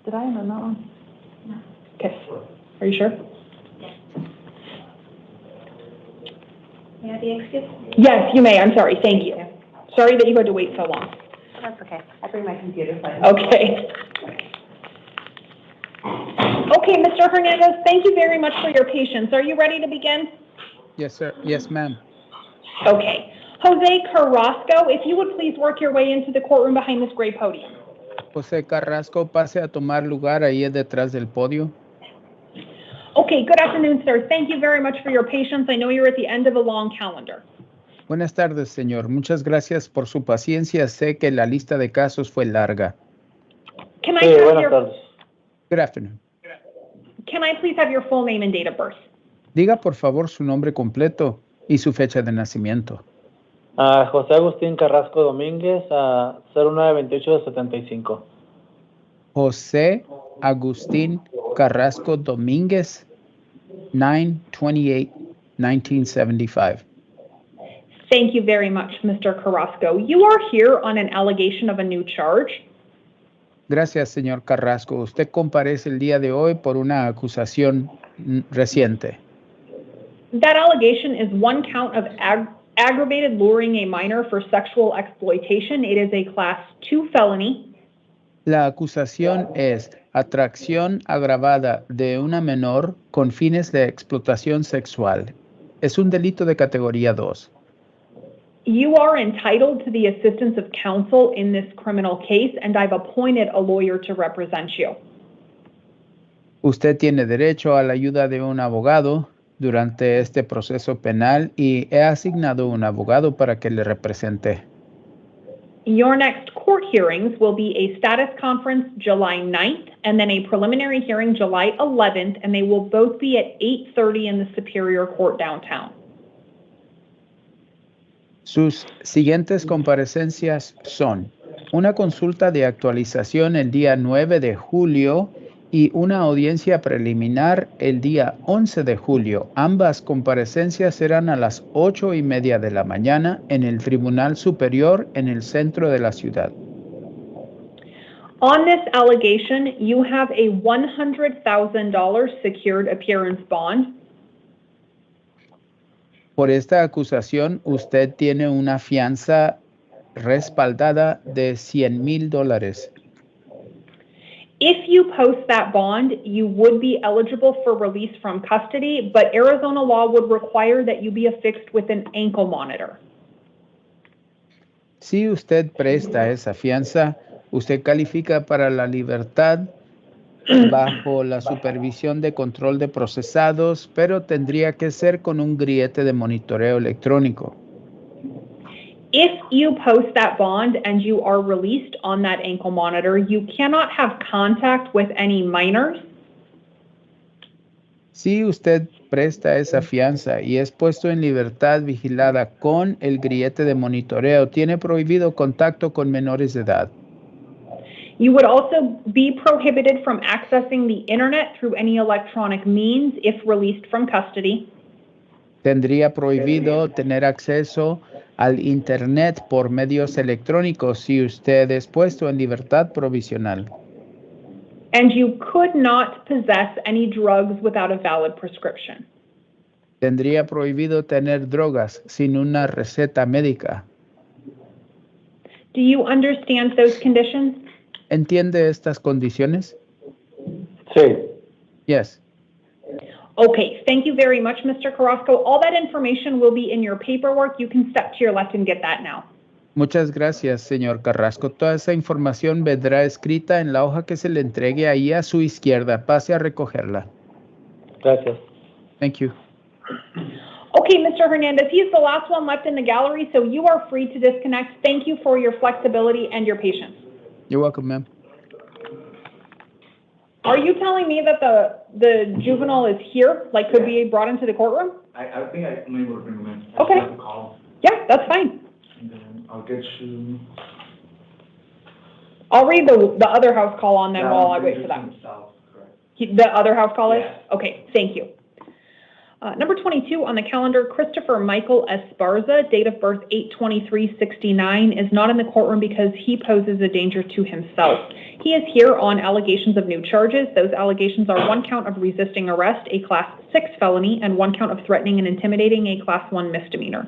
Did I amend that one? No. Okay. Are you sure? May I be excused? Yes, you may. I'm sorry. Thank you. Sorry that you had to wait so long. That's okay. I bring my computer so I can... Okay. Okay, Mr. Hernandez, thank you very much for your patience. Are you ready to begin? Yes, sir. Yes, ma'am. Okay. Jose Carrasco, if you would please work your way into the courtroom behind this gray podium. José Carrasco, pase a tomar lugar ahí detrás del podio. Okay, good afternoon, sir. Thank you very much for your patience. I know you're at the end of a long calendar. Buenas tardes, señor. Muchas gracias por su paciencia. Sé que la lista de casos fue larga. Can I have your... tardes. Good afternoon. Can I please have your full name and date of birth? Diga, por favor, su nombre completo y su fecha de nacimiento. José Agustín Carrasco Domínguez, 0928-75. José Agustín Carrasco Domínguez, 9/28/1975. Thank you very much, Mr. Carrasco. You are here on an allegation of a new charge. Gracias, señor Carrasco. Usted comparece el día de hoy por una acusación reciente. That allegation is one count of aggravated luring a minor for sexual exploitation. It is a Class 2 felony. La acusación es atracción agravada de una menor con fines de explotación sexual. Es un delito de categoría 2. You are entitled to the assistance of counsel in this criminal case, and I've appointed a lawyer to represent you. Usted tiene derecho a la ayuda de un abogado durante este proceso penal y he asignado un abogado para que le represente. Your next court hearings will be a status conference July 9th and then a preliminary hearing July 11th, and they will both be at 8:30 in the Superior Court downtown. Sus siguientes comparecencias son una consulta de actualización el día 9 de julio y una audiencia preliminar el día 11 de julio. Ambas comparecencias serán a las 8:30 de la mañana en el Tribunal Superior en el centro de la ciudad. On this allegation, you have a $100,000 secured appearance bond. Por esta acusación, usted tiene una fianza respaldada de $100,000. If you post that bond, you would be eligible for release from custody, but Arizona law would require that you be affixed with an ankle monitor. Si usted presta esa fianza, usted califica para la libertad bajo la supervisión de control de procesados, pero tendría que ser con un grillete de monitoreo electrónico. If you post that bond and you are released on that ankle monitor, you cannot have contact with any minors. Si usted presta esa fianza y es puesto en libertad vigilada con el grillete de monitoreo, tiene prohibido contacto con menores de edad. You would also be prohibited from accessing the internet through any electronic means if released from custody. Tendría prohibido tener acceso al internet por medios electrónicos si usted es puesto en libertad provisional. And you could not possess any drugs without a valid prescription. Tendría prohibido tener drogas sin una receta médica. Do you understand those conditions? ¿Entiende estas condiciones? Sí. Yes. Okay, thank you very much, Mr. Carrasco. All that information will be in your paperwork. You can step to your left and get that now. Muchas gracias, señor Carrasco. Toda esa información vendrá escrita en la hoja que se le entregue ahí a su izquierda. Pase a recogerla. Gracias. Thank you. Okay, Mr. Hernandez, he's the last one left in the gallery, so you are free to disconnect. Thank you for your flexibility and your patience. You're welcome, ma'am. Are you telling me that the juvenile is here, like could be brought into the courtroom? I think I'm able to bring them in. Okay. I just have to call, Yeah, that's fine. and then I'll get you. I'll read the other house call on them while I wait for them. South, correct. The other house call is? Yeah. Okay, thank you. Number 22 on the calendar, Christopher Michael Esparza, date of birth 8/23/69, is not in the courtroom because he poses a danger to himself. He is here on allegations of new charges. Those allegations are 1 count of resisting arrest, a Class 6 felony, and 1 count of threatening and intimidating, a Class 1 misdemeanor.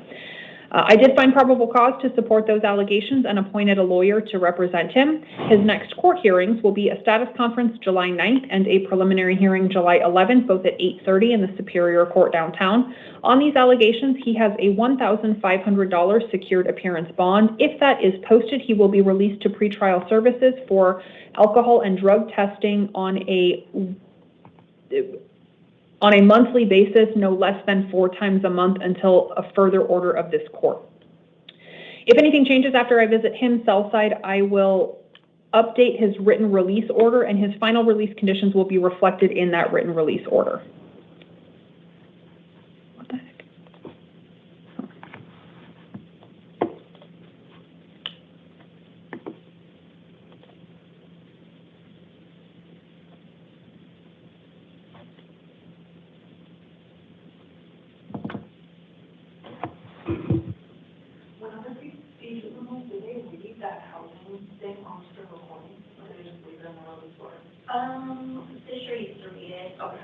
I did find probable cause to support those allegations and appointed a lawyer to represent him. His next court hearings will be a status conference July 9th and a preliminary hearing July 11th, both at 8:30 in the Superior Court downtown. On these allegations, he has a $1,500 secured appearance bond. If that is posted, he will be released to pretrial services for alcohol and drug testing on a monthly basis, no less than 4 times a month until a further order of this court. If anything changes after I visit him cell side, I will update his written release order, and his final release conditions will be reflected in that written release order. What the heck? Fisher used to read it. Okay.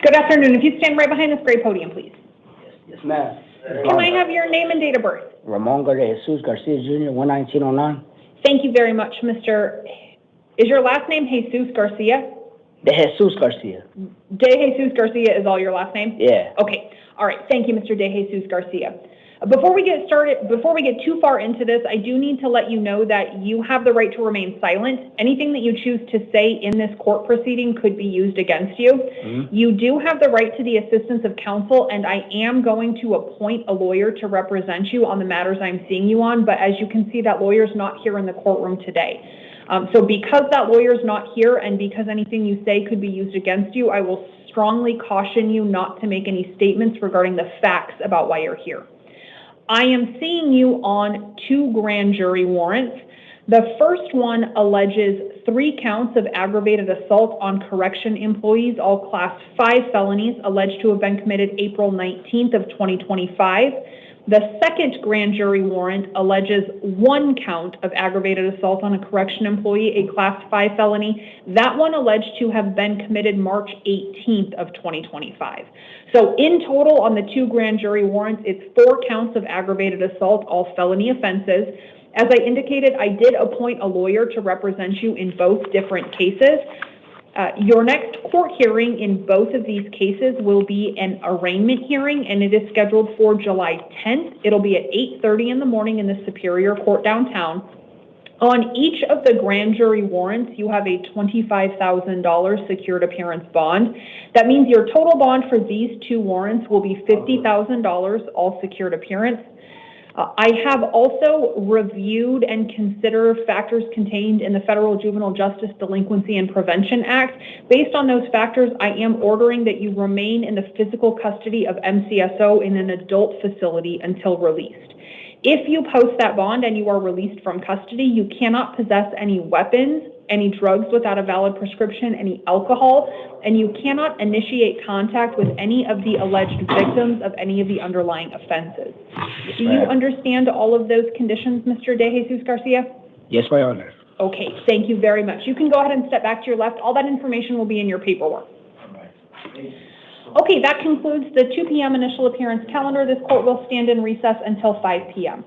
Good afternoon. If you'd stand right behind this gray podium, please. Yes, ma'am. Can I have your name and date of birth? Ramon Jesus Garcia Jr., 11909. Thank you very much, Mr. Is your last name Jesus Garcia? De Jesus Garcia. De Jesus Garcia is all your last name? Yeah. Okay. All right. Thank you, Mr. De Jesus Garcia. Before we get started, before we get too far into this, I do need to let you know that you have the right to remain silent. Anything that you choose to say in this court proceeding could be used against you. You do have the right to the assistance of counsel, and I am going to appoint a lawyer to represent you on the matters I'm seeing you on, but as you can see, that lawyer's not here in the courtroom today. So because that lawyer's not here and because anything you say could be used against you, I will strongly caution you not to make any statements regarding the facts about why you're here. I am seeing you on 2 grand jury warrants. The first one alleges 3 counts of aggravated assault on correction employees, all class 5 felonies alleged to have been committed April 19th of 2025. The second grand jury warrant alleges 1 count of aggravated assault on a correction employee, a class 5 felony. That one alleged to have been committed March 18th of 2025. So in total on the 2 grand jury warrants, it's 4 counts of aggravated assault, all felony offenses. As I indicated, I did appoint a lawyer to represent you in both different cases. Your next court hearing in both of these cases will be an arraignment hearing, and it is scheduled for July 10th. It'll be at 8:30 in the morning in the Superior Court downtown. On each of the grand jury warrants, you have a $25,000 secured appearance bond. That means your total bond for these 2 warrants will be $50,000, all secured appearance. I have also reviewed and considered factors contained in the Federal Juvenile Justice Delinquency and Prevention Act. Based on those factors, I am ordering that you remain in the physical custody of MCSO in an adult facility until released. If you post that bond and you are released from custody, you cannot possess any weapons, any drugs without a valid prescription, any alcohol, and you cannot initiate contact with any of the alleged victims of any of the underlying offenses. Do you understand all of those conditions, Mr. De Jesus Garcia? Yes, my honor. Okay, thank you very much. You can go ahead and step back to your left. All that information will be in your paperwork. Okay, that concludes the 2 p.m. initial appearance calendar. This court will stand in recess until 5 p.m.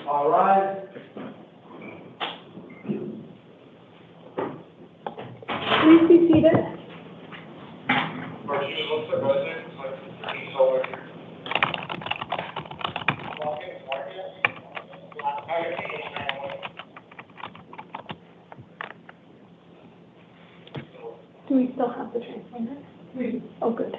All right. Please be seated. Do we still have the translator? Oh, good.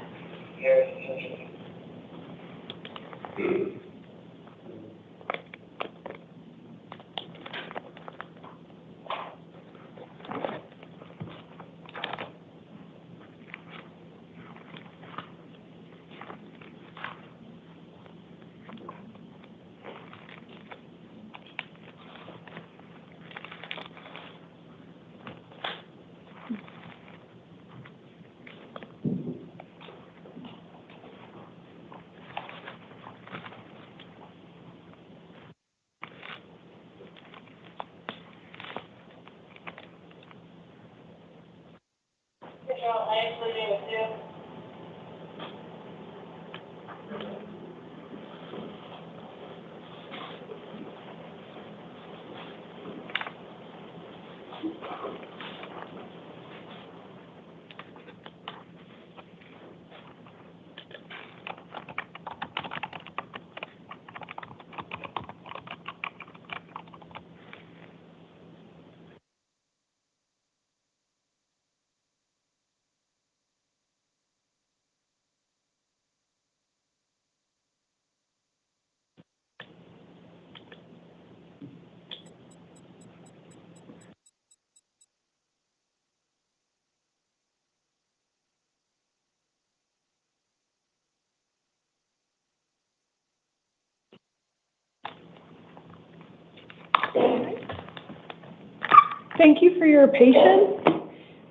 Thank you for your patience.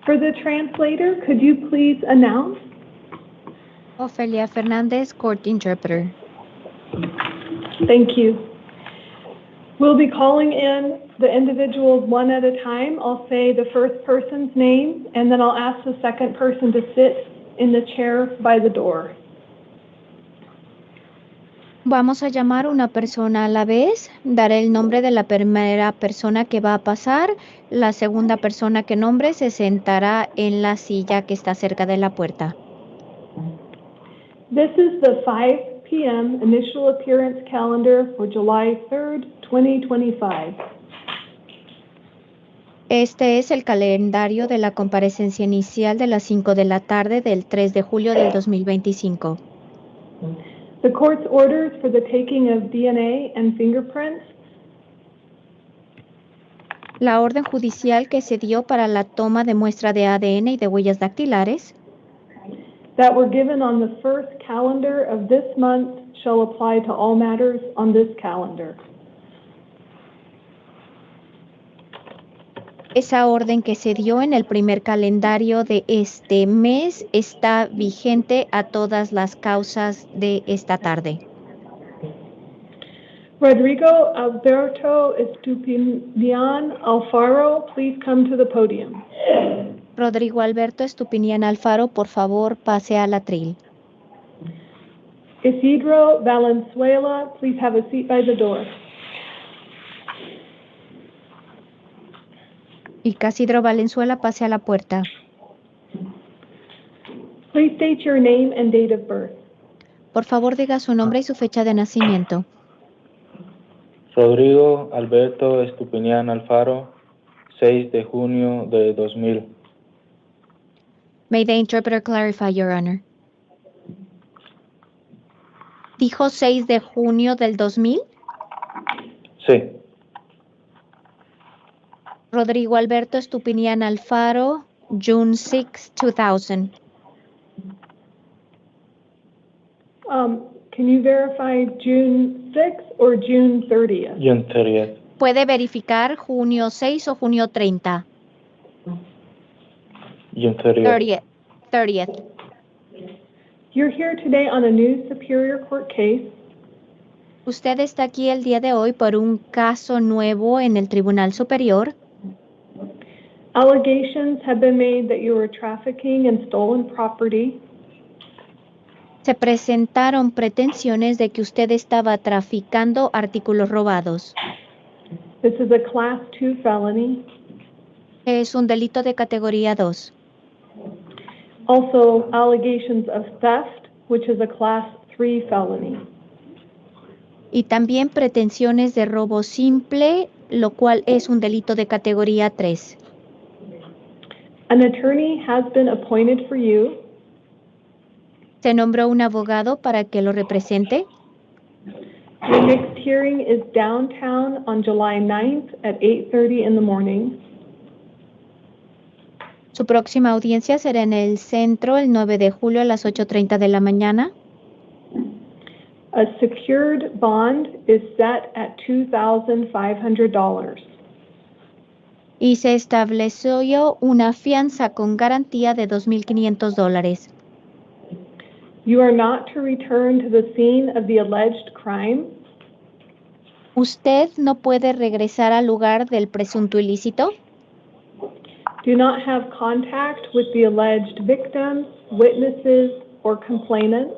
For the translator, could you please announce? Ofelia Fernandez, court interpreter. Thank you. We'll be calling in the individuals one at a time. I'll say the first person's name, and then I'll ask the second person to sit in the chair by the door. Vamos a llamar una persona a la vez, daré el nombre de la primera persona que va a pasar, la segunda persona que nombre se sentará en la silla que está cerca de la puerta. This is the 5 p.m. initial appearance calendar for July 3rd, 2025. Este es el calendario de la comparecencia inicial de las 5 de la tarde del 3 de julio del 2025. The court's orders for the taking of DNA and fingerprints La orden judicial que se dio para la toma de muestra de ADN y de huellas dactilares that were given on the first calendar of this month shall apply to all matters on this calendar. Esa orden que se dio en el primer calendario de este mes está vigente a todas las causas de esta tarde. Rodrigo Alberto Estupinian Alfaro, please come to the podium. Rodrigo Alberto Estupinian Alfaro, por favor, pase al atril. Isidro Valenzuela, please have a seat by the door. Y Casidro Valenzuela, pase a la puerta. Please state your name and date of birth. Por favor, diga su nombre y su fecha de nacimiento. Rodrigo Alberto Estupinian Alfaro, 6 de junio de 2000. May the interpreter clarify, Your Honor. ¿Dijo 6 de junio del 2000? Sí. Rodrigo Alberto Estupinian Alfaro, June 6, 2000. Can you verify June 6th or June 30th? June 30th. ¿Puede verificar junio 6 o junio 30? June 30th. 30th. You're here today on a new Superior Court case. Usted está aquí el día de hoy por un caso nuevo en el Tribunal Superior. Allegations have been made that you were trafficking in stolen property. Se presentaron pretensiones de que usted estaba traficando artículos robados. This is a Class 2 felony. Es un delito de categoría 2. Also, allegations of theft, which is a Class 3 felony. Y también pretensiones de robo simple, lo cual es un delito de categoría 3. An attorney has been appointed for you. Se nombró un abogado para que lo represente. Your next hearing is downtown on July 9th at 8:30 in the morning. Su próxima audiencia será en el centro el 9 de julio a las 8:30 de la mañana. A secured bond is set at $2,500. Y se estableció una fianza con garantía de $2,500. You are not to return to the scene of the alleged crime. ¿Usted no puede regresar al lugar del presunto ilícito? Do not have contact with the alleged victims, witnesses, or complainants.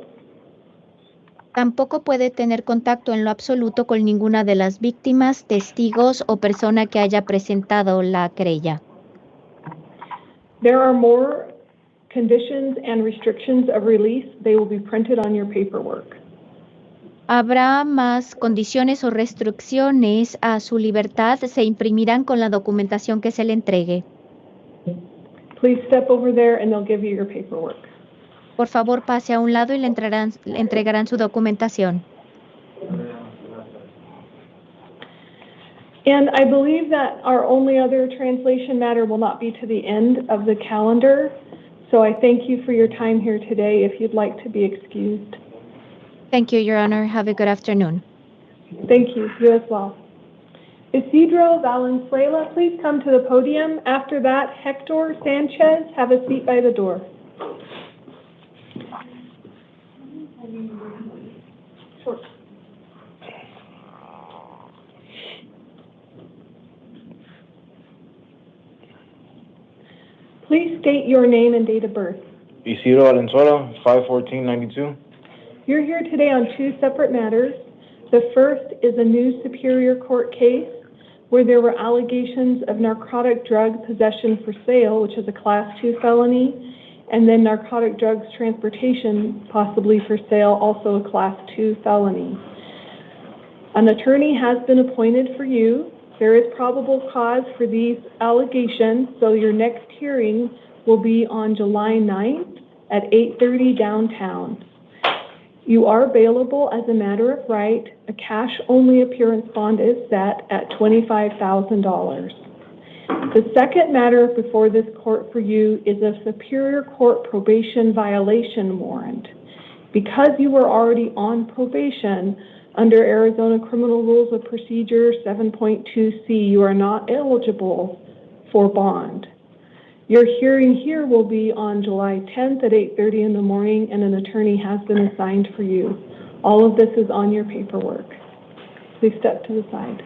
Tampoco puede tener contacto en lo absoluto con ninguna de las víctimas, testigos o persona que haya presentado la querella. There are more conditions and restrictions of release. They will be printed on your paperwork. Habrá más condiciones o restricciones a su libertad, se imprimirán con la documentación que se le entregue. Please step over there and they'll give you your paperwork. Por favor, pase a un lado y le entregarán su documentación. And I believe that our only other translation matter will not be to the end of the calendar. So I thank you for your time here today. If you'd like to be excused. Thank you, Your Honor. Have a good afternoon. Thank you. You as well. Isidro Valenzuela, please come to the podium. After that, Hector Sanchez, have a seat by the door. Sure. Please state your name and date of birth. Isidro Valenzuela, 5/14/92. You're here today on two separate matters. The first is a new Superior Court case where there were allegations of narcotic drug possession for sale, which is a Class 2 felony, and then narcotic drugs transportation, possibly for sale, also a Class 2 felony. An attorney has been appointed for you. There is probable cause for these allegations, so your next hearing will be on July 9th at 8:30 downtown. You are bailable as a matter of right. A cash-only appearance bond is set at $25,000. The second matter before this court for you is a Superior Court probation violation warrant. Because you were already on probation, under Arizona Criminal Rules of Procedure 7.2C, you are not eligible for bond. Your hearing here will be on July 10th at 8:30 in the morning, and an attorney has been assigned for you. All of this is on your paperwork. Please step to the side.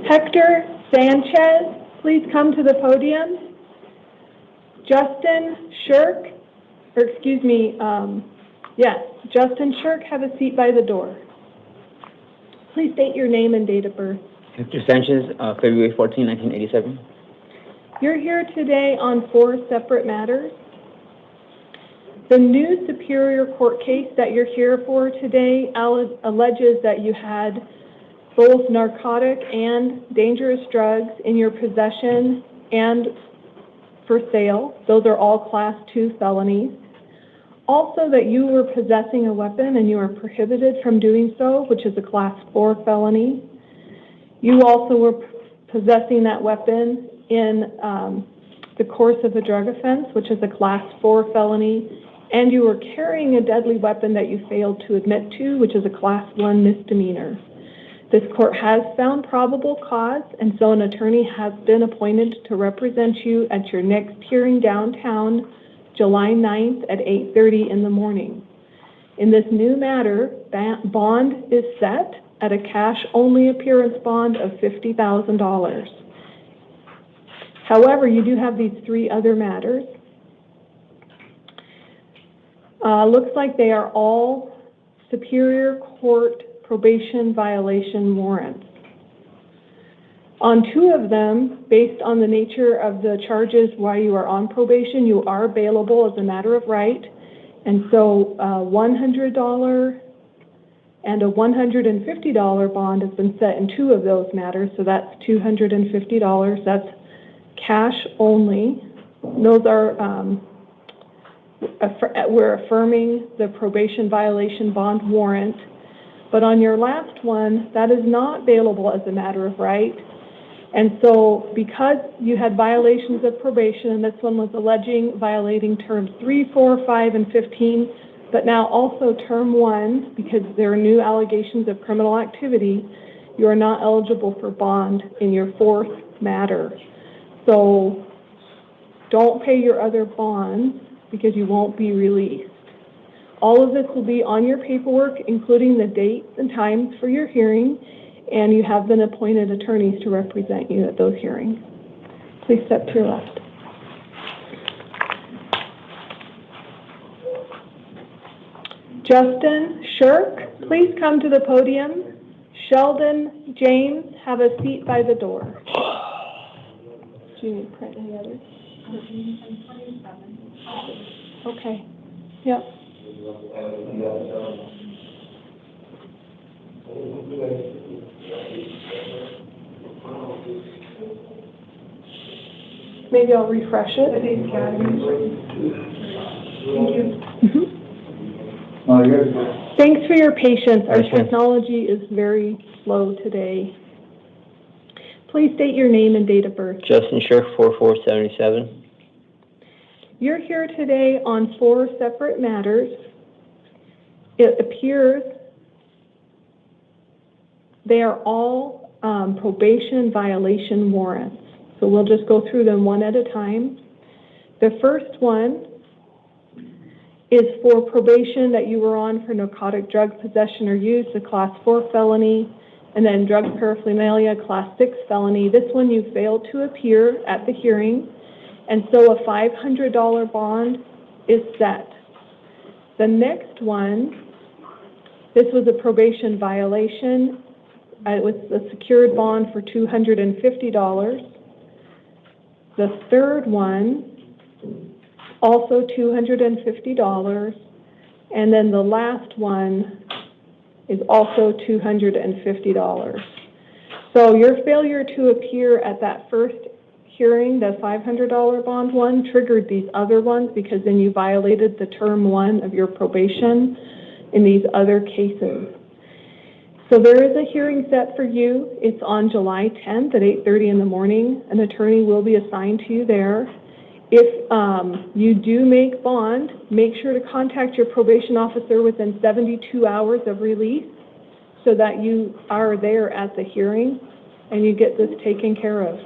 Hector Sanchez, please come to the podium. Justin Shirk, Justin Shirk, have a seat by the door. Please state your name and date of birth. Hector Sanchez, February 14, 1987. You're here today on four separate matters. The new Superior Court case that you're here for today alleges that you had both narcotic and dangerous drugs in your possession and for sale. Those are all Class 2 felonies. Also that you were possessing a weapon and you are prohibited from doing so, which is a Class 4 felony. You also were possessing that weapon in the course of a drug offense, which is a Class 4 felony, and you were carrying a deadly weapon that you failed to admit to, which is a Class 1 misdemeanor. This court has found probable cause, and so an attorney has been appointed to represent you at your next hearing downtown, July 9th at 8:30 in the morning. In this new matter, bond is set at a cash-only appearance bond of $50,000. However, you do have these three other matters. Looks like they are all Superior Court probation violation warrants. On two of them, based on the nature of the charges while you are on probation, you are bailable as a matter of right. And so $100 and a $150 bond has been set in two of those matters, so that's $250. That's cash only. Those are, we're affirming the probation violation bond warrant. But on your last one, that is not bailable as a matter of right. And so because you had violations of probation, and this one was alleging violating terms 3, 4, 5, and 15, but now also term 1, because there are new allegations of criminal activity, you are not eligible for bond in your fourth matter. So don't pay your other bonds because you won't be released. All of this will be on your paperwork, including the dates and times for your hearing. and you have been appointed attorneys to represent you at those hearings. Please step to your left. Justin Shirk, please come to the podium. Sheldon James, have a seat by the door. Do you need to print any others? Okay. Yep. Maybe I'll refresh it. Thank you. Thanks for your patience. Our technology is very slow today. Please state your name and date of birth. Justin Shirk, 4477. You're here today on 4 separate matters. It appears they are all probation violation warrants. So we'll just go through them one at a time. The first one is for probation that you were on for narcotic drug possession or use, a Class 4 felony, and then drug paraphernalia, Class 6 felony. This one you failed to appear at the hearing, and so a $500 bond is set. The next one, this was a probation violation. It was a secured bond for $250. The third one, also $250, and then the last one is also $250. So your failure to appear at that first hearing, the $500 bond one, triggered these other ones because then you violated the term 1 of your probation in these other cases. So there is a hearing set for you. It's on July 10th at 8:30 in the morning. An attorney will be assigned to you there. If you do make bond, make sure to contact your probation officer within 72 hours of release so that you are there at the hearing and you get this taken care of.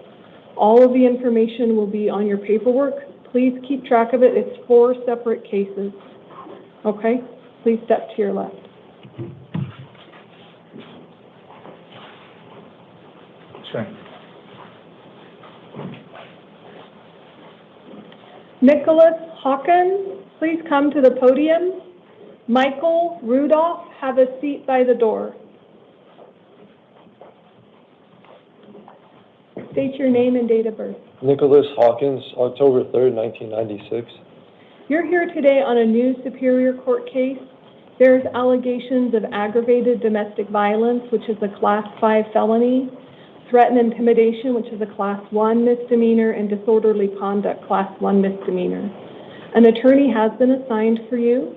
All of the information will be on your paperwork. Please keep track of it. It's 4 separate cases. Okay? Please step to your left. Sure. Nicholas Hawkins, please come to the podium. Michael Rudolph, have a seat by the door. State your name and date of birth. Nicholas Hawkins, October 3rd, 1996. You're here today on a new Superior Court case. There's allegations of aggravated domestic violence, which is a Class 5 felony, threat and intimidation, which is a Class 1 misdemeanor, and disorderly conduct, Class 1 misdemeanor. An attorney has been assigned for you,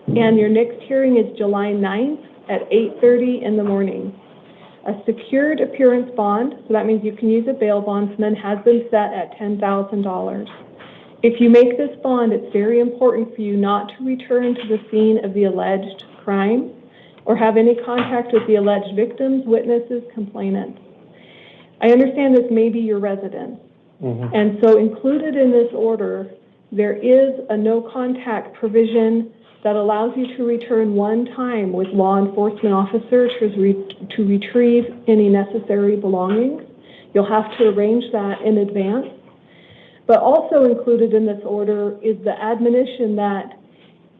and your next hearing is July 9th at 8:30 in the morning. A secured appearance bond, so that means you can use a bail bondsman, has been set at $10,000. If you make this bond, it's very important for you not to return to the scene of the alleged crime or have any contact with the alleged victims, witnesses, complainants. I understand this may be your residence, and so included in this order, there is a no contact provision that allows you to return one time with law enforcement officers to retrieve any necessary belongings. You'll have to arrange that in advance. But also included in this order is the admonition that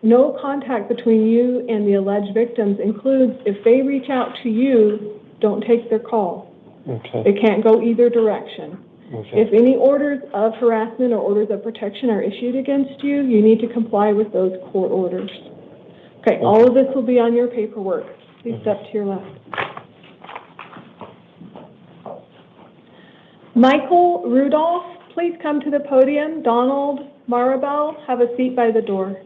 no contact between you and the alleged victims includes if they reach out to you, don't take their call. Okay. It can't go either direction. Okay. If any orders of harassment or orders of protection are issued against you, you need to comply with those court orders. Okay, all of this will be on your paperwork. Please step to your left. Michael Rudolph, please come to the podium. Donald Maribel, have a seat by the door.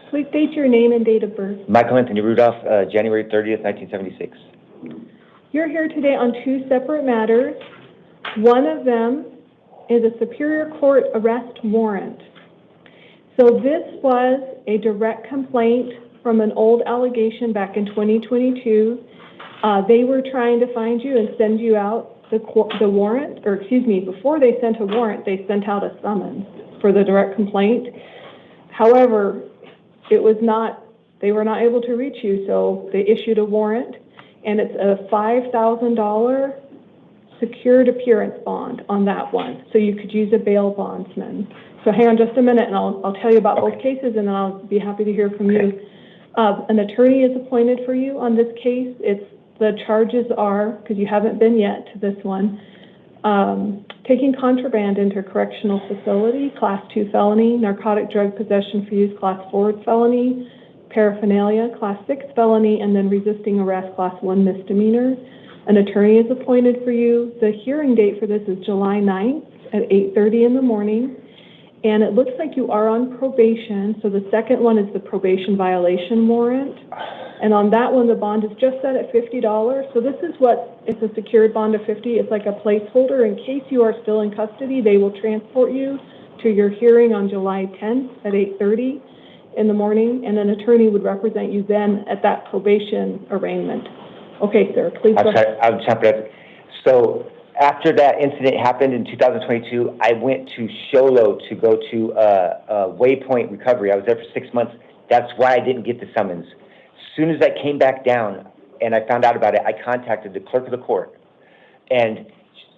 Please state your name and date of birth. Michael Anthony Rudolph, January 30th, 1976. You're here today on 2 separate matters. One of them is a Superior Court arrest warrant. So this was a direct complaint from an old allegation back in 2022. They were trying to find you and send you out the warrant, or excuse me, before they sent a warrant, they sent out a summons for the direct complaint. However, they were not able to reach you, so they issued a warrant. and it's a $5,000 secured appearance bond on that one. So you could use a bail bondsman. So hang on just a minute, and I'll tell you about both cases, and then I'll be happy to hear from you. An attorney is appointed for you on this case. The charges are, because you haven't been yet to this one, taking contraband into a correctional facility, Class 2 felony, narcotic drug possession for use, Class 4 felony, paraphernalia, Class 6 felony, and then resisting arrest, Class 1 misdemeanor. An attorney is appointed for you. The hearing date for this is July 9th at 8:30 in the morning. And it looks like you are on probation. So the second one is the probation violation warrant. And on that one, the bond is just set at $50. So this is it's a secured bond of $50. It's like a placeholder in case you are still in custody. They will transport you to your hearing on July 10th at 8:30 in the morning. And an attorney would represent you then at that probation arraignment. Okay, sir, please go ahead. I'll jump in. So after that incident happened in 2022, I went to Sholo to go to Waypoint Recovery. I was there for 6 months. That's why I didn't get the summons. As soon as I came back down and I found out about it, I contacted the clerk of the court. And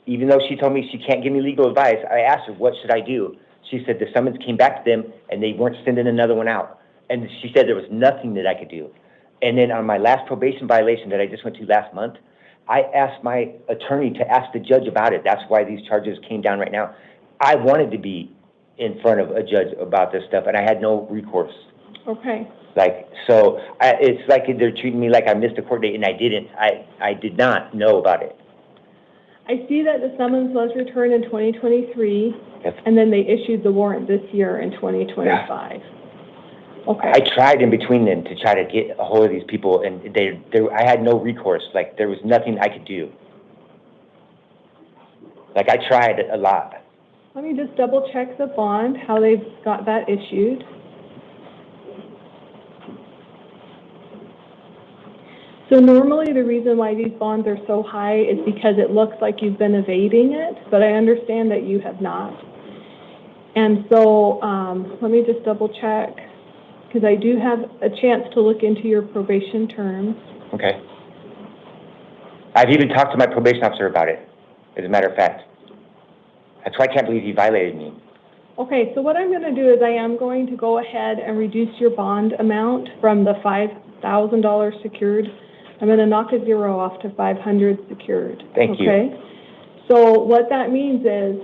even though she told me she can't give me legal advice, I asked her, what should I do? She said the summons came back to them and they weren't sending another one out. And she said there was nothing that I could do. And then on my last probation violation that I just went to last month, I asked my attorney to ask the judge about it. That's why these charges came down right now. I wanted to be in front of a judge about this stuff, and I had no recourse. Okay. It's like they're treating me like I missed a court date, and I didn't. I did not know about it. I see that the summons was returned in 2023, Yes. and then they issued the warrant this year in 2025. Yeah. Okay. I tried in between them to try to get a hold of these people, and I had no recourse. Like, there was nothing I could do. Like, I tried a lot. Let me just double check the bond, how they've got that issued. So normally the reason why these bonds are so high is because it looks like you've been evading it, but I understand that you have not. And so let me just double check, because I do have a chance to look into your probation terms. Okay. I've even talked to my probation officer about it, as a matter of fact. That's why I can't believe he violated me. Okay, so what I'm going to do is I am going to go ahead and reduce your bond amount from the $5,000 secured. I'm going to knock a zero off to $500 secured. Thank you. Okay? So what that means is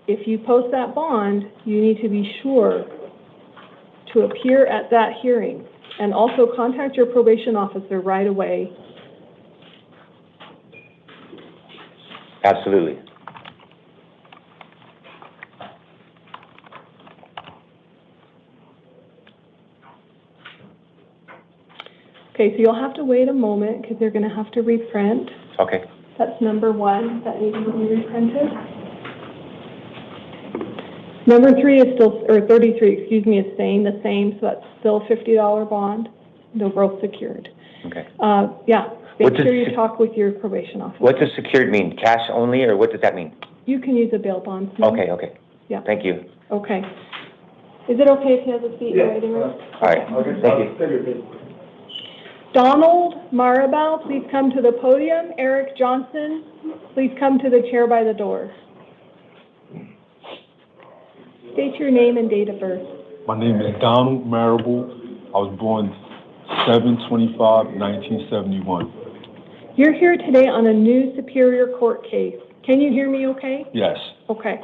if you post that bond, you need to be sure to appear at that hearing, and also contact your probation officer right away. Absolutely. Okay, so you'll have to wait a moment because they're going to have to reprint. Okay. That's number one that needs to be reprinted. Number 3 is still, or 33, excuse me, is staying the same, so that's still a $50 bond. They're both secured. Okay. Yeah, make sure you talk with your probation officer. What does secured mean? Cash only, or what does that mean? You can use a bail bond. Okay, okay. Yeah. Thank you. Okay. Is it okay if you have a seat in the waiting room? All right. Thank you. Donald Maribel, please come to the podium. Eric Johnson, please come to the chair by the door. State your name and date of birth. My name is Donald Marable. I was born 7/25/1971. You're here today on a new Superior Court case. Can you hear me okay? Yes. Okay.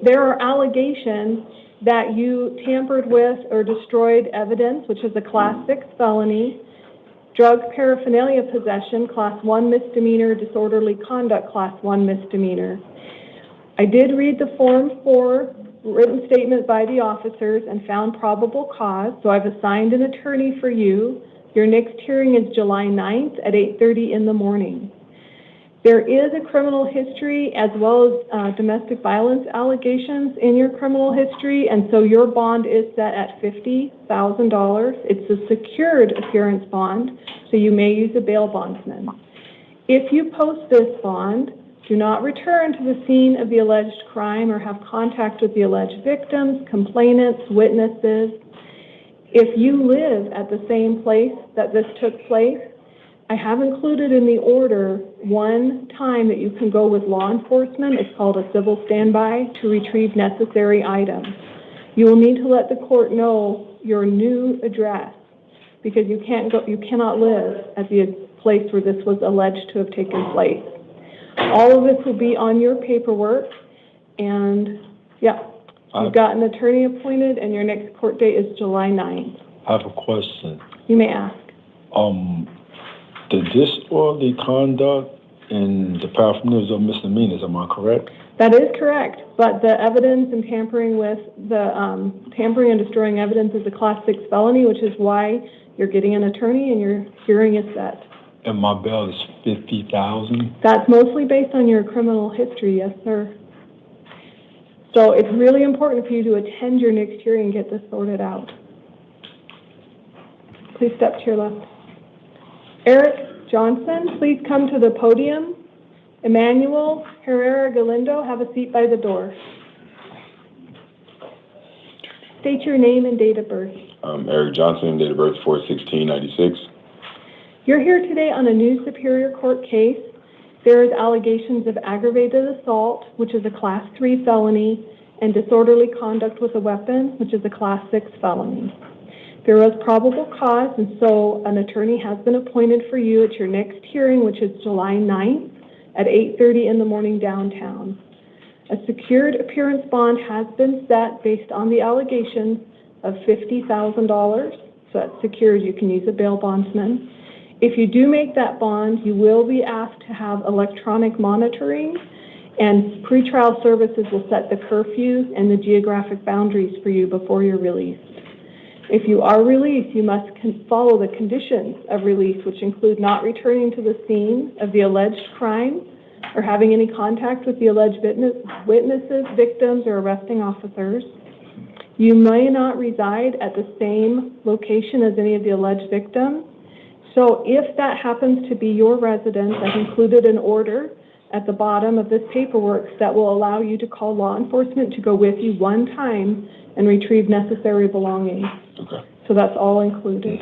There are allegations that you tampered with or destroyed evidence, which is a Class 6 felony, drug paraphernalia possession, Class 1 misdemeanor, disorderly conduct, Class 1 misdemeanor. I did read the Form 4 written statement by the officers and found probable cause, so I've assigned an attorney for you. Your next hearing is July 9th at 8:30 in the morning. There is a criminal history as well as domestic violence allegations in your criminal history, and so your bond is set at $50,000. It's a secured appearance bond, so you may use a bail bondsman. If you post this bond, do not return to the scene of the alleged crime or have contact with the alleged victims, complainants, witnesses. If you live at the same place that this took place, I have included in the order one time that you can go with law enforcement. It's called a civil standby to retrieve necessary items. You will need to let the court know your new address because you cannot live at the place where this was alleged to have taken place. All of this will be on your paperwork, and yeah, you've got an attorney appointed, and your next court date is July 9th. I have a question. You may ask. The disorderly conduct and the paraphernalia are misdemeanors, am I correct? That is correct, but the evidence and tampering with the tampering and destroying evidence is a Class 6 felony, which is why you're getting an attorney and your hearing is set. And my bail is $50,000. That's mostly based on your criminal history, yes, sir. So it's really important for you to attend your next hearing and get this sorted out. Please step to your left. Eric Johnson, please come to the podium. Emmanuel Herrera Galindo, have a seat by the door. State your name and date of birth. Eric Johnson, date of birth 4/16/96. You're here today on a new Superior Court case. There is allegations of aggravated assault, which is a Class 3 felony, and disorderly conduct with a weapon, which is a Class 6 felony. There was probable cause, and so an attorney has been appointed for you at your next hearing, which is July 9th at 8:30 in the morning downtown. A secured appearance bond has been set based on the allegations of $50,000, so that's secured. You can use a bail bondsman. If you do make that bond, you will be asked to have electronic monitoring, and pretrial services will set the curfews and the geographic boundaries for you before you're released. If you are released, you must follow the conditions of release, which include not returning to the scene of the alleged crime or having any contact with the alleged witnesses, victims, or arresting officers. You may not reside at the same location as any of the alleged victims. So if that happens to be your residence, I've included an order at the bottom of this paperwork that will allow you to call law enforcement to go with you one time and retrieve necessary belongings. Okay. So that's all included.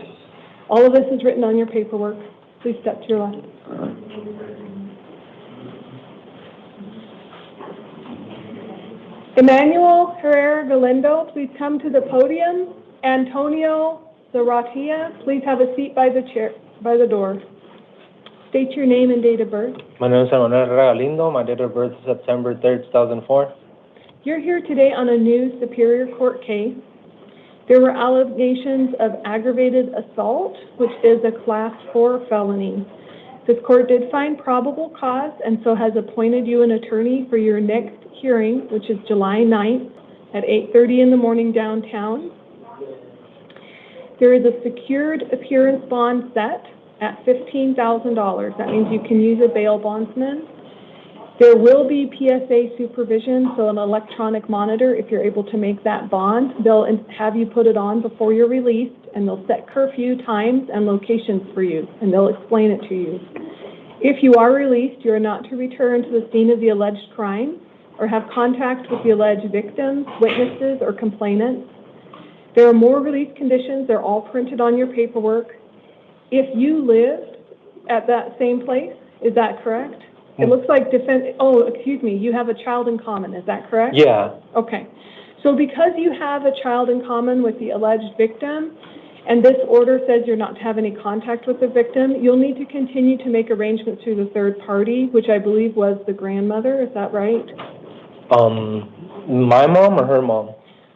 All of this is written on your paperwork. Please step to your left. Emmanuel Herrera Galindo, please come to the podium. Antonio Zaratia, please have a seat by the door. State your name and date of birth. My name is Manuel Herrera Galindo. My date of birth is September 3rd, 2004. You're here today on a new Superior Court case. There were allegations of aggravated assault, which is a Class 4 felony. This court did find probable cause and so has appointed you an attorney for your next hearing, which is July 9th at 8:30 in the morning downtown. There is a secured appearance bond set at $15,000. That means you can use a bail bondsman. There will be PSA supervision, so an electronic monitor, if you're able to make that bond. They'll have you put it on before you're released, and they'll set curfew times and locations for you, and they'll explain it to you. If you are released, you are not to return to the scene of the alleged crime or have contact with the alleged victims, witnesses, or complainants. There are more release conditions. They're all printed on your paperwork. If you lived at that same place, is that correct? It looks like you have a child in common, is that correct? Yeah. Okay. So because you have a child in common with the alleged victim, and this order says you're not to have any contact with the victim, you'll need to continue to make arrangements through the third party, which I believe was the grandmother, is that right? My mom or her mom?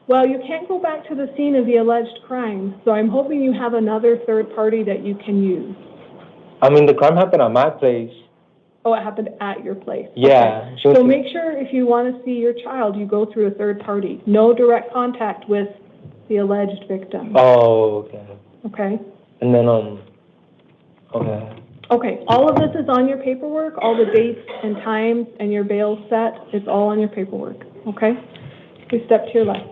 Well, you can't go back to the scene of the alleged crime, so I'm hoping you have another third party that you can use. I mean, the crime happened at my place. Oh, it happened at your place? Yeah. Okay. So make sure if you want to see your child, you go through a third party. No direct contact with the alleged victim. Oh, okay. Okay? And then, okay. Okay, all of this is on your paperwork, all the dates and times and your bail set, it's all on your paperwork, okay? Please step to your left.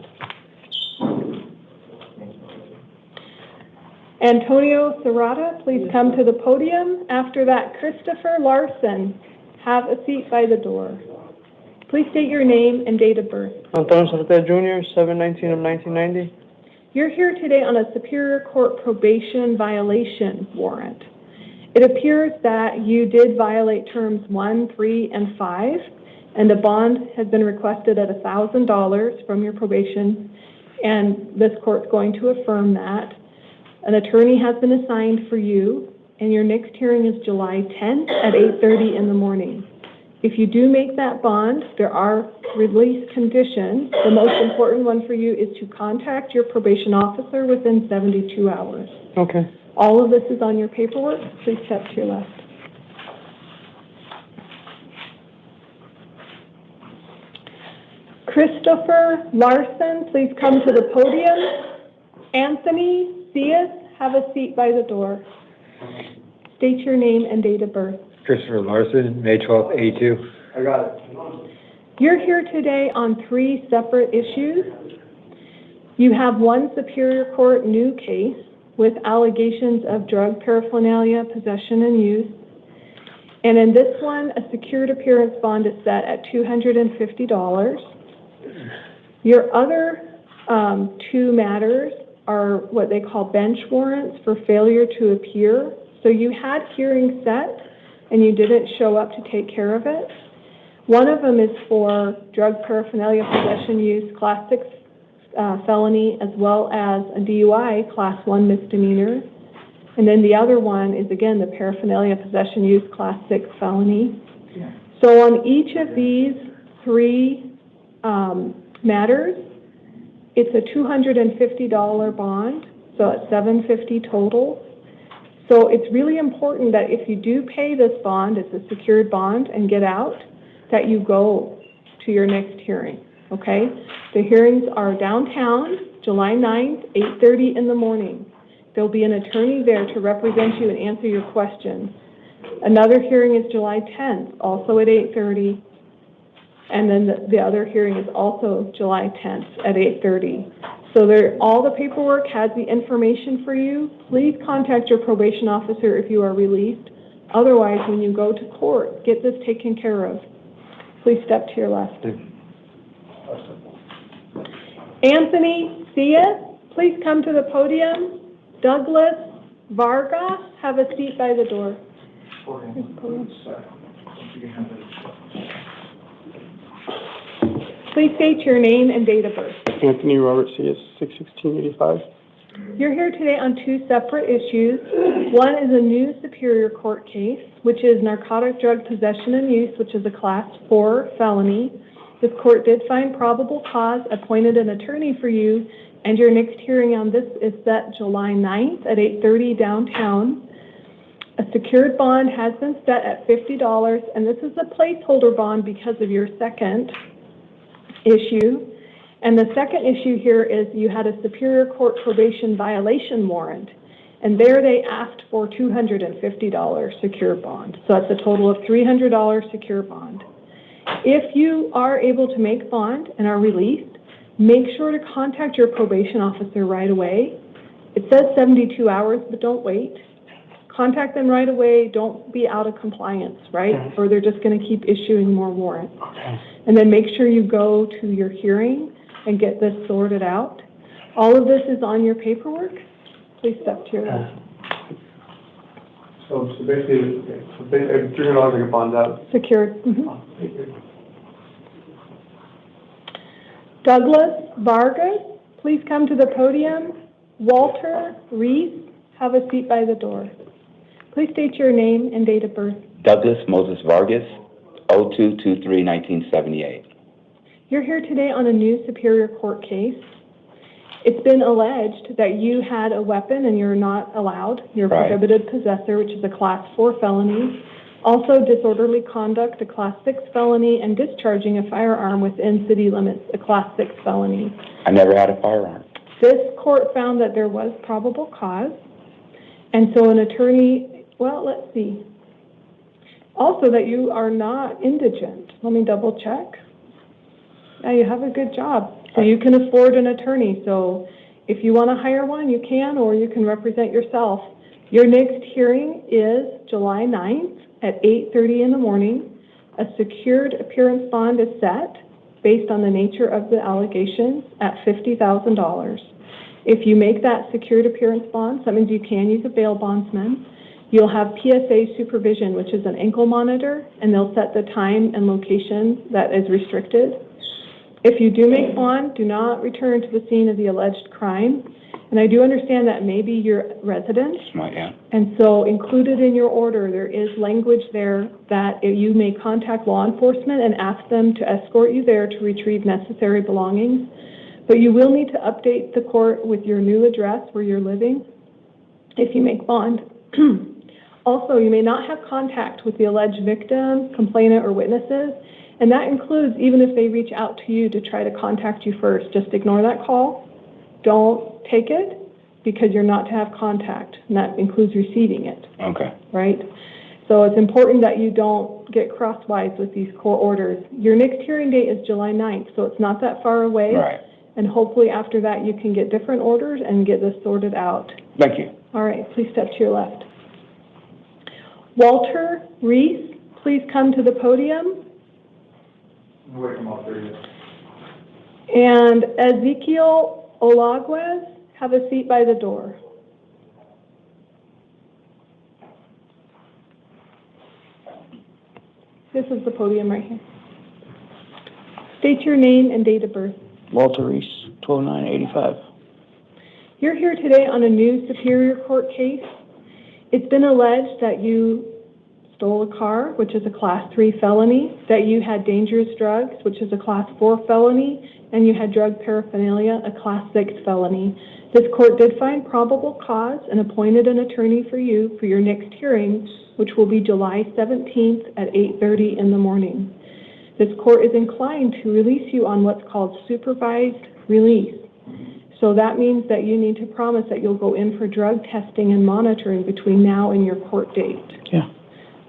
Antonio Serrata, please come to the podium. After that, Christopher Larson, have a seat by the door. Please state your name and date of birth. Antonio Serrata Jr., 7/19 of 1990. You're here today on a Superior Court probation violation warrant. It appears that you did violate terms 1, 3, and 5, and a bond has been requested at $1,000 from your probation, and this court's going to affirm that. An attorney has been assigned for you, and your next hearing is July 10th at 8:30 in the morning. If you do make that bond, there are release conditions. The most important one for you is to contact your probation officer within 72 hours. Okay. All of this is on your paperwork. Please step to your left. Christopher Larson, please come to the podium. Anthony Cias, have a seat by the door. State your name and date of birth. Christopher Larson, May 12th, 82. I got it. You're here today on 3 separate issues. You have one Superior Court new case with allegations of drug paraphernalia, possession, and use. And in this one, a secured appearance bond is set at $250. Your other 2 matters are what they call bench warrants for failure to appear. So you had hearings set and you didn't show up to take care of it. One of them is for drug paraphernalia, possession, use, Class 6 felony, as well as a DUI, Class 1 misdemeanor. And then the other one is, again, the paraphernalia, possession, use, Class 6 felony. So on each of these 3 matters, it's a $250 bond, so it's $750 total. So it's really important that if you do pay this bond, it's a secured bond, and get out, that you go to your next hearing, okay? The hearings are downtown, July 9th, 8:30 in the morning. There'll be an attorney there to represent you and answer your questions. Another hearing is July 10th, also at 8:30. And then the other hearing is also July 10th at 8:30. So all the paperwork has the information for you. Please contact your probation officer if you are released. Otherwise, when you go to court, get this taken care of. Please step to your left. Anthony Cia, please come to the podium. Douglas Varga, have a seat by the door. Please state your name and date of birth. Anthony Robert C. 61685. You're here today on 2 separate issues. One is a new Superior Court case, which is narcotic drug possession and use, which is a Class 4 felony. This court did find probable cause, appointed an attorney for you, and your next hearing on this is set July 9th at 8:30 downtown. A secured bond has been set at $50, and this is a placeholder bond because of your second issue. And the second issue here is you had a Superior Court probation violation warrant, and there they asked for $250 secure bond. So that's a total of $300 secure bond. If you are able to make bond and are released, make sure to contact your probation officer right away. It says 72 hours, but don't wait. Contact them right away. Don't be out of compliance, right? Or they're just going to keep issuing more warrants. And then make sure you go to your hearing and get this sorted out. All of this is on your paperwork. Please step to your left. So basically, $300 I can bond out. Secured. Douglas Vargas, please come to the podium. Walter Reese, have a seat by the door. Please state your name and date of birth. Douglas Moses Vargas, 02/23/1978. You're here today on a new Superior Court case. It's been alleged that you had a weapon and you're not allowed. You're a prohibited possessor, which is a Class 4 felony. Also, disorderly conduct, a Class 6 felony, and discharging a firearm within city limits, a Class 6 felony. I never had a firearm. This court found that there was probable cause, and so an attorney, well, let's see. Also that you are not indigent. Let me double check. Yeah, you have a good job. So you can afford an attorney. So if you want to hire one, you can, or you can represent yourself. Your next hearing is July 9th at 8:30 in the morning. A secured appearance bond is set based on the nature of the allegations at $50,000. If you make that secured appearance bond, that means you can use a bail bondsman. You'll have PSA supervision, which is an ankle monitor, and they'll set the time and location that is restricted. If you do make bond, do not return to the scene of the alleged crime. And I do understand that may be your residence. Right, yeah. And so included in your order, there is language there that you may contact law enforcement and ask them to escort you there to retrieve necessary belongings. But you will need to update the court with your new address where you're living if you make bond. Also, you may not have contact with the alleged victim, complainant, or witnesses, and that includes even if they reach out to you to try to contact you first. Just ignore that call. Don't take it because you're not to have contact, and that includes receiving it. Okay. Right? So it's important that you don't get crosswise with these court orders. Your next hearing date is July 9th, so it's not that far away. Right. And hopefully after that you can get different orders and get this sorted out. Thank you. All right, please step to your left. Walter Reese, please come to the podium. Wait, come off there. And Ezekiel Olaguez, have a seat by the door. This is the podium right here. State your name and date of birth. Walter Reese, 12985. You're here today on a new Superior Court case. It's been alleged that you stole a car, which is a Class 3 felony, that you had dangerous drugs, which is a Class 4 felony, and you had drug paraphernalia, a Class 6 felony. This court did find probable cause and appointed an attorney for you for your next hearing, which will be July 17th at 8:30 in the morning. This court is inclined to release you on what's called supervised release. So that means that you need to promise that you'll go in for drug testing and monitoring between now and your court date. Yeah.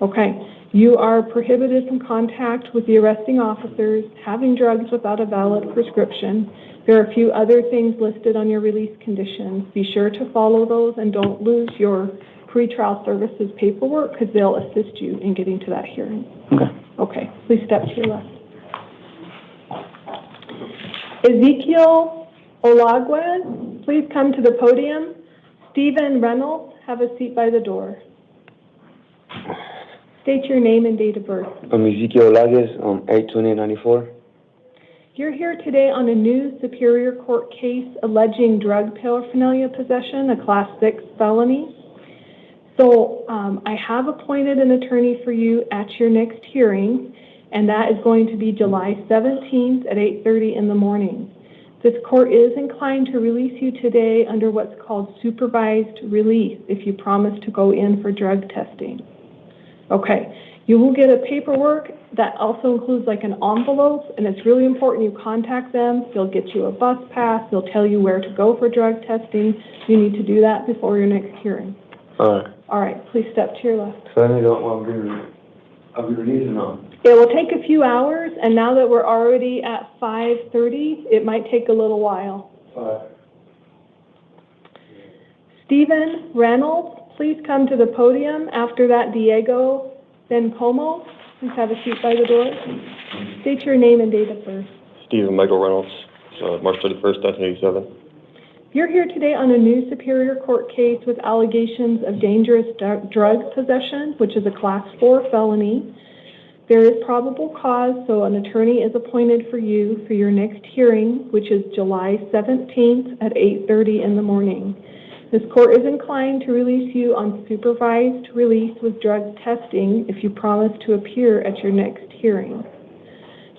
Okay. You are prohibited from contact with the arresting officers, having drugs without a valid prescription. There are a few other things listed on your release conditions. Be sure to follow those and don't lose your pretrial services paperwork because they'll assist you in getting to that hearing. Okay. Okay. Please step to your left. Ezekiel Olaguez, please come to the podium. Stephen Reynolds, have a seat by the door. State your name and date of birth. I'm Ezekiel Olaguez, 8/28/94. You're here today on a new Superior Court case alleging drug paraphernalia possession, a Class 6 felony. So I have appointed an attorney for you at your next hearing, and that is going to be July 17th at 8:30 in the morning. This court is inclined to release you today under what's called supervised release if you promise to go in for drug testing. Okay, you will get a paperwork that also includes like an envelope, and it's really important you contact them. They'll get you a bus pass. They'll tell you where to go for drug testing. You need to do that before your next hearing. Alright. All right, please step to your left. So then I'll be releasing now. It will take a few hours, and now that we're already at 5:30, it might take a little while. Stephen Reynolds, please come to the podium. After that, Diego Bencomo, please have a seat by the door. State your name and date of birth. Stephen Michael Reynolds, March 31st, 1987. You're here today on a new Superior Court case with allegations of dangerous drug possession, which is a Class 4 felony. There is probable cause, so an attorney is appointed for you for your next hearing, which is July 17th at 8:30 in the morning. This court is inclined to release you on supervised release with drug testing if you promise to appear at your next hearing.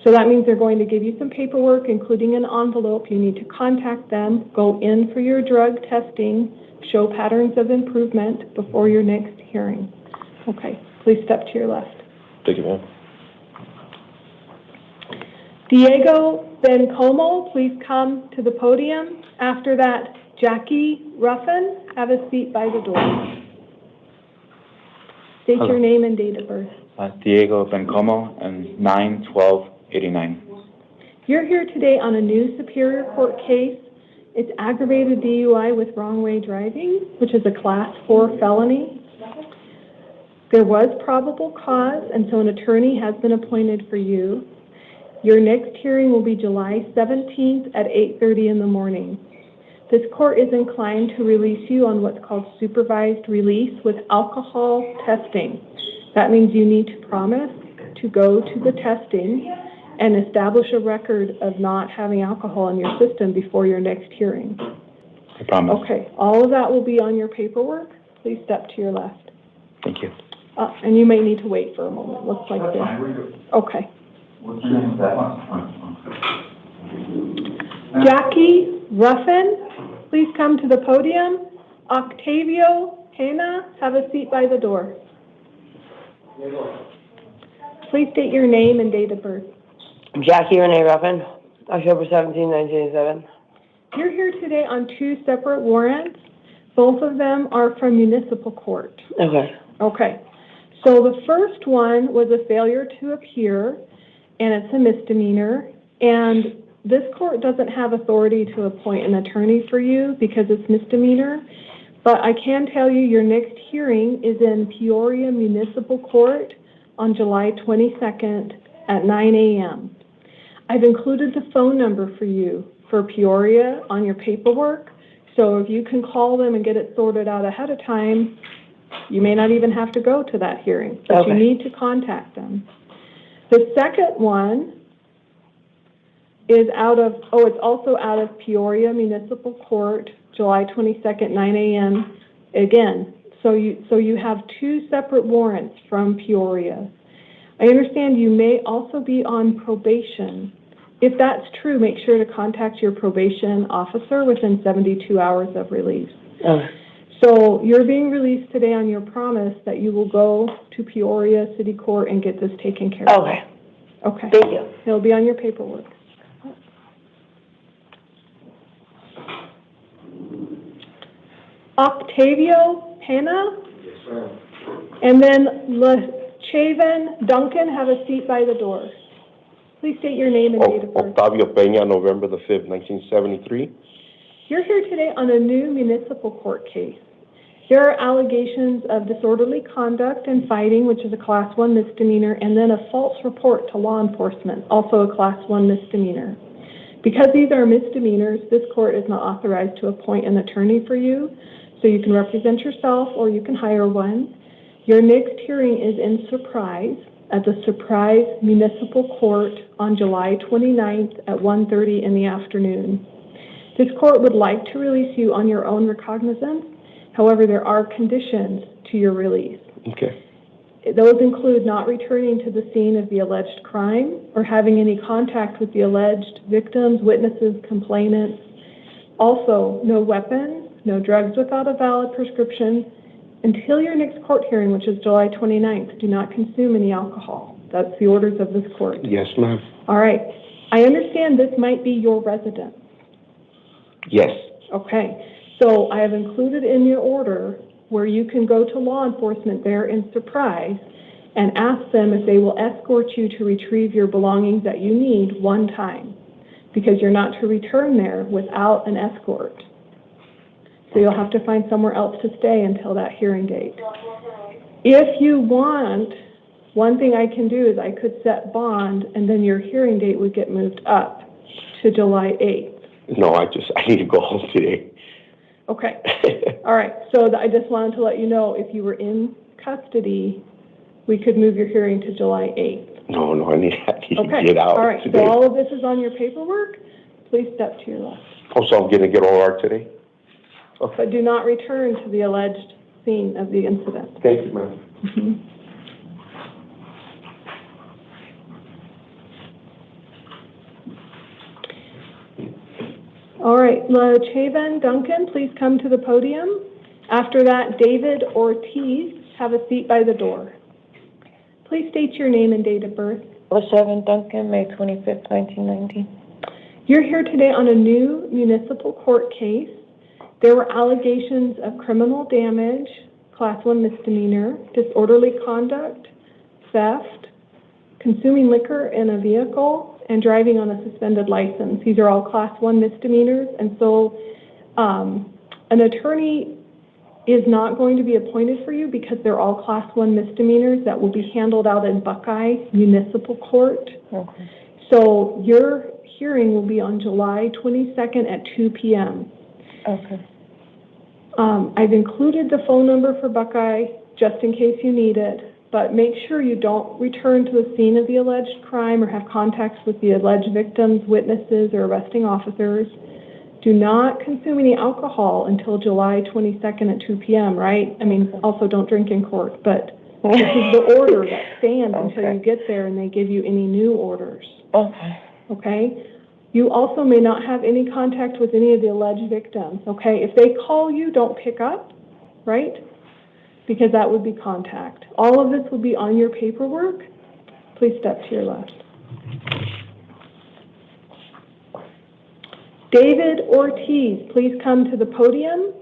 So that means they're going to give you some paperwork, including an envelope. You need to contact them, go in for your drug testing, show patterns of improvement before your next hearing. Okay, please step to your left. Thank you, ma'am. Diego Bencomo, please come to the podium. After that, Jackie Ruffin, have a seat by the door. State your name and date of birth. Diego Bencomo, and 9/12/89. You're here today on a new Superior Court case. It's aggravated DUI with wrong way driving, which is a Class 4 felony. There was probable cause, and so an attorney has been appointed for you. Your next hearing will be July 17th at 8:30 in the morning. This court is inclined to release you on what's called supervised release with alcohol testing. That means you need to promise to go to the testing and establish a record of not having alcohol in your system before your next hearing. I promise. Okay, all of that will be on your paperwork. Please step to your left. Thank you. And you may need to wait for a moment. Looks like this. Okay. What's your name of that one? Jackie Ruffin, please come to the podium. Octavio Pena, have a seat by the door. Please state your name and date of birth. Jackie Renee Ruffin, October 17, 1987. You're here today on two separate warrants. Both of them are from municipal court. Okay. Okay. So the first one was a failure to appear, and it's a misdemeanor. And this court doesn't have authority to appoint an attorney for you because it's misdemeanor. But I can tell you your next hearing is in Peoria Municipal Court on July 22nd at 9 a.m. I've included the phone number for you for Peoria on your paperwork. So if you can call them and get it sorted out ahead of time, you may not even have to go to that hearing, but Okay. you need to contact them. The second one is it's also out of Peoria Municipal Court, July 22nd, 9 a.m. Again, so you have two separate warrants from Peoria. I understand you may also be on probation. If that's true, make sure to contact your probation officer within 72 hours of release. Okay. So you're being released today on your promise that you will go to Peoria City Court and get this taken care of. Okay. Okay. Thank you. It'll be on your paperwork. Octavio Pena? Yes, ma'am. And then LaChaven Duncan, have a seat by the door. Please state your name and date of birth. Octavio Peña, November the 5th, 1973. You're here today on a new municipal court case. There are allegations of disorderly conduct and fighting, which is a Class 1 misdemeanor, and then a false report to law enforcement, also a Class 1 misdemeanor. Because these are misdemeanors, this court is not authorized to appoint an attorney for you, so you can represent yourself or you can hire one. Your next hearing is in Surprise at the Surprise Municipal Court on July 29th at 1:30 in the afternoon. This court would like to release you on your own recognizance. However, there are conditions to your release. Okay. Those include not returning to the scene of the alleged crime or having any contact with the alleged victims, witnesses, complainants. Also, no weapons, no drugs without a valid prescription. Until your next court hearing, which is July 29th, do not consume any alcohol. That's the orders of this court. Yes, ma'am. All right. I understand this might be your residence. Yes. Okay. So I have included in your order where you can go to law enforcement there in Surprise and ask them if they will escort you to retrieve your belongings that you need one time, because you're not to return there without an escort. So you'll have to find somewhere else to stay until that hearing date. If you want, one thing I can do is I could set bond and then your hearing date would get moved up to July 8th. No, I need to go home today. Okay. All right. So I just wanted to let you know if you were in custody, we could move your hearing to July 8th. No, I need to Okay. get out All right. today. So all of this is on your paperwork. Please step to your left. Also, I'm going to get OR today? Okay. But do not return to the alleged scene of the incident. Thank you, ma'am. Mhm. All right, LaChaven Duncan, please come to the podium. After that, David Ortiz, have a seat by the door. Please state your name and date of birth. LaChaven Duncan, May 25th, 1990. You're here today on a new municipal court case. There were allegations of criminal damage, Class 1 misdemeanor, disorderly conduct, theft, consuming liquor in a vehicle, and driving on a suspended license. These are all Class 1 misdemeanors, and so an attorney is not going to be appointed for you because they're all Class 1 misdemeanors that will be handled out in Buckeye Municipal Court. Okay. So your hearing will be on July 22nd at 2 p.m. Okay. I've included the phone number for Buckeye just in case you need it, but make sure you don't return to the scene of the alleged crime or have contacts with the alleged victims, witnesses, or arresting officers. Do not consume any alcohol until July 22nd at 2 p.m., right? I mean, also don't drink in court, but this is the order that stands until you get there and they give you any new orders. Okay. Okay? You also may not have any contact with any of the alleged victims, okay? If they call you, don't pick up, right? Because that would be contact. All of this will be on your paperwork. Please step to your left. David Ortiz, please come to the podium.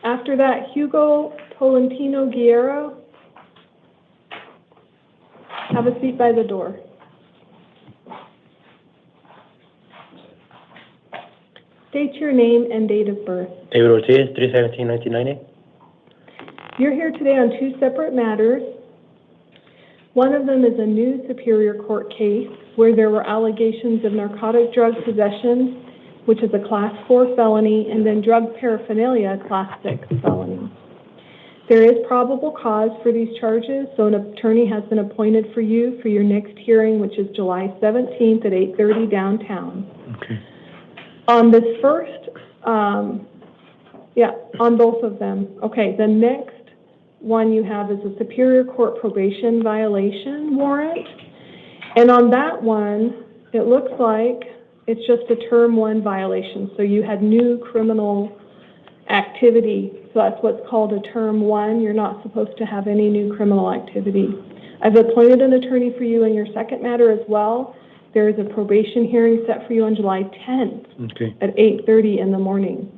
After that, Hugo Tolentino Guerrero. Have a seat by the door. State your name and date of birth. David Ortiz, 3/17/1990. You're here today on two separate matters. One of them is a new Superior Court case where there were allegations of narcotic drug possession, which is a Class 4 felony, and then drug paraphernalia, a Class 6 felony. There is probable cause for these charges, so an attorney has been appointed for you for your next hearing, which is July 17th at 8:30 downtown. Okay. On this first, on both of them. Okay, the next one you have is a Superior Court probation violation warrant. And on that one, it looks like it's just a Term 1 violation. So you had new criminal activity. So that's what's called a Term 1. You're not supposed to have any new criminal activity. I've appointed an attorney for you in your second matter as well. There is a probation hearing set for you on July 10th at 8:30 in the morning.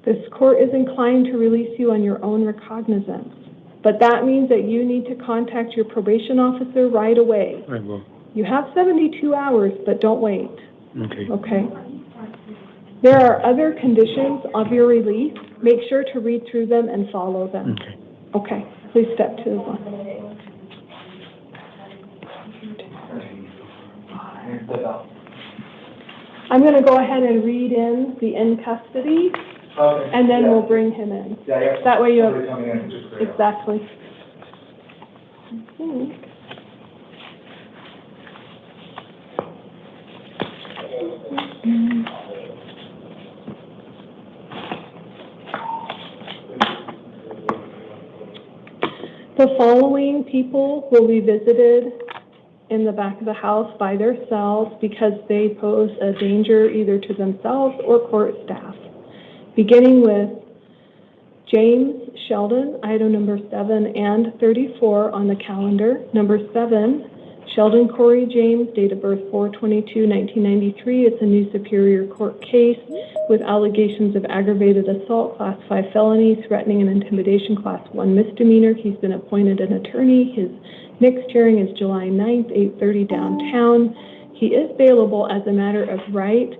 This court is inclined to release you on your own recognizance, but that means that you need to contact your probation officer right away. I will. You have 72 hours, but don't wait. Okay. Okay? There are other conditions of your release. Make sure to read through them and follow them. Okay. Okay, please step to the left. I'm going to go ahead and read in the in custody, and then we'll bring him in. That way you have, exactly. The following people will be visited in the back of the house by themselves because they pose a danger either to themselves or court staff. Beginning with James Sheldon, item number 7 and 34 on the calendar. Number 7, Sheldon Corey James, date of birth 4/22/1993. It's a new Superior Court case with allegations of aggravated assault, Class 5 felony, threatening and intimidation, Class 1 misdemeanor. He's been appointed an attorney. His next hearing is July 9th, 8:30 downtown. He is bailable as a matter of right.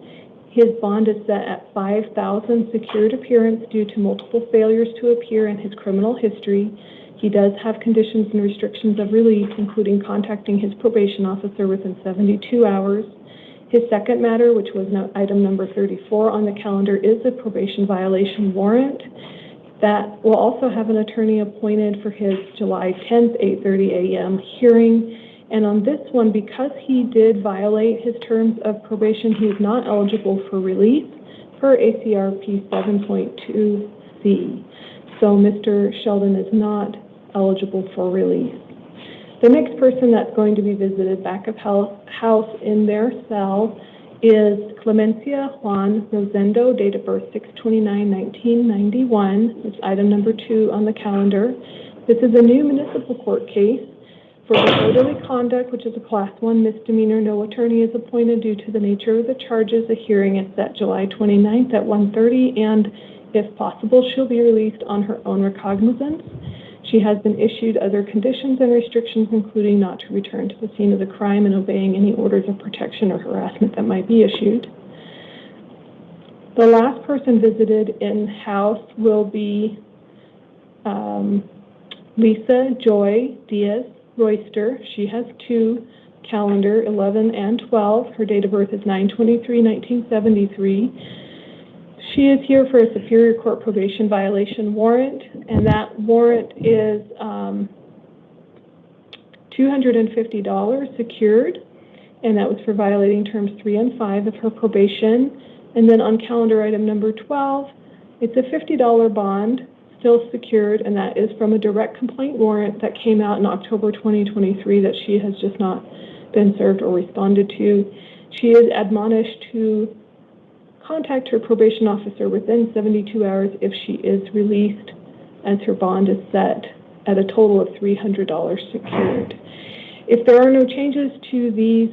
His bond is set at $5,000 secured appearance due to multiple failures to appear in his criminal history. He does have conditions and restrictions of release, including contacting his probation officer within 72 hours. His second matter, which was item number 34 on the calendar, is a probation violation warrant. That will also have an attorney appointed for his July 10th, 8:30 a.m. hearing. And on this one, because he did violate his terms of probation, he is not eligible for release per ACRP 7.2C. So Mr. Sheldon is not eligible for release. The next person that's going to be visited back of house in their cell is Clemencia Juan Rosendo, date of birth 6/29/1991. It's item number 2 on the calendar. This is a new municipal court case for disorderly conduct, which is a Class 1 misdemeanor. No attorney is appointed due to the nature of the charges. The hearing is set July 29th at 1:30, and if possible, she'll be released on her own recognizance. She has been issued other conditions and restrictions, including not to return to the scene of the crime and obeying any orders of protection or harassment that might be issued. The last person visited in-house will be Lisa Joy Diaz Royster. She has 2 calendar, 11 and 12. Her date of birth is 9/23/1973. She is here for a Superior Court probation violation warrant, and that warrant is $250 secured, and that was for violating terms 3 and 5 of her probation. And then on calendar item number 12, it's a $50 bond, still secured, and that is from a direct complaint warrant that came out in October 2023 that she has just not been served or responded to. She is admonished to contact her probation officer within 72 hours if she is released, as her bond is set at a total of $300 secured. If there are no changes to these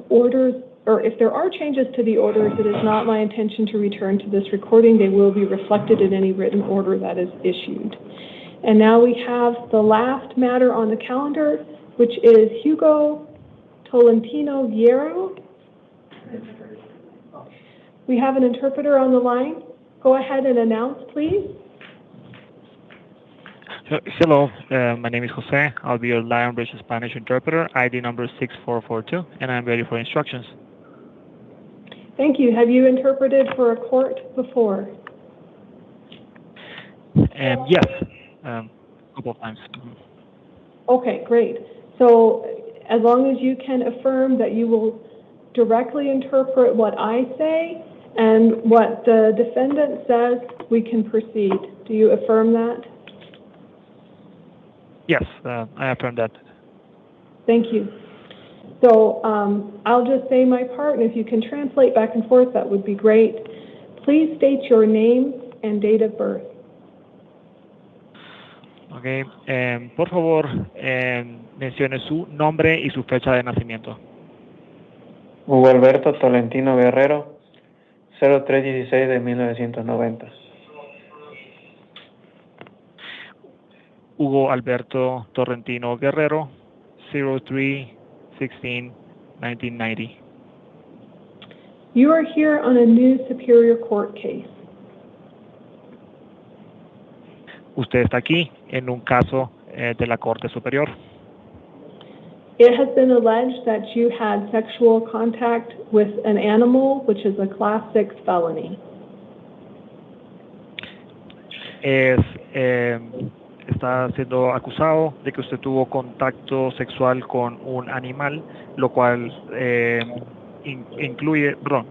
orders, or if there are changes to the orders, it is not my intention to return to this recording. They will be reflected in any written order that is issued. And now we have the last matter on the calendar, which is Hugo Tolentino Viero. We have an interpreter on the line. Go ahead and announce, please. Hello, my name is Jose. I'll be your Lion Bridge Spanish interpreter, ID number 6442, and I'm ready for instructions. Thank you. Have you interpreted for a court before? Yes, a couple of times. Okay, great. So as long as you can affirm that you will directly interpret what I say and what the defendant says, we can proceed. Do you affirm that? Yes, I affirm that. Thank you. So I'll just say my part, and if you can translate back and forth, that would be great. Please state your name and date of birth. Okay, por favor, mencione su nombre y su fecha de nacimiento. Hugo Alberto Tolentino Guerrero, 0316 de 1990. Hugo Alberto Torrentino Guerrero, 03/16/1990. You are here on a new Superior Court case. Usted está aquí en un caso de la Corte Superior. It has been alleged that you had sexual contact with an animal, which is a Class 6 felony. Está siendo acusado de que usted tuvo contacto sexual con un animal, lo cual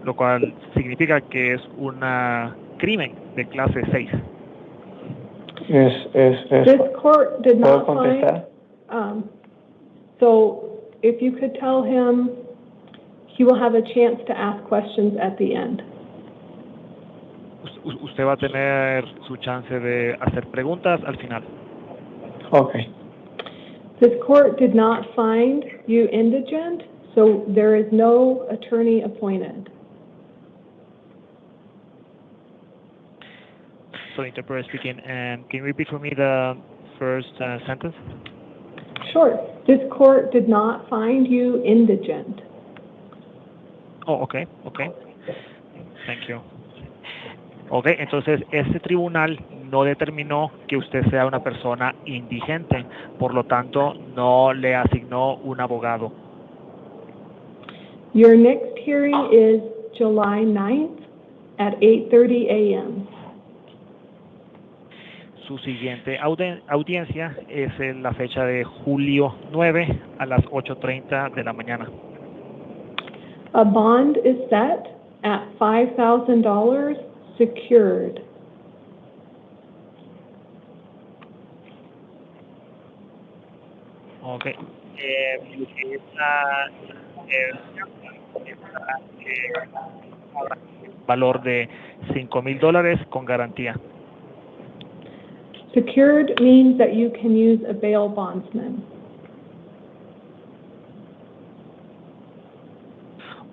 lo cual significa que es un crimen de clase 6. This court did not find, so if you could tell him, he will have a chance to ask questions at the end. Usted va a tener su chance de hacer preguntas al final. Okay. This court did not find you indigent, so there is no attorney appointed. So, interpreter speaking, and can you repeat for me the first sentence? Sure. This court did not find you indigent. Oh, okay. Thank you. Okay, entonces este tribunal no determinó que usted sea una persona indigente, por lo tanto no le asignó un abogado. Your next hearing is July 9th at 8:30 a.m. Su siguiente audiencia es en la fecha de julio 9 a las 8:30 de la mañana. A bond is set at $5,000 secured. Okay. Valor de $5,000 con garantía. Secured means that you can use a bail bondsman.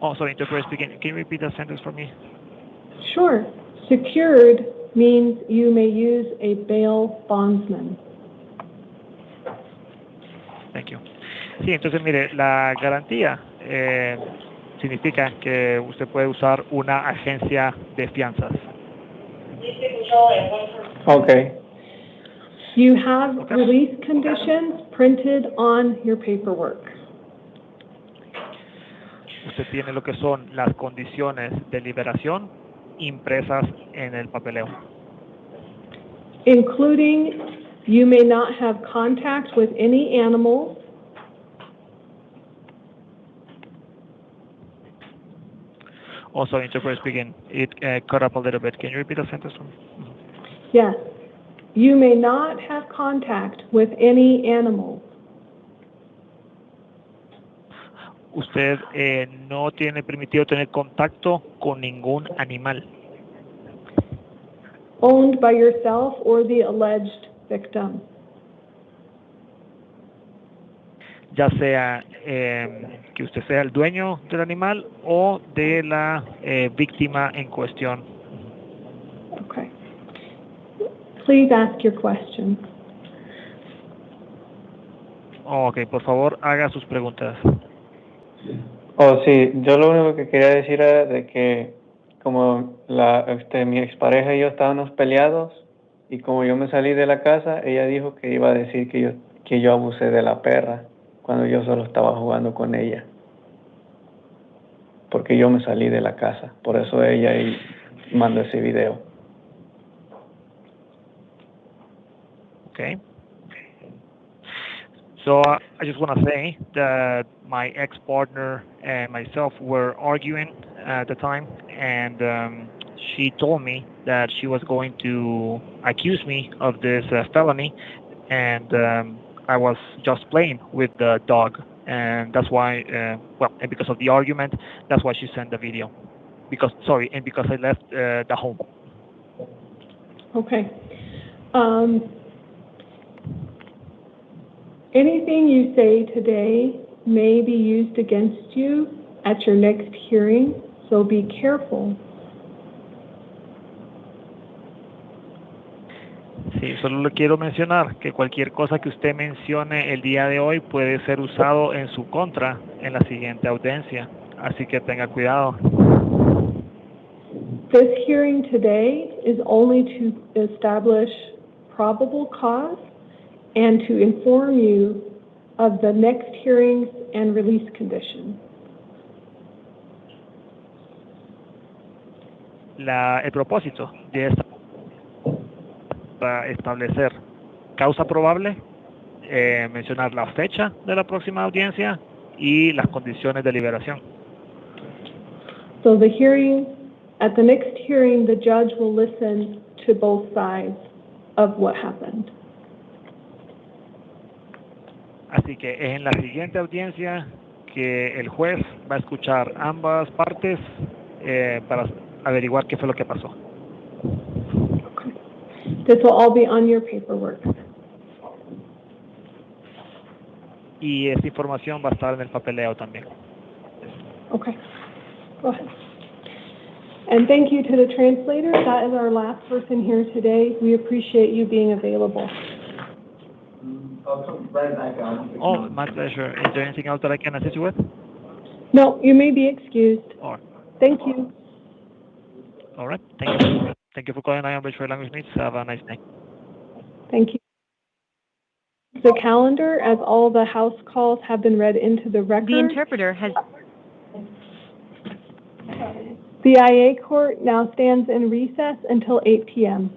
Oh, sorry, interpreter speaking. Can you repeat that sentence for me? Sure. Secured means you may use a bail bondsman. Thank you. Sí, entonces mire, la garantía significa que usted puede usar una agencia de fianzas. Okay. You have release conditions printed on your paperwork. Usted tiene lo que son las condiciones de liberación impresas en el papeleo. Including, you may not have contact with any animals. Also, interpreter speaking, it cut up a little bit. Can you repeat the sentence? Yes. You may not have contact with any animals. Usted no tiene permitido tener contacto con ningún animal, Owned by yourself or the alleged victim. ya sea que usted sea el dueño del animal o de la víctima en cuestión. Okay. Please ask your question. Ok, por favor, haga sus preguntas. Oh, sí, yo lo único que quería decir era de que como mi expareja y yo estábamos peleados y como yo me salí de la casa, ella dijo que iba a decir que yo abusé de la perra cuando yo solo estaba jugando con ella. Porque yo me salí de la casa, por eso ella mandó ese video. Okay. So I just want to say that my ex-partner and myself were arguing at the time, and she told me that she was going to accuse me of this felony, and I was just playing with the dog, and that's why, and because of the argument, that's why she sent the video. Because I left the home. Okay. Anything you say today may be used against you at your next hearing, so be careful. Sí, solo le quiero mencionar que cualquier cosa que usted mencione el día de hoy puede ser usado en su contra en la siguiente audiencia, así que tenga cuidado. This hearing today is only to establish probable cause and to inform you of the next hearings and release conditions. El propósito de esta para establecer causa probable, mencionar la fecha de la próxima audiencia y las condiciones de liberación. So at the next hearing, the judge will listen to both sides of what happened. Así que es en la siguiente audiencia que el juez va a escuchar ambas partes para averiguar qué fue lo que pasó. Okay. This will all be on your paperwork. Y esta información va a estar en el papeleo también. Okay. Go ahead. And thank you to the translator. That is our last person here today. We appreciate you being available. I'll come right back on. Oh, my pleasure. Is there anything else that I can assist you with? No, you may be excused. All right. Thank you. All right. Thank you. Thank you for calling Iron Bridge for Language Needs. Have a nice day. Thank you. The calendar, as all the house calls have been read into the record. The interpreter has... The IA court now stands in recess until 8 p.m.